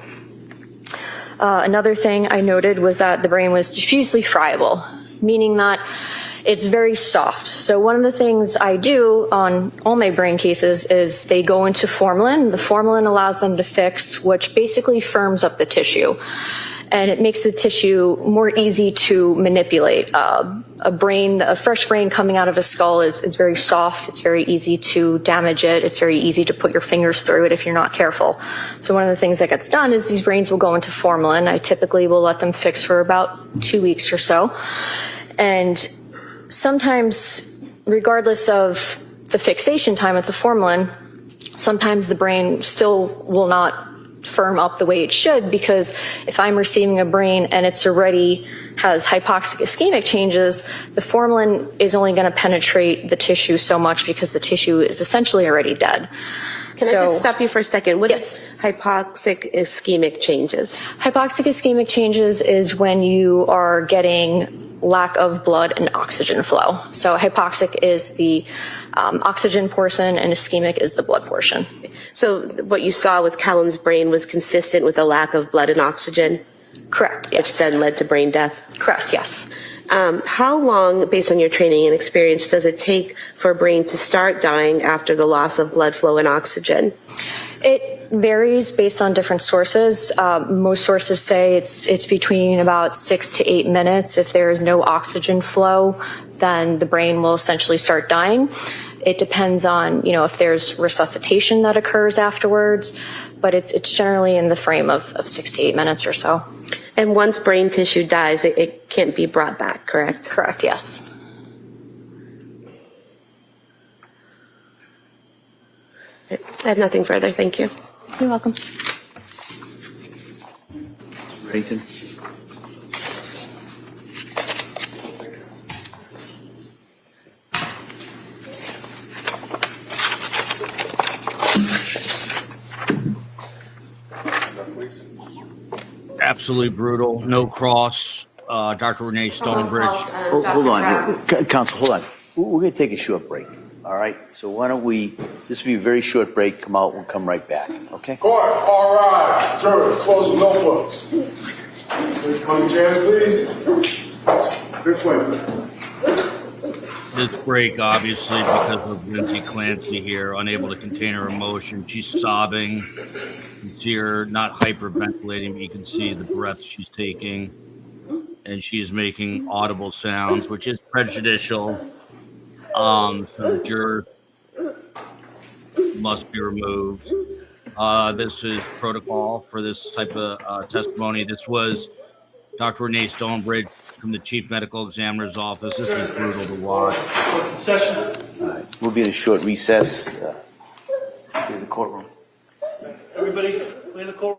Another thing I noted was that the brain was diffusely friable, meaning that it's very soft. So one of the things I do on all my brain cases is they go into formalin. The formalin allows them to fix, which basically firms up the tissue. And it makes the tissue more easy to manipulate. A fresh brain coming out of a skull is very soft. It's very easy to damage it. It's very easy to put your fingers through it if you're not careful. So one of the things that gets done is these brains will go into formalin. I typically will let them fix for about 2 weeks or so. And sometimes, regardless of the fixation time at the formalin, sometimes the brain still will not firm up the way it should, because if I'm receiving a brain and it's already has hypoxic ischemic changes, the formalin is only going to penetrate the tissue so much because the tissue is essentially already dead. Can I just stop you for a second? What is hypoxic ischemic changes? Hypoxic ischemic changes is when you are getting lack of blood and oxygen flow. So hypoxic is the oxygen portion and ischemic is the blood portion. So what you saw with Callan's brain was consistent with a lack of blood and oxygen? Correct, yes. Which then led to brain death? Correct, yes. How long, based on your training and experience, does it take for a brain to start dying after the loss of blood flow and oxygen? It varies based on different sources. Most sources say it's between about 6 to 8 minutes. If there is no oxygen flow, then the brain will essentially start dying. It depends on, if there's resuscitation that occurs afterwards, but it's generally in the frame of 6 to 8 minutes or so. And once brain tissue dies, it can't be brought back, correct? Correct, yes. I have nothing further. Thank you. You're welcome. Rayton? Absolutely brutal. No cross. Dr. Renee Stonebridge. Hold on. Counsel, hold on. We're going to take a short break. All right? So why don't this will be a very short break. Come out. We'll come right back. Okay? Court, all right. Jurors, close the notebooks. Please come to chairs, please. This way. This break, obviously, because of Lindsay Clancy here, unable to contain her emotion. She's sobbing. You can see her not hyperventilating, but you can see the breaths she's taking. And she's making audible sounds, which is prejudicial. So the jurors must be removed. This is protocol for this type of testimony. This was Dr. Renee Stonebridge from the Chief Medical Examiner's Office. This is brutal to watch. We'll be in a short recess in the courtroom. Everybody, clear the court.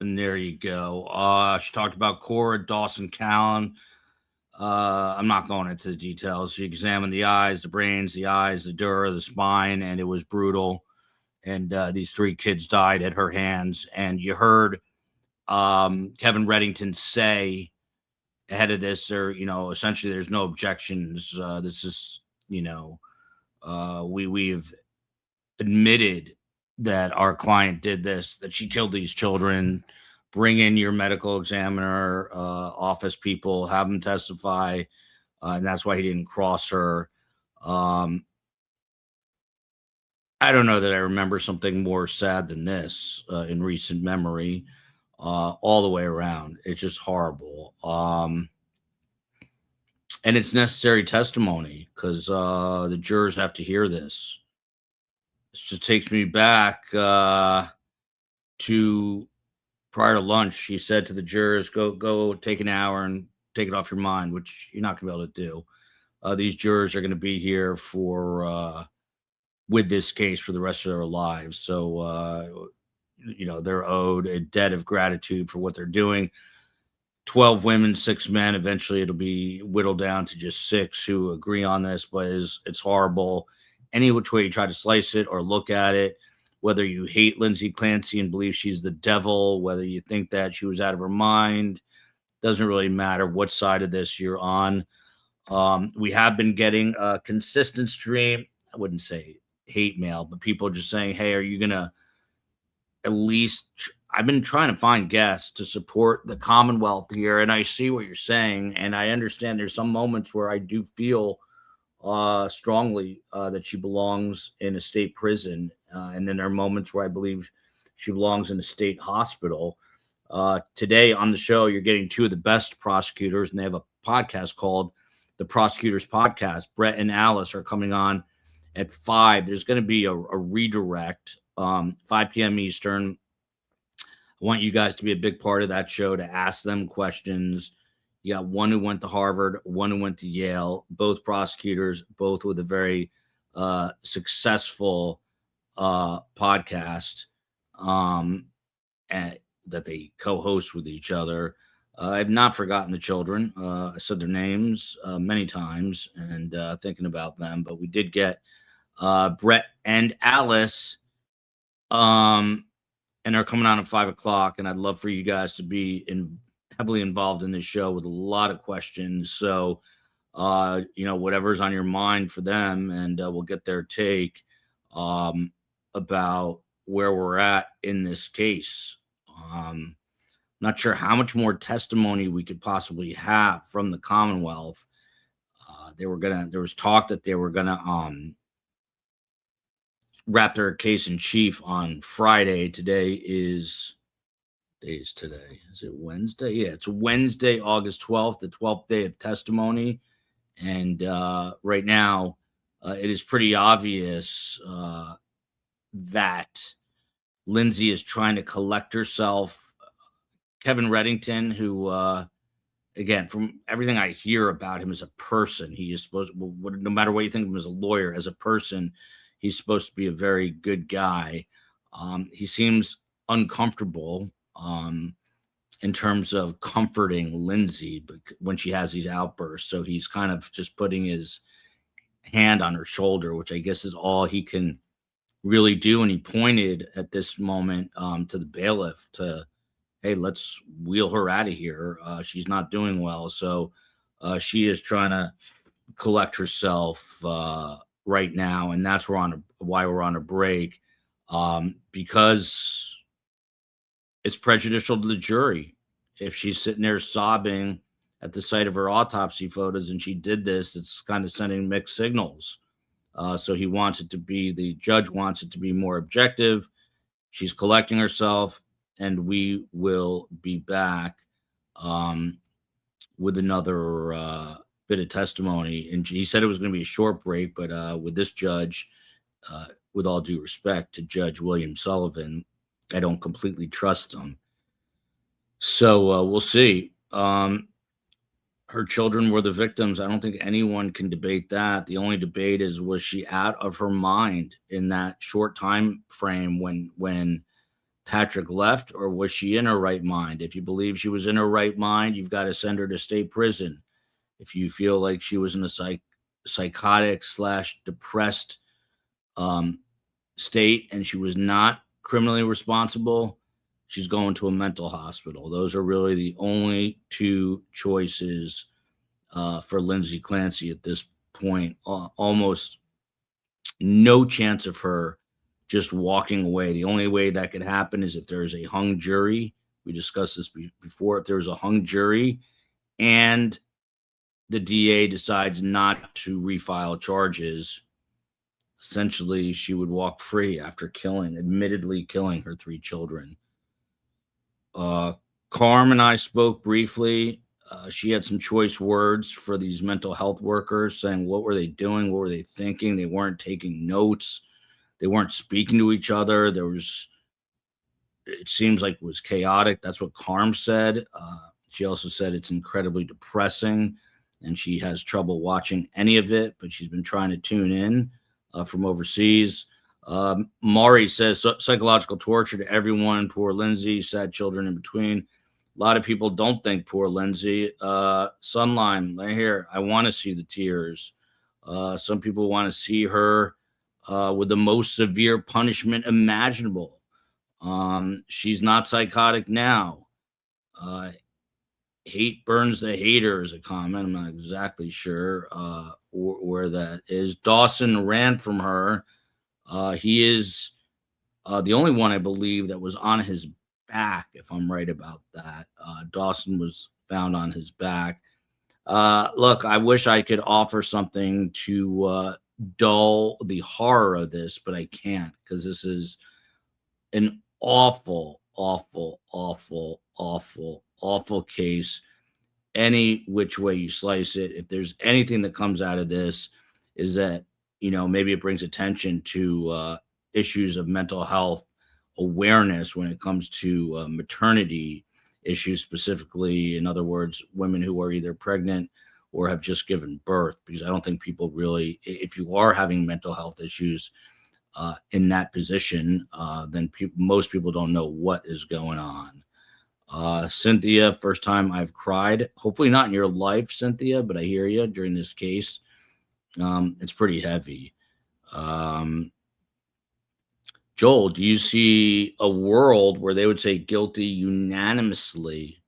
And there you go. She talked about Cora Dawson Callan. I'm not going into the details. She examined the eyes, the brains, the dura, the spine, and it was brutal. And these 3 kids died at her hands. And you heard Kevin Reddington say ahead of this, essentially there's no objections. This is, we've admitted that our client did this, that she killed these children. Bring in your medical examiner, office people, have them testify. And that's why he didn't cross her. I don't know that I remember something more sad than this in recent memory, all the way around. It's just horrible. And it's necessary testimony because the jurors have to hear this. This just takes me back to prior to lunch. He said to the jurors, go take an hour and take it off your mind, which you're not going to be able to do. These jurors are going to be here for with this case for the rest of their lives. So, they're owed a debt of gratitude for what they're doing. 12 women, 6 men. Eventually it'll be whittled down to just 6 who agree on this, but it's horrible. Any which way you try to slice it or look at it, whether you hate Lindsay Clancy and believe she's the devil, whether you think that she was out of her mind, doesn't really matter what side of this you're on. We have been getting a consistent stream. I wouldn't say hate mail, but people just saying, hey, are you going to at least, I've been trying to find guests to support the Commonwealth here. And I see what you're saying. And I understand there's some moments where I do feel strongly that she belongs in a state prison. And then there are moments where I believe she belongs in a state hospital. Today on the show, you're getting 2 of the best prosecutors, and they have a podcast called The Prosecutors Podcast. Brett and Alice are coming on at 5. There's going to be a redirect, 5 p.m. Eastern. I want you guys to be a big part of that show, to ask them questions. You got one who went to Harvard, one who went to Yale, both prosecutors, both with a very successful podcast and that they co-host with each other. I've not forgotten the children. I said their names many times and thinking about them, but we did get Brett and Alice and they're coming on at 5 o'clock. And I'd love for you guys to be heavily involved in this show with a lot of questions. So, whatever's on your mind for them, and we'll get their take about where we're at in this case. Not sure how much more testimony we could possibly have from the Commonwealth. There was talk that they were gonna wrap their case in chief on Friday. Today is today. Is it Wednesday? Yeah, it's Wednesday, August 12th, the 12th day of testimony. And right now, it is pretty obvious that Lindsay is trying to collect herself. Kevin Reddington, who, again, from everything I hear about him as a person, he is supposed to, no matter what you think of him as a lawyer, as a person, he's supposed to be a very good guy. He seems uncomfortable in terms of comforting Lindsay when she has these outbursts. So he's kind of just putting his hand on her shoulder, which I guess is all he can really do. And he pointed at this moment to the bailiff to, hey, let's wheel her out of here. She's not doing well. So she is trying to collect herself right now. And that's why we're on a break, because it's prejudicial to the jury. If she's sitting there sobbing at the sight of her autopsy photos and she did this, it's kind of sending mixed signals. So the judge wants it to be more objective. She's collecting herself, and we will be back with another bit of testimony. And he said it was going to be a short break, but with this judge, with all due respect to Judge William Sullivan, I don't completely trust him. So we'll see. Her children were the victims. I don't think anyone can debate that. The only debate is, was she out of her mind in that short time frame when Patrick left, or was she in her right mind? If you believe she was in her right mind, you've got to send her to state prison. If you feel like she was in a psychotic / depressed state and she was not criminally responsible, she's going to a mental hospital. Those are really the only two choices for Lindsay Clancy at this point. Almost no chance of her just walking away. The only way that could happen is if there's a hung jury. We discussed this before. If there's a hung jury and the DA decides not to refile charges, essentially she would walk free after admittedly killing her 3 children. Carm and I spoke briefly. She had some choice words for these mental health workers, saying what were they doing? What were they thinking? They weren't taking notes. They weren't speaking to each other. It seems like it was chaotic. That's what Carm said. She also said it's incredibly depressing and she has trouble watching any of it, but she's been trying to tune in from overseas. Maury says psychological torture to everyone. Poor Lindsay, sad children in between. A lot of people don't think poor Lindsay. Sunline, right here. I want to see the tears. Some people want to see her with the most severe punishment imaginable. She's not psychotic now. Hate burns the hater is a comment. I'm not exactly sure where that is. Dawson ran from her. He is the only one, I believe, that was on his back, if I'm right about that. Dawson was found on his back. Look, I wish I could offer something to dull the horror of this, but I can't, because this is an awful, awful, awful, awful, awful case. Any which way you slice it, if there's anything that comes out of this, is that, maybe it brings attention to issues of mental health awareness when it comes to maternity issues specifically. In other words, women who are either pregnant or have just given birth, because I don't think people really, if you are having mental health issues in that position, then most people don't know what is going on. Cynthia, first time I've cried. Hopefully not in your life, Cynthia, but I hear you during this case. It's pretty heavy. Joel, do you see a world where they would say guilty unanimously?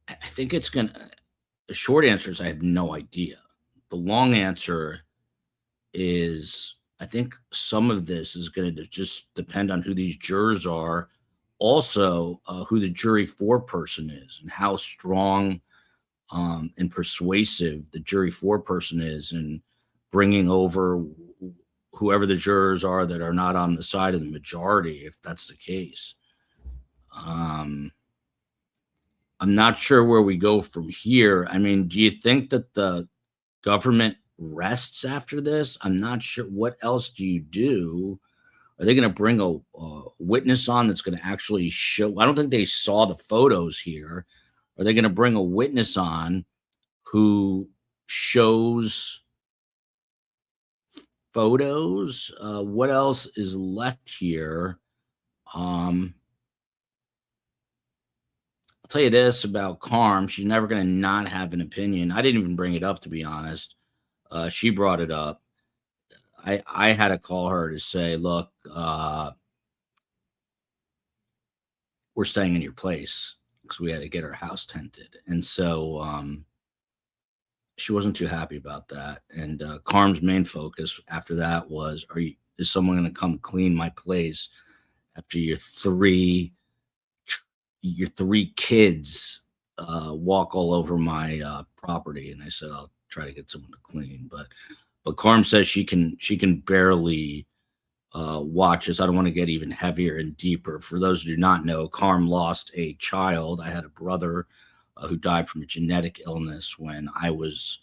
I think it's the short answer is I have no idea. The long answer is I think some of this is going to just depend on who these jurors are. Also, who the jury foreperson is and how strong and persuasive the jury foreperson is in bringing over whoever the jurors are that are not on the side of the majority, if that's the case. I'm not sure where we go from here. I mean, do you think that the government rests after this? I'm not sure. What else do you do? Are they going to bring a witness on that's going to actually show? I don't think they saw the photos here. Are they going to bring a witness on who shows photos? What else is left here? I'll tell you this about Carm. She's never going to not have an opinion. I didn't even bring it up, to be honest. She brought it up. I had to call her to say, look, we're staying in your place because we had to get our house tented. And so she wasn't too happy about that. And Carm's main focus after that was, is someone going to come clean my place after your three kids walk all over my property? And I said, I'll try to get someone to clean. But Carm says she can barely watch this. I don't want to get even heavier and deeper. For those who do not know, Carm lost a child. I had a brother who died from a genetic illness when I was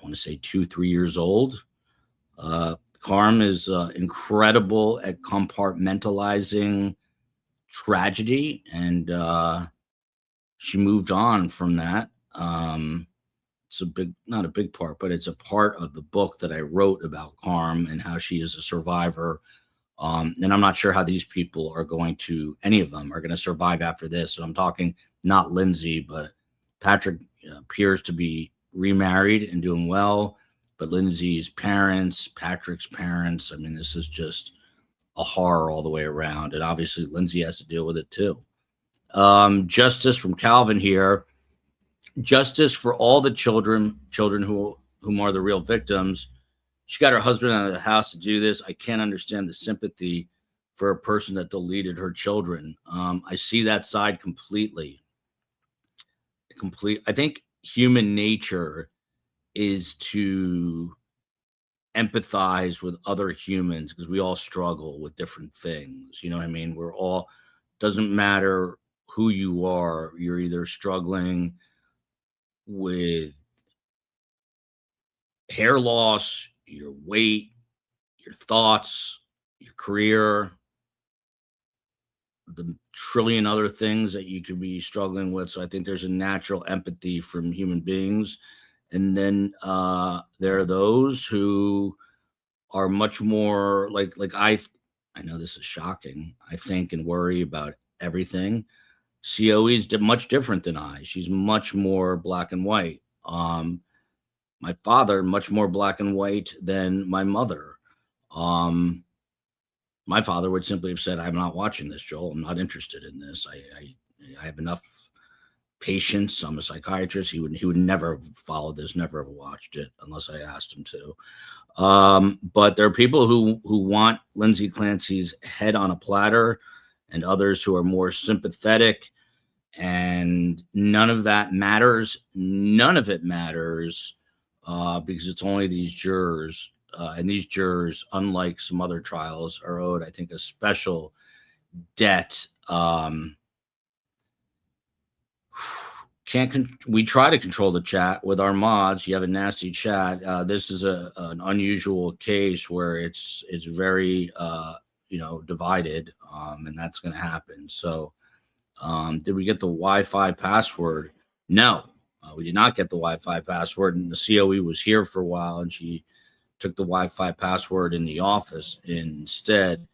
want to say 2-3 years old. Carm is incredible at compartmentalizing tragedy, and she moved on from that. It's not a big part, but it's a part of the book that I wrote about Carm and how she is a survivor. And I'm not sure how these people are going to, any of them are going to survive after this. And I'm talking not Lindsay, but Patrick appears to be remarried and doing well. But Lindsay's parents, Patrick's parents, I mean, this is just a horror all the way around. And obviously Lindsay has to deal with it too. Justice from Calvin here. Justice for all the children whom are the real victims. She got her husband out of the house to do this. I can't understand the sympathy for a person that deleted her children. I see that side completely. I think human nature is to empathize with other humans because we all struggle with different things. You know what I mean? Doesn't matter who you are, you're either struggling with hair loss, your weight, your thoughts, your career, the trillion other things that you could be struggling with. So I think there's a natural empathy from human beings. And then there are those who are much more like I know this is shocking. I think and worry about everything. COE is much different than I. She's much more black and white. My father, much more black and white than my mother. My father would simply have said, I'm not watching this, Joel. I'm not interested in this. I have enough patience. I'm a psychiatrist. He would never have followed this, never have watched it unless I asked him to. But there are people who want Lindsay Clancy's head on a platter and others who are more sympathetic. And none of that matters. None of it matters because it's only these jurors. And these jurors, unlike some other trials, are owed, I think, a special debt. We try to control the chat with our mods. You have a nasty chat. This is an unusual case where it's very divided, and that's going to happen. So, did we get the Wi-Fi password? No, we did not get the Wi-Fi password. And the COE was here for a while, and she took the Wi-Fi password in the office instead.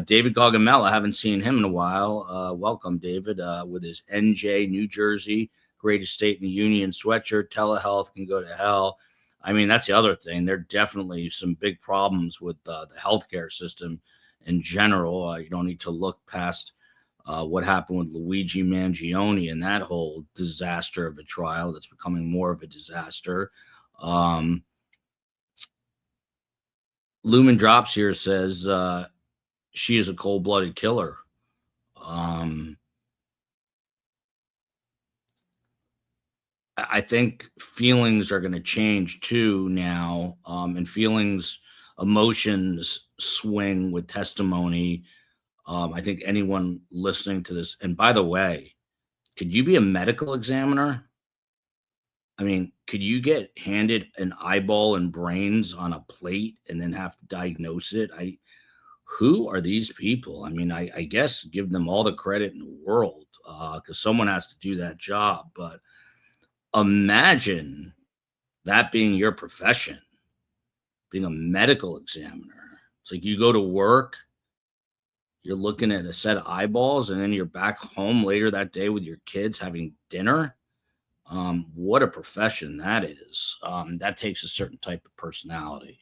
David Gargamel, I haven't seen him in a while. Welcome, David, with his NJ New Jersey greatest state in the union sweatshirt. Telehealth can go to hell. I mean, that's the other thing. There are definitely some big problems with the healthcare system in general. You don't need to look past what happened with Luigi Mangione and that whole disaster of a trial that's becoming more of a disaster. Lumen Drops here says she is a cold-blooded killer. I think feelings are going to change too now, and emotions swing with testimony. I think anyone listening to this, and by the way, could you be a medical examiner? I mean, could you get handed an eyeball and brains on a plate and then have to diagnose it? Who are these people? I mean, I guess give them all the credit in the world because someone has to do that job. But imagine that being your profession, being a medical examiner. It's like you go to work, you're looking at a set of eyeballs, and then you're back home later that day with your kids having dinner. What a profession that is. That takes a certain type of personality,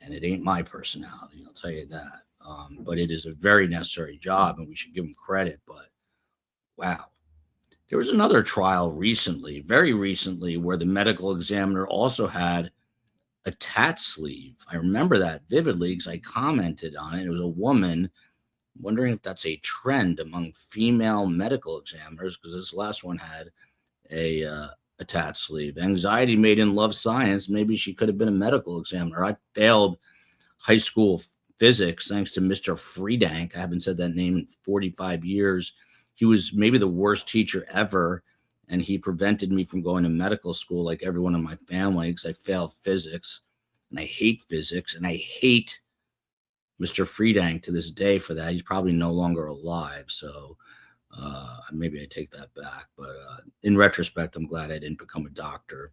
and it ain't my personality, I'll tell you that. But it is a very necessary job, and we should give them credit. But wow. There was another trial recently, very recently, where the medical examiner also had a tat sleeve. I remember that vividly because I commented on it. It was a woman. I'm wondering if that's a trend among female medical examiners because this last one had a tat sleeve. Anxiety made in love science. Maybe she could have been a medical examiner. I failed high school physics thanks to Mr. Friedank. I haven't said that name in 45 years. He was maybe the worst teacher ever. and he prevented me from going to medical school like everyone in my family because I failed physics, and I hate physics, and I hate Mr. Friedank to this day for that. He's probably no longer alive, so maybe I take that back. But in retrospect, I'm glad I didn't become a doctor.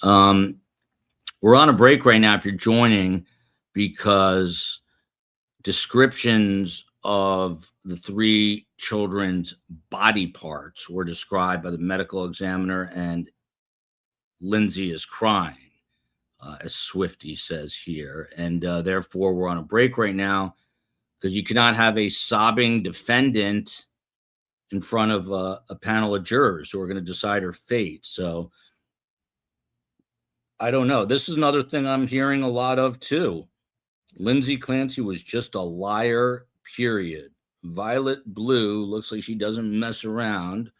We're on a break right now if you're joining, because descriptions of the 3 children's body parts were described by the medical examiner, and Lindsay is crying, as Swifty says here. And therefore, we're on a break right now because you cannot have a sobbing defendant in front of a panel of jurors who are going to decide her fate. So I don't know. This is another thing I'm hearing a lot of too. Lindsay Clancy was just a liar, period. Violet Blue looks like she doesn't mess around,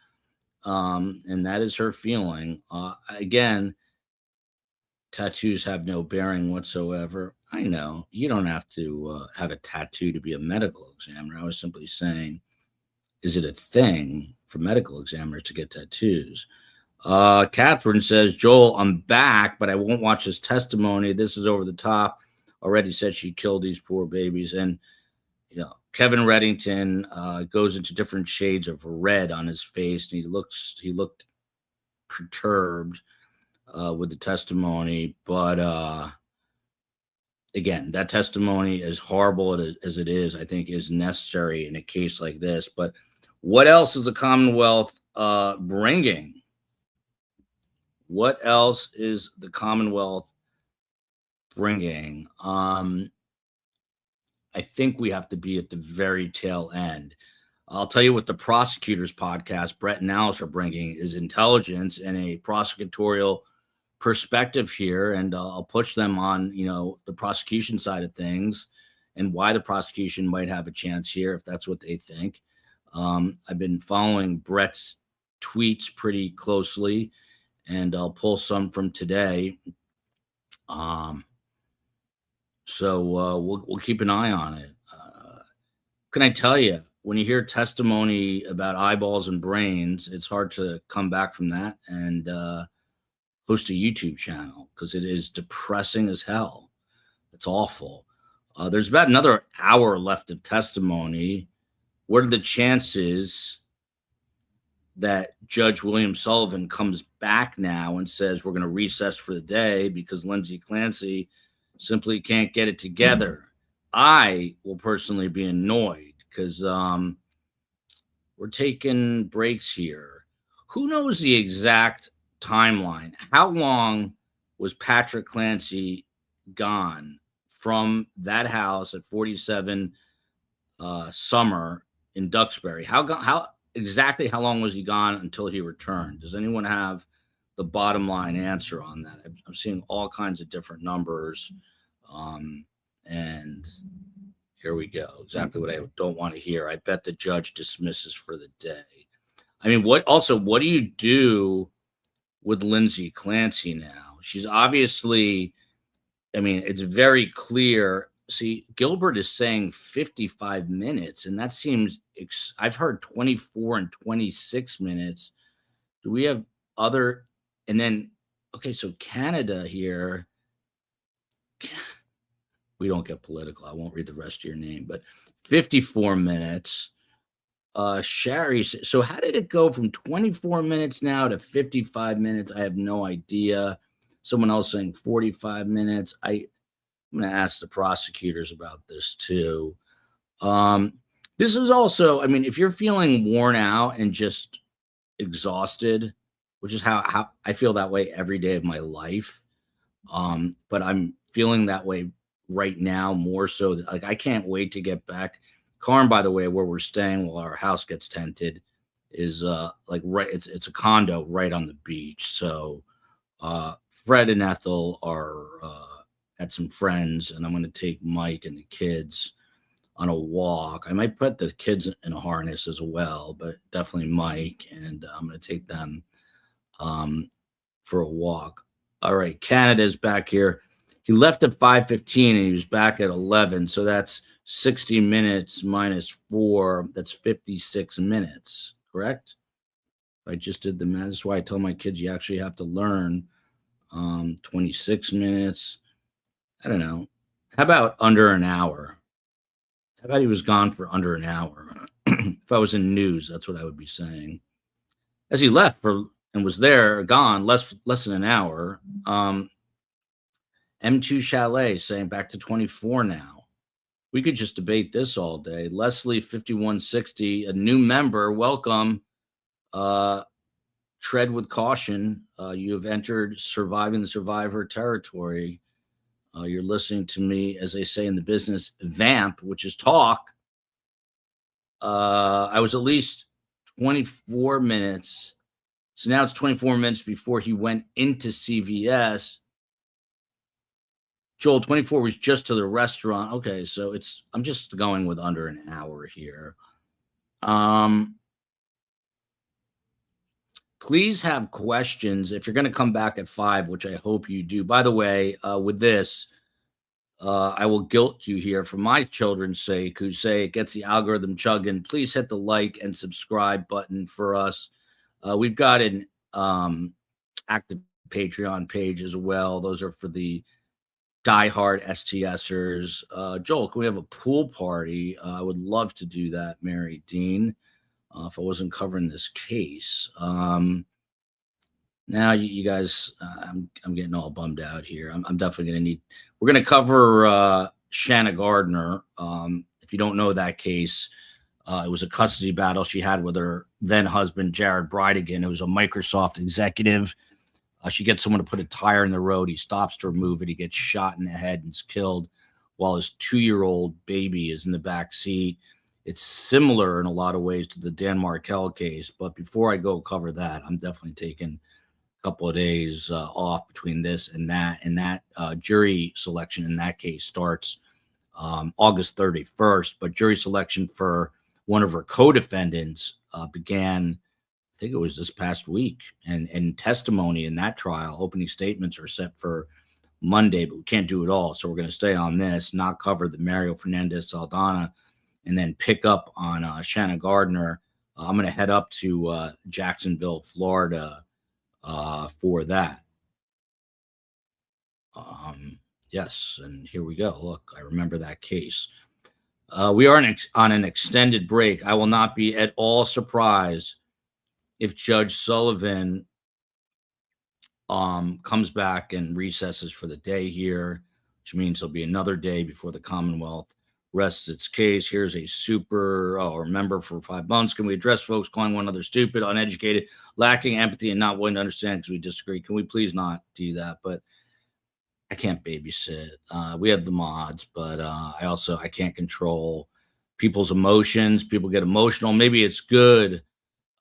and that is her feeling. Again, tattoos have no bearing whatsoever. I know you don't have to have a tattoo to be a medical examiner. I was simply saying, is it a thing for medical examiners to get tattoos? Catherine says, Joel, I'm back, but I won't watch this testimony. This is over the top. Already said she killed these poor babies. And, you know, Kevin Reddington goes into different shades of red on his face, and he looked perturbed with the testimony. But again, that testimony, as horrible as it is, I think is necessary in a case like this. But what else is the Commonwealth bringing? What else is the Commonwealth bringing? I think we have to be at the very tail end. I'll tell you what the prosecutors podcast, Brett and Alice, are bringing is intelligence and a prosecutorial perspective here. And I'll push them on, you know, the prosecution side of things and why the prosecution might have a chance here if that's what they think. I've been following Brett's tweets pretty closely, and I'll pull some from today. So we'll keep an eye on it. Can I tell you, when you hear testimony about eyeballs and brains, it's hard to come back from that and host a YouTube channel because it is depressing as hell. It's awful. There's about another hour left of testimony. What are the chances that Judge William Sullivan comes back now and says we're going to recess for the day because Lindsay Clancy simply can't get it together? I will personally be annoyed because we're taking breaks here. Who knows the exact timeline? How long was Patrick Clancy gone from that house at 47 Summer in Duxbury? How exactly how long was he gone until he returned? Does anyone have the bottom line answer on that? I'm seeing all kinds of different numbers. And here we go. Exactly what I don't want to hear. I bet the judge dismisses for the day. I mean, what do you do with Lindsay Clancy now? She's obviously, I mean, it's very clear. See, Gilbert is saying 55 minutes, and that seems, I've heard 24 and 26 minutes. Do we have other, and then, okay, so Canada here, we don't get political. I won't read the rest of your name, but 54 minutes. Sherry, so how did it go from 24 minutes now to 55 minutes? I have no idea. Someone else saying 45 minutes. I'm going to ask the prosecutors about this too. This is also, I mean, if you're feeling worn out and just exhausted, which is how I feel that way every day of my life. But I'm feeling that way right now more so that, like, I can't wait to get back. Carm, by the way, where we're staying while our house gets tented is like right, it's a condo right on the beach. So Fred and Ethel are at some friends, and I'm going to take Mike and the kids on a walk. I might put the kids in a harness as well, but definitely Mike, and I'm going to take them for a walk. All right, Canada's back here. He left at 5:15 and he was back at 11. So that's 60 minutes minus 4. That's 56 minutes, correct? I just did the math. That's why I tell my kids you actually have to learn 26 minutes. I don't know. How about under an hour? How about he was gone for under an hour? If I was in news, that's what I would be saying. As he left and was there, gone, less than an hour. M2 Chalet saying back to 24 now. We could just debate this all day. Leslie 5160, a new member, welcome. Tread with caution. You have entered Surviving the Survivor territory. You're listening to me, as they say in the business, vamp, which is talk. I was at least 24 minutes. So now it's 24 minutes before he went into CVS. Joel, 24 was just to the restaurant. Okay, so I'm just going with under an hour here. Please have questions if you're going to come back at 5, which I hope you do. By the way, with this, I will guilt you here for my children's sake who say it gets the algorithm chugging. Please hit the like and subscribe button for us. We've got an active Patreon page as well. Those are for the diehard STSers. Joel, can we have a pool party? I would love to do that, Mary Dean, if I wasn't covering this case. Now you guys, I'm getting all bummed out here. I'm definitely going to need, we're going to cover Shanna Gardner. If you don't know that case, it was a custody battle she had with her then husband, Jared Bridegan, who was a Microsoft executive. She gets someone to put a tire in the road. He stops to remove it. He gets shot in the head and is killed while his 2-year-old baby is in the back seat. It's similar in a lot of ways to the Dan Markel case. But before I go cover that, I'm definitely taking a couple of days off between this and that. And that jury selection in that case starts August 31st. But jury selection for one of her co-defendants began, I think it was this past week, and testimony in that trial, opening statements are set for Monday, but we can't do it all. So we're going to stay on this, not cover the Mario Fernandez Saldana, and then pick up on Shanna Gardner. I'm going to head up to Jacksonville, Florida for that. Yes, and here we go. Look, I remember that case. We are on an extended break. I will not be at all surprised if Judge Sullivan comes back and recesses for the day here, which means there'll be another day before the Commonwealth rests its case. Here's a member for 5 months. Can we address folks calling one another stupid, uneducated, lacking empathy, and not willing to understand because we disagree? Can we please not do that? But I can't babysit. We have the mods, but I can't control people's emotions. People get emotional. Maybe it's good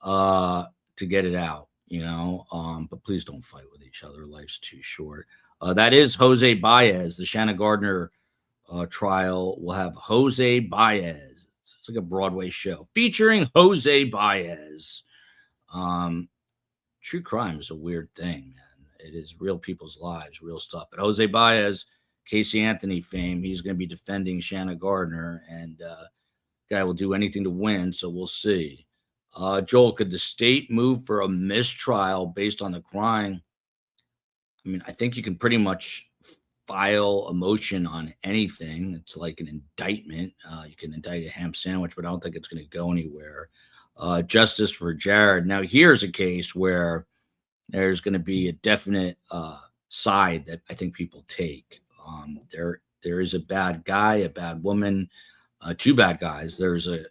to get it out, but please don't fight with each other. Life's too short. That is Jose Baez. The Shanna Gardner trial will have Jose Baez. It's like a Broadway show featuring Jose Baez. True crime is a weird thing, man. It is real people's lives, real stuff. But Jose Baez, Casey Anthony fame, he's going to be defending Shanna Gardner, and guy will do anything to win, so we'll see. Joel, could the state move for a mistrial based on the crime? I mean, I think you can pretty much file a motion on anything. It's like an indictment. You can indict a ham sandwich, but I don't think it's going to go anywhere. Justice for Jared. Now, here's a case where there's going to be a definite side that I think people take. There is a bad guy, a bad woman, two bad guys. There's a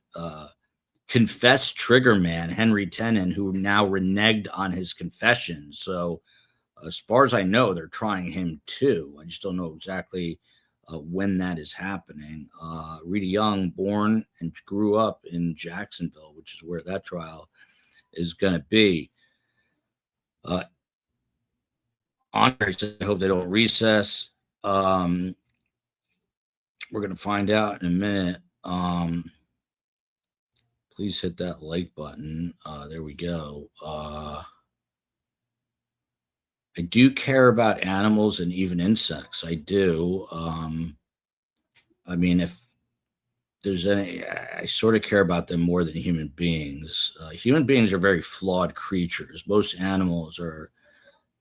confessed trigger man, Henry Tenen, who now reneged on his confession. So as far as I know, they're trying him too. I just don't know exactly when that is happening. Rita Young, born and grew up in Jacksonville, which is where that trial is going to be. Andre said, I hope they don't recess. We're going to find out in a minute. Please hit that like button. There we go. I do care about animals and even insects. I do. I mean, if there's any, I sort of care about them more than human beings. Human beings are very flawed creatures. Most animals are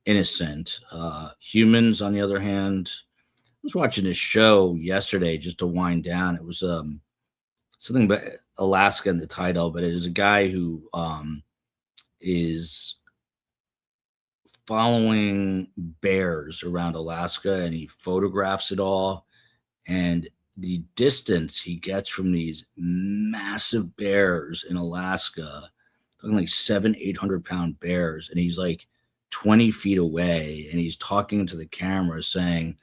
innocent. Humans, on the other hand, I was watching this show yesterday just to wind down. It was something about Alaska in the title, but it is a guy who is following bears around Alaska, and he photographs it all. And the distance he gets from these massive bears in Alaska, talking like 700-800 pound bears, and he's like 20 feet away, and he's talking to the camera saying,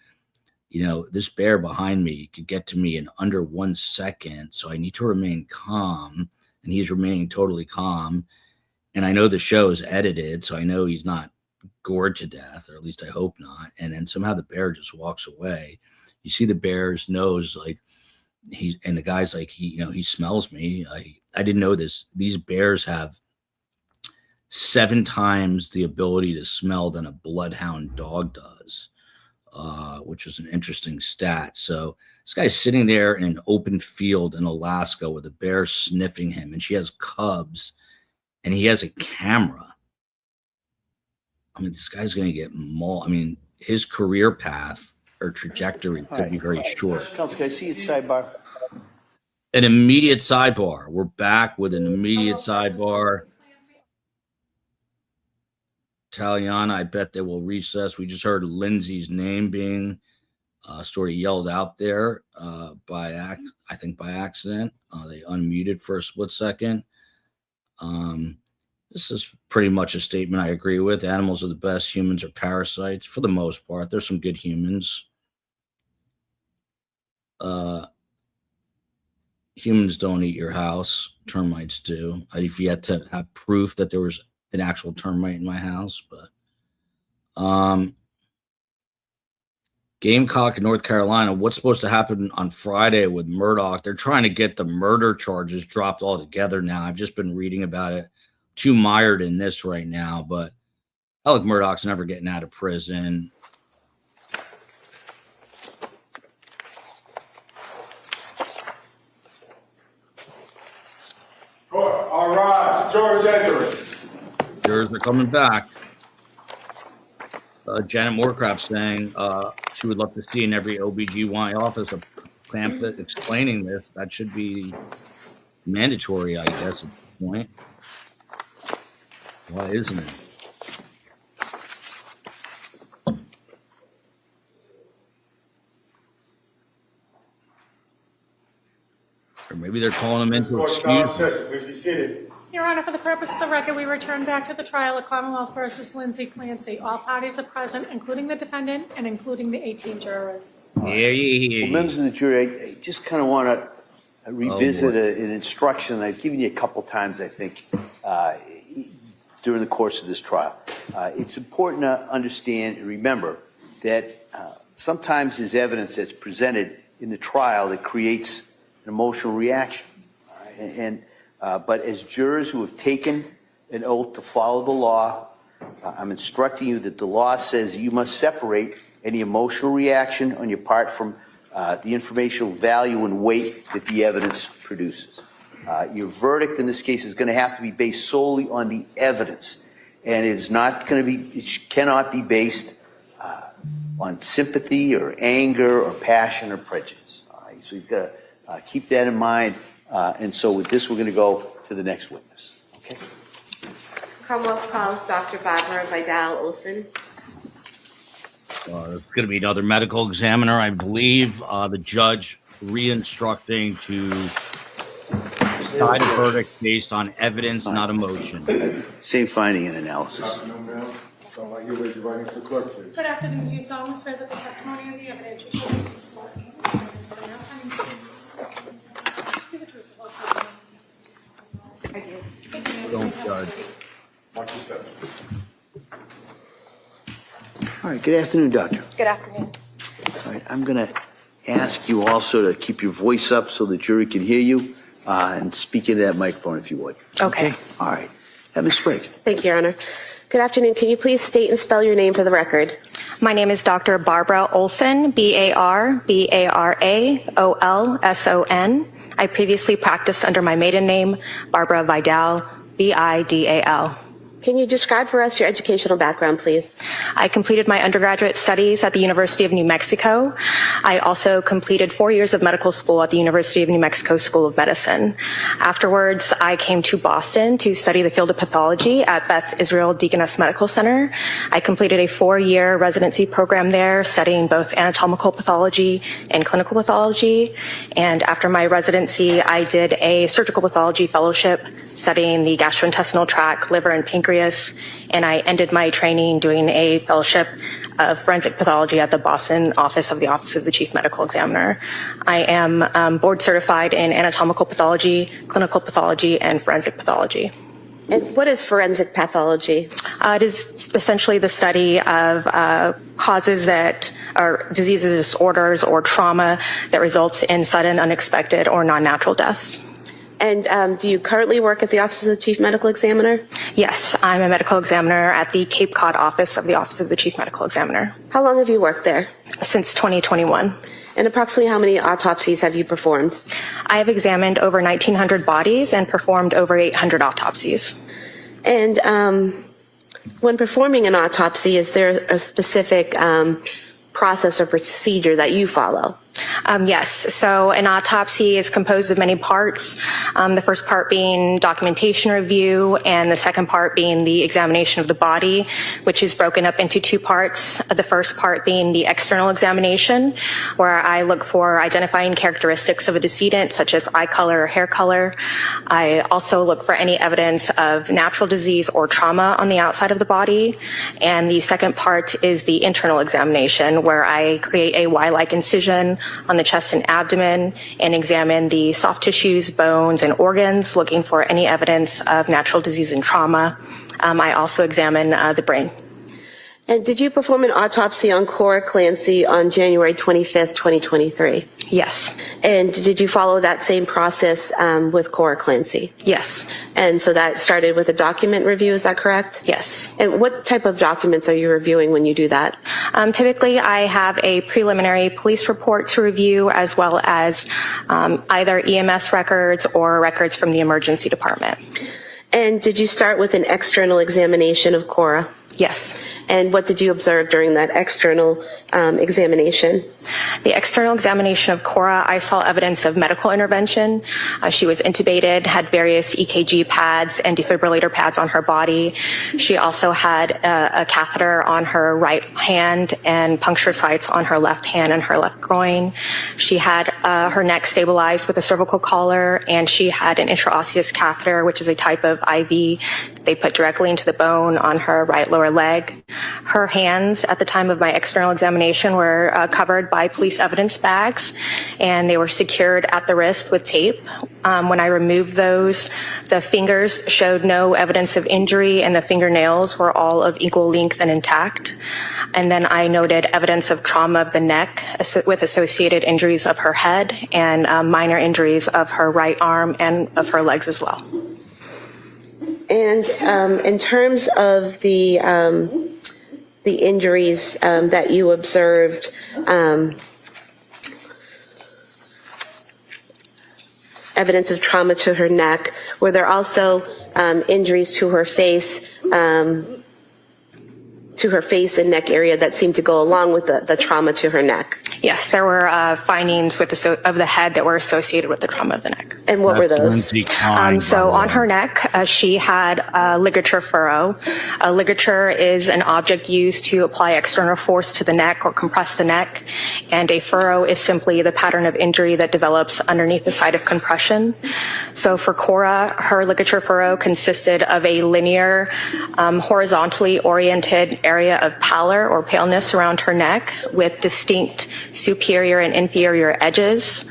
you know, this bear behind me could get to me in under 1 second, so I need to remain calm. And he's remaining totally calm. And I know the show is edited, so I know he's not gored to death, or at least I hope not. And then somehow the bear just walks away. You see the bear's nose, like and the guy's like, he smells me. I didn't know this. These bears have 7 times the ability to smell than a bloodhound dog does, which was an interesting stat. So this guy's sitting there in an open field in Alaska with a bear sniffing him, and she has cubs, and he has a camera. I mean, this guy's going to get mauled. I mean, his career path or trajectory could be very short. Counsel, can I see it sidebar? An immediate sidebar. We're back with an immediate sidebar. Taliana, I bet they will recess. We just heard Lindsay's name being sort of yelled out there by accident. They unmuted for a split second. This is pretty much a statement I agree with. Animals are the best. Humans are parasites for the most part. There's some good humans. Humans don't eat your house. Termites do. I've yet to have proof that there was an actual termite in my house, but Gamecock in North Carolina. What's supposed to happen on Friday with Murdoch? They're trying to get the murder charges dropped altogether now. I've just been reading about it. Too mired in this right now, but Alec Murdoch's never getting out of prison. All right, jurors entering. Jurors are coming back. Janet Moorcraft saying she would love to see in every OBGY office a pamphlet explaining this. That should be mandatory, I guess, at this point. Why isn't it? Or maybe they're calling them in to excuse them. Please be seated. Your Honor, for the purpose of the record, we return back to the trial of Commonwealth versus Lindsay Clancy. All parties are present, including the defendant and including the 18 jurors. Well, members of the jury, I just kind of want to revisit an instruction I've given you a couple times, I think, during the course of this trial. It's important to understand and remember that sometimes there's evidence that's presented in the trial that creates an emotional reaction. But as jurors who have taken an oath to follow the law, I'm instructing you that the law says you must separate any emotional reaction on your part from the informational value and weight that the evidence produces. Your verdict in this case is going to have to be based solely on the evidence, and it's not going to be, it cannot be based on sympathy or anger or passion or prejudice. All right? So you've got to keep that in mind. And so with this, we're going to go to the next witness. Okay. Commonwealth calls Dr. Barbara Vidal-Olsen. There's going to be another medical examiner, I believe. The judge re-instructing to decide a verdict based on evidence, not emotion. Same finding and analysis. Afternoon, ma'am. Sound like you raise your right hand to the clerk, please. Good afternoon. Do you solemnly swear that the testimony and the evidence you shall give before me I do. Don't judge. Watch your step. All right. Good afternoon, doctor. Good afternoon. All right. I'm going to ask you also to keep your voice up so the jury can hear you and speak into that microphone if you would. Okay. All right. Ms. Sprague. Thank you, Your Honor. Good afternoon. Can you please state and spell your name for the record? My name is Dr. Barbara Olsen, B-A-R-B-A-R-A-O-L-S-O-N. I previously practiced under my maiden name, Barbara Vidal, Vidal. Can you describe for us your educational background, please? I completed my undergraduate studies at the University of New Mexico. I also completed 4 years of medical school at the University of New Mexico School of Medicine. Afterwards, I came to Boston to study the field of pathology at Beth Israel Deaconess Medical Center. I completed a 4-year residency program there, studying both anatomical pathology and clinical pathology. And after my residency, I did a surgical pathology fellowship studying the gastrointestinal tract, liver, and pancreas. And I ended my training doing a fellowship of forensic pathology at the Boston office of the Chief Medical Examiner. I am board certified in anatomical pathology, clinical pathology, and forensic pathology. And what is forensic pathology? It is essentially the study of causes that are diseases, disorders, or trauma that results in sudden, unexpected, or non-natural deaths. And do you currently work at the Office of the Chief Medical Examiner? Yes, I'm a medical examiner at the Cape Cod office of the Chief Medical Examiner. How long have you worked there? Since 2021. And approximately how many autopsies have you performed? I have examined over 1,900 bodies and performed over 800 autopsies. And when performing an autopsy, is there a specific process or procedure that you follow? Yes. So an autopsy is composed of many parts. The first part being documentation review, and the second part being the examination of the body, which is broken up into 2 parts. The first part being the external examination, where I look for identifying characteristics of a decedent, such as eye color or hair color. I also look for any evidence of natural disease or trauma on the outside of the body. And the second part is the internal examination, where I create a Y-like incision on the chest and abdomen and examine the soft tissues, bones, and organs, looking for any evidence of natural disease and trauma. I also examine the brain. And did you perform an autopsy on Cora Clancy on January 25th, 2023? Yes. And did you follow that same process with Cora Clancy? Yes. And so that started with a document review, is that correct? Yes. And what type of documents are you reviewing when you do that? Typically, I have a preliminary police report to review, as well as either EMS records or records from the emergency department. And did you start with an external examination of Cora? Yes. And what did you observe during that external examination? The external examination of Cora, I saw evidence of medical intervention. She was intubated, had various EKG pads and defibrillator pads on her body. She also had a catheter on her right hand and puncture sites on her left hand and her left groin. She had her neck stabilized with a cervical collar, and she had an intraosseous catheter, which is a type of IV that they put directly into the bone on her right lower leg. Her hands at the time of my external examination were covered by police evidence bags, and they were secured at the wrist with tape. When I removed those, the fingers showed no evidence of injury, and the fingernails were all of equal length and intact. And then I noted evidence of trauma of the neck with associated injuries of her head and minor injuries of her right arm and of her legs as well. And in terms of the injuries that you observed, evidence of trauma to her neck, were there also injuries to her face and neck area that seemed to go along with the trauma to her neck? Yes, there were findings of the head that were associated with the trauma of the neck. And what were those? So on her neck, she had a ligature furrow. A ligature is an object used to apply external force to the neck or compress the neck. And a furrow is simply the pattern of injury that develops underneath the site of compression. So for Cora, her ligature furrow consisted of a linear, horizontally oriented area of pallor or paleness around her neck with distinct superior and inferior edges.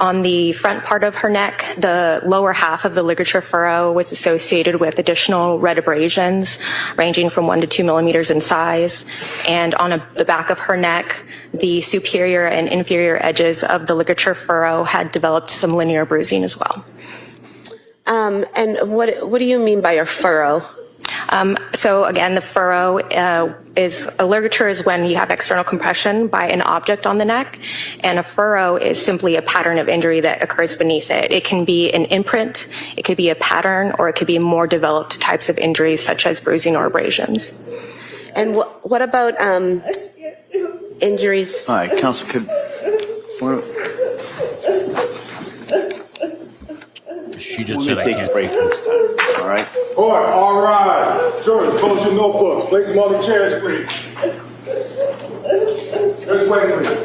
On the front part of her neck, the lower half of the ligature furrow was associated with additional red abrasions ranging from 1 to 2 millimeters in size. And on the back of her neck, the superior and inferior edges of the ligature furrow had developed some linear bruising as well. And what do you mean by a furrow? So again, the furrow a ligature is when you have external compression by an object on the neck, and a furrow is simply a pattern of injury that occurs beneath it. It can be an imprint, it could be a pattern, or it could be more developed types of injuries such as bruising or abrasions. And what about injuries? All right, Counsel, she just said said I take can't a break this time. All right. All right. Jurors, close your notebooks. Place them on the chairs, please. This way, please.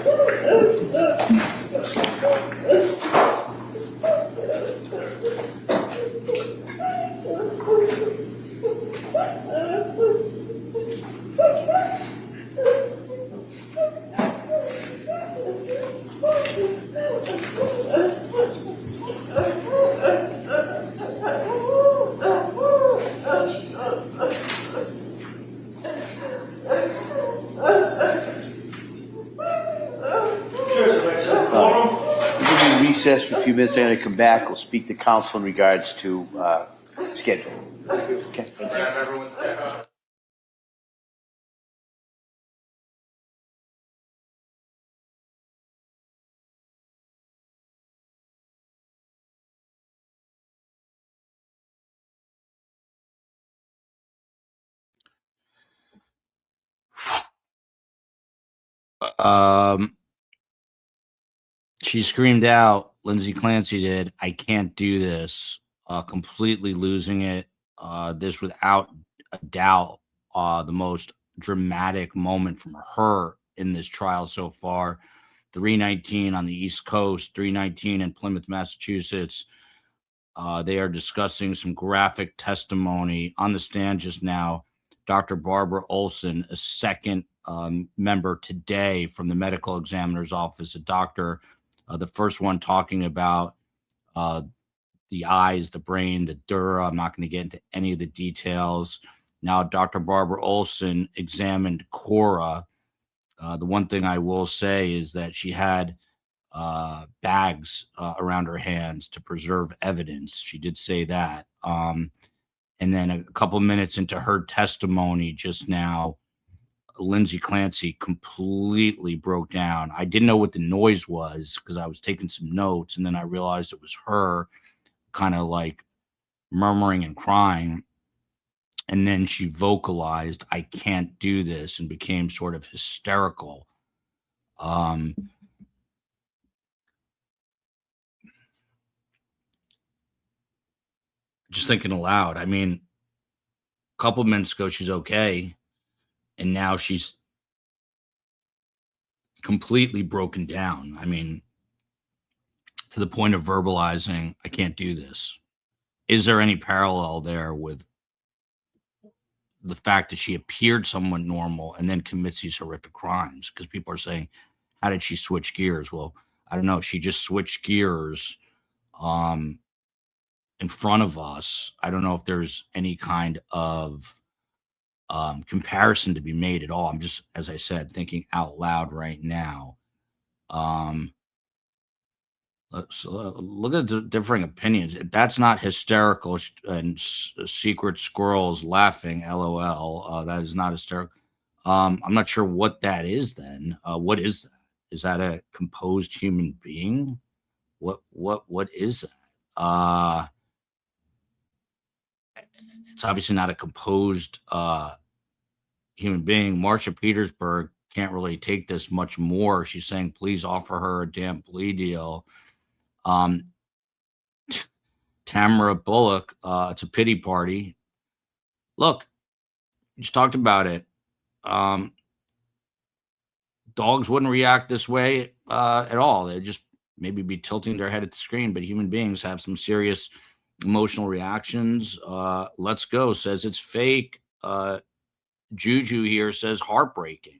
Recess for a few minutes. I'm going to come back. We'll speak to counsel in regards to schedule. Okay. Thank you. She screamed out, Lindsay Clancy did, "I can't do this," completely losing it. This, without a doubt, the most dramatic moment from her in this trial so far. 319 on the East Coast, 319 in Plymouth, Massachusetts. They are discussing some graphic testimony on the stand just now. Dr. Barbara Olson, a second member today from the medical examiner's office, a doctor, the first one talking about the eyes, the brain, the dura. I'm not going to get into any of the details. Now, Dr. Barbara Olson examined Cora. The one thing I will say is that she had bags around her hands to preserve evidence. She did say that. And then a couple minutes into her testimony just now, Lindsay Clancy completely broke down. I didn't know what the noise was because I was taking some notes, and then I realized it was her kind of like murmuring and crying. And then she vocalized, "I can't do this," and became sort of hysterical. Just thinking aloud. I mean, a couple minutes ago, she's okay. And now she's completely broken down. I mean, to the point of verbalizing, "I can't do this." Is there any parallel there with the fact that she appeared somewhat normal and then commits these horrific crimes? Because people are saying, how did she switch gears? Well, I don't know. She just switched gears in front of us. I don't know if there's any kind of comparison to be made at all. I'm just, as I said, thinking out loud right now. So look at the differing opinions. That's not hysterical and secret squirrels laughing, LOL. That is not hysterical. I'm not sure what that is then. What is that? Is that a composed human being? What is that? It's obviously not a composed human being. Marcia Petersburg can't really take this much more. She's saying, please offer her a damn plea deal. Tamara Bullock, it's a pity party. Look, you just talked about it. Dogs wouldn't react this way at all. They'd just maybe be tilting their head at the screen, but human beings have some serious emotional reactions. Let's Go says it's fake. Juju here says heartbreaking.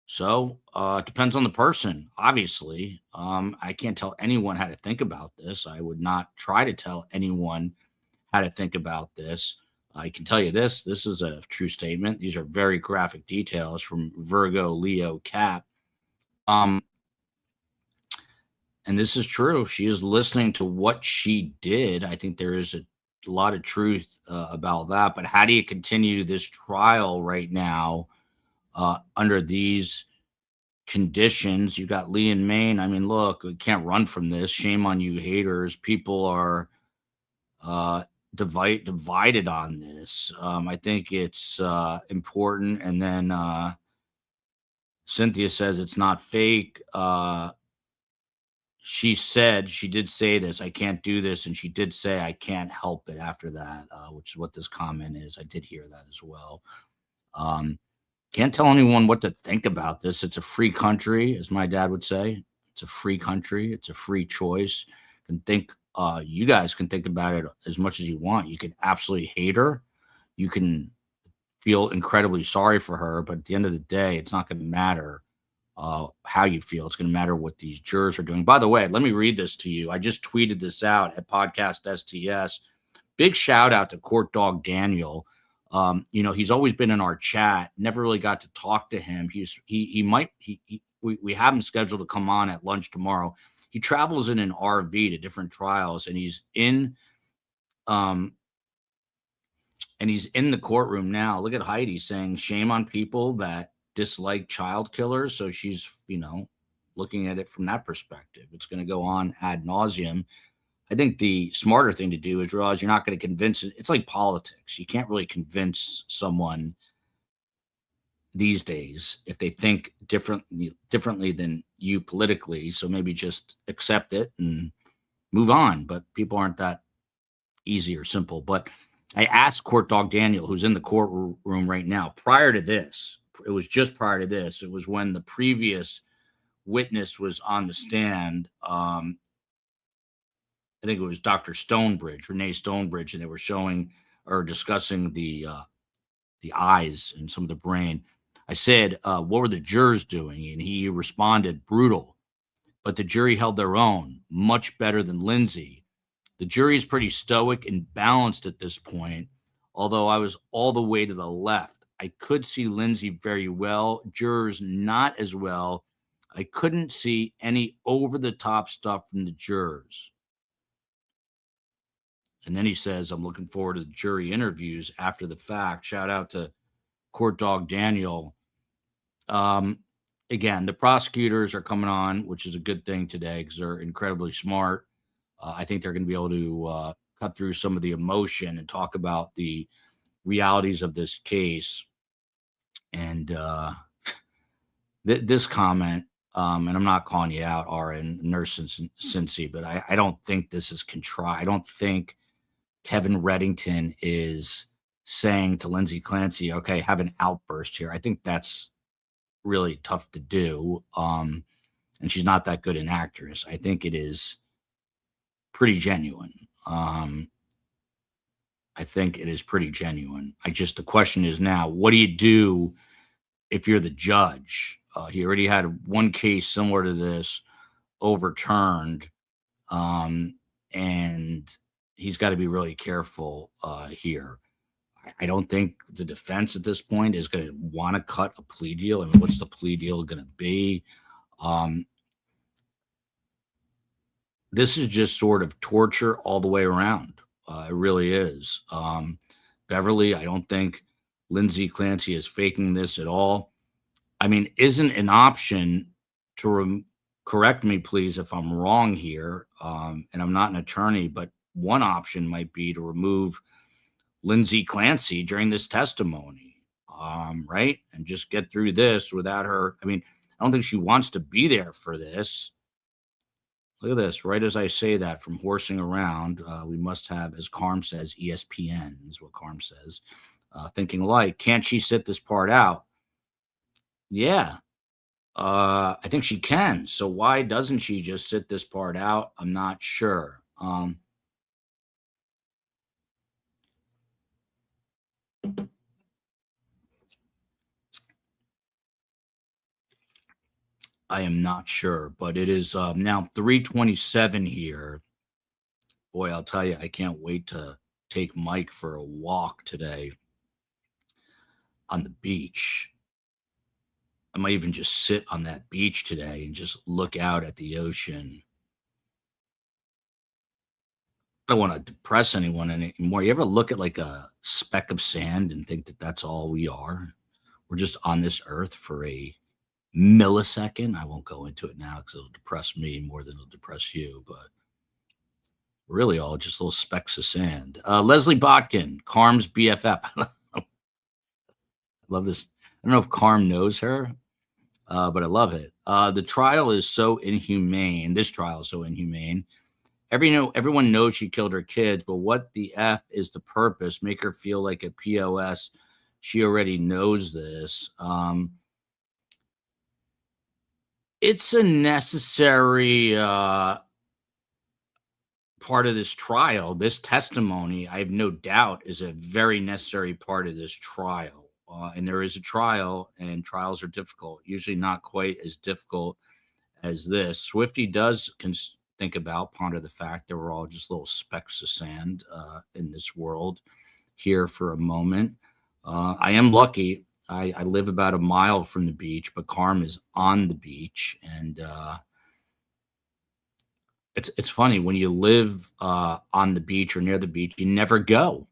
So it depends on the person, obviously. I can't tell anyone how to think about this. I would not try to tell anyone how to think about this. I can tell you this is a true statement. These are very graphic details from Virgo, Leo, Cap. And this is true. She is listening to what she did. I think there is a lot of truth about that. But how do you continue this trial right now under these conditions? You got Lee and Maine. I mean, look, we can't run from this. Shame on you, haters. People are divided on this. I think it's important. And then Cynthia says it's not fake. She did say this, I can't do this. And she did say, I can't help it after that, which is what this comment is. I did hear that as well. Can't tell anyone what to think about this. It's a free country, as my dad would say. It's a free country. It's a free choice. You guys can think about it as much as you want. You can absolutely hate her. You can feel incredibly sorry for her. But at the end of the day, it's not going to matter how you feel. It's going to matter what these jurors are doing. By the way, let me read this to you. I just tweeted this out at Podcast STS. Big shout out to Court Dog Daniel. He's always been in our chat. Never really got to talk to him. We have him scheduled to come on at lunch tomorrow. He travels in an RV to different trials, and he's in the courtroom now. Look at Heidi saying shame on people that dislike child killers. So she's, looking at it from that perspective. It's going to go on ad nauseum. I think the smarter thing to do is realize you're not going to convince it. It's like politics. You can't really convince someone these days if they think differently than you politically. So maybe just accept it and move on. But people aren't that easy or simple. But I asked Court Dog Daniel, who's in the courtroom right now, prior to this. It was just prior to this. It was when the previous witness was on the stand. I think it was Dr. Stonebridge, Renee Stonebridge, and they were showing or discussing the eyes and some of the brain. I said, what were the jurors doing? And he responded, brutal. But the jury held their own, much better than Lindsay. The jury is pretty stoic and balanced at this point, although I was all the way to the left. I could see Lindsay very well, jurors not as well. I couldn't see any over-the-top stuff from the jurors. And then he says, I'm looking forward to the jury interviews after the fact. Shout out to Court Dog Daniel. Again, the prosecutors are coming on, which is a good thing today because they're incredibly smart. I think they're going to be able to cut through some of the emotion and talk about the realities of this case. And this comment, and I'm not calling you out, RN, Nurse Cincy, but I don't think this is contrived. I don't think Kevin Reddington is saying to Lindsay Clancy, okay, have an outburst here. I think that's really tough to do. And she's not that good an actress. I think it is pretty genuine. I think it is pretty genuine. The question is now, what do you do if you're the judge? He already had one case similar to this overturned. And he's got to be really careful here. I don't think the defense at this point is going to want to cut a plea deal. I mean, what's the plea deal going to be? This is just sort of torture all the way around. It really is. Beverly, I don't think Lindsay Clancy is faking this at all. I mean, isn't an option to correct me, please, if I'm wrong here, and I'm not an attorney, but one option might be to remove Lindsay Clancy during this testimony, right? And just get through this without her. I mean, I don't think she wants to be there for this. Look at this. Right as I say that, from horsing around, we must have, as Carm says, ESPN is what Carm says. Thinking alike. Can't she sit this part out? Yeah. I think she can. So why doesn't she just sit this part out? I'm not sure. I am not sure, but it is now 3:27 here. Boy, I'll tell you, I can't wait to take Mike for a walk today on the beach. I might even just sit on that beach today and just look out at the ocean. I don't want to depress anyone anymore. You ever look at like a speck of sand and think that that's all we are? We're just on this earth for a millisecond. I won't go into it now because it'll depress me more than it'll depress you, but really all just little specks of sand. Leslie Botkin, Carm's BFF. I love this. I don't know if Carm knows her, but I love it. The trial is so inhumane. This trial is so inhumane. Everyone knows she killed her kids, but what the F is the purpose? Make her feel like a POS. She already knows this. It's a necessary part of this trial. This testimony, I have no doubt, is a very necessary part of this trial. And there is a trial, and trials are difficult, usually not quite as difficult as this. Swifty does ponder the fact that we're all just little specks of sand in this world here for a moment. I am lucky. I live about a mile from the beach, but Carm is on the beach. And it's funny, when you live on the beach or near the beach, you never go.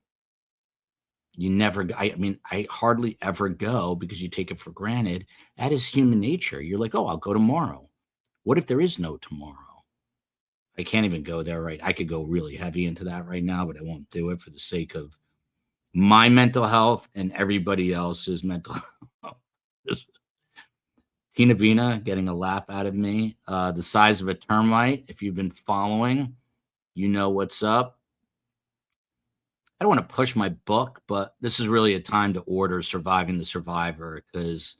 I hardly ever go because you take it for granted. That is human nature. You're like, oh, I'll go tomorrow. What if there is no tomorrow? I can't even go there, right? I could go really heavy into that right now, but I won't do it for the sake of my mental health and everybody else's mental health. Tina Vina getting a laugh out of me. The size of a termite. If you've been following, you know what's up. I don't want to push my book, but this is really a time to order Surviving the Survivor because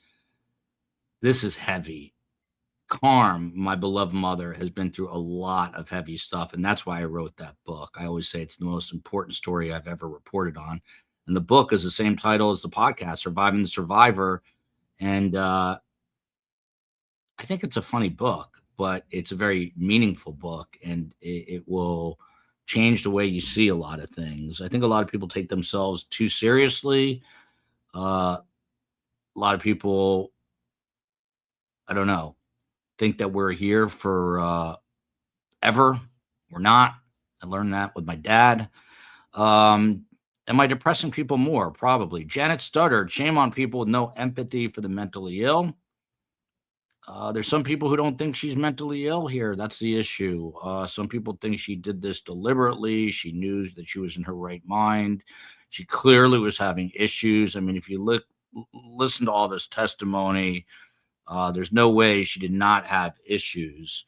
this is heavy. Carm, my beloved mother, has been through a lot of heavy stuff, and that's why I wrote that book. I always say it's the most important story I've ever reported on. And the book is the same title as the podcast, Surviving the Survivor. And I think it's a funny book, but it's a very meaningful book, and it will change the way you see a lot of things. I think a lot of people take themselves too seriously. A lot of people, I don't know, think that we're here for ever. We're not. I learned that with my dad. Am I depressing people more? Probably. Janet stuttered. Shame on people with no empathy for the mentally ill. There's some people who don't think she's mentally ill here. That's the issue. Some people think she did this deliberately. She knew that she was in her right mind. She clearly was having issues. I mean, if you listen to all this testimony, there's no way she did not have issues.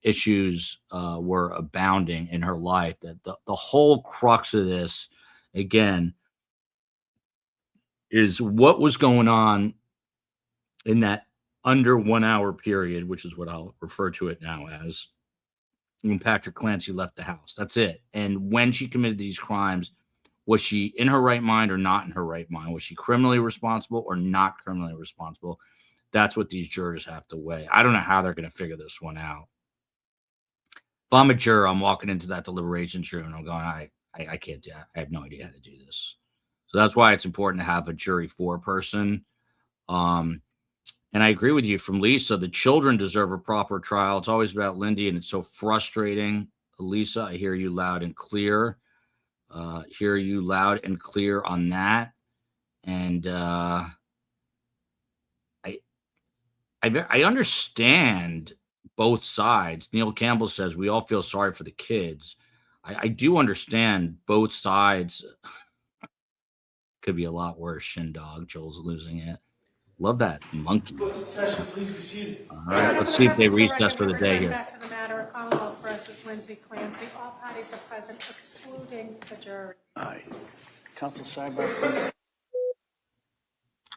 Issues were abounding in her life. That the whole crux of this, again, is what was going on in that under 1 hour period, which is what I'll refer to it now as, when Patrick Clancy left the house. That's it. And when she committed these crimes, was she in her right mind or not in her right mind? Was she criminally responsible or not criminally responsible? That's what these jurors have to weigh. I don't know how they're going to figure this one out. If I'm a juror, I'm walking into that deliberations room and I'm going, I can't do that. I have no idea how to do this. So that's why it's important to have a jury foreperson. And I agree with you from Lisa. The children deserve a proper trial. It's always about Lindy, and it's so frustrating. Lisa, I hear you loud and clear. Hear you loud and clear on that. And I understand both sides. Neil Campbell says we all feel sorry for the kids. I do understand both sides. Could be a lot worse. Shin dog. Joel's losing it. Love that monkey. Session, please be seated. All right, let's see if they recess for the day here. Back to the matter of Commonwealth versus Lindsay Clancy. All parties are present, excluding the jury. All right. Counsel sidebar, please.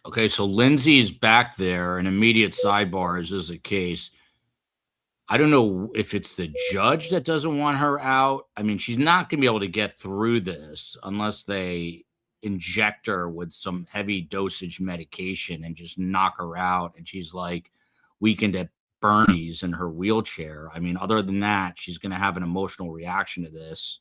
Okay, so Lindsay's back there. An immediate sidebar is this a case. I don't know if it's the judge that doesn't want her out. I mean, she's not going to be able to get through this unless they inject her with some heavy dosage medication and just knock her out. And she's like weakened at Bernie's in her wheelchair. I mean, other than that, she's going to have an emotional reaction to this.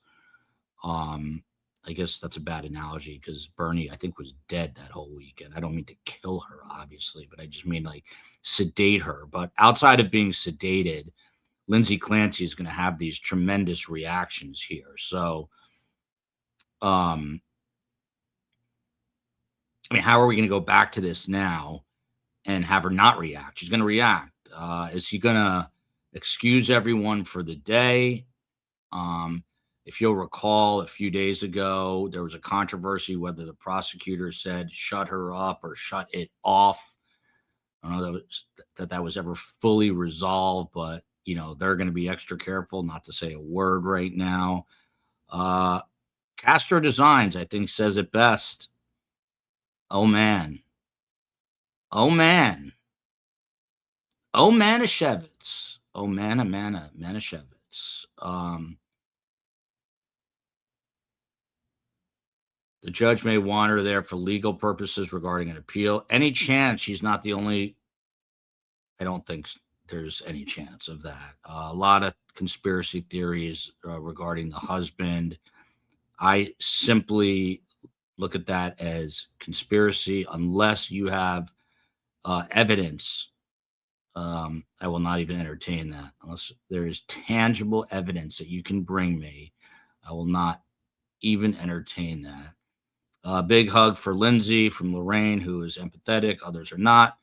I guess that's a bad analogy because Bernie, I think, was dead that whole weekend. I don't mean to kill her, obviously, but I just mean like sedate her. But outside of being sedated, Lindsay Clancy is going to have these tremendous reactions here. So, I mean, how are we going to go back to this now and have her not react? She's going to react. Is he going to excuse everyone for the day? If you'll recall, a few days ago, there was a controversy whether the prosecutor said shut her up or shut it off. I don't know that was ever fully resolved, but, you know, they're going to be extra careful not to say a word right now. Castro Designs, I think, says it best. Oh, man. Oh, man. Oh, Manischewitz. Oh, Manischewitz. The judge may want her there for legal purposes regarding an appeal. Any chance she's not the only? I don't think there's any chance of that. A lot of conspiracy theories regarding the husband. I simply look at that as conspiracy unless you have evidence. I will not even entertain that unless there is tangible evidence that you can bring me. I will not even entertain that. Big hug for Lindsay from Lorraine, who is empathetic. Others are not.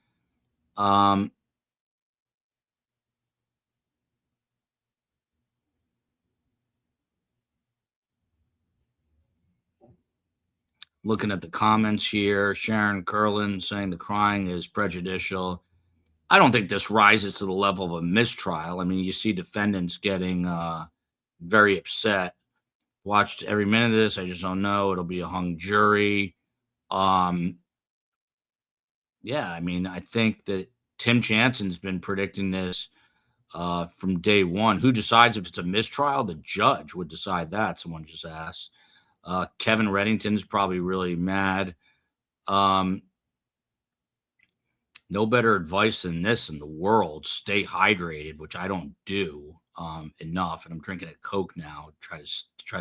Looking at the comments here, Sharon Curlin saying the crying is prejudicial. I don't think this rises to the level of a mistrial. I mean, you see defendants getting very upset. Watched every minute of this. I just don't know. It'll be a hung jury. Yeah, I mean, I think that Tim Jansen's been predicting this from day one. Who decides if it's a mistrial? The judge would decide that. Someone just asked. Kevin Reddington's probably really mad. No better advice than this in the world. Stay hydrated, which I don't do enough, and I'm drinking a Coke now to try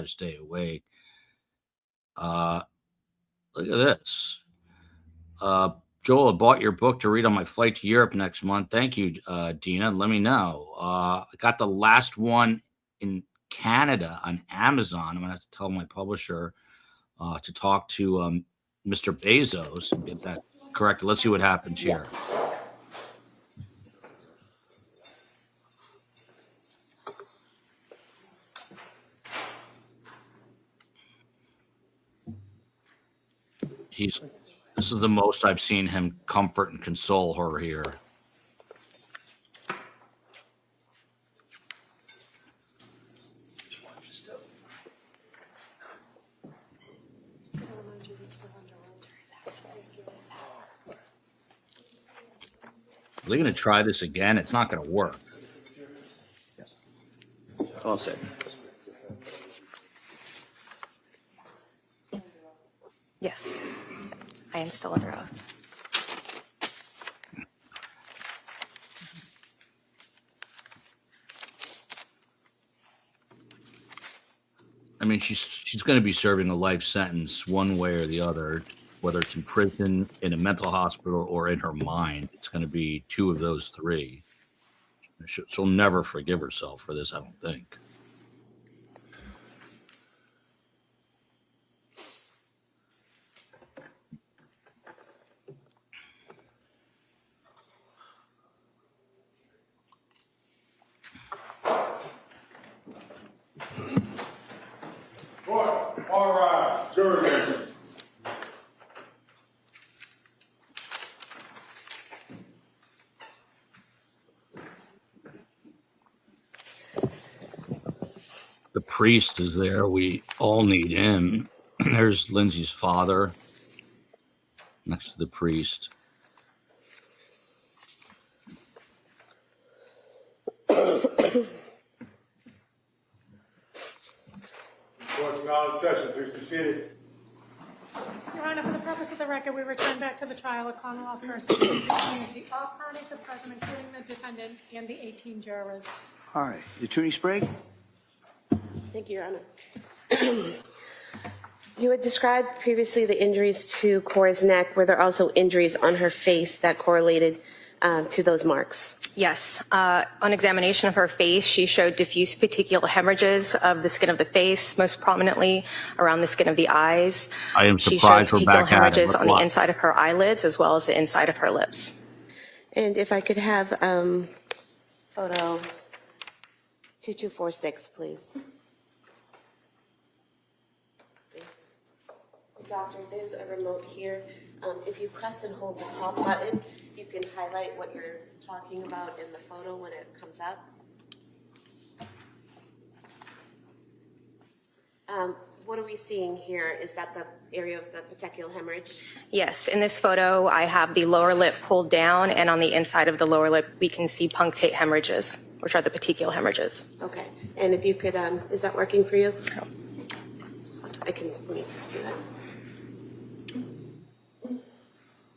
to stay awake. Look at this. Joel, I bought your book to read on my flight to Europe next month. Thank you, Dina. Let me know. I got the last one in Canada on Amazon. I'm going to have to tell my publisher to talk to Mr. Bezos and get that corrected. Let's see what happens here. This is the most I've seen him comfort and console her here. Are they going to try this again? It's not going to work. All set. Yes, I am still under oath. I mean, she's going to be serving a life sentence one way or the other, whether it's in prison, in a mental hospital, or in her mind. It's going to be two of those three. She'll never forgive herself for this, I don't think. All right, jury. The priest is there. We all need him. There's Lindsay's father next to the priest. Court's now in session. Please be seated. Your Honor, for the purpose of the record, we return back to the trial of Commonwealth versus Lindsay Clancy. All parties are present, including the defendant and the 18 jurors. All right. Attorney Sprague? Thank you, Your Honor. You had described previously the injuries to Cora's neck. Were there also injuries on her face that correlated to those marks? Yes. On examination of her face, she showed diffuse petechial hemorrhages of the skin of the face, most prominently around the skin of the eyes. I am surprised we're back She showed petechial at it. hemorrhages But on the why? inside of her eyelids as well as the inside of her lips. And if I could have photo 2246, please. Doctor, there's a remote here. If you press and hold the top button, you can highlight what you're talking about in the photo when it comes up. What are we seeing here? Is that the area of the petechial hemorrhage? Yes, in this photo, I have the lower lip pulled down, and on the inside of the lower lip, we can see punctate hemorrhages, which are the petechial hemorrhages. Okay. And if you could, is that working for you? I can need to see that.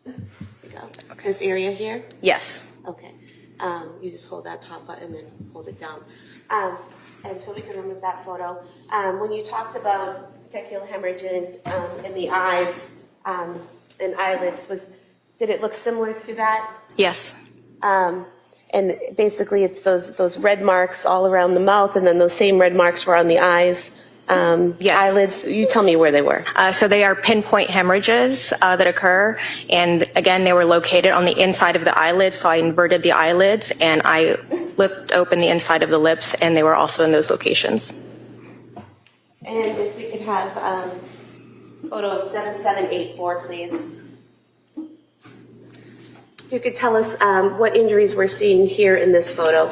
There we go. Okay. This area here? Yes. Okay. You just hold that top button and hold it down. And so we can remove that photo. When you talked about petechial hemorrhage in the eyes and eyelids, did it look similar to that? Yes. And basically it's those red marks all around the mouth, and then those same red marks were on the eyes. Yes. Eyelids, you tell me where they were. So they are pinpoint hemorrhages that occur, and again, they were located on the inside of the eyelids, so I inverted the eyelids, and I lift open the inside of the lips, and they were also in those locations. And if we could have photo of 7784, please. If you could tell us what injuries we're seeing here in this photo.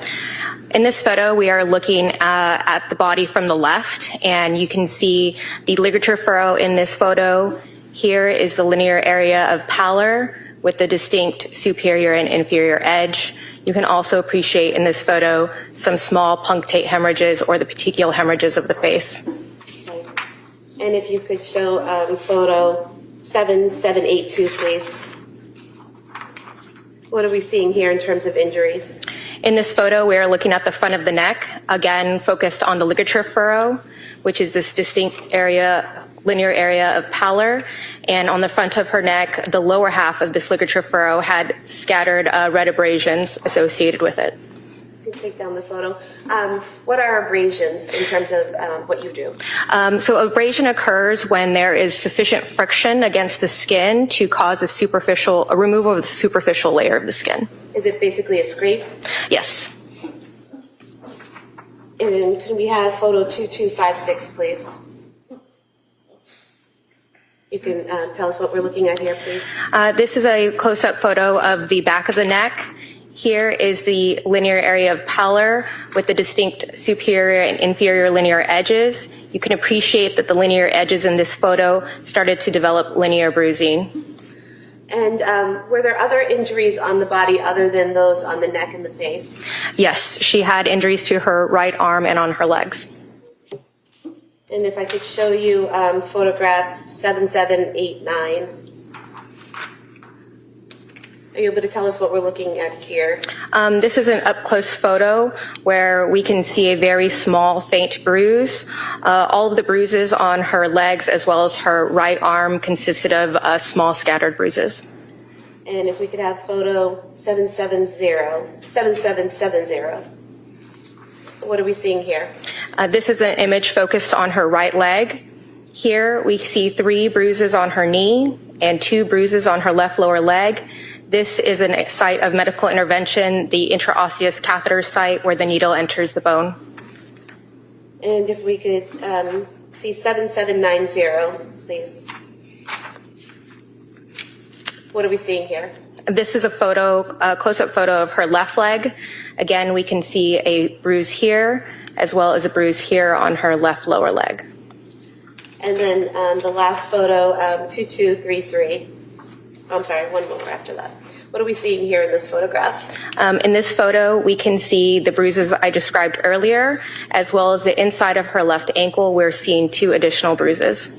In this photo, we are looking at the body from the left, and you can see the ligature furrow in this photo. Here is the linear area of pallor with the distinct superior and inferior edge. You can also appreciate in this photo some small punctate hemorrhages or the petechial hemorrhages of the face. Okay. And if you could show photo 7782, please. What are we seeing here in terms of injuries? In this photo, we are looking at the front of the neck, again focused on the ligature furrow, which is this distinct area, linear area of pallor. And on the front of her neck, the lower half of this ligature furrow had scattered red abrasions associated with it. You can take down the photo. What are abrasions in terms of what you do? So abrasion occurs when there is sufficient friction against the skin to cause a removal of the superficial layer of the skin. Is it basically a scrape? Yes. And can we have photo 2256, please? You can tell us what we're looking at here, please. This is a close-up photo of the back of the neck. Here is the linear area of pallor with the distinct superior and inferior linear edges. You can appreciate that the linear edges in this photo started to develop linear bruising. And were there other injuries on the body other than those on the neck and the face? Yes, she had injuries to her right arm and on her legs. And if I could show you photograph 7789. Are you able to tell us what we're looking at here? This is an up-close photo where we can see a very small, faint bruise. All of the bruises on her legs as well as her right arm consisted of small scattered bruises. And if we could have photo 7770. What are we seeing here? This is an image focused on her right leg. Here we see 3 bruises on her knee and 2 bruises on her left lower leg. This is a site of medical intervention, the intraosseous catheter site where the needle enters the bone. And if we could see 7790, please. What are we seeing here? This is a close-up photo of her left leg. Again, we can see a bruise here as well as a bruise here on her left lower leg. And then the last photo, 2233. I'm sorry, one more after that. What are we seeing here in this photograph? In this photo, we can see the bruises I described earlier, as well as the inside of her left ankle. We're seeing 2 additional bruises.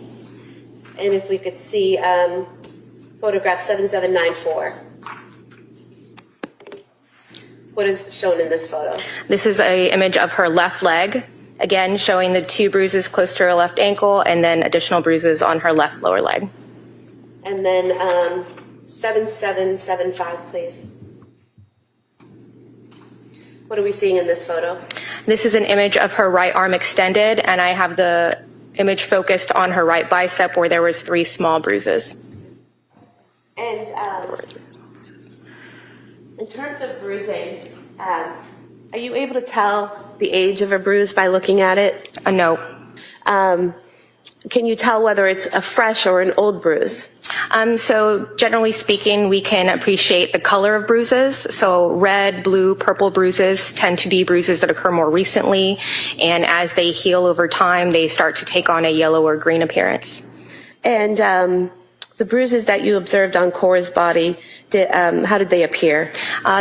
And if we could see photograph 7794. What is shown in this photo? This is an image of her left leg, again showing the 2 bruises close to her left ankle and then additional bruises on her left lower leg. And then 7775, please. What are we seeing in this photo? This is an image of her right arm extended, and I have the image focused on her right bicep where there was 3 small bruises. And in terms of bruising, are you able to tell the age of a bruise by looking at it? No. Can you tell whether it's a fresh or an old bruise? So generally speaking, we can appreciate the color of bruises. So red, blue, purple bruises tend to be bruises that occur more recently. And as they heal over time, they start to take on a yellow or green appearance. And the bruises that you observed on Cora's body, how did they appear?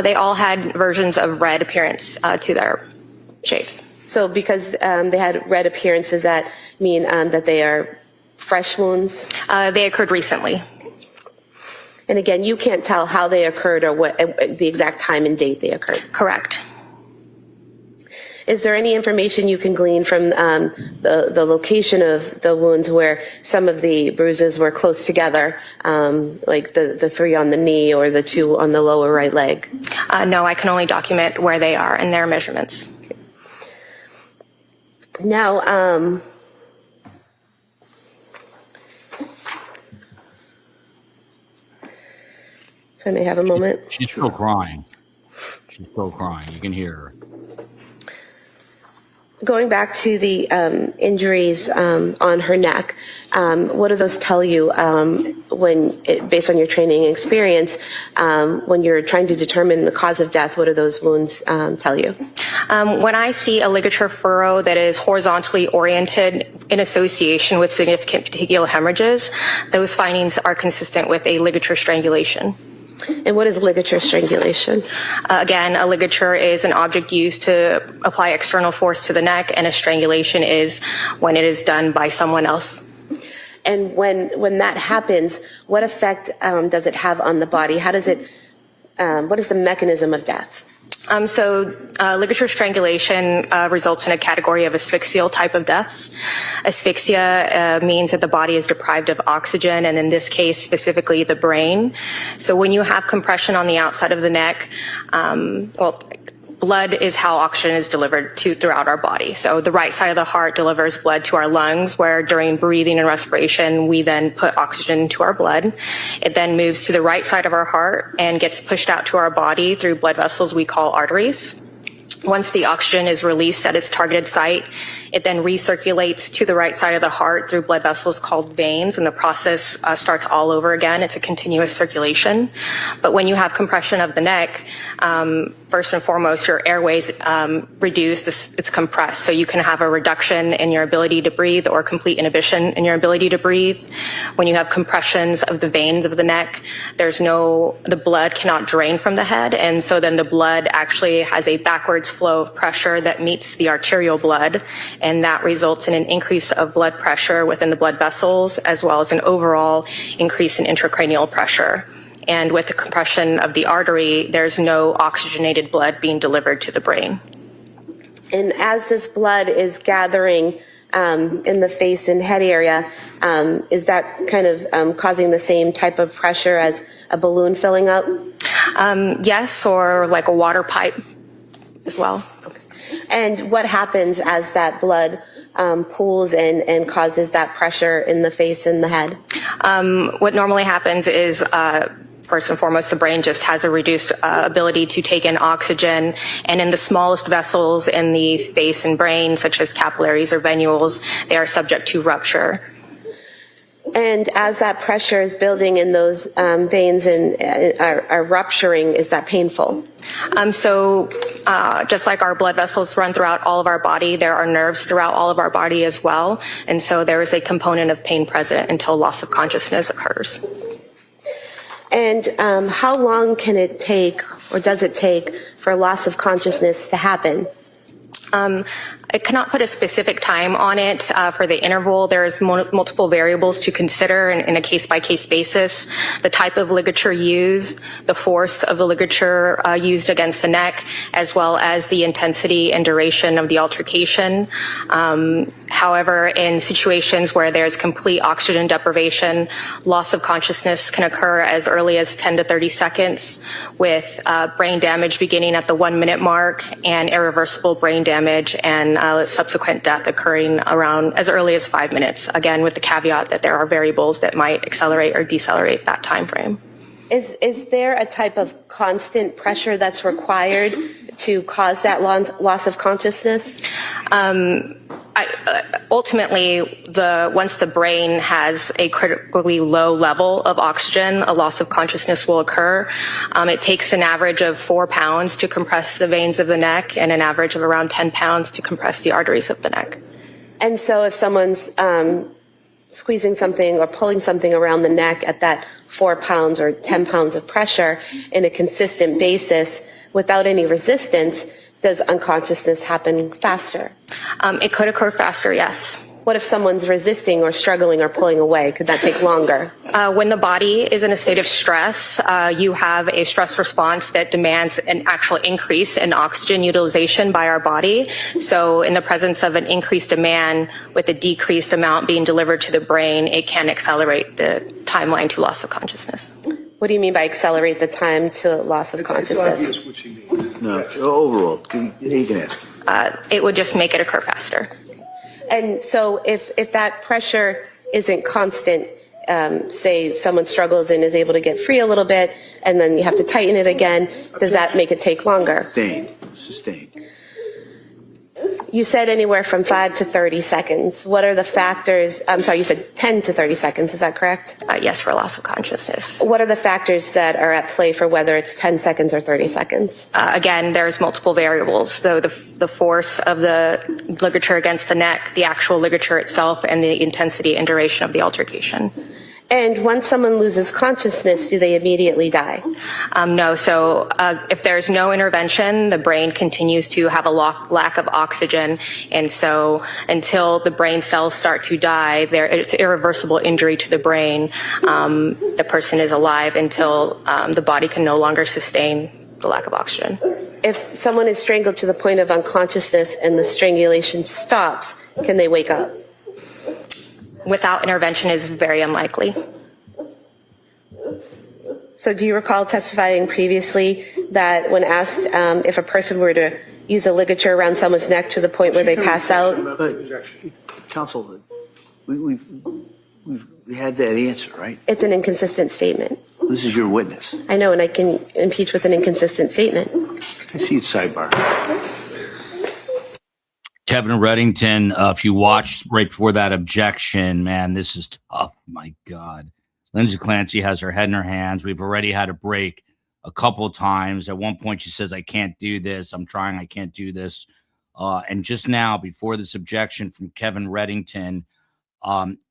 They all had versions of red appearance to their shapes. So because they had red appearance, does that mean that they are fresh wounds? They occurred recently. And again, you can't tell how they occurred or what the exact time and date they occurred? Correct. Is there any information you can glean from the location of the wounds where some of the bruises were close together, like the 3 on the knee or the 2 on the lower right leg? No, I can only document where they are and their measurements. Now, if I may have a moment. She's still crying. She's still crying. You can hear her. Going back to the injuries on her neck, what do those tell you based on your training and experience, when you're trying to determine the cause of death? What do those wounds tell you? When I see a ligature furrow that is horizontally oriented in association with significant petechial hemorrhages, those findings are consistent with a ligature strangulation. And what is ligature strangulation? Again, a ligature is an object used to apply external force to the neck, and a strangulation is when it is done by someone else. And when that happens, what effect does it have on the body? How does it? What is the mechanism of death? Ligature strangulation results in a category of asphyxial type of deaths. Asphyxia means that the body is deprived of oxygen, and in this case, specifically the brain. So when you have compression on the outside of the neck, blood is how oxygen is delivered throughout our body. So the right side of the heart delivers blood to our lungs, where during breathing and respiration, we then put oxygen into our blood. It then moves to the right side of our heart and gets pushed out to our body through blood vessels we call arteries. Once the oxygen is released at its targeted site, it then recirculates to the right side of the heart through blood vessels called veins, and the process starts all over again. It's a continuous circulation. But when you have compression of the neck, first and foremost, your airways reduce, it's compressed. So you can have a reduction in your ability to breathe or complete inhibition in your ability to breathe. When you have compressions of the veins of the neck, the blood cannot drain from the head. And so then the blood actually has a backwards flow of pressure that meets the arterial blood. And that results in an increase of blood pressure within the blood vessels, as well as an overall increase in intracranial pressure. And with the compression of the artery, there's no oxygenated blood being delivered to the brain. And as this blood is gathering in the face and head area, is that kind of causing the same type of pressure as a balloon filling up? Yes, or like a water pipe as well. Okay. And what happens as that blood pools and causes that pressure in the face and the head? What normally happens is, first and foremost, the brain just has a reduced ability to take in oxygen, and in the smallest vessels in the face and brain, such as capillaries or venules, they are subject to rupture. And as that pressure is building in those veins and are rupturing, is that painful? Just like our blood vessels run throughout all of our body, there are nerves throughout all of our body as well. And so there is a component of pain present until loss of consciousness occurs. And how long can it take, or does it take, for loss of consciousness to happen? I cannot put a specific time on it for the interval. There's multiple variables to consider in a case-by-case basis. The type of ligature used, the force of the ligature used against the neck, as well as the intensity and duration of the altercation. However, in situations where there's complete oxygen deprivation, loss of consciousness can occur as early as 10 to 30 seconds, with brain damage beginning at the 1-minute mark and irreversible brain damage and subsequent death occurring around as early as 5 minutes, again with the caveat that there are variables that might accelerate or decelerate that time frame. Is there a type of constant pressure that's required to cause that loss of consciousness? Ultimately, once the brain has a critically low level of oxygen, a loss of consciousness will occur. It takes an average of 4 pounds to compress the veins of the neck and an average of around 10 pounds to compress the arteries of the neck. And so if someone's squeezing something or pulling something around the neck at that 4 pounds or 10 pounds of pressure in a consistent basis without any resistance, does unconsciousness happen faster? It could occur faster, yes. What if someone's resisting or struggling or pulling away? Could that take longer? When the body is in a state of stress, you have a stress response that demands an actual increase in oxygen utilization by our body. So in the presence of an increased demand with a decreased amount being delivered to the brain, it can accelerate the timeline to loss of consciousness. What do you mean by accelerate the time to loss of consciousness? It's obvious what she means. No, overall, you can ask. It would just make it occur faster. And so if that pressure isn't constant, say someone struggles and is able to get free a little bit, and then you have to tighten it again, does that make it take longer? Sustained. You said anywhere from 5 to 30 seconds. What are the factors? I'm sorry, you said 10 to 30 seconds. Is that correct? Yes, for loss of consciousness. What are the factors that are at play for whether it's 10 seconds or 30 seconds? Again, there's multiple variables. So the force of the ligature against the neck, the actual ligature itself, and the intensity and duration of the altercation. And once someone loses consciousness, do they immediately die? No. So if there's no intervention, the brain continues to have a lack of oxygen. And so until the brain cells start to die, it's irreversible injury to the brain. The person is alive until the body can no longer sustain the lack of oxygen. If someone is strangled to the point of unconsciousness and the strangulation stops, can they wake up? Without intervention is very unlikely. So do you recall testifying previously that when asked if a person were to use a ligature around someone's neck to the point where they pass out? But, counsel, we've had that answer, right? It's an inconsistent statement. This is your witness. I know, and I can impeach with an inconsistent statement. I see it sidebar. Kevin Reddington, if you watched right before that objection, man, this is tough. My God. Lindsay Clancy has her head in her hands. We've already had a break a couple of times. At one point, she says, I can't do this. I'm trying. I can't do this. And just now, before this objection from Kevin Reddington,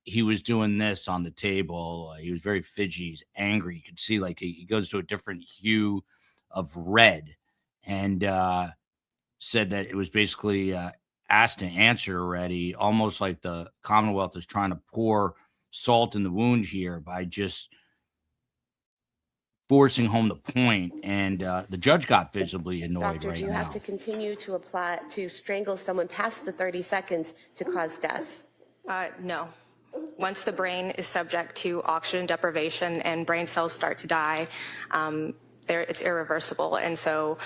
he was doing this on the table. He was very fidgety. He's angry. You could see like he goes to a different hue of red and said that it was basically asked to answer already, almost like the Commonwealth is trying to pour salt in the wound here by just forcing home the point. And the judge got visibly annoyed Doctor, right do you now. have to continue to apply to strangle someone past the 30 seconds to cause death? No. Once the brain is subject to oxygen deprivation and brain cells start to die, it's irreversible. And so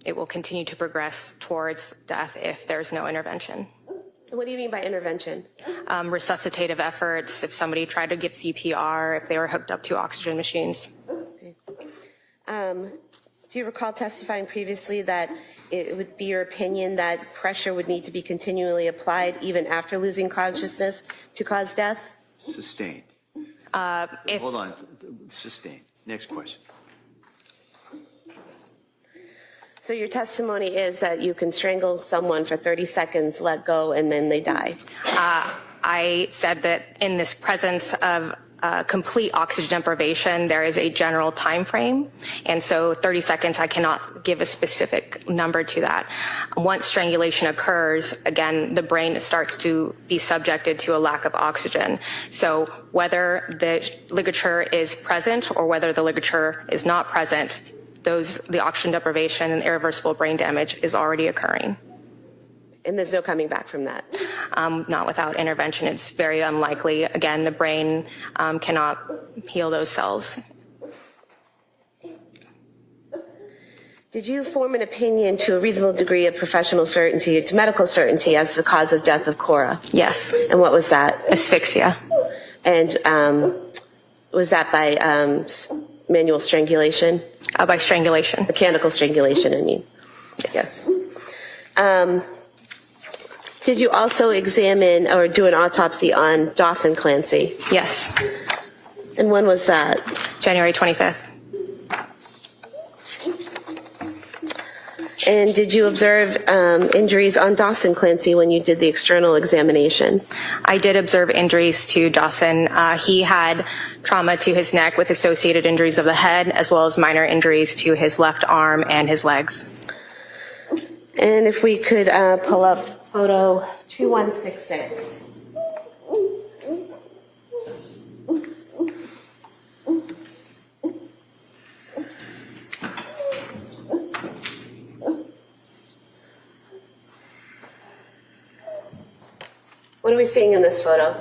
it will continue to progress towards death if there's no intervention. What do you mean by intervention? Resuscitative efforts, if somebody tried to give CPR, if they were hooked up to oxygen machines. Okay. Do you recall testifying previously that it would be your opinion that pressure would need to be continually applied even after losing consciousness to cause death? Sustained. Hold on. Sustained. Next question. So your testimony is that you can strangle someone for 30 seconds, let go, and then they die. I said that in this presence of complete oxygen deprivation, there is a general time frame. And so 30 seconds, I cannot give a specific number to that. Once strangulation occurs, again, the brain starts to be subjected to a lack of oxygen. So whether the ligature is present or whether the ligature is not present, the oxygen deprivation and irreversible brain damage is already occurring. And there's no coming back from that? Not without intervention. It's very unlikely. Again, the brain cannot heal those cells. Did you form an opinion to a reasonable degree of professional certainty, to medical certainty, as the cause of death of Cora? Yes. And what was that? Asphyxia. And was that by manual strangulation? By strangulation. Mechanical strangulation, I mean. Yes. Did you also examine or do an autopsy on Dawson Clancy? Yes. And when was that? January 25th. And did you observe injuries on Dawson Clancy when you did the external examination? I did observe injuries to Dawson. He had trauma to his neck with associated injuries of the head, as well as minor injuries to his left arm and his legs. And if we could pull up photo 2166. What are we seeing in this photo?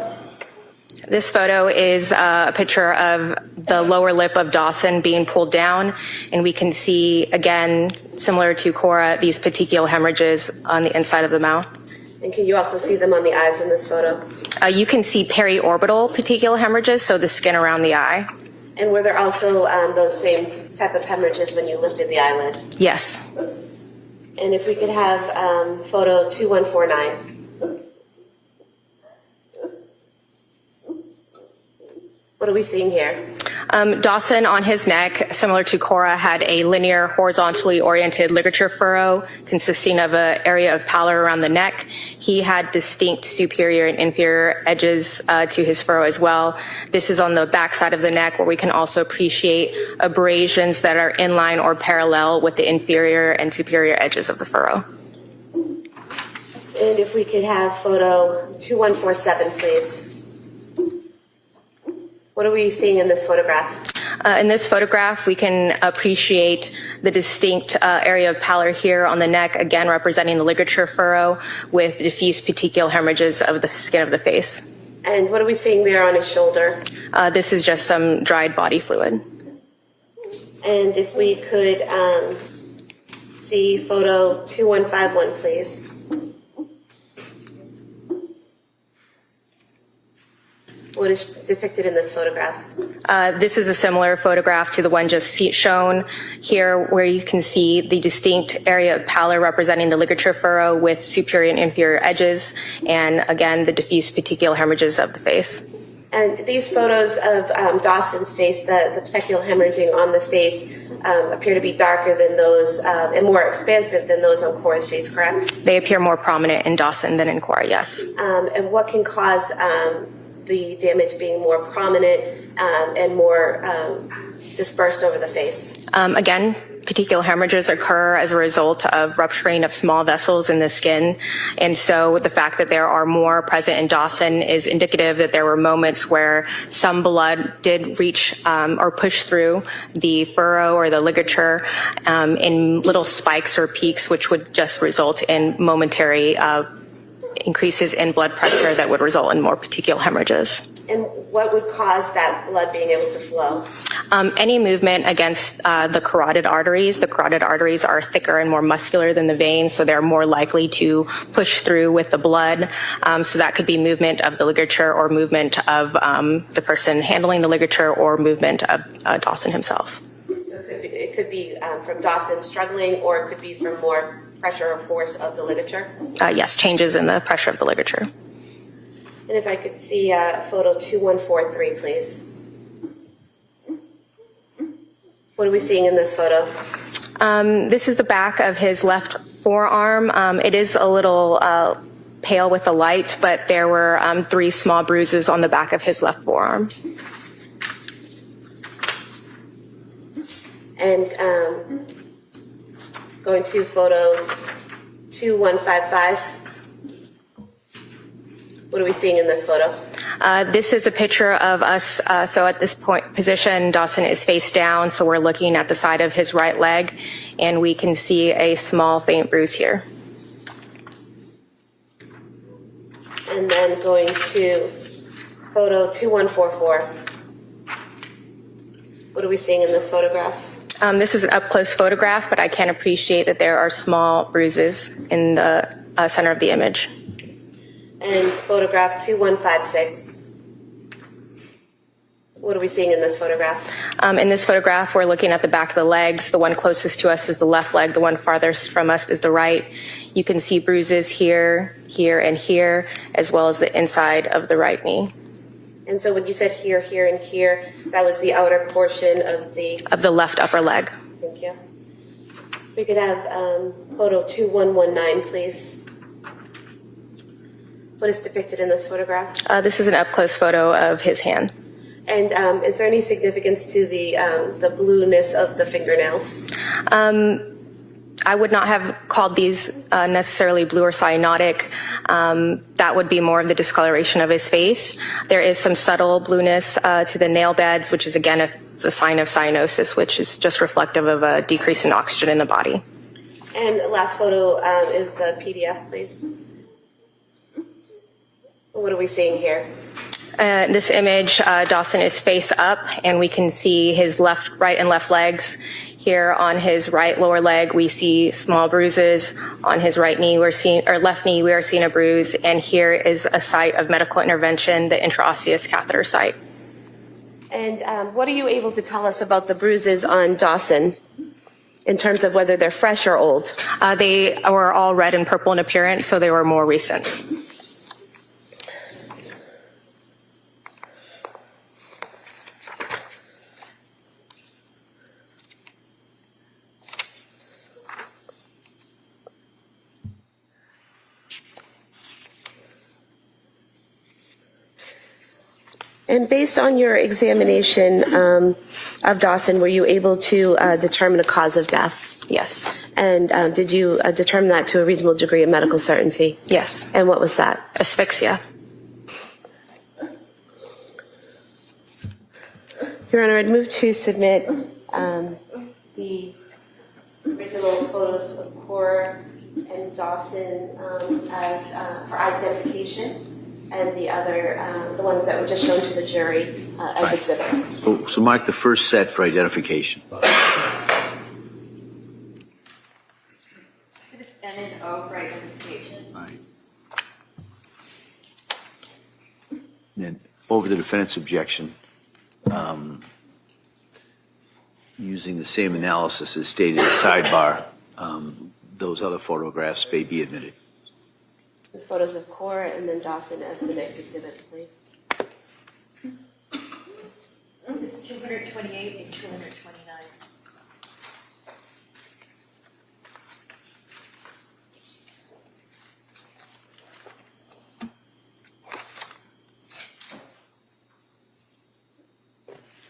This photo is a picture of the lower lip of Dawson being pulled down, and we can see, again, similar to Cora, these petechial hemorrhages on the inside of the mouth. And can you also see them on the eyes in this photo? You can see periorbital petechial hemorrhages, so the skin around the eye. And were there also those same type of hemorrhages when you lifted the eyelid? Yes. And if we could have photo 2149. What are we seeing here? Dawson on his neck, similar to Cora, had a linear, horizontally oriented ligature furrow consisting of an area of pallor around the neck. He had distinct superior and inferior edges to his furrow as well. This is on the back side of the neck, where we can also appreciate abrasions that are in line or parallel with the inferior and superior edges of the furrow. And if we could have photo 2147, please. What are we seeing in this photograph? In this photograph, we can appreciate the distinct area of pallor here on the neck, again representing the ligature furrow with diffuse petechial hemorrhages of the skin of the face. And what are we seeing there on his shoulder? This is just some dried body fluid. And if we could see photo 2151, please. What is depicted in this photograph? This is a similar photograph to the one just shown here, where you can see the distinct area of pallor representing the ligature furrow with superior and inferior edges, and again, the diffuse petechial hemorrhages of the face. And these photos of Dawson's face, the petechial hemorrhaging on the face, appear to be darker than those and more expansive than those on Cora's face, correct? They appear more prominent in Dawson than in Cora, yes. And what can cause the damage being more prominent and more dispersed over the face? Again, petechial hemorrhages occur as a result of rupturing of small vessels in the skin. And so the fact that there are more present in Dawson is indicative that there were moments where some blood did reach or push through the furrow or the ligature in little spikes or peaks, which would just result in momentary increases in blood pressure that would result in more petechial hemorrhages. And what would cause that blood being able to flow? Any movement against the carotid arteries. The carotid arteries are thicker and more muscular than the veins, so they're more likely to push through with the blood. So that could be movement of the ligature or movement of the person handling the ligature or movement of Dawson himself. So it could be from Dawson struggling, or it could be from more pressure or force of the ligature? Yes, changes in the pressure of the ligature. And if I could see photo 2143, please. What are we seeing in this photo? This is the back of his left forearm. It is a little pale with the light, but there were 3 small bruises on the back of his left forearm. And going to photo 2155. What are we seing in this photo? This is a picture of us. So at this position, Dawson is face down. So we're looking at the side of his right leg, and we can see a small faint bruise here. And then going to photo 2144. What are we seeing in this photograph? This is an up-close photograph, but I can appreciate that there are small bruises in the center of the image. And photograph 2156. What are we seeing in this photograph? In this photograph, we're looking at the back of the legs. The one closest to us is the left leg. The one farthest from us is the right. You can see bruises here, here, and here, as well as the inside of the right knee. And so when you said here, here, and here, that was the outer portion of the left upper leg. Thank you. We could have photo 2119, please. What is depicted in this photograph? This is an up-close photo of his hands. And is there any significance to the blueness of the fingernails? I would not have called these necessarily blue or cyanotic. That would be more of the discoloration of his face. There is some subtle blueness to the nail beds, which is again a sign of cyanosis, which is just reflective of a decrease in oxygen in the body. And last photo is the PDF, please. What are we seeing here? This image, Dawson is face up, and we can see his right and left legs. Here on his right lower leg, we see small bruises. On his right knee, left knee, we are seeing a bruise. And here is a site of medical intervention, the intraosseous catheter site. And what are you able to tell us about the bruises on Dawson in terms of whether they're fresh or old? They were all red and purple in appearance, so they were more recent. And based on your examination of Dawson, were you able to determine a cause of death? Yes. And did you determine that to a reasonable degree of medical certainty? Yes. And what was that? Asphyxia. Your Honor, I'd move to submit the original photos of Cora and Dawson as for identification, and the other, the ones that were just shown to the jury as exhibits. So mark the first set for identification. It's N and O for identification. All right. Then over the defendant's objection, using the same analysis as stated at sidebar, those other photographs may be admitted. The photos of Cora and then Dawson as the next exhibits, please. It's 228 and 229.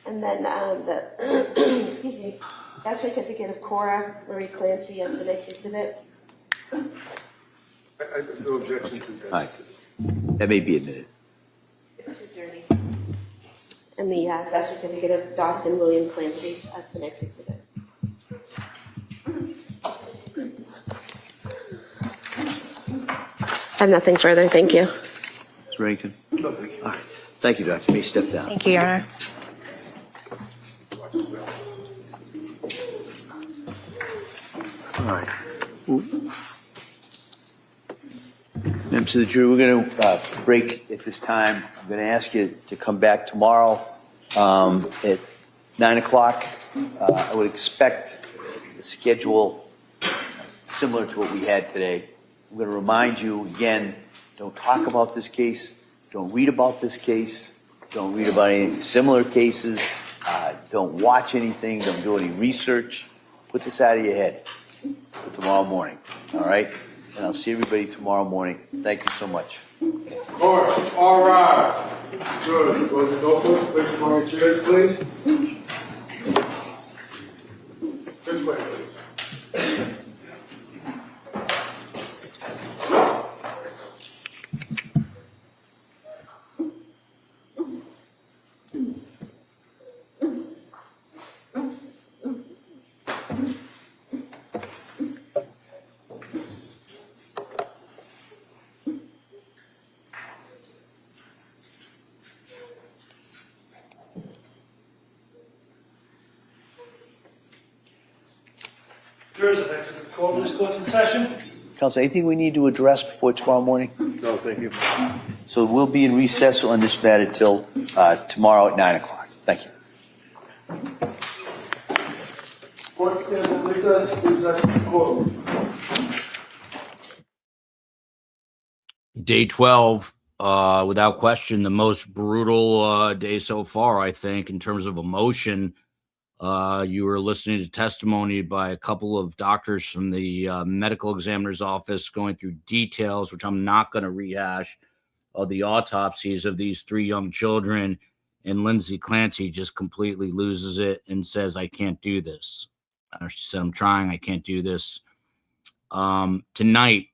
And then the, excuse me, that certificate of Cora Marie Clancy as the next exhibit. I have no objection to that. All right. That may be admitted. And the that certificate of Dawson William Clancy as the next exhibit. I have nothing further. Thank you. Ms. Remington? No, thank you. All right. Thank you, Doctor. You may step down. Thank you, Your Honor. All right. Members of the jury, we're going to break at this time. I'm going to ask you to come back tomorrow at 9 o'clock. I would expect the schedule similar to what we had today. I'm going to remind you again, don't talk about this case, don't read about this case, don't read about any similar cases, don't watch anything, don't do any research. Put this out of your head for tomorrow morning, all right? And I'll see everybody tomorrow morning. Thank you so much. Court, all rise. Good. Go to the notebooks, place them on your chairs, please. Jurors, if that's the court, this court's in session. Counsel, anything we need to address before tomorrow morning? No, thank you. So we'll be in recess on this matter till tomorrow at 9 o'clock. Thank you. Court stands in recess. Please exit the courtroom. Day 12, without question, the most brutal day so far, I think, in terms of emotion. You were listening to testimony by a couple of doctors from the medical examiner's office going through details, which I'm not going to rehash, of the autopsies of these 3 young children. And Lindsay Clancy just completely loses it and says, I can't do this. She said, I'm trying. I can't do this. Tonight,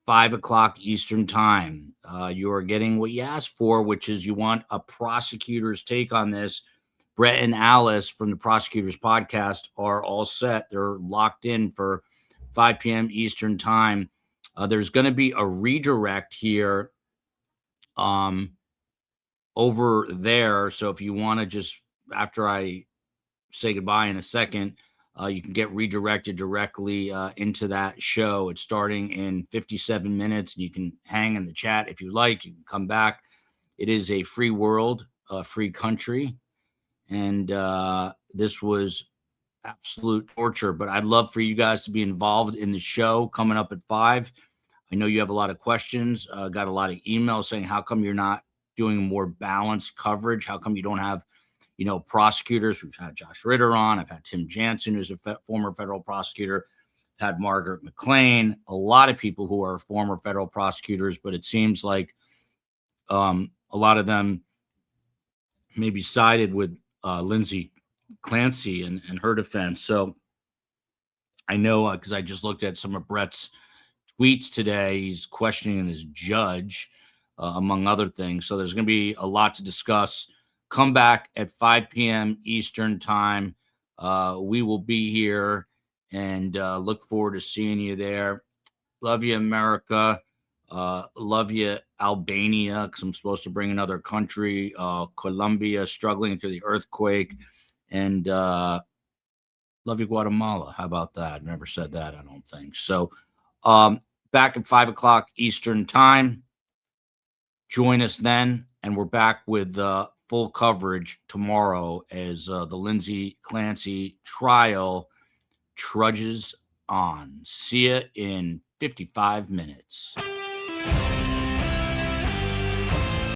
5 o'clock Eastern time, you are getting what you asked for, which is you want a prosecutor's take on this. Brett and Alice from the Prosecutors podcast are all set. They're locked in for 5 p.m. Eastern time. There's going to be a redirect here over there. So if you want to just, after I say goodbye in a second, you can get redirected directly into that show. It's starting in 57 minutes. And you can hang in the chat if you like. You can come back. It is a free world, a free country. And this was absolute torture. But I'd love for you guys to be involved in the show coming up at 5. I know you have a lot of questions. Got a lot of emails saying, how come you're not doing more balanced coverage? How come you don't have, prosecutors? We've had Josh Ritter on. I've had Tim Jansen, who's a former federal prosecutor. I've had Margaret McLean. A lot of people who are former federal prosecutors, but it seems like a lot of them maybe sided with Lindsay Clancy and her defense. So I know because I just looked at some of Brett's tweets today. He's questioning this judge, among other things. So there's going to be a lot to discuss. Come back at 5 p.m. Eastern time. We will be here and look forward to seeing you there. Love you, America. Love you, Albania, because I'm supposed to bring another country. Colombia, struggling through the earthquake. And love you, Guatemala. How about that? Never said that, I don't think. So back at 5 o'clock Eastern time. Join us then. And we're back with full coverage tomorrow as the Lindsay Clancy trial trudges on. See you in 55 minutes.